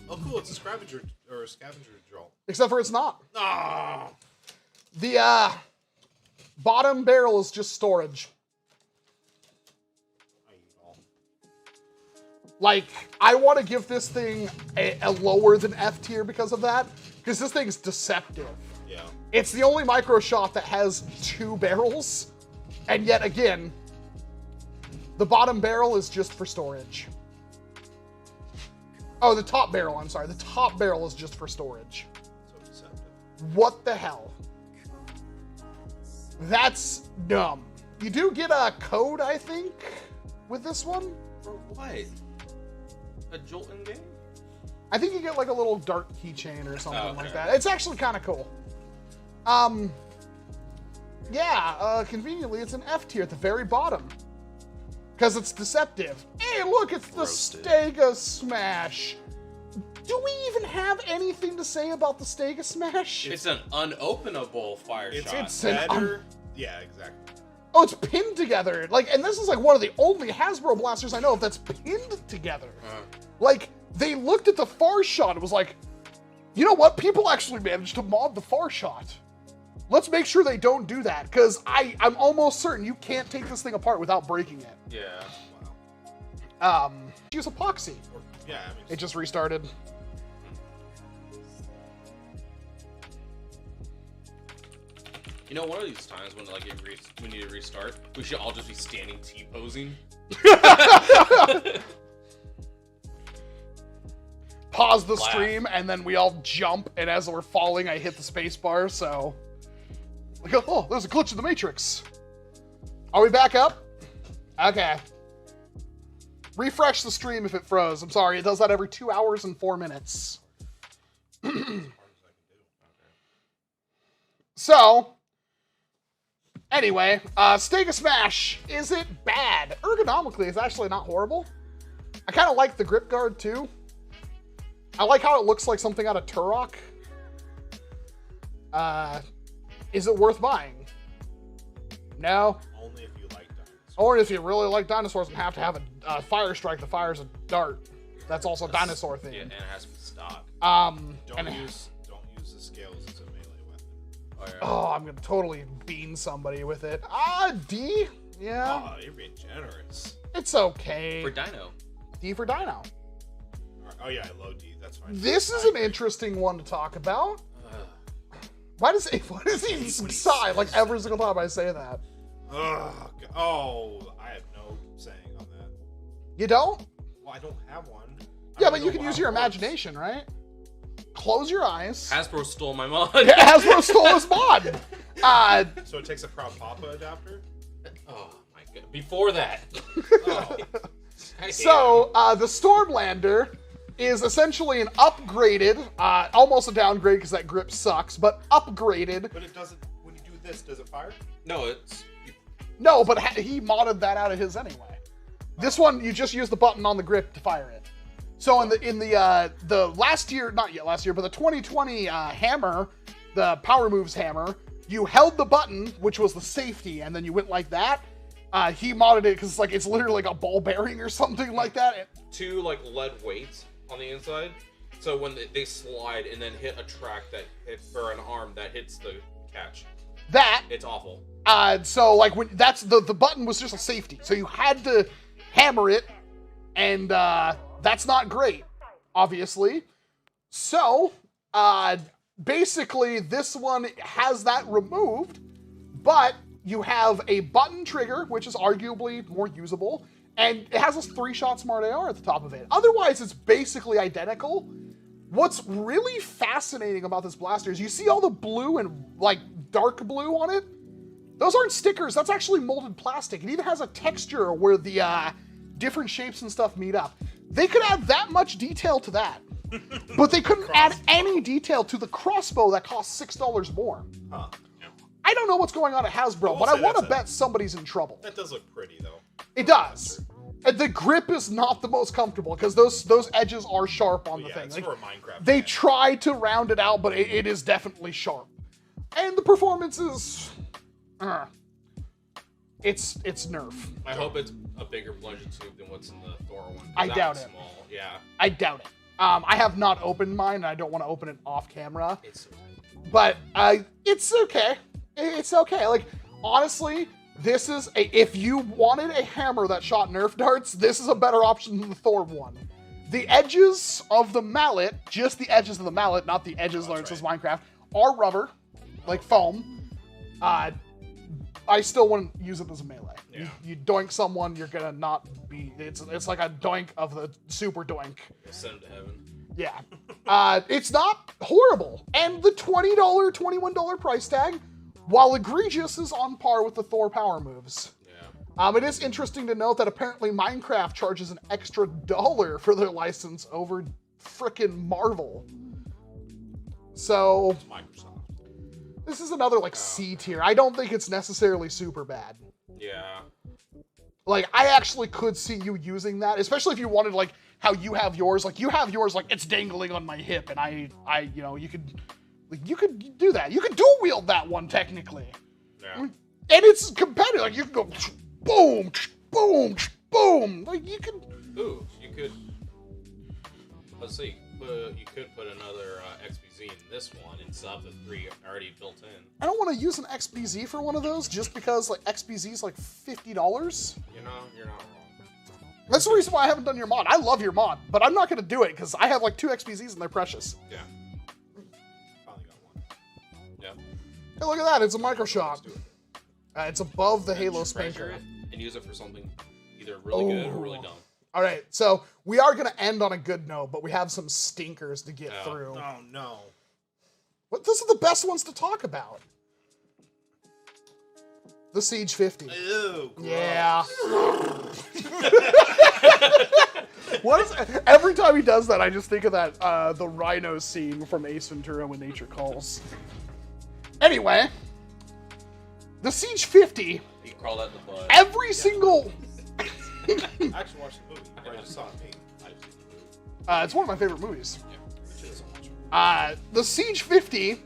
cool. It's a scavenger drill. Except for it's not. Ah. The bottom barrel is just storage. Like, I want to give this thing a lower than F tier because of that. Because this thing's deceptive. Yeah. It's the only micro shot that has 2 barrels. And yet again, the bottom barrel is just for storage. Oh, the top barrel, I'm sorry. The top barrel is just for storage. So deceptive. What the hell? That's dumb. You do get a code, I think, with this one. For what? A jolt in game? I think you get like a little dart keychain or something okay. like that. It's actually kind of cool. Yeah, conveniently, it's an F tier at the very bottom. Because it's deceptive. Hey, look, it's the Stega Smash. Do we even have anything to say about the Stega Smash? It's an unopenable fire shot. It's an Better. Yeah, exactly. Oh, it's pinned together. Like, and this is like one of the only Hasbro blasters I know of that's pinned together. Like, they looked at the far shot and was like, you know what? People actually managed to mod the far shot. Let's make sure they don't do that, because I'm almost certain you can't take this thing apart without breaking it. Yeah. Wow. Use epoxy. Yeah, I mean, It just restarted. You know, one of these times when like we need to restart, we should all just be standing T-posing. Pause the Laugh. stream, and then we all jump, and as we're falling, I hit the space bar, so... Like, oh, there's a glitch in the Matrix. Are we back up? Okay. Refresh the stream if it froze. I'm sorry, it does that every 2 hours and 4 minutes. So, anyway, Stega Smash, is it bad? Ergonomically, it's actually not horrible. I kind of like the grip guard, too. I like how it looks like something out of Turok. Is it worth buying? No. only if you like dinosaurs. Or if you really like dinosaurs and have to have a fire strike that fires a dart. That's also a dinosaur thing. Yeah, and it has to be stock. Don't use the scales as a melee weapon. Oh, yeah. Oh, I'm gonna totally bean somebody with it. D? Yeah. Oh, you're being generous. It's okay. For Dino. D for Dino. Oh yeah, I low D. That's fine. This is an interesting one to talk about. Why does he sigh like every single time I say that? Ugh. Oh, I have no saying on that. You don't? Well, I don't have one. Yeah, but you can use your imagination, right? Close your eyes. Hasbro stole my mod. Hasbro stole his mod. So it takes a Proud Papa adapter? Oh my god. Before that. Oh. So, the Stormlander is essentially an upgraded, almost a downgrade because that grip sucks, but upgraded. But it doesn't, when you do this, does it fire? No, it's... No, but he modded that out of his anyway. This one, you just use the button on the grip to fire it. So in the last year, not yet last year, but the 2020 hammer, the Power Moves hammer, you held the button, which was the safety, and then you went like that. He modded it because it's literally like a ball bearing or something like that. 2 like lead weights on the inside, so when they slide and then hit a track that hits, or an arm that hits the catch, it's awful. So like when that's the button was just a safety, so you had to hammer it, and that's not great, obviously. So basically this one has that removed, but you have a button trigger, which is arguably more usable, and it has a 3-shot smart AR at the top of it. Otherwise, it's basically identical. What's really fascinating about this blaster is you see all the blue and like dark blue on it? Those aren't stickers, that's actually molded plastic. It even has a texture where the different shapes and stuff meet up. They could add that much detail to that, but they couldn't add any detail to the crossbow that costs $6 more. Huh. I don't know what's going on at Hasbro, but I want to bet somebody's in trouble. That does look pretty, though. It does. And the grip is not the most comfortable because those edges are sharp on the thing. It's Like, for a Minecraft they fan. try to round it out, but it is definitely sharp. And the performance is... It's Nerf. I hope it's a bigger bludgeon tube than what's in the Thor one. I That doubt one's it. Small. Yeah. I doubt it. I have not opened mine, and I don't want to open it off camera. It's But it's okay. It's okay. Like, honestly, this is if you wanted a hammer that shot Nerf darts, this is a better option than the Thor one. The edges of the mallet, just the edges of the mallet, not the edges where it says Minecraft, are rubber, like foam. I still wouldn't use it as a melee. Yeah. You doink someone, you're gonna not be. It's like a doink of the super doink. send him to heaven. Yeah. It's not horrible. And the $20, $21 price tag, while egregious, is on par with the Thor power moves. Yeah. It is interesting to note that apparently Minecraft charges an extra $1 for their license over frickin' Marvel. So, It's Microsoft. this is another, like, C tier. I don't think it's necessarily super bad. Yeah. Like, I actually could see you using that, especially if you wanted, like, how you have yours. Like, you have yours, like, it's dangling on my hip, and I you know, you could do that. You could dual wield that one, technically. Yeah. And it's competitive. Like, you can go boom, boom, boom. Like, you can... Ooh, you could. Let's see. You could put another XBZ in this one instead of the 3 already built in. I don't want to use an XBZ for one of those just because, like, XBZ is like $50. You know, you're not wrong. That's the reason why I haven't done your mod. I love your mod, but I'm not going to do it because I have like 2 XBZs and they're precious. Yeah. Finally got one. Yeah. Hey, look at that. It's a micro shot. Let's do it. It's above the Halo Just treasure Spanker. it and use it for something either really good or really dumb. All right, so we are going to end on a good note, but we have some stinkers to get through. Oh, no. What? Those are the best ones to talk about. The Siege 50. Ew, gross. Yeah. What is every time he does that, I just think of that the rhino scene from Ace Ventura when nature calls. Anyway, the Siege 50. You crawl out the butt. Every single. I actually watched the movie. You probably just saw it. It's one of my favorite movies. Yeah, it is so much. The Siege 50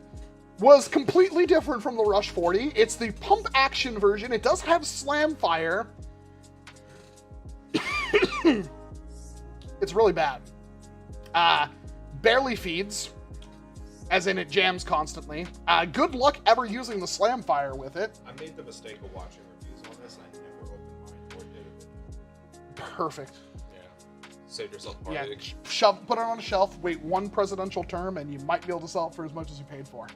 was completely different from the Rush 40. It's the pump action version. It does have slam fire. It's really bad. Barely feeds, as in it jams constantly. Good luck ever using the slam fire with it. I made the mistake of watching reviews on this, and I never opened mine or did it. Perfect. Yeah. Saved yourself part Yeah, of it. put it on a shelf, wait one presidential term, and you might be able to sell it for as much as you paid for.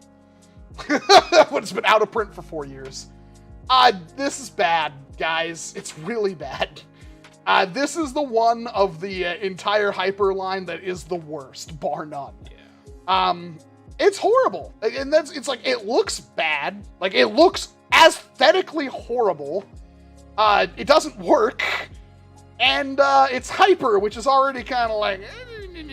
But it's been out of print for 4 years. This is bad, guys. It's really bad. This is the one of the entire Hyper line that is the worst, bar none. Yeah. It's horrible. And it's like, it looks bad. Like, it looks aesthetically horrible. It doesn't work. And it's Hyper, which is already kind of like... Maybe.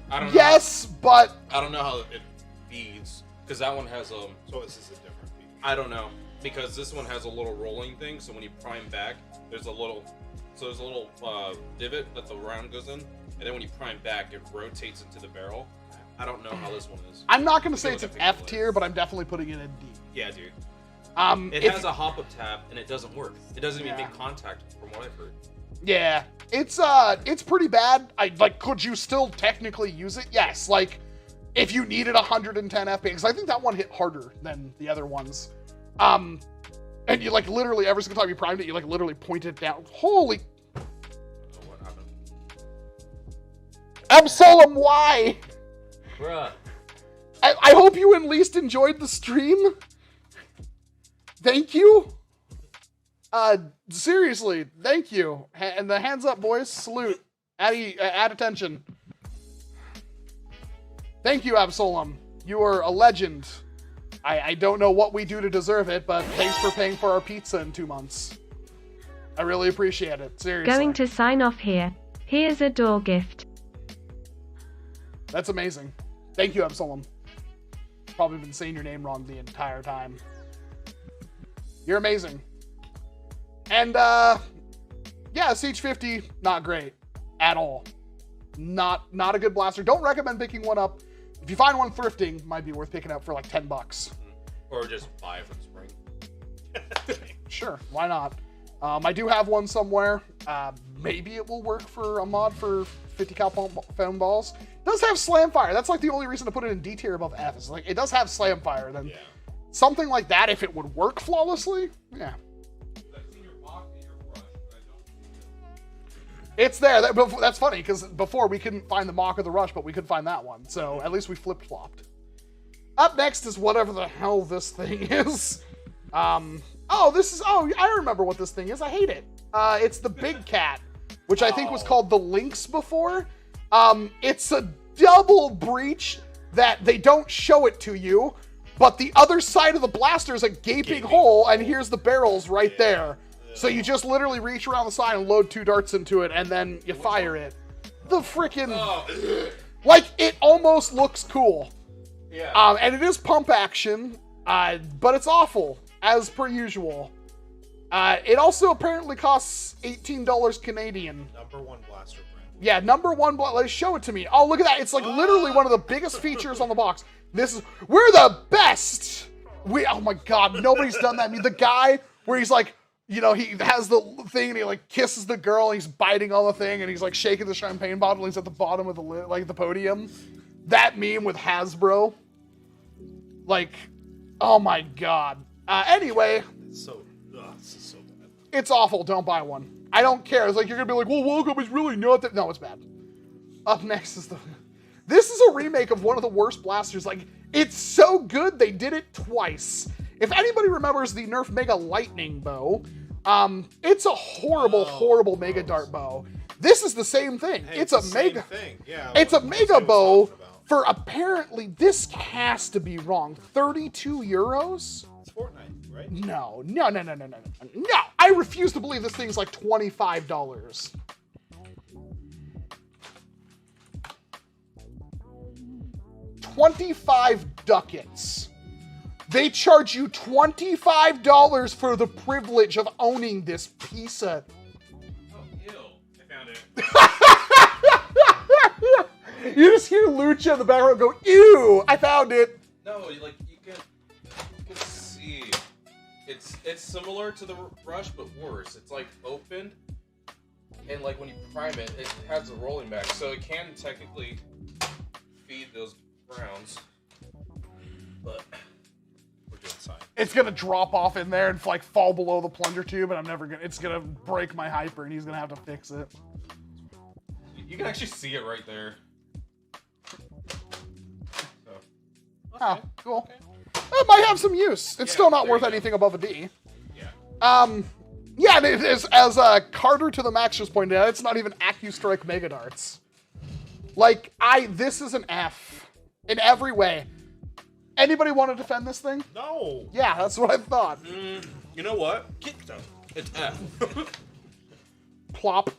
I don't know. Yes, but... I don't know how it feeds. Because that one has So this is a different feed. I don't know. Because this one has a little rolling thing, so when you prime back, there's a little divot that the round goes in, and then when you prime back, it rotates into the barrel. I don't know how this one is. I'm not going to say Look it's at an F pixel tier, but I'm definitely putting it in D. Yeah, dude. It If- has a hop-up tab, and it doesn't work. It doesn't even Yeah. make contact, from what I've heard. Yeah, it's pretty bad. Could you still technically use it? Yes, like, if you needed 110 FPS, because I think that one hit harder than the other ones. And you, like, literally, every single time you primed it, you, like, literally point it down. Holy... Oh, what happened? Absolem, why? Bruh. I hope you at least enjoyed the stream. Thank you. Seriously, thank you. And the hands up, boys. Salute. Add attention. Thank you, Absolem. You are a legend. I don't know what we do to deserve it, but thanks for paying for our pizza in 2 months. I really appreciate it. Seriously. Going to sign off here. Here's a door gift. That's amazing. Thank you, Absalom. Probably been saying your name wrong the entire time. You're amazing. And, yeah, CH50, not great. At all. Not a good blaster. Don't recommend picking one up. If you find one thrifting, might be worth picking up for like $10. Or just buy it from Spring. Sure, why not? I do have one somewhere. Maybe it will work for a mod for 50 cal foam balls. It does have slam fire. That's like the only reason to put it in D tier above F. Is like it does have slam fire. Then something like that, if it would work flawlessly, yeah. It's there. That's funny because before we couldn't find the mock or the rush, but we could find that one. So at least we flip-flopped. Up next is whatever the hell this thing is. I remember what this thing is. I hate it. It's the Big Cat, which I think was called the Lynx before. It's a double breach that they don't show it to you, but the other side of the blaster is a gaping hole, and here's the barrels right there. So you just literally reach around the side and load 2 darts into it, and then you fire it. The freaking... like, it almost looks cool. Yeah. And it is pump action, but it's awful, as per usual. It also apparently costs $18 Canadian. Number 1 blaster brand. Yeah, number 1 blaster. Let's show it to me. Oh, look at that. It's like literally one of the biggest features on the box. We're the best! Oh my god, nobody's done that. I mean, the guy where he's like, you know, he has the thing and he like kisses the girl and he's biting on the thing and he's like shaking the champagne bottle and he's at the bottom of the podium. That meme with Hasbro. Like, oh my god. Anyway. This is so bad. It's awful. Don't buy one. I don't care. It's like, you're going to be like, well, welcome is really not that. No, it's bad. Up next is this is a remake of one of the worst blasters. Like, it's so good they did it twice. If anybody remembers the Nerf Mega Lightning Bow, it's a horrible Mega Dart Bow. This is the same thing. Hey, it's a mega thing. Yeah, it's a Mega Bow for apparently, this has to be wrong, 32 euros? It's Fortnite, right? No. I refuse to believe this thing's like $25. $25 ducats. They charge you $25 for the privilege of owning this piece of... Oh, ew. I found it. You just hear Lucha in the background go, ew, I found it. No, like, you can see. It's similar to the Rush, but worse. It's, like, open, and, like, when you prime it, it has a rolling back, so it can technically feed those rounds. But... it's gonna drop off in there and like fall below the plunger tube, and it's gonna break my hyper, and he's gonna have to fix it. You can actually see it right there. So. Oh, cool. Okay. It might have some use. It's still not worth anything above a D. Yeah. Yeah, and it is, as Carter to the Max just pointed out, it's not even AccuStrike Mega Darts. Like, this is an F in every way. Anybody want to defend this thing? No. Yeah, that's what I thought. You know what? It's F. Plop.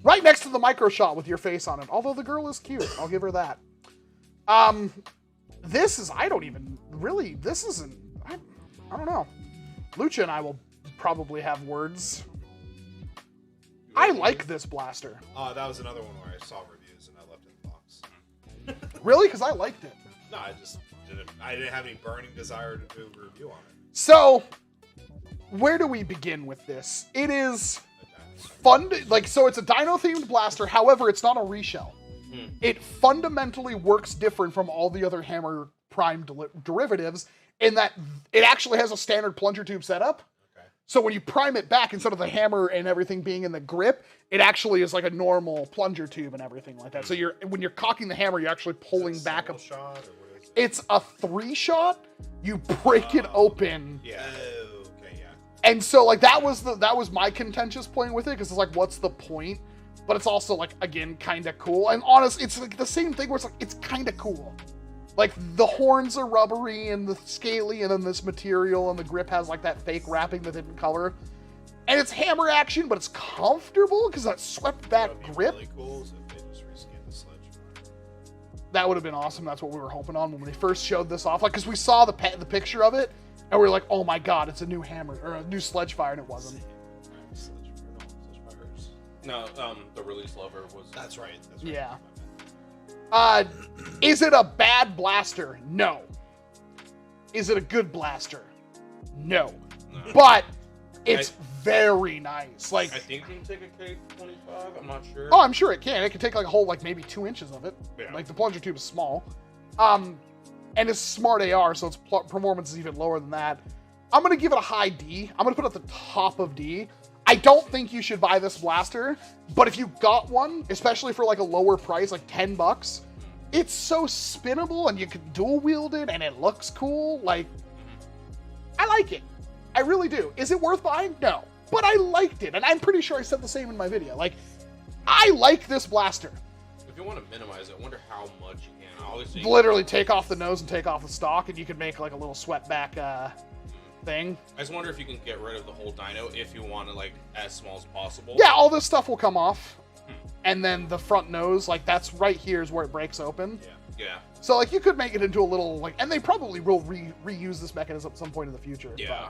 Right next to the micro shot with your face on it. Although the girl is cute. I'll give her that. This is, I don't know. Lucha and I will probably have words. I like this blaster. That was another one where I saw reviews and I left it in the box. Really? Because I liked it. No, I didn't have any burning desire to do a review on it. So, where do we begin with this? It is fun, so it's a dino-themed blaster, however, it's not a reshell. It fundamentally works different from all the other Hammer Prime derivatives in that it actually has a standard plunger tube setup. Okay. So when you prime it back, instead of the hammer and everything being in the grip, it actually is like a normal plunger tube and everything like that. So when you're cocking the hammer, you're actually pulling back a shot, or what is it? It's a 3-shot. You break it open. Yeah. Okay, yeah. And so that was my contentious point with it, because it's like, what's the point? But it's also like, again, kind of cool. And honest, it's like the same thing where it's like, it's kind of cool. Like the horns are rubbery and the scaly, and then this material, and the grip has like that fake wrapping that didn't color. And it's hammer action, but it's comfortable because that swept back grip. Really cool is if they just reskin the sledge. That would have been awesome. That's what we were hoping on when they first showed this off. Like, because we saw the picture of it, and we were like, oh my god, it's a new hammer, or a new Sledgefire, and it wasn't. No, the release lover was. That's right. Yeah. Is it a bad blaster? No. Is it a good blaster? No. But it's very nice. Like, I think it can take a K25. I'm not sure. oh, I'm sure it can. It can take like a whole, like maybe 2 inches of it. Yeah. Like the plunger tube is small. And it's smart AR, so its performance is even lower than that. I'm gonna give it a high D. I'm gonna put it at the top of D. I don't think you should buy this blaster, but if you got one, especially for like a lower price, like $10, it's so spinnable and you can dual wield it and it looks cool. Like, I like it. I really do. Is it worth buying? No. But I liked it, and I'm pretty sure I said the same in my video. Like, I like this blaster. If you want to minimize it, I wonder how much you can. Obviously, Literally take off the nose and take off the stock, and you can make like a little swept back thing. I just wonder if you can get rid of the whole dyno if you want it like as small as possible. Yeah, all this stuff will come off. And then the front nose, like that's right here is where it breaks open. Yeah. So like you could make it into a little like, and they probably will reuse this mechanism at some point in the future. Yeah.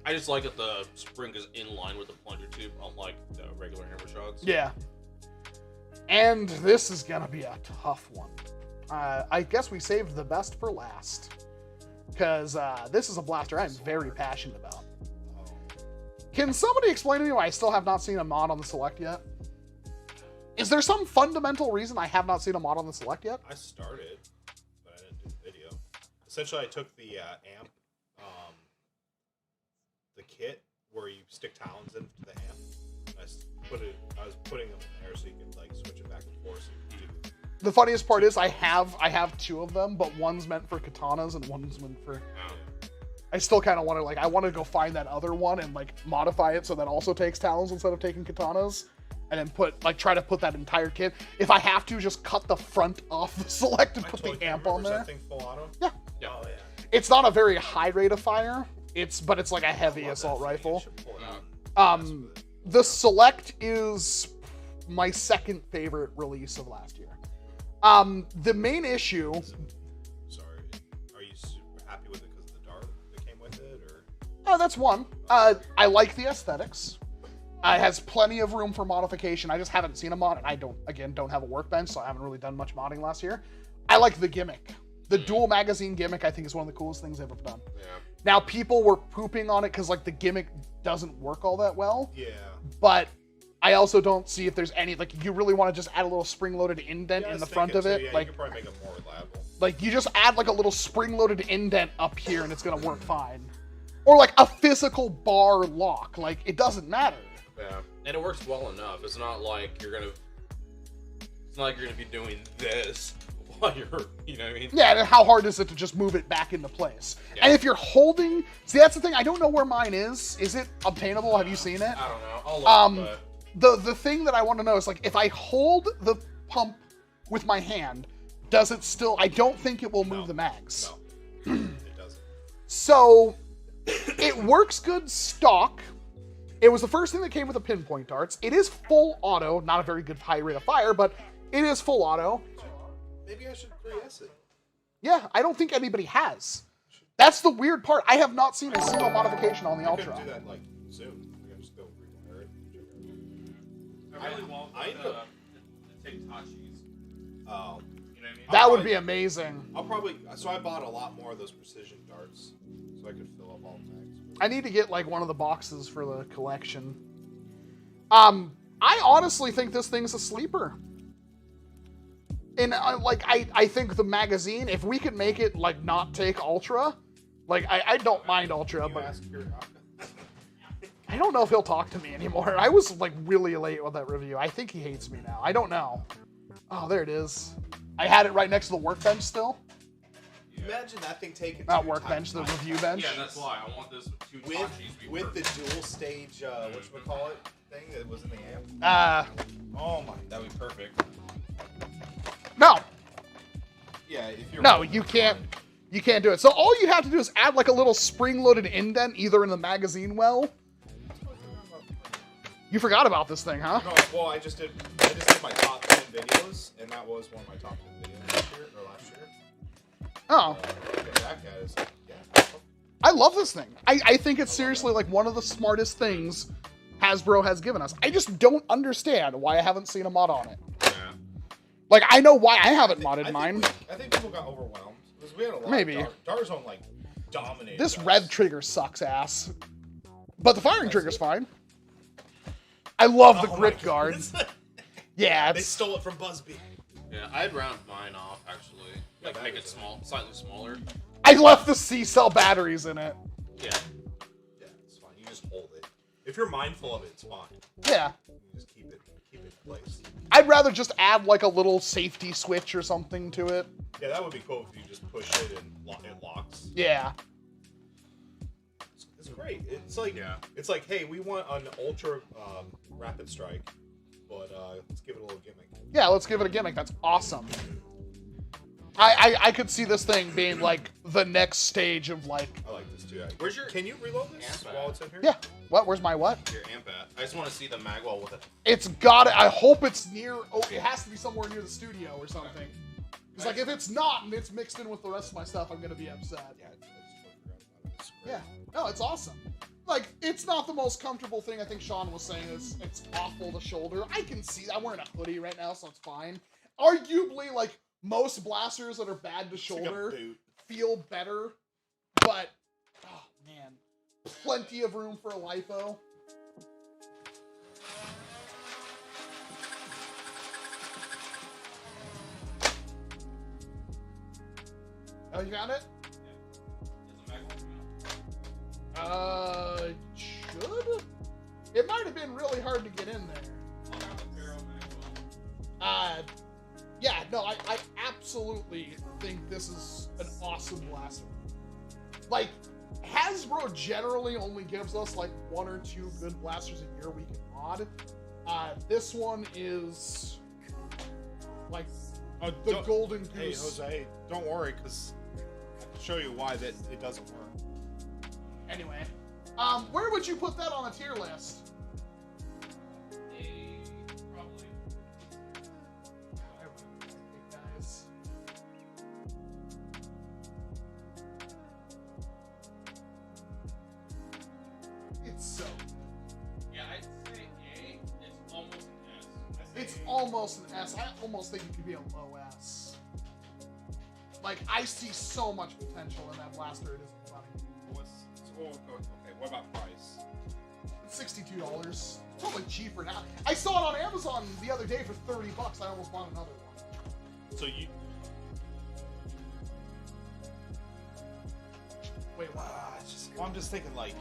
I just like that the spring is in line with the plunger tube, unlike the regular hammer shots. Yeah. And this is gonna be a tough one. I guess we saved the best for last. Because this is a blaster I'm very passionate about. Can somebody explain to me why I still have not seen a mod on the Select yet? Is there some fundamental reason I have not seen a mod on the Select yet? I started, but I didn't do the video. Essentially, I took the amp, the kit where you stick talons into the amp. I was putting them in there so you can like switch it back and forth. So you can do The funniest part is I have 2 of them, but one's meant for katanas and one's meant for... I still kind of want to, like, I want to go find that other one and, like, modify it so that also takes talons instead of taking katanas. And then try to put that entire kit. If I have to, just cut the front off the Select and put the amp on there. That thing full auto? Yeah. Oh, yeah. It's not a very high rate of fire, but it's like a heavy assault rifle. The Select is my second favorite release of last year. The main issue... Sorry. Are you super happy with it because of the dart that came with it, or...? Oh, that's one. I like the aesthetics. It has plenty of room for modification. I just haven't seen a mod, and I don't have a workbench, so I haven't really done much modding last year. I like the gimmick. The dual magazine gimmick, I think, is one of the coolest things they've ever done. Yeah. Now, people were pooping on it because, like, the gimmick doesn't work all that well. Yeah. But I also don't see if there's any, like, you really want to just add a little spring-loaded indent in the front of it. Yeah, like, you could probably make it more reliable. Like, you just add, like, a little spring-loaded indent up here, and it's going to work fine. Or, like, a physical bar lock. Like, it doesn't matter. Yeah. And it works well enough. It's not like you're gonna be doing this while you're, you know what I mean? Yeah, and how hard is it to just move it back into place? Yeah. And if you're holding... See, that's the thing. I don't know where mine is. Is it obtainable? Have you seen it? I don't know. I'll look, but... The thing that I want to know is, like, if I hold the pump with my hand, does it still... I don't think it will move the mags. No, it doesn't. So, it works good stock. It was the first thing that came with the pinpoint darts. It is full auto, not a very good high rate of fire, but it is full auto. Maybe I should 3S it. Yeah, I don't think anybody has. That's the weird part. I have not seen a single modification on the Ultra. I could do that like soon. I can just go rewire it. I really want the Tachis. Oh. You know what I mean? That would be amazing. So I bought a lot more of those precision darts so I could fill up all the mags. I need to get like one of the boxes for the collection. I honestly think this thing's a sleeper. And I think the magazine, if we could make it like not take Ultra, like I don't mind Ultra, but I don't know if he'll talk to me anymore. I was like really late with that review. I think he hates me now. I don't know. Oh, there it is. I had it right next to the workbench still. Imagine that thing taking not workbench, the review bench. Yeah, that's why I want this with 2 Tachis. With the dual stage, whatchamacallit thing that was in the amp. Oh my, that would be perfect. No. Yeah, if you're no, you can't. You can't do it. So all you have to do is add like a little spring-loaded indent, either in the magazine well. You forgot about this thing, huh? No, well, I just did my top 10 videos, and that was one of my top 10 videos last year. Oh. Looking back at it, it's like, yeah. I love this thing. I think it's seriously like one of the smartest things Hasbro has given us. I just don't understand why I haven't seen a mod on it. Yeah. Like, I know why I haven't modded mine. I think people got overwhelmed. Because we had a lot Maybe. of Darzone, like, dominated This us. red trigger sucks ass. But the firing trigger's fine. I love the Oh my grip guard. goodness. Yeah, They it's... stole it from Busby. Yeah, I'd round mine off actually. Like that make it is small, slightly smaller. I left the C-cell batteries in it. Yeah. Yeah, it's fine. You just hold it. If you're mindful of it, it's fine. Yeah. You just keep it in place. I'd rather just add like a little safety switch or something to it. Yeah, that would be cool if you just push it and it locks. Yeah. It's great. It's like, it's like, hey, we want an ultra rapid strike, but let's give it a little gimmick. Yeah, let's give it a gimmick. That's awesome. I could see this thing being like the next stage of like... I like this too. Where's your Can you reload this amp at? while it's in here? Yeah. What? Where's my what? Your amp at? I just want to see the magwell with it. It's got it. I hope it's near... Oh, it has to be somewhere near the studio or something. Because like if it's not and it's mixed in with the rest of my stuff, I'm going to be upset. Yeah, I just totally forgot about it. It's great. Yeah. No, it's awesome. Like, it's not the most comfortable thing. I think Sean was saying it's awful to shoulder. I can see... I'm wearing a hoodie right now, so it's fine. Arguably, like, most blasters that are bad to It's like a shoulder boot. feel better, but, oh, man. Plenty of room for a LiPo. Oh, you found it? Should? It might have been really hard to get in there. Yeah, no, I absolutely think this is an awesome blaster. Like, Hasbro generally only gives us like 1 or 2 good blasters a year we can mod. This one is like the golden goose. Hey, Jose, don't worry, because I can show you why that it doesn't work. Anyway, where would you put that on a tier list? Probably. Guys. It's so... Yeah, I'd say A. It's almost an S. It's almost an S. I almost think it could be a low S. Like, I see so much potential in that blaster it isn't running. Okay, what about price? $62. It's probably cheaper now. I saw it on Amazon the other day for $30. I almost bought another one. So you... Wait, what? Well, I'm just thinking, like,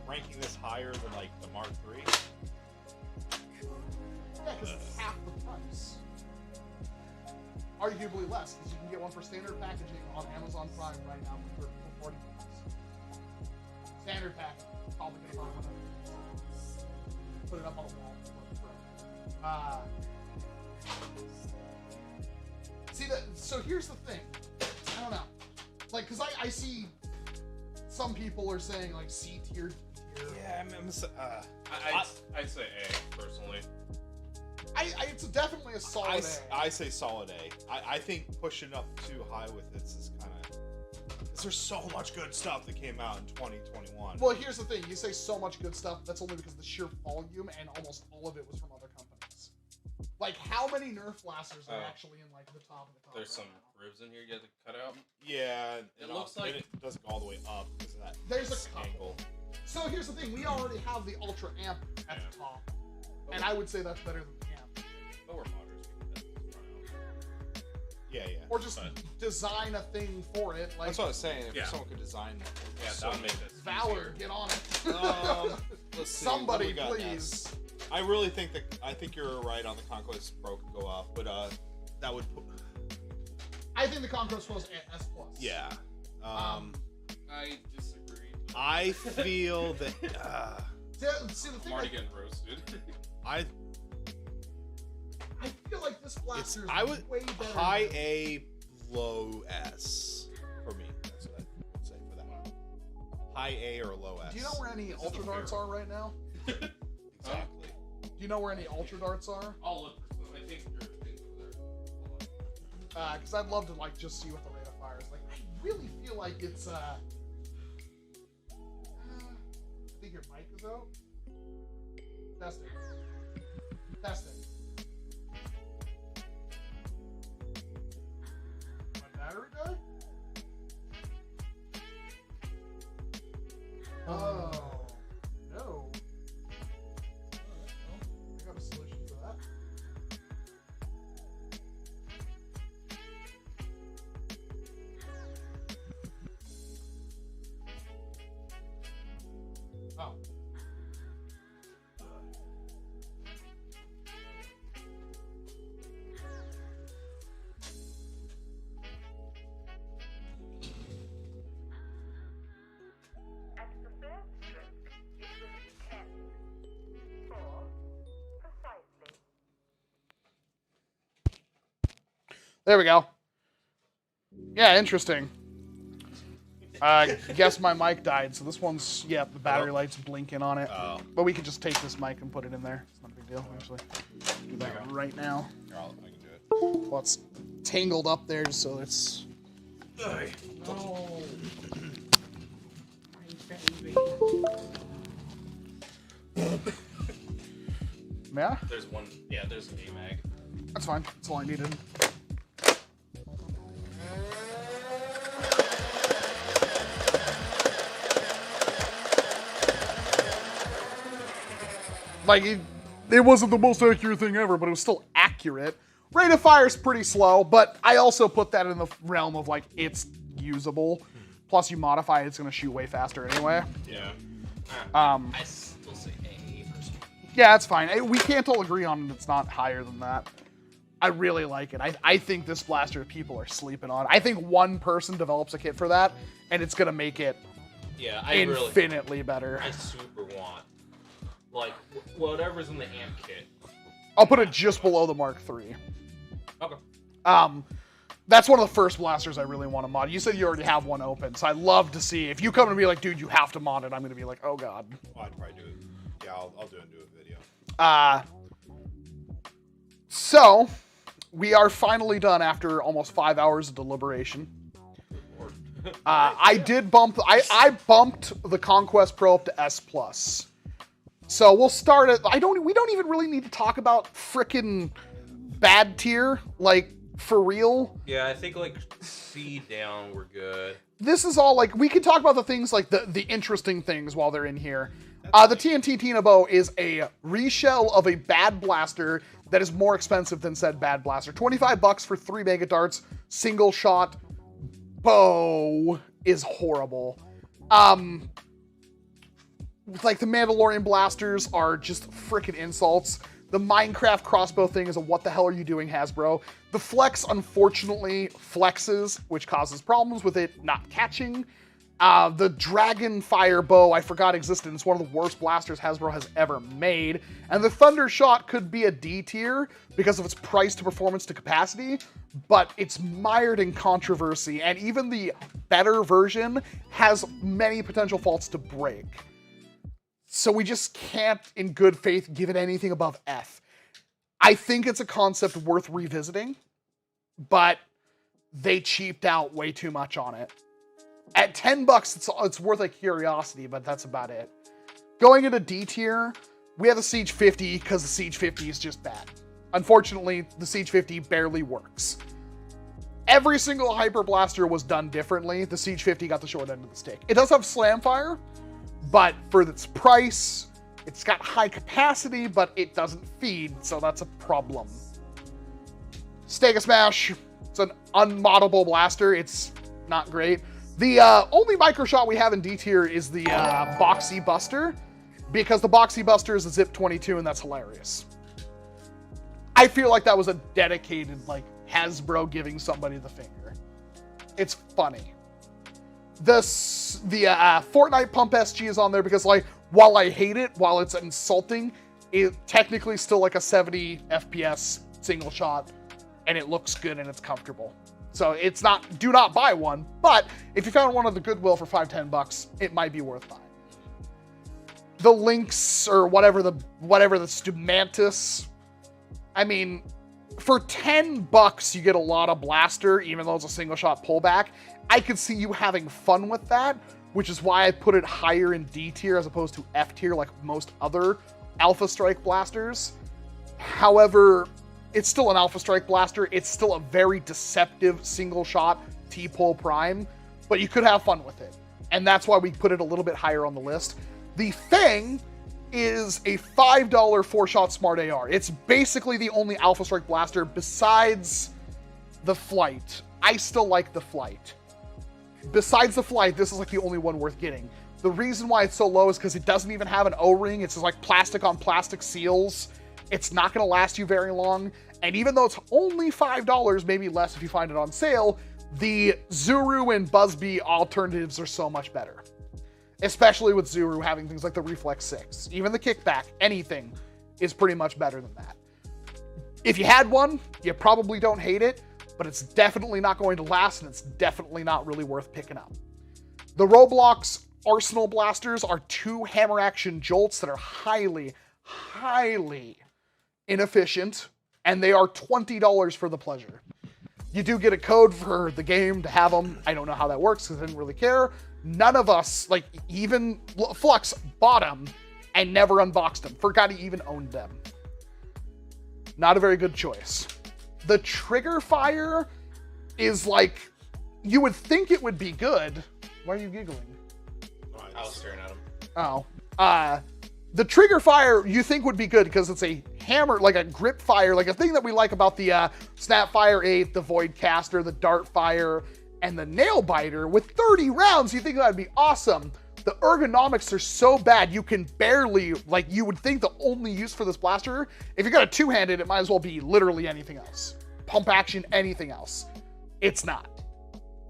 ranking this higher than, like, the Mark III. Yeah, because it's half the price. Arguably less, because you can get one for standard packaging on Amazon Prime right now for $40. Standard packaging. Probably gonna buy one of these. Put it up on the wall. See that? So here's the thing. I don't know. Like, cause I see some people are saying like C tier, D tier. Yeah, I'd say A, personally. It's definitely a solid A. I say solid A. I think pushing up too high with this is kind of... There's so much good stuff that came out in 2021. Well, here's the thing. You say so much good stuff. That's only because of the sheer volume, and almost all of it was from other companies. Like, how many Nerf blasters are actually in, like, the top of the top? There's some ribs in here you have to cut out. Yeah, It looks like- it doesn't go all the way up because of that. There's a couple. angle. So here's the thing. We already have the Ultra Amp at the top. And I would say that's better than the Amp. But we're modders. We can definitely run out. Yeah. Or just design a thing for it. Like, That's what I was saying. If Yeah. someone could design... Yeah, that would make this Valor, get on it. Let's see, Somebody, what do we got please. next? I really think that... I think you're right on the Conquest Pro could go up, but that would put... I think the Conquest Pro is S+. Yeah. I disagree. I feel that... See, the I'm thing already like, getting roasted. I feel like this blaster is I would way better. high A, low S for me. That's what I would say for that one. High A or low S. Do you know where any Ultra Darts are right now? Exactly. Do you know where any ultra darts are? I'll look for some. I think there are things over there. Because I'd love to like just see what the rate of fire is. Like, I really feel like it's I think your mic is out. Testing. Testing. My battery died? Oh no. Alright, well, I got a solution for that. Oh. At the third stroke, it will be 10, 4, precisely. There we go. Yeah, interesting. Guess my mic died, so this one's, yeah, the battery light's blinking on it. Oh. But we could just take this mic and put it in there. It's not a big deal, actually. Do that right now. I can do it. Well, it's tangled up there, so it's... No. Yeah? There's one. Yeah, there's an AMAG. That's fine. That's all I needed. Like, it wasn't the most accurate thing ever, but it was still accurate. Rate of fire is pretty slow, but I also put that in the realm of, like, it's usable. Plus, you modify it, it's going to shoot way faster anyway. Yeah. I still say A personally. Yeah, that's fine. We can't all agree on it's not higher than that. I really like it. I think this blaster people are sleeping on. I think one person develops a kit for that, and it's going to make it Yeah, I infinitely better. I super want like whatever's in the amp kit. I'll put it just below the Mark III. Okay. That's one of the first blasters I really want to mod. You said you already have one open, so I'd love to see. If you come and be like, dude, you have to mod it, I'm going to be like, oh, God. Well, I'd probably do it. Yeah, I'll do it and do a video. So, we are finally done after almost 5 hours of deliberation. I did bump... I bumped the Conquest Pro up to S+. So, we'll start at... We don't even really need to talk about frickin' bad tier. Like... For real? Yeah, I think like C down we're good. This is all like, we can talk about the things like the interesting things while they're in here. The TNT Tina Bow is a reshell of a bad blaster that is more expensive than said bad blaster. $25 for 3 mega darts, single shot bow is horrible. Like the Mandalorian blasters are just freaking insults. The Minecraft crossbow thing is a what the hell are you doing, Hasbro? The Flex, unfortunately, flexes, which causes problems with it not catching. The Dragon Fire bow, I forgot existed. It's one of the worst blasters Hasbro has ever made. And the Thunder Shot could be a D tier because of its price to performance to capacity, but it's mired in controversy, and even the better version has many potential faults to break. So we just can't, in good faith, give it anything above F. I think it's a concept worth revisiting, but they cheaped out way too much on it. At $10, it's worth a curiosity, but that's about it. Going into D tier, we have the Siege 50 because the Siege 50 is just bad. Unfortunately, the Siege 50 barely works. Every single Hyper Blaster was done differently. The Siege 50 got the short end of the stick. It does have Slam Fire, but for its price, it's got high capacity, but it doesn't feed, so that's a problem. Stega Smash, it's an unmoddable blaster. It's not great. The only micro shot we have in D tier is the Boxy Buster, because the Boxy Buster is a Zip 22, and that's hilarious. I feel like that was a dedicated, like, Hasbro giving somebody the finger. It's funny. The Fortnite Pump SG is on there because, like, while I hate it, while it's insulting, it technically still like a 70 FPS single shot, and it looks good and it's comfortable. So it's not, do not buy one, but if you found one at the Goodwill for $5-10, it might be worth buying. the Lynx or whatever the Stumantis. I mean, for $10 you get a lot of blaster, even though it's a single shot pullback. I could see you having fun with that, which is why I put it higher in D tier as opposed to F tier like most other Alpha Strike blasters. However, it's still an Alpha Strike blaster. It's still a very deceptive single shot T-pull prime, but you could have fun with it. And that's why we put it a little bit higher on the list. The Thang is a $5 4-shot smart AR. It's basically the only Alpha Strike blaster besides the Flight. I still like the Flight. Besides the Flight, this is like the only one worth getting. The reason why it's so low is because it doesn't even have an O-ring. It's just like plastic on plastic seals. It's not going to last you very long. And even though it's only $5, maybe less if you find it on sale, the Zuru and Buzzbee alternatives are so much better. Especially with Zuru having things like the Reflex 6. Even the Kickback, anything is pretty much better than that. If you had one, you probably don't hate it, but it's definitely not going to last, and it's definitely not really worth picking up. The Roblox Arsenal Blasters are 2 hammer action jolts that are highly, highly inefficient, and they are $20 for the pleasure. You do get a code for the game to have them. I don't know how that works because I didn't really care. None of us, like even Flux, bought them and never unboxed them. Forgot he even owned them. Not a very good choice. The trigger fire is like, you would think it would be good. Why are you giggling? I was staring at him. Oh. The trigger fire you think would be good because it's a hammer, like a grip fire, like a thing that we like about the Snapfire 8, the Void Caster, the Dart Fire, and the Nail Biter. With 30 rounds, you think that'd be awesome. The ergonomics are so bad, you can barely, like you would think the only use for this blaster, if you got a two-handed, it might as well be literally anything else. Pump action, anything else. It's not.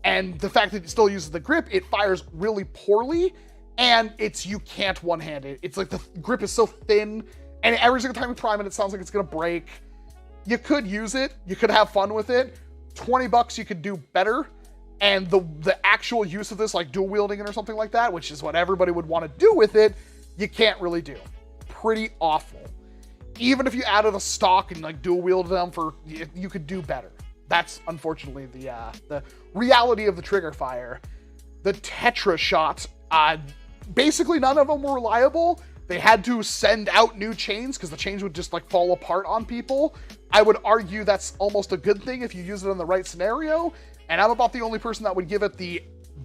And the fact that it still uses the grip, it fires really poorly, and you can't one-hand it. It's like the grip is so thin, and every single time you prime it, it sounds like it's gonna break. You could use it, you could have fun with it. $20 you could do better, and the actual use of this, like dual wielding it or something like that, which is what everybody would want to do with it, you can't really do. Pretty awful. Even if you added a stock and like dual wielded them you could do better. That's unfortunately the reality of the trigger fire. The Tetra Shot, basically none of them were reliable. They had to send out new chains because the chains would just like fall apart on people. I would argue that's almost a good thing if you use it in the right scenario. And I'm about the only person that would give it the,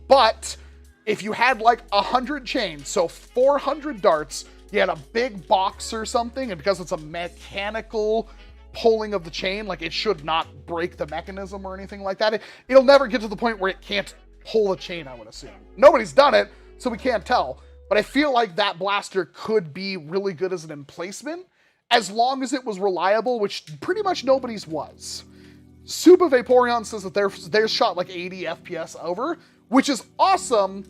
but if you had like 100 chains, so 400 darts, you had a big box or something, and because it's a mechanical pulling of the chain, like it should not break the mechanism or anything like that. It'll never get to the point where it can't pull a chain, I would assume. Nobody's done it, so we can't tell. But I feel like that blaster could be really good as an emplacement, as long as it was reliable, which pretty much nobody's was. Suba Vaporeon says that they're shot like 80 FPS over, which is awesome,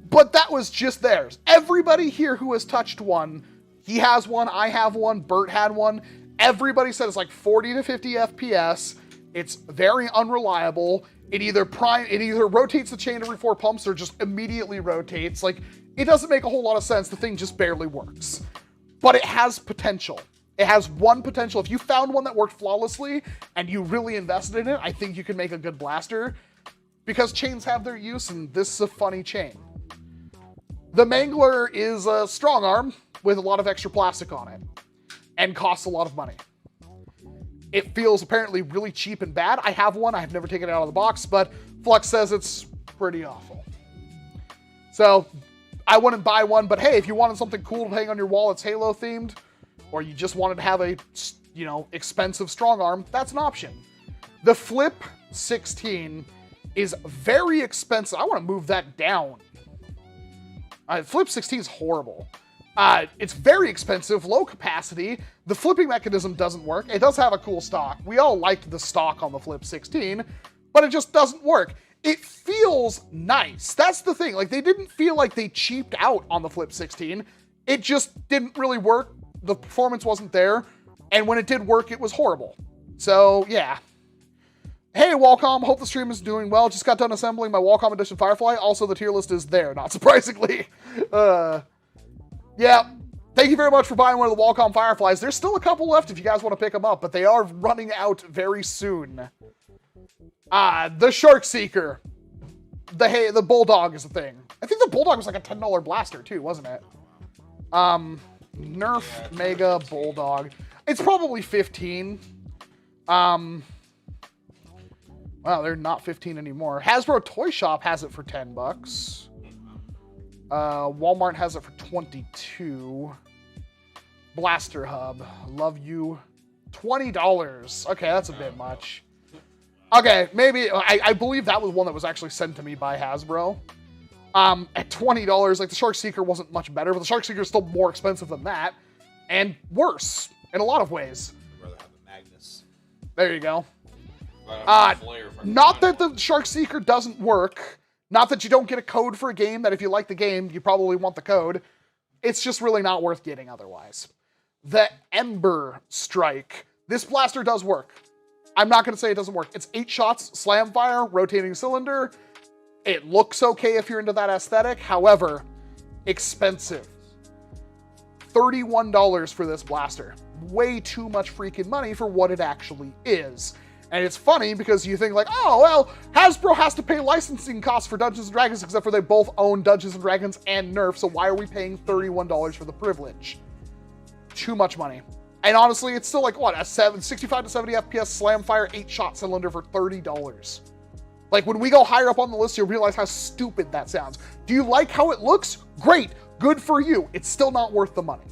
but that was just theirs. Everybody here who has touched one, he has one, I have one, Bert had one, everybody said it's like 40 to 50 FPS, it's very unreliable, it either rotates the chain every 4 pumps or just immediately rotates, like, it doesn't make a whole lot of sense, the thing just barely works. But it has potential. It has one potential. If you found one that worked flawlessly and you really invested in it, I think you could make a good blaster because chains have their use and this is a funny chain. The Mangler is a strong arm with a lot of extra plastic on it and costs a lot of money. It feels apparently really cheap and bad. I have one. I have never taken it out of the box, but Flux says it's pretty awful. So I wouldn't buy one, but hey, if you wanted something cool to hang on your wall that's Halo themed, or you just wanted to have a, expensive strong arm, that's an option. The Flip 16 is very expensive. I want to move that down. Flip 16 is horrible. It's very expensive, low capacity. The flipping mechanism doesn't work. It does have a cool stock. We all liked the stock on the Flip 16, but it just doesn't work. It feels nice. That's the thing. Like, they didn't feel like they cheaped out on the Flip 16. It just didn't really work. The performance wasn't there, and when it did work, it was horrible. So, yeah. Hey, Walcom, hope the stream is doing well. Just got done assembling my Walcom Edition Firefly. Also, the tier list is there, not surprisingly. Yeah. Thank you very much for buying one of the Wacom Fireflies. There's still a couple left if you guys want to pick them up, but they are running out very soon. The Shark Seeker. The Bulldog is the thing. I think the Bulldog was like a $10 blaster too, wasn't it? Nerf Mega Bulldog. It's probably 15. Wow, they're not 15 anymore. Hasbro Toy Shop has it for $10. Walmart has it for 22. Blaster Hub. Love you. $20. Okay, that's a bit much. Okay, maybe, I believe that was one that was actually sent to me by Hasbro. At $20, like the Shark Seeker wasn't much better, but the Shark Seeker is still more expensive than that. And worse, in a lot of ways. I'd rather have the Magnus. There you go. Not that the Shark Seeker doesn't work. Not that you don't get a code for a game, that if you like the game, you probably want the code. It's just really not worth getting otherwise. The Ember Strike. This blaster does work. I'm not going to say it doesn't work. It's 8 shots, slam fire, rotating cylinder. It looks okay if you're into that aesthetic. However, expensive. $31 for this blaster. Way too much freaking money for what it actually is. And it's funny because you think like, oh, well, Hasbro has to pay licensing costs for Dungeons & Dragons, except for they both own Dungeons & Dragons and Nerf, so why are we paying $31 for the privilege? Too much money. And honestly, it's still like, what, a 65 to 70 FPS slam fire 8-shot cylinder for $30. Like, when we go higher up on the list, you'll realize how stupid that sounds. Do you like how it looks? Great. Good for you. It's still not worth the money.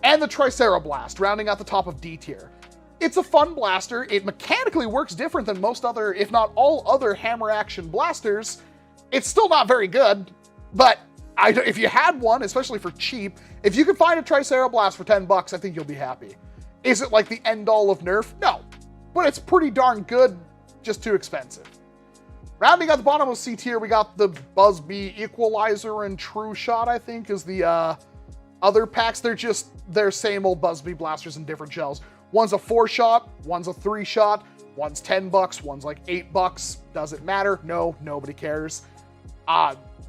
And the Tricera Blast, rounding out the top of D tier. It's a fun blaster. It mechanically works different than most other, if not all other hammer action blasters. It's still not very good, but if you had one, especially for cheap, if you could find a Tricera Blast for $10, I think you'll be happy. Is it like the end all of Nerf? No, but it's pretty darn good, just too expensive. Rounding out the bottom of C tier, we got the Buzzbee Equalizer and True Shot, I think, is the other packs. They're same old Buzzbee blasters in different shells. One's a 4-shot, one's a 3-shot, one's $10, one's like $8. Does it matter? No, nobody cares.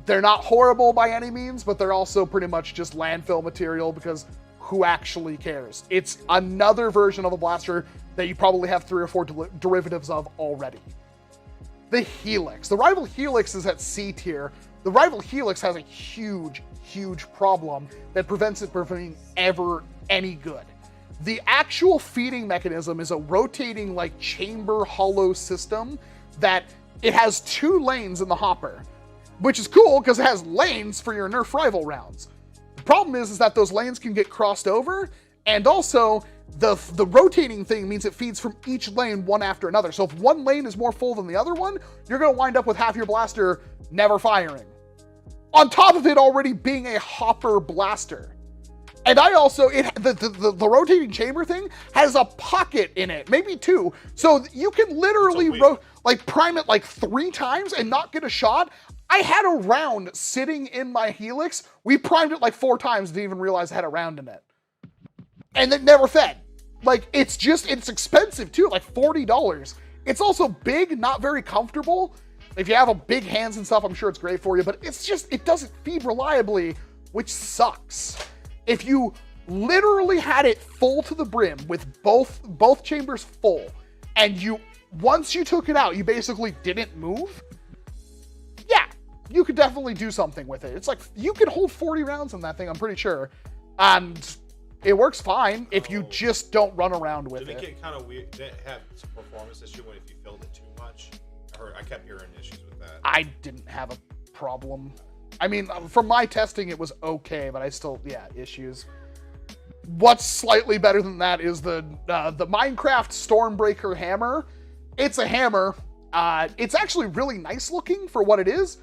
They're not horrible by any means, but they're also pretty much just landfill material because who actually cares? It's another version of a blaster that you probably have 3 or 4 derivatives of already. The Helix. The Rival Helix is at C tier. The Rival Helix has a huge, huge problem that prevents it from being ever any good. The actual feeding mechanism is a rotating, like, chamber hollow system that it has 2 lanes in the hopper, which is cool because it has lanes for your Nerf rival rounds. The problem is that those lanes can get crossed over, and also the rotating thing means it feeds from each lane one after another. So if one lane is more full than the other one, you're going to wind up with half your blaster never firing. On top of it already being a hopper blaster. And I also, the rotating chamber thing has a pocket in it, maybe 2. So you can literally prime it like 3 times and not get a shot. I had a round sitting in my Helix. We primed it like 4 times, didn't even realize I had a round in it. And it never fed. Like, it's expensive too, like $40. It's also big, not very comfortable. If you have a big hands and stuff, I'm sure it's great for you, but it doesn't feed reliably, which sucks. If you literally had it full to the brim with both chambers full, and once you took it out, you basically didn't move, yeah, you could definitely do something with it. It's like, you could hold 40 rounds in that thing, I'm pretty sure. And it works fine if you just don't run around with it. Did it get kind of weird? Did it have some performance issue when if you filled it too much? I kept hearing issues with that. I didn't have a problem. I mean, from my testing, it was okay, but I still, issues. What's slightly better than that is the Minecraft Stormbreaker hammer. It's a hammer. It's actually really nice looking for what it is.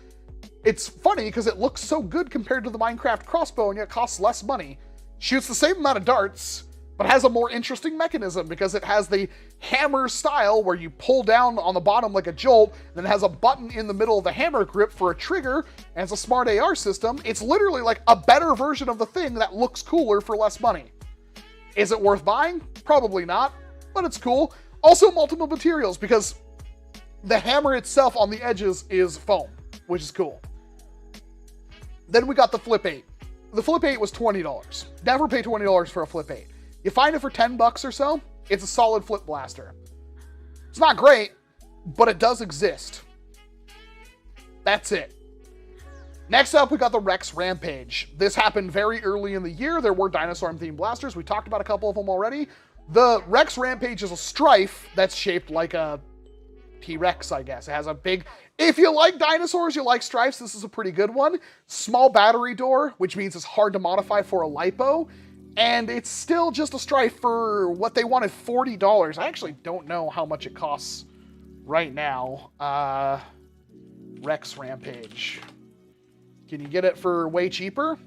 It's funny because it looks so good compared to the Minecraft crossbow, and yet costs less money. Shoots the same amount of darts, but has a more interesting mechanism because it has the hammer style where you pull down on the bottom like a jolt, then it has a button in the middle of the hammer grip for a trigger, and it's a smart AR system. It's literally like a better version of the thing that looks cooler for less money. Is it worth buying? Probably not, but it's cool. Also multiple materials because the hammer itself on the edges is foam, which is cool. Then we got the Flip 8. the Flip 8 was $20. Never pay $20 for a Flip 8. You find it for $10 or so, it's a solid flip blaster. It's not great, but it does exist. That's it. Next up, we got the Rex Rampage. This happened very early in the year. There were dinosaur-themed blasters. We talked about a couple of them already. The Rex Rampage is a Strife that's shaped like a T-Rex, I guess. It has a big... If you like dinosaurs, you like Strifes, this is a pretty good one. Small battery door, which means it's hard to modify for a lipo. And it's still just a Strife for what they wanted, $40. I actually don't know how much it costs right now. Rex Rampage. Can you get it for way cheaper?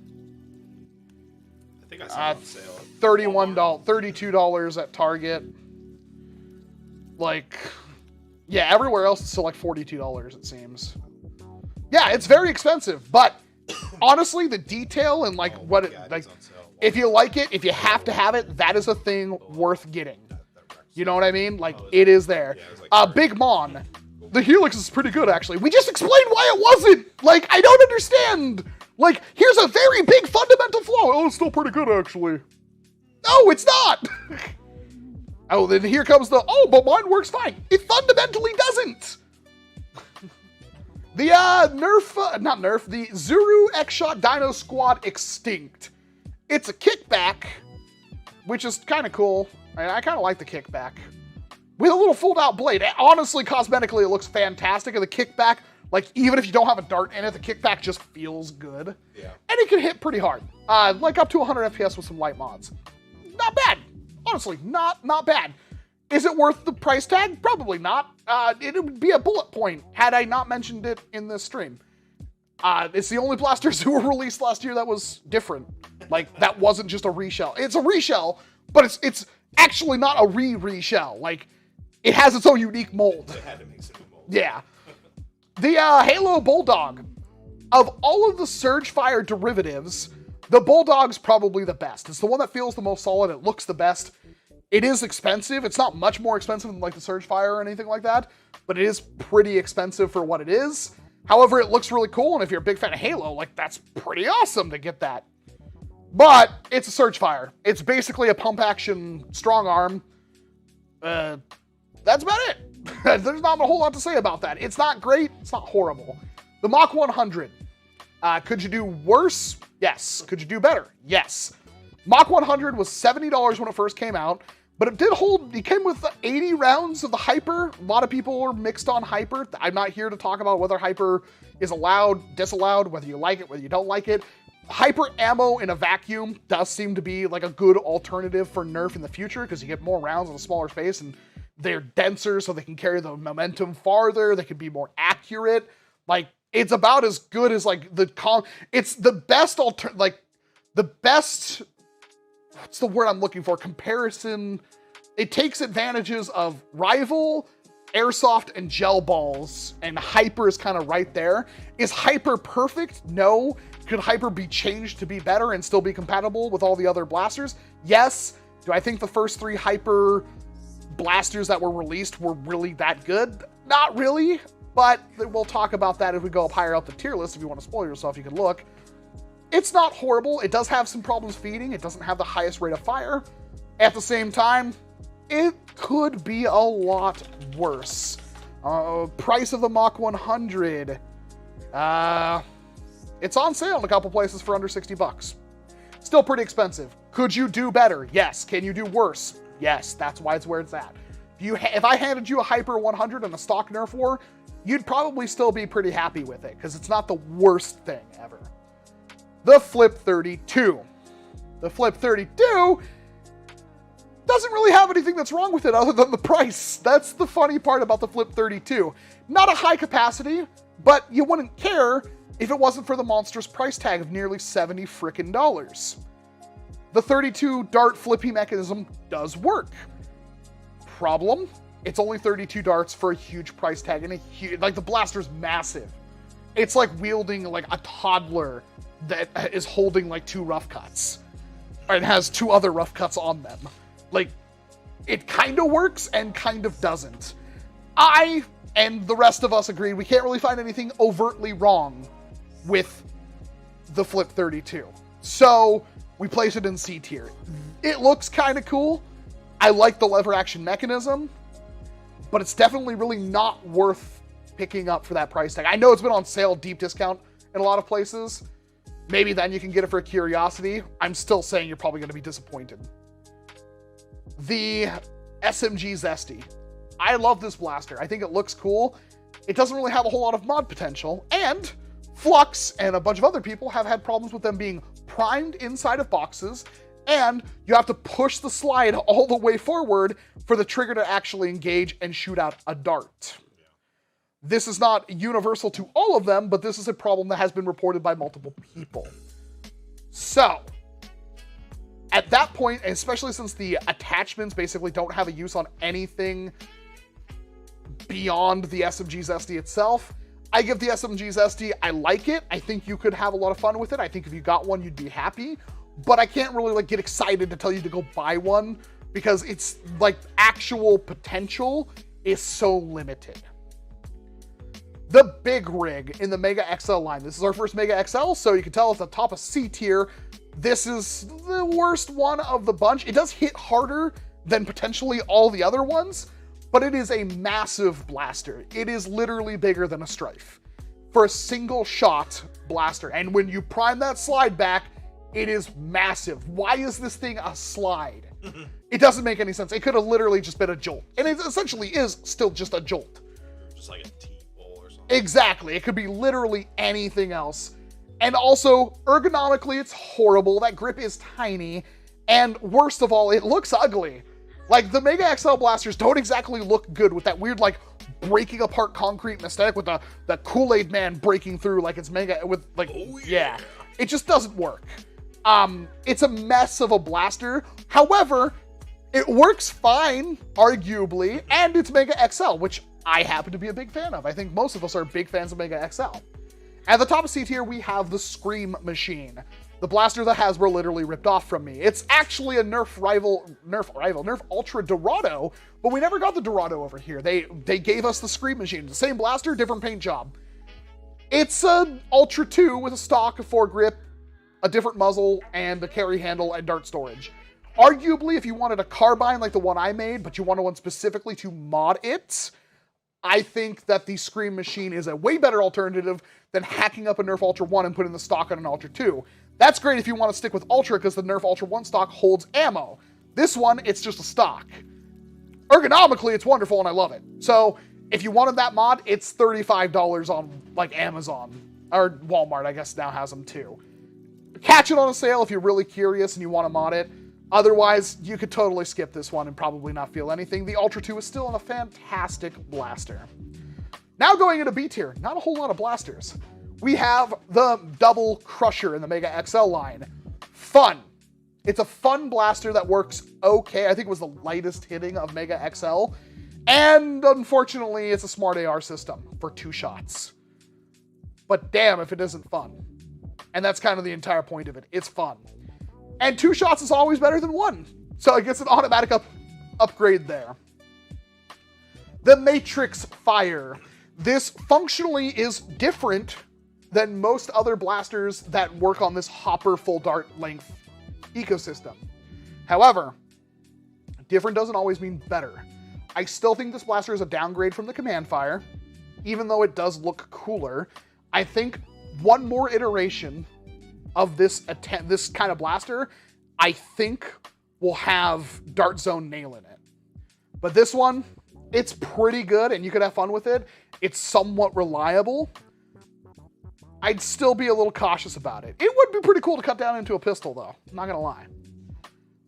I think I saw it on sale. $32 at Target. Like, yeah, everywhere else it's still like $42, it seems. Yeah, it's very expensive, but honestly, the detail and like what it, like, if you like it, if you have to have it, that is a thing worth getting. You know what I mean? Like, it is there. Big Mon. The Helix is pretty good, actually. We just explained why it wasn't. Like, I don't understand. Like, here's a very big fundamental flaw. Oh, it's still pretty good, actually. No, it's not. Oh, then here comes the, oh, but mine works fine. It fundamentally doesn't. The the Zuru X-Shot Dino Squad Extinct. It's a kickback, which is kind of cool. I kind of like the kickback. With a little fold-out blade. Honestly, cosmetically, it looks fantastic. And the kickback, like, even if you don't have a dart in it, the kickback just feels good. Yeah. And it can hit pretty hard. Like, up to 100 FPS with some light mods. Not bad. Honestly, not bad. Is it worth the price tag? Probably not. It would be a bullet point had I not mentioned it in this stream. It's the only blasters who were released last year that was different. Like, that wasn't just a reshell. It's a reshell, but it's actually not a reshell. Like, it has its own unique mold. They had to make some new mold. Yeah. The Halo Bulldog. Of all of the Surgefire derivatives, the Bulldog's probably the best. It's the one that feels the most solid. It looks the best. It is expensive. It's not much more expensive than like the Surgefire or anything like that, but it is pretty expensive for what it is. However, it looks really cool, and if you're a big fan of Halo, like, that's pretty awesome to get that. But it's a Surgefire. It's basically a pump-action strong arm. That's about it. There's not a whole lot to say about that. It's not great. It's not horrible. The Mach 100. Could you do worse? Yes. Could you do better? Yes. Mach 100 was $70 when it first came out, but it did hold, it came with 80 rounds of the Hyper. A lot of people are mixed on Hyper. I'm not here to talk about whether Hyper is allowed, disallowed, whether you like it, whether you don't like it. Hyper ammo in a vacuum does seem to be like a good alternative for Nerf in the future because you get more rounds in a smaller space and they're denser so they can carry the momentum farther. They can be more accurate. Like, it's about as good as like it's the best what's the word I'm looking for? Comparison. It takes advantages of Rival, Airsoft, and Gel Balls, and Hyper is kind of right there. Is Hyper perfect? No. Could Hyper be changed to be better and still be compatible with all the other blasters? Yes. Do I think the first 3 Hyper blasters that were released were really that good? Not really, but we'll talk about that as we go up higher up the tier list. If you want to spoil yourself, you can look. It's not horrible. It does have some problems feeding. It doesn't have the highest rate of fire. At the same time, it could be a lot worse. Price of the Mach 100. It's on sale in a couple places for under $60. Still pretty expensive. Could you do better? Yes. Can you do worse? Yes. That's why it's where it's at. If I handed you a Hyper 100 and a stock Nerf war, you'd probably still be pretty happy with it because it's not the worst thing ever. The Flip 32. The Flip 32 doesn't really have anything that's wrong with it other than the price. That's the funny part about the Flip 32. Not a high capacity, but you wouldn't care if it wasn't for the monstrous price tag of nearly $70 frickin' dollars. The 32 dart flippy mechanism does work. Problem? It's only 32 darts for a huge price tag, and like the blaster's massive. It's like wielding like a toddler that is holding like 2 rough cuts. And has 2 other rough cuts on them. Like, it kind of works and kind of doesn't. I and the rest of us agree we can't really find anything overtly wrong with the Flip 32. So we place it in C tier. It looks kind of cool. I like the lever action mechanism, but it's definitely really not worth picking up for that price tag. I know it's been on sale, deep discount in a lot of places. Maybe then you can get it for a curiosity. I'm still saying you're probably going to be disappointed. The SMG Zesty. I love this blaster. I think it looks cool. It doesn't really have a whole lot of mod potential, and Flux and a bunch of other people have had problems with them being primed inside of boxes, and you have to push the slide all the way forward for the trigger to actually engage and shoot out a dart. This is not universal to all of them, but this is a problem that has been reported by multiple people. So, at that point, especially since the attachments basically don't have a use on anything beyond the SMG Zesty itself, I give the SMG Zesty, I like it. I think you could have a lot of fun with it. I think if you got one, you'd be happy. But I can't really get excited to tell you to go buy one because it's actual potential is so limited. The big rig in the Mega XL line. This is our first Mega XL, so you can tell it's the top of C tier. This is the worst one of the bunch. It does hit harder than potentially all the other ones, but it is a massive blaster. It is literally bigger than a Strife for a single shot blaster. And when you prime that slide back, it is massive. Why is this thing a slide? It doesn't make any sense. It could have literally just been a jolt. And it essentially is still just a jolt. Just like a T-pole or something. Exactly. It could be literally anything else. And also, ergonomically, it's horrible. That grip is tiny. And worst of all, it looks ugly. The Mega XL blasters don't exactly look good with that weird, breaking apart concrete aesthetic with the Kool-Aid Man breaking through like it's Mega with, yeah. It just doesn't work. It's a mess of a blaster. However, it works fine, arguably, and it's Mega XL, which I happen to be a big fan of. I think most of us are big fans of Mega XL. At the top of C tier, we have the Scream Machine, the blaster that Hasbro literally ripped off from me. It's actually a Nerf Ultra Dorado, but we never got the Dorado over here. They gave us the Scream Machine. The same blaster, different paint job. It's an Ultra 2 with a stock, a foregrip, a different muzzle, and a carry handle and dart storage. Arguably, if you wanted a carbine like the one I made, but you wanted one specifically to mod it, I think that the Scream Machine is a way better alternative than hacking up a Nerf Ultra 1 and putting the stock on an Ultra 2. That's great if you want to stick with Ultra because the Nerf Ultra 1 stock holds ammo. This one, it's just a stock. Ergonomically, it's wonderful and I love it. So, if you wanted that mod, it's $35 on Amazon. Or Walmart, I guess, now has them too. Catch it on a sale if you're really curious and you want to mod it. Otherwise, you could totally skip this one and probably not feel anything. The Ultra 2 is still a fantastic blaster. Now going into B tier, not a whole lot of blasters. We have the Double Crusher in the Mega XL line. Fun. It's a fun blaster that works okay. I think it was the lightest hitting of Mega XL. And unfortunately, it's a smart AR system for 2 shots. But damn if it isn't fun. And that's kind of the entire point of it. It's fun. And 2 shots is always better than 1. So it gets an automatic upgrade there. The Matrix Fire. This functionally is different than most other blasters that work on this hopper full dart length ecosystem. However, different doesn't always mean better. I still think this blaster is a downgrade from the Command Fire, even though it does look cooler. I think one more iteration of this kind of blaster, I think will have Dart Zone nail in it. But this one, it's pretty good and you could have fun with it. It's somewhat reliable. I'd still be a little cautious about it. It would be pretty cool to cut down into a pistol though, I'm not gonna lie.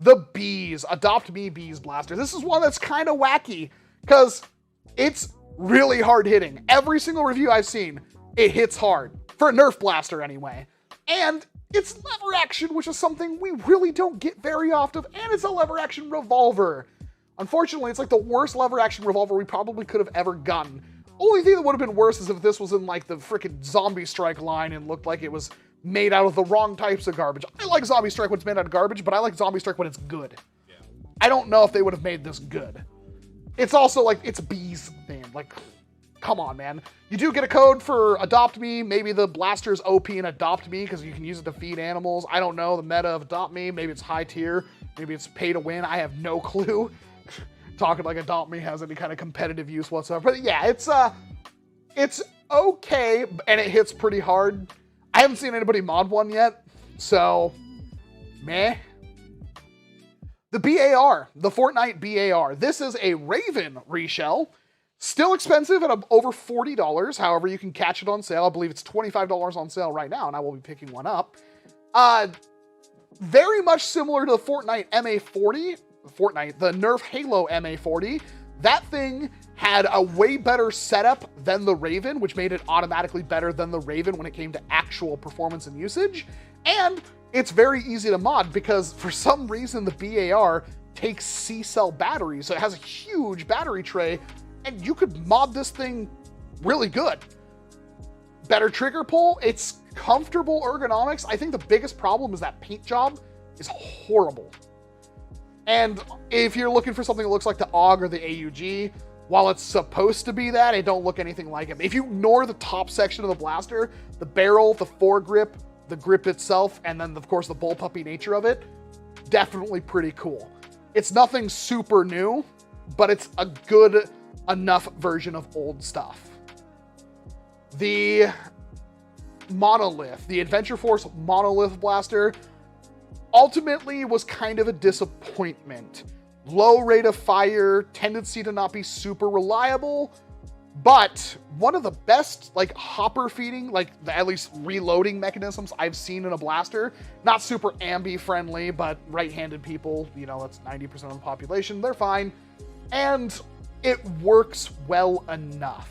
The Bees, Adopt Me Bees blaster. This is one that's kind of wacky because it's really hard hitting. Every single review I've seen, it hits hard. For a Nerf blaster anyway. And it's lever action, which is something we really don't get very often, and it's a lever action revolver. Unfortunately, it's the worst lever action revolver we probably could have ever gotten. Only thing that would have been worse is if this was in the freaking Zombie Strike line and looked like it was made out of the wrong types of garbage. I like Zombie Strike when it's made out of garbage, but I like Zombie Strike when it's good. Yeah. I don't know if they would have made this good. It's also it's Bees themed. come on, man. You do get a code for Adopt Me. Maybe the blaster's OP in Adopt Me because you can use it to feed animals. I don't know the meta of Adopt Me. Maybe it's high tier. Maybe it's pay to win. I have no clue. Talking like Adopt Me has any kind of competitive use whatsoever. But yeah, it's okay, and it hits pretty hard. I haven't seen anybody mod one yet, so meh. The BAR, the Fortnite BAR. This is a Raven reshell. Still expensive at over $40. However, you can catch it on sale. I believe it's $25 on sale right now, and I will be picking one up. Very much similar to the Fortnite MA40. The Nerf Halo MA40. That thing had a way better setup than the Raven, which made it automatically better than the Raven when it came to actual performance and usage. And it's very easy to mod because for some reason the BAR takes C-cell batteries. So it has a huge battery tray and you could mod this thing really good. Better trigger pull. It's comfortable ergonomics. I think the biggest problem is that paint job is horrible. And if you're looking for something that looks like the AUG or the AUG, while it's supposed to be that, it don't look anything like it. If you ignore the top section of the blaster, the barrel, the foregrip, the grip itself, and then of course the bullpuppy nature of it, definitely pretty cool. It's nothing super new, but it's a good enough version of old stuff. The Monolith, the Adventure Force Monolith blaster, ultimately was kind of a disappointment. Low rate of fire, tendency to not be super reliable, but one of the best like hopper feeding, like at least reloading mechanisms I've seen in a blaster. Not super ambi friendly, but right-handed people, you know, that's 90% of the population, they're fine. And it works well enough.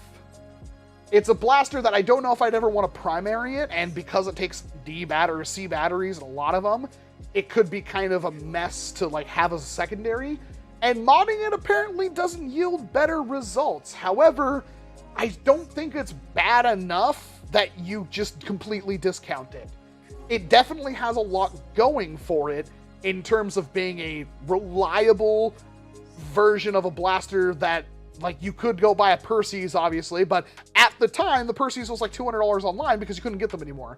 It's a blaster that I don't know if I'd ever want to primary it, and because it takes C batteries, a lot of them, it could be kind of a mess to like have as a secondary, and modding it apparently doesn't yield better results. However, I don't think it's bad enough that you just completely discount it. It definitely has a lot going for it in terms of being a reliable version of a blaster that, like, you could go buy a Percy's, obviously, but at the time, the Percy's was like $200 online because you couldn't get them anymore.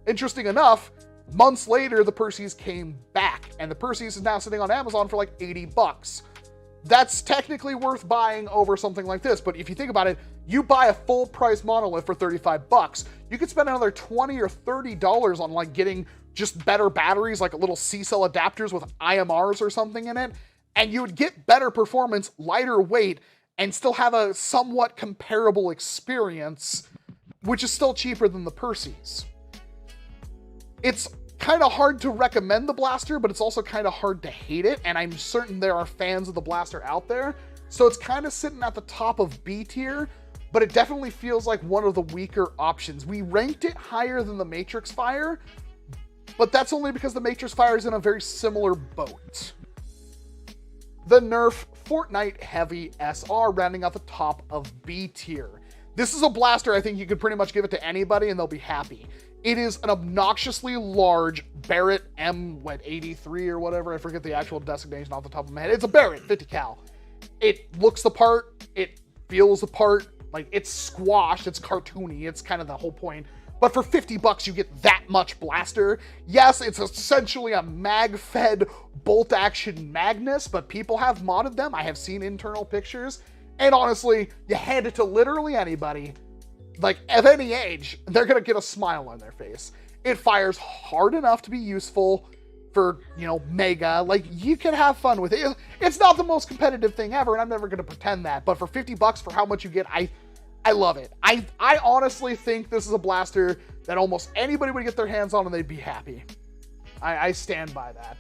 Interesting enough, months later, the Percy's came back, and the Percy's is now sitting on Amazon for like 80 bucks. That's technically worth buying over something like this, but if you think about it, you buy a full price Monolith for 35 bucks, you could spend another $20 or $30 on like getting just better batteries, like little C-cell adapters with IMRs or something in it, and you would get better performance, lighter weight, and still have a somewhat comparable experience, which is still cheaper than the Percy's. It's kind of hard to recommend the blaster, but it's also kind of hard to hate it, and I'm certain there are fans of the blaster out there, so it's kind of sitting at the top of B tier, but it definitely feels like one of the weaker options. We ranked it higher than the Matrix Fire, but that's only because the Matrix Fire is in a very similar boat. The Nerf Fortnite Heavy SR rounding out the top of B tier. This is a blaster I think you could pretty much give it to anybody and they'll be happy. It is an obnoxiously large Barrett M83 or whatever. I forget the actual designation off the top of my head. It's a Barrett 50 cal. It looks the part. It feels the part. Like, it's squashed. It's cartoony. It's kind of the whole point. But for 50 bucks, you get that much blaster. Yes, it's essentially a mag-fed bolt-action Magnus, but people have modded them. I have seen internal pictures. And honestly, you hand it to literally anybody, like, of any age, they're going to get a smile on their face. It fires hard enough to be useful for, you know, mega. Like, you can have fun with it. It's not the most competitive thing ever, and I'm never going to pretend that. But for 50 bucks for how much you get, I love it. I honestly think this is a blaster that almost anybody would get their hands on and they'd be happy. I stand by that.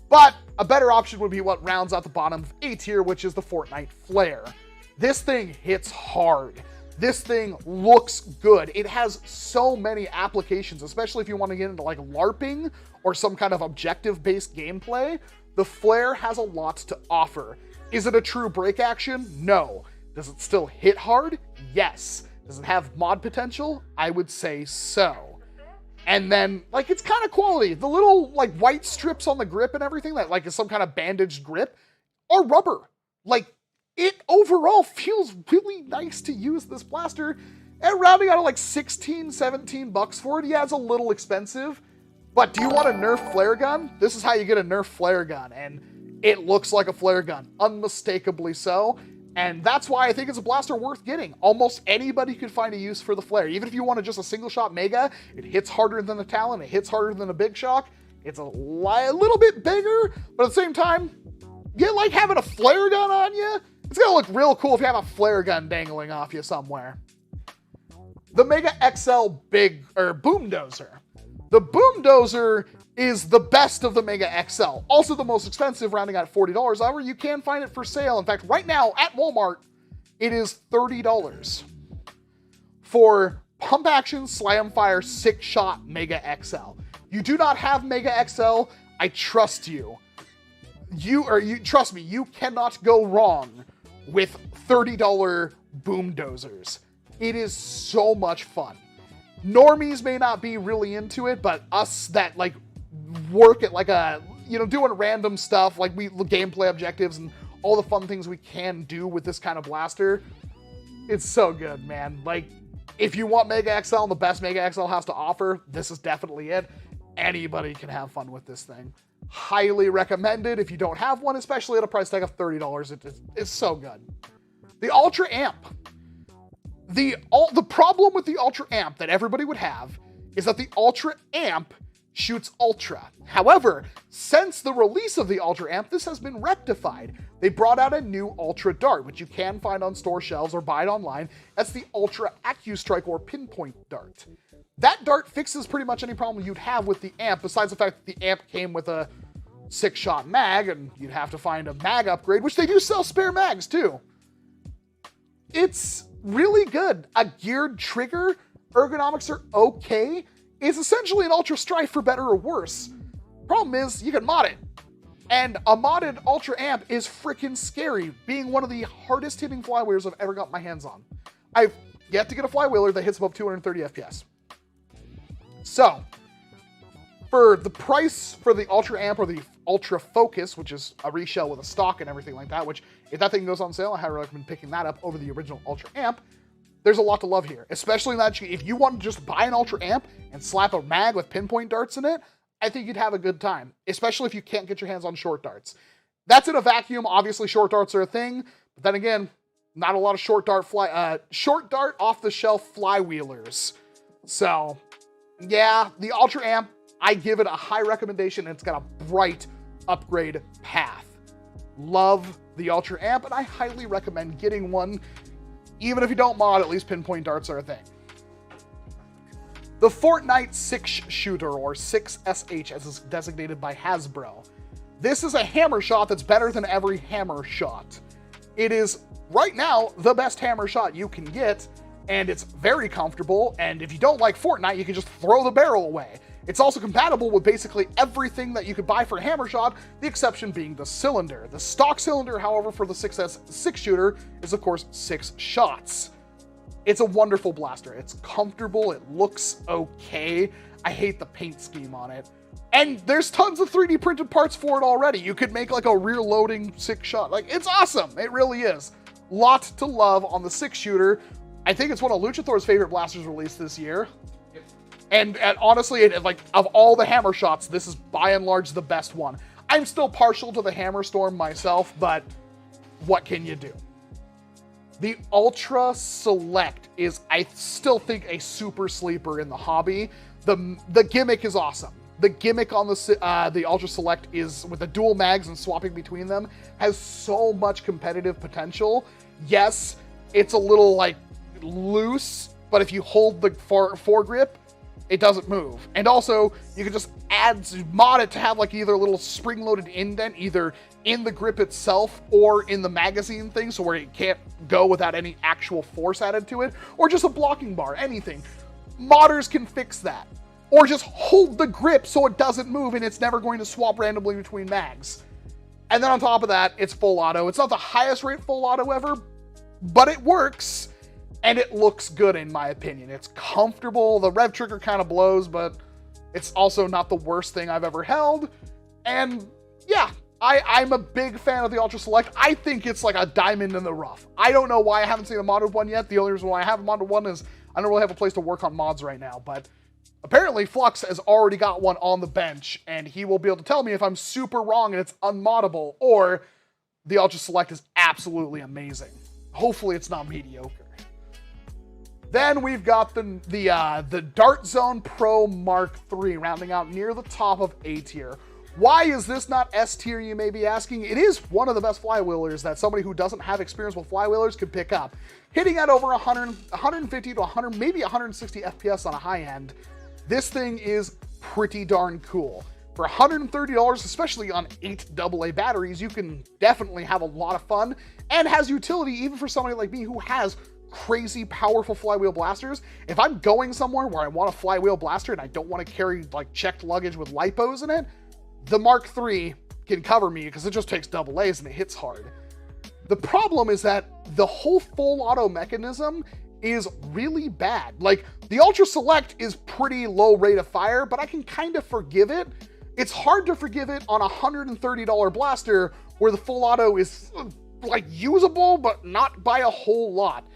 But a better option would be what rounds out the bottom of A tier, which is the Fortnite Flare. This thing hits hard. This thing looks good. It has so many applications, especially if you want to get into like LARPing or some kind of objective-based gameplay. The Flare has a lot to offer. Is it a true break action? No. Does it still hit hard? Yes. Does it have mod potential? I would say so. And then, like, it's kind of quality. The little, like, white strips on the grip and everything that, like, is some kind of bandaged grip are rubber. Like, it overall feels really nice to use this blaster. And rounding out of like 16, 17 bucks for it, yeah, it's a little expensive. But do you want a Nerf flare gun? This is how you get a Nerf flare gun, and it looks like a flare gun, unmistakably so. And that's why I think it's a blaster worth getting. Almost anybody could find a use for the flare. Even if you wanted just a single shot mega, it hits harder than a Talon, it hits harder than a Big Shock. It's a little bit bigger, but at the same time, you like having a flare gun on you? It's gonna look real cool if you have a flare gun dangling off you somewhere. The Mega XL Boom Dozer. The Boom Dozer is the best of the Mega XL. Also the most expensive, rounding out at $40. However, you can find it for sale. In fact, right now at Walmart, it is $30 for pump action slam fire 6-shot Mega XL. You do not have Mega XL, I trust you. Trust me, you cannot go wrong with $30 Boom Dozers. It is so much fun. Normies may not be really into it, but us that like work at like a, doing random stuff, like gameplay objectives and all the fun things we can do with this kind of blaster, it's so good, man. Like, if you want Mega XL and the best Mega XL has to offer, this is definitely it. Anybody can have fun with this thing. Highly recommended if you don't have one, especially at a price tag of $30. It's so good. The Ultra Amp. The problem with the Ultra Amp that everybody would have is that the Ultra Amp shoots Ultra. However, since the release of the Ultra Amp, this has been rectified. They brought out a new Ultra Dart, which you can find on store shelves or buy it online. That's the Ultra AccuStrike or Pinpoint Dart. That dart fixes pretty much any problem you'd have with the amp, besides the fact that the amp came with a 6-shot mag, and you'd have to find a mag upgrade, which they do sell spare mags too. It's really good. A geared trigger, ergonomics are okay. It's essentially an Ultra Strife for better or worse. Problem is, you can mod it. And a modded Ultra Amp is freaking scary, being one of the hardest hitting flywheelers I've ever got my hands on. I've yet to get a flywheeler that hits above 230 FPS. So, for the price for the Ultra Amp or the Ultra Focus, which is a reshell with a stock and everything like that, which if that thing goes on sale, I highly recommend picking that up over the original Ultra Amp. There's a lot to love here, especially that if you want to just buy an Ultra Amp and slap a mag with pinpoint darts in it, I think you'd have a good time, especially if you can't get your hands on short darts. That's in a vacuum. Obviously, short darts are a thing, but then again, not a lot of short dart off the shelf flywheelers. So, yeah, the Ultra Amp, I give it a high recommendation, and it's got a bright upgrade path. Love the Ultra Amp, and I highly recommend getting one. Even if you don't mod, at least pinpoint darts are a thing. The Fortnite 6-shooter, or 6SH as is designated by Hasbro. This is a hammer shot that's better than every hammer shot. It is, right now, the best hammer shot you can get, and it's very comfortable, and if you don't like Fortnite, you can just throw the barrel away. It's also compatible with basically everything that you could buy for a hammer shot, the exception being the cylinder. The stock cylinder, however, for the 6shooter is, of course, 6 shots. It's a wonderful blaster. It's comfortable. It looks okay. I hate the paint scheme on it. And there's tons of 3D printed parts for it already. You could make like a rear loading 6-shot. Like, it's awesome. It really is. Lot to love on the 6-shooter. I think it's one of Luchathor's favorite blasters released this year. And honestly, like, of all the hammer shots, this is by and large the best one. I'm still partial to the Hammer Storm myself, but what can you do? The Ultra Select is, I still think, a super sleeper in the hobby. The gimmick is awesome. The gimmick on the Ultra Select is, with the dual mags and swapping between them, has so much competitive potential. Yes, it's a little, like, loose, but if you hold the foregrip, it doesn't move. And also, you can just mod it to have like either a little spring-loaded indent, either in the grip itself or in the magazine thing, so where it can't go without any actual force added to it, or just a blocking bar, anything. Modders can fix that. Or just hold the grip so it doesn't move and it's never going to swap randomly between mags. And then on top of that, it's full auto. It's not the highest rate full auto ever, but it works. And it looks good, in my opinion. It's comfortable. The rev trigger kind of blows, but it's also not the worst thing I've ever held. And yeah, I'm a big fan of the Ultra Select. I think it's like a diamond in the rough. I don't know why I haven't seen a modded one yet. The only reason why I have a modded one is I don't really have a place to work on mods right now, but apparently Flux has already got one on the bench, and he will be able to tell me if I'm super wrong and it's unmoddable, or the Ultra Select is absolutely amazing. Hopefully it's not mediocre. Then we've got the Dart Zone Pro Mark III, rounding out near the top of A tier. Why is this not S tier, you may be asking? It is one of the best flywheelers that somebody who doesn't have experience with flywheelers could pick up. Hitting at over 150 to 100, maybe 160 FPS on a high end, this thing is pretty darn cool. For $130, especially on 8 AA batteries, you can definitely have a lot of fun, and has utility even for somebody like me who has crazy powerful flywheel blasters. If I'm going somewhere where I want a flywheel blaster and I don't want to carry like checked luggage with lipos in it, the Mark III can cover me because it just takes AA's and it hits hard. The problem is that the whole full auto mechanism is really bad. Like, the Ultra Select is pretty low rate of fire, but I can kind of forgive it. It's hard to forgive it on a $130 blaster where the full auto is like usable, but not by a whole lot.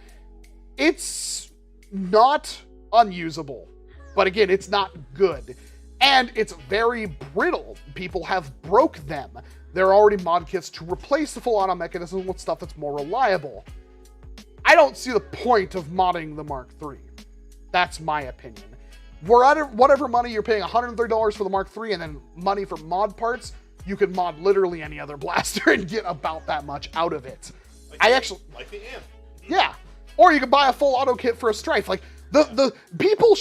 It's not unusable, but again, it's not good. And it's very brittle. People have broke them. There are already mod kits to replace the full auto mechanism with stuff that's more reliable. I don't see the point of modding the Mark III. That's my opinion. Whatever money you're paying, $130 for the Mark III and then money for mod parts, you can mod literally any other blaster and get about that much out of it. Like the amp. Yeah. Or you can buy a full auto kit for a Strife. Like, the people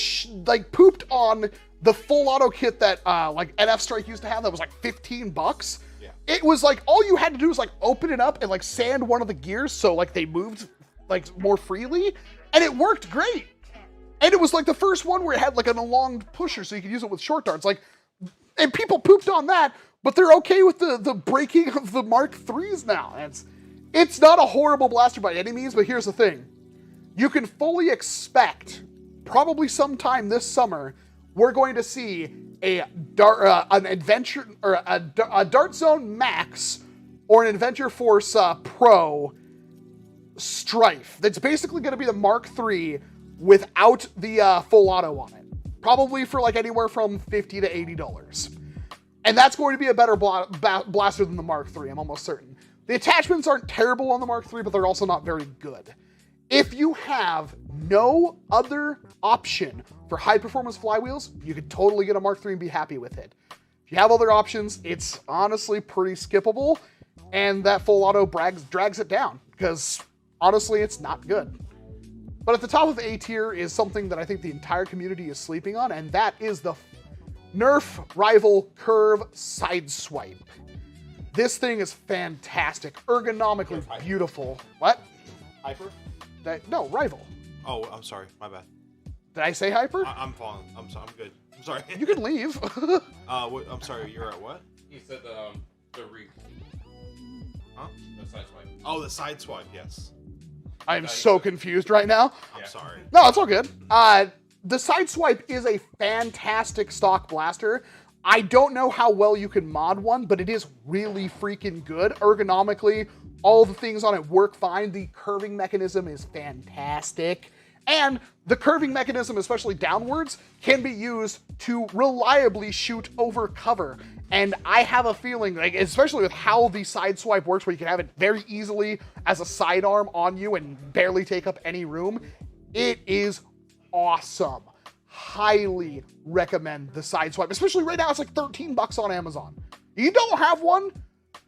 pooped on the full auto kit that like NF Strike used to have that was like $15. Yeah. It was like all you had to do was like open it up and like sand one of the gears so like they moved like more freely, and it worked great. And it was like the first one where it had like an elonged pusher so you could use it with short darts. Like, and people pooped on that, but they're okay with the breaking of the Mark IIIs now. And it's not a horrible blaster by any means, but here's the thing. You can fully expect, probably sometime this summer, we're going to see an Adventure or a Dart Zone Max or an Adventure Force Pro Strife. That's basically going to be the Mark III without the full auto on it. Probably for like anywhere from $50 to $80. And that's going to be a better blaster than the Mark III, I'm almost certain. The attachments aren't terrible on the Mark III, but they're also not very good. If you have no other option for high-performance flywheels, you could totally get a Mark III and be happy with it. If you have other options, it's honestly pretty skippable, and that full auto drags it down, because honestly, it's not good. But at the top of A tier is something that I think the entire community is sleeping on, and that is the Nerf Rival Curve Sideswipe. This thing is fantastic, ergonomically beautiful. What? Hyper? No, Rival. Oh, I'm sorry. My bad. Did I say hyper? I'm falling. I'm good. I'm sorry. You can leave. I'm sorry. You're at what? He said the re. Huh? The side swipe. Oh, the side swipe. Yes. I'm so confused right now. I'm sorry. No, it's all good. The Sideswipe is a fantastic stock blaster. I don't know how well you can mod one, but it is really freaking good. Ergonomically, all the things on it work fine. The curving mechanism is fantastic. And the curving mechanism, especially downwards, can be used to reliably shoot over cover. And I have a feeling, like, especially with how the Sideswipe works, where you can have it very easily as a sidearm on you and barely take up any room, it is awesome. Highly recommend the Sideswipe, especially right now. It's like $13 on Amazon. You don't have one?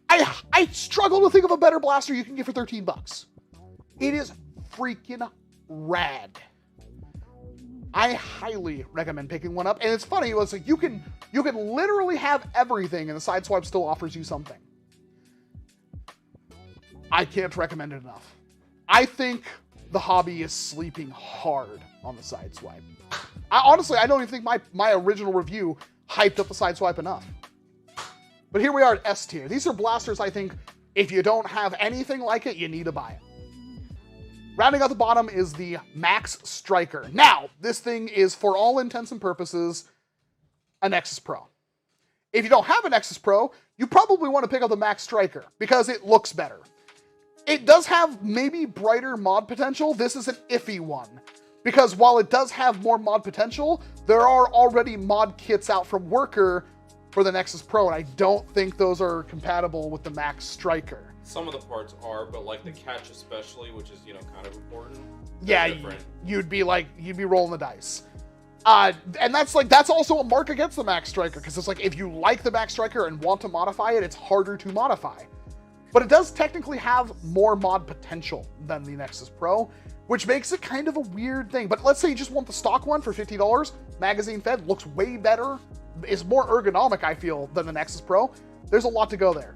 I struggle to think of a better blaster you can get for $13. It is freaking rad. I highly recommend picking one up. And it's funny, it's like you can literally have everything and the Sideswipe still offers you something. I can't recommend it enough. I think the hobby is sleeping hard on the Sideswipe. Honestly, I don't even think my original review hyped up the Sideswipe enough. But here we are at S tier. These are blasters I think if you don't have anything like it, you need to buy it. Rounding out the bottom is the Max Striker. Now, this thing is, for all intents and purposes, a Nexus Pro. If you don't have a Nexus Pro, you probably want to pick up the Max Striker because it looks better. It does have maybe brighter mod potential. This is an iffy one because while it does have more mod potential, there are already mod kits out from Worker for the Nexus Pro, and I don't think those are compatible with the Max Striker. Some of the parts are, but like the catch especially, which is, kind of important. Yeah, you'd be rolling the dice. And that's also a mark against the Max Striker, because it's like, if you like the Max Striker and want to modify it, it's harder to modify. But it does technically have more mod potential than the Nexus Pro, which makes it kind of a weird thing. But let's say you just want the stock one for $50, magazine fed, looks way better, is more ergonomic, I feel, than the Nexus Pro. There's a lot to go there.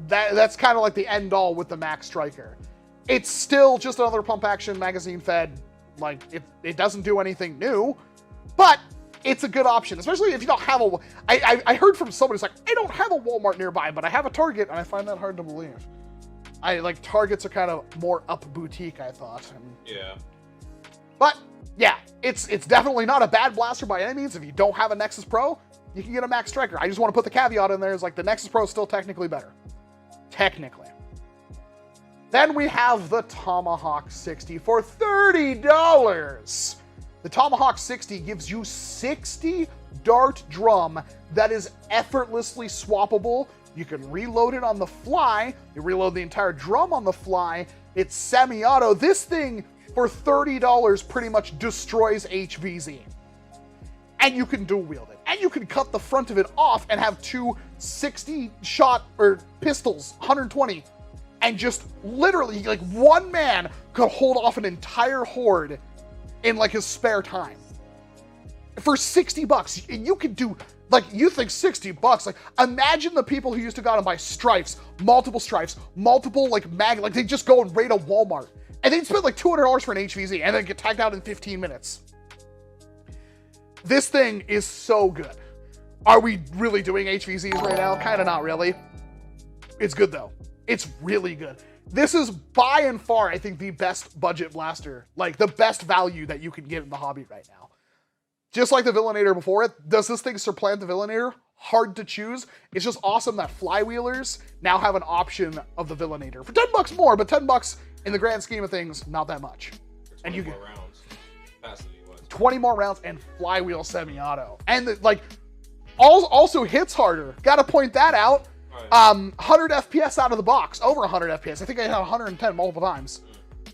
That's kind of like the end all with the Max Striker. It's still just another pump action magazine fed, like it doesn't do anything new, but it's a good option, especially if you don't have a... I heard from somebody who's like, I don't have a Walmart nearby, but I have a Target, and I find that hard to believe. Targets are kind of more up boutique, I thought. Yeah. But, yeah, it's definitely not a bad blaster by any means. If you don't have a Nexus Pro, you can get a Max Striker. I just want to put the caveat in there, is like the Nexus Pro is still technically better. Technically. Then we have the Tomahawk 60 for $30. The Tomahawk 60 gives you 60 dart drum that is effortlessly swappable. You can reload it on the fly. You reload the entire drum on the fly. It's semi-auto. This thing, for $30, pretty much destroys HVZ. And you can dual wield it. And you can cut the front of it off and have two 60-shot or pistols, 120, and just literally, like, one man could hold off an entire horde in like his spare time. For $60, you could do, like, you think $60, like, imagine the people who used to go out and buy stripes, multiple, like, like, they just go and raid a Walmart, and they'd spend like $200 for an HVZ, and then get tagged out in 15 minutes. This thing is so good. Are we really doing HVZs right now? Kind of not really. It's good though. It's really good. This is by and far, I think, the best budget blaster, like the best value that you can get in the hobby right now. Just like the Villainator before it, does this thing supplant the Villainator? Hard to choose. It's just awesome that flywheelers now have an option of the Villainator. For $10 more, but $10 in the grand scheme of things, not that much. And you get rounds. Capacity was 20 more rounds and flywheel semi-auto. And also hits harder. Gotta point that out. 100 FPS out of the box, over 100 FPS. I think I had 110 multiple times.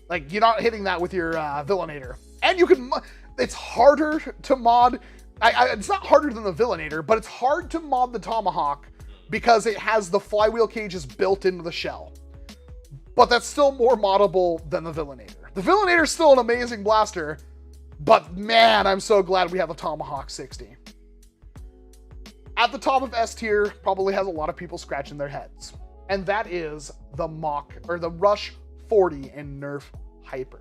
Like, you're not hitting that with your Villainator. And you can, it's harder to mod. It's not harder than the Villainator, but it's hard to mod the Tomahawk because it has the flywheel cages built into the shell. But that's still more moddable than the Villainator. The Villainator is still an amazing blaster, but man, I'm so glad we have a Tomahawk 60. At the top of S tier, probably has a lot of people scratching their heads. And that is the Rush 40 in Nerf Hyper.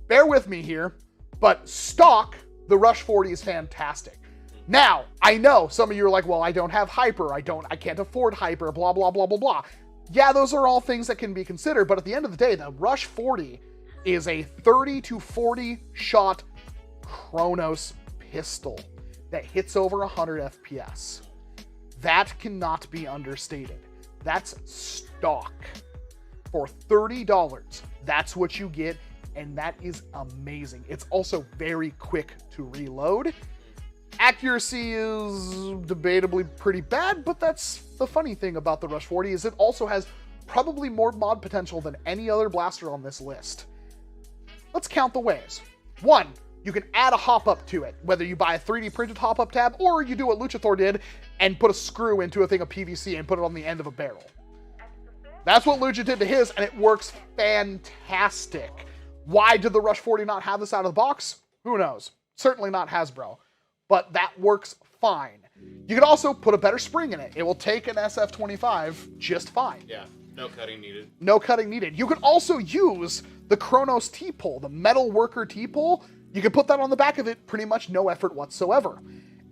Bear with me here, but stock, the Rush 40 is fantastic. Now, I know some of you are like, well, I don't have Hyper, I can't afford Hyper, blah, blah, blah, blah, blah. Yeah, those are all things that can be considered, but at the end of the day, the Rush 40 is a 30 to 40 shot Chronos pistol that hits over 100 FPS. That cannot be understated. That's stock. For $30, that's what you get, and that is amazing. It's also very quick to reload. Accuracy is debatably pretty bad, but that's the funny thing about the Rush 40 is it also has probably more mod potential than any other blaster on this list. Let's count the ways. 1, you can add a hop-up to it, whether you buy a 3D printed hop-up tab or you do what Luchathor did and put a screw into a thing of PVC and put it on the end of a barrel. That's what Lucha did to his, and it works fantastic. Why did the Rush 40 not have this out of the box? Who knows? Certainly not Hasbro. But that works fine. You can also put a better spring in it. It will take an SF25 just fine. Yeah, no cutting needed. No cutting needed. You can also use the Chronos T-pole, the metal worker T-pole. You can put that on the back of it, pretty much no effort whatsoever.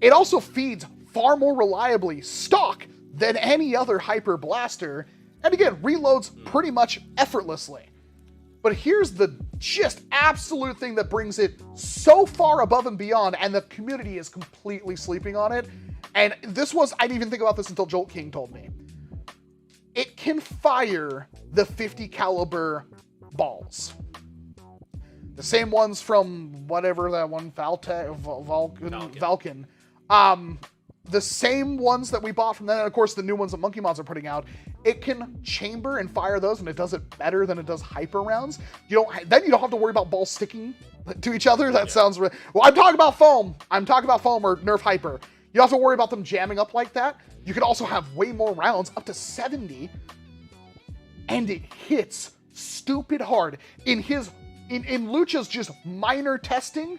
It also feeds far more reliably stock than any other Hyper blaster, and again, reloads pretty much effortlessly. But here's the just absolute thing that brings it so far above and beyond, and the community is completely sleeping on it, And this was, I didn't even think about this until Jolt King told me. It can fire the 50 caliber balls. The same ones from whatever that one, Vulcan. The same ones that we bought from them, and of course the new ones that Monkey Mods are putting out. It can chamber and fire those, and it does it better than it does hyper rounds. Then you don't have to worry about balls sticking to each other. That sounds well. I'm talking about foam. I'm talking about foam or Nerf hyper. You don't have to worry about them jamming up like that. You can also have way more rounds, up to 70, and it hits stupid hard. In Lucha's just minor testing,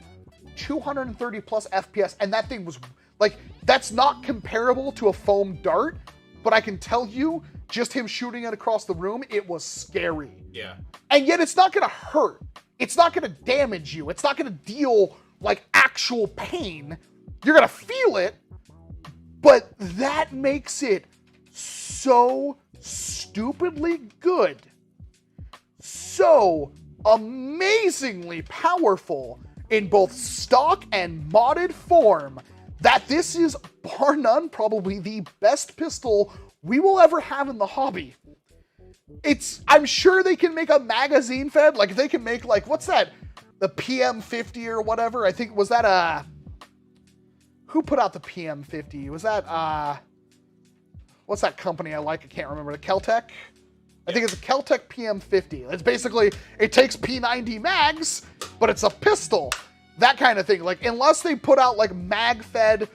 230 plus FPS, and that thing was like, that's not comparable to a foam dart, but I can tell you, just him shooting it across the room, it was scary. Yeah. And yet it's not gonna hurt. It's not gonna damage you. It's not gonna deal like actual pain. You're gonna feel it, but that makes it so stupidly good. So amazingly powerful in both stock and modded form that this is, bar none, probably the best pistol we will ever have in the hobby. I'm sure they can make a magazine fed, like if they can make like, what's that? The PM50 or whatever. I think, was that who put out the PM50? Was that, what's that company I like? I can't remember. The Keltec? I think it's a Keltec PM50. It's basically, it takes P90 mags, but it's a pistol. That kind of thing. Like, unless they put out like mag-fed,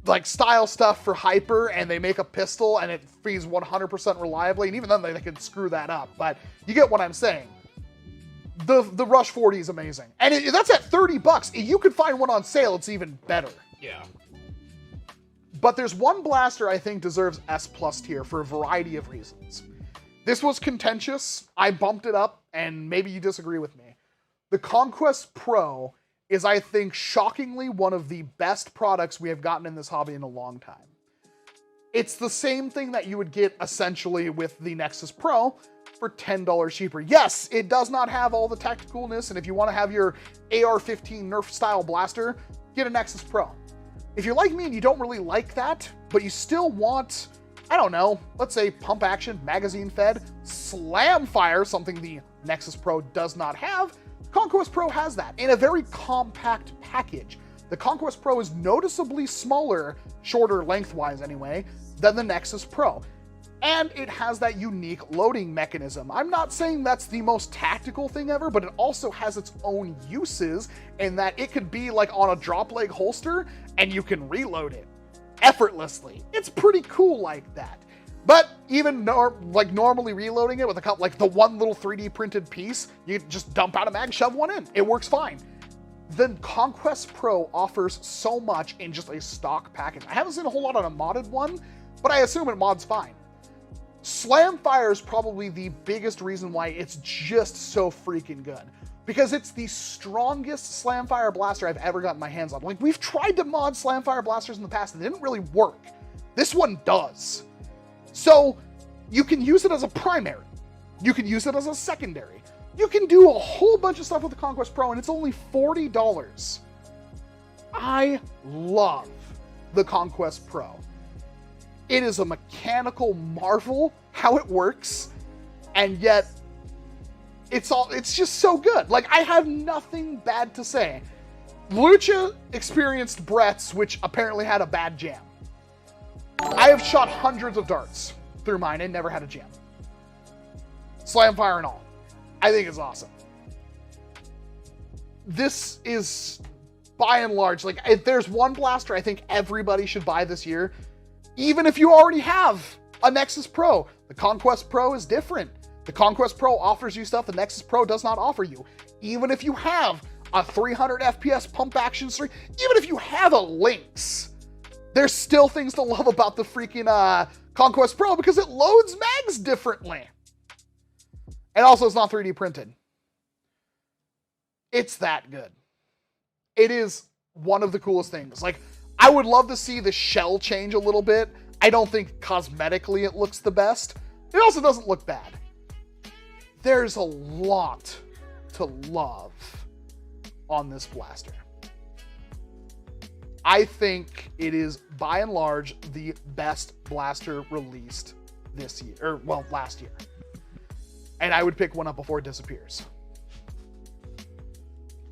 like style stuff for hyper, and they make a pistol and it feeds 100% reliably, and even then they can screw that up. But you get what I'm saying. The Rush 40 is amazing, and that's at $30. If you could find one on sale, it's even better. Yeah. But there's one blaster I think deserves S+ tier for a variety of reasons. This was contentious. I bumped it up, and maybe you disagree with me. The Conquest Pro is, I think, shockingly one of the best products we have gotten in this hobby in a long time. It's the same thing that you would get essentially with the Nexus Pro for $10 cheaper. Yes, it does not have all the tacticalness, and if you want to have your AR-15 Nerf style blaster, get a Nexus Pro. If you're like me and you don't really like that, but you still want, I don't know, let's say pump action, magazine fed, slam fire, something the Nexus Pro does not have, Conquest Pro has that in a very compact package. The Conquest Pro is noticeably smaller, shorter lengthwise anyway, than the Nexus Pro. And it has that unique loading mechanism. I'm not saying that's the most tactical thing ever, but it also has its own uses in that it could be like on a drop leg holster and you can reload it effortlessly. It's pretty cool like that. But even normally reloading it with like the one little 3D printed piece, you just dump out a mag, shove one in. It works fine. The Conquest Pro offers so much in just a stock package. I haven't seen a whole lot on a modded one, but I assume it mods fine. Slamfire is probably the biggest reason why it's just so freaking good. Because it's the strongest Slamfire blaster I've ever gotten my hands on. Like, we've tried to mod Slamfire blasters in the past and it didn't really work. This one does. So, you can use it as a primary. You can use it as a secondary. You can do a whole bunch of stuff with the Conquest Pro, and it's only $40. I love the Conquest Pro. It is a mechanical marvel how it works, and yet it's just so good. Like, I have nothing bad to say. Lucha experienced Brett's, which apparently had a bad jam. I have shot hundreds of darts through mine and never had a jam. Slamfire and all. I think it's awesome. This is, by and large, like, if there's one blaster I think everybody should buy this year, even if you already have a Nexus Pro, the Conquest Pro is different. The Conquest Pro offers you stuff the Nexus Pro does not offer you. Even if you have a 300 FPS pump action stream, even if you have a Lynx, there's still things to love about the freaking Conquest Pro because it loads mags differently. And also it's not 3D printed. It's that good. It is one of the coolest things. Like, I would love to see the shell change a little bit. I don't think cosmetically it looks the best. It also doesn't look bad. There's a lot to love on this blaster. I think it is, by and large, the best blaster released this year, or well, last year. And I would pick one up before it disappears.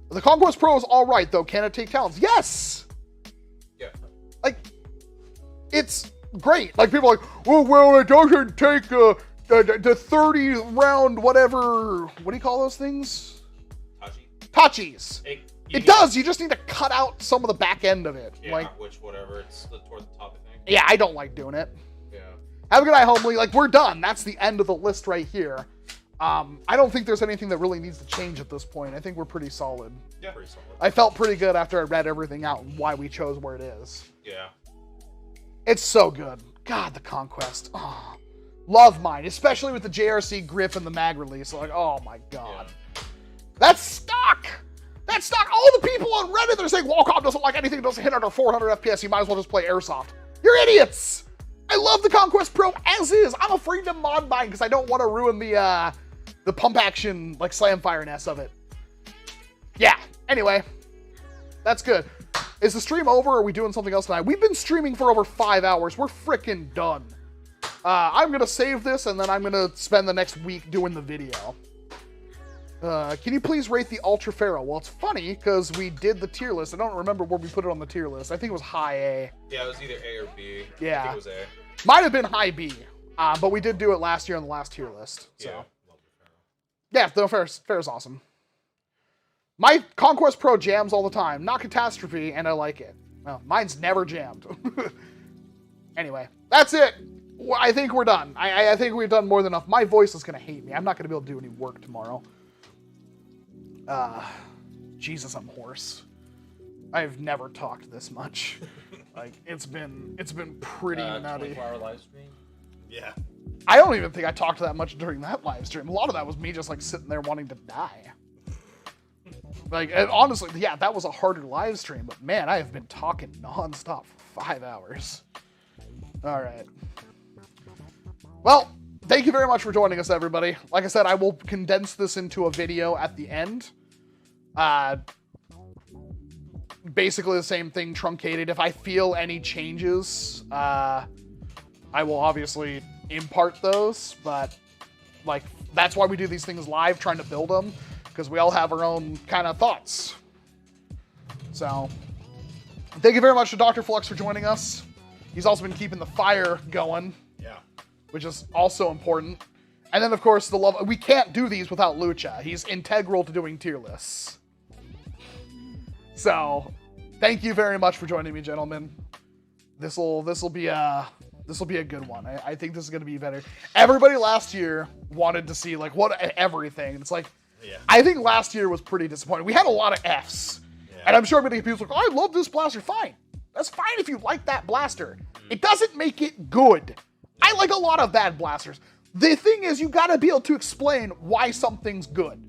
The Conquest Pro is all right, though. Can it take talents? Yes! Yeah. Like, it's great. Like, people are like, well, it doesn't take the 30-round whatever. What do you call those things? Tachis. It does. You just need to cut out some of the back end of it. Yeah, like, whatever. It's toward the top, I think. Yeah, I don't like doing it. Yeah. Have a good night, homely. Like, we're done. That's the end of the list right here. I don't think there's anything that really needs to change at this point. I think we're pretty solid. Yeah, pretty solid. I felt pretty good after I read everything out and why we chose where it is. Yeah. It's so good. God, the Conquest. Oh, love mine, especially with the JRC grip and the mag release. Like, oh my God. Yeah. That's stock! That's stock! All the people on Reddit, they're saying Qualcomm doesn't like anything that doesn't hit under 400 FPS. You might as well just play Airsoft. You're idiots! I love the Conquest Pro as is. I'm afraid to mod mine because I don't want to ruin the pump action, like, slam fireness of it. Yeah, anyway. That's good. Is the stream over or are we doing something else tonight? We've been streaming for over 5 hours. We're freaking done. I'm going to save this and then I'm going to spend the next week doing the video. Can you please rate the Ultra Pharaoh? Well, it's funny because we did the tier list. I don't remember where we put it on the tier list. I think it was high A. Yeah, it was either A or B. Yeah. I think it was A. Might have been high B. But we did do it last year on the last tier list. So. Yeah, the Pharaoh's awesome. My Conquest Pro jams all the time. Not Catastrophe, and I like it. Well, mine's never jammed. Anyway, that's it. I think we're done. I think we've done more than enough. My voice is going to hate me. I'm not going to be able to do any work tomorrow. Jesus, I'm hoarse. I've never talked this much. Like, it's been pretty nutty. 24-hour live stream? Yeah. I don't even think I talked that much during that live stream. A lot of that was me just, like, sitting there wanting to die. Like, and honestly, yeah, that was a harder live stream, but man, I have been talking nonstop for 5 hours. All right. Well, thank you very much for joining us, everybody. Like I said, I will condense this into a video at the end. Basically the same thing, truncated. If I feel any changes, I will obviously impart those, but like, that's why we do these things live, trying to build them, because we all have our own kind of thoughts. So, thank you very much to Dr. Flux for joining us. He's also been keeping the fire going. Yeah. Which is also important. And then, of course, the love. We can't do these without Lucha. He's integral to doing tier lists. So, thank you very much for joining me, gentlemen. This'll be a good one. I think this is going to be better. Everybody last year wanted to see like everything. It's like, yeah. I think last year was pretty disappointing. We had a lot of Fs, yeah. And I'm sure I'm going to get people like, oh, I love this blaster. Fine, that's fine if you like that blaster. It doesn't make it good. I like a lot of bad blasters. The thing is, you got to be able to explain why something's good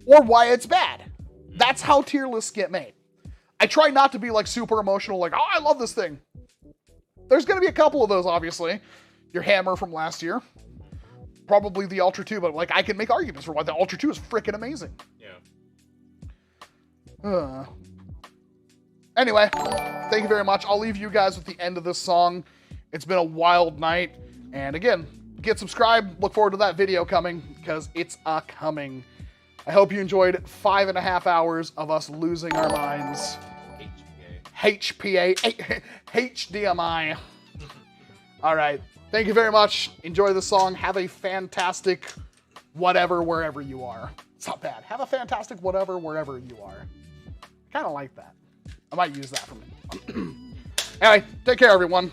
or why it's bad. That's how tier lists get made. I try not to be like super emotional, like, oh, I love this thing. There's going to be a couple of those, obviously. Your hammer from last year. Probably the Ultra 2, but like I can make arguments for why the Ultra 2 is freaking amazing. Yeah. Anyway, thank you very much. I'll leave you guys with the end of this song. It's been a wild night. And again, get subscribed. Look forward to that video coming, because it's coming. I hope you enjoyed 5.5 hours of us losing our minds. HDMI. All right. Thank you very much. Enjoy the song. Have a fantastic whatever wherever you are. It's not bad. Have a fantastic whatever wherever you are. Kind of like that. I might use that from it. Anyway, take care, everyone.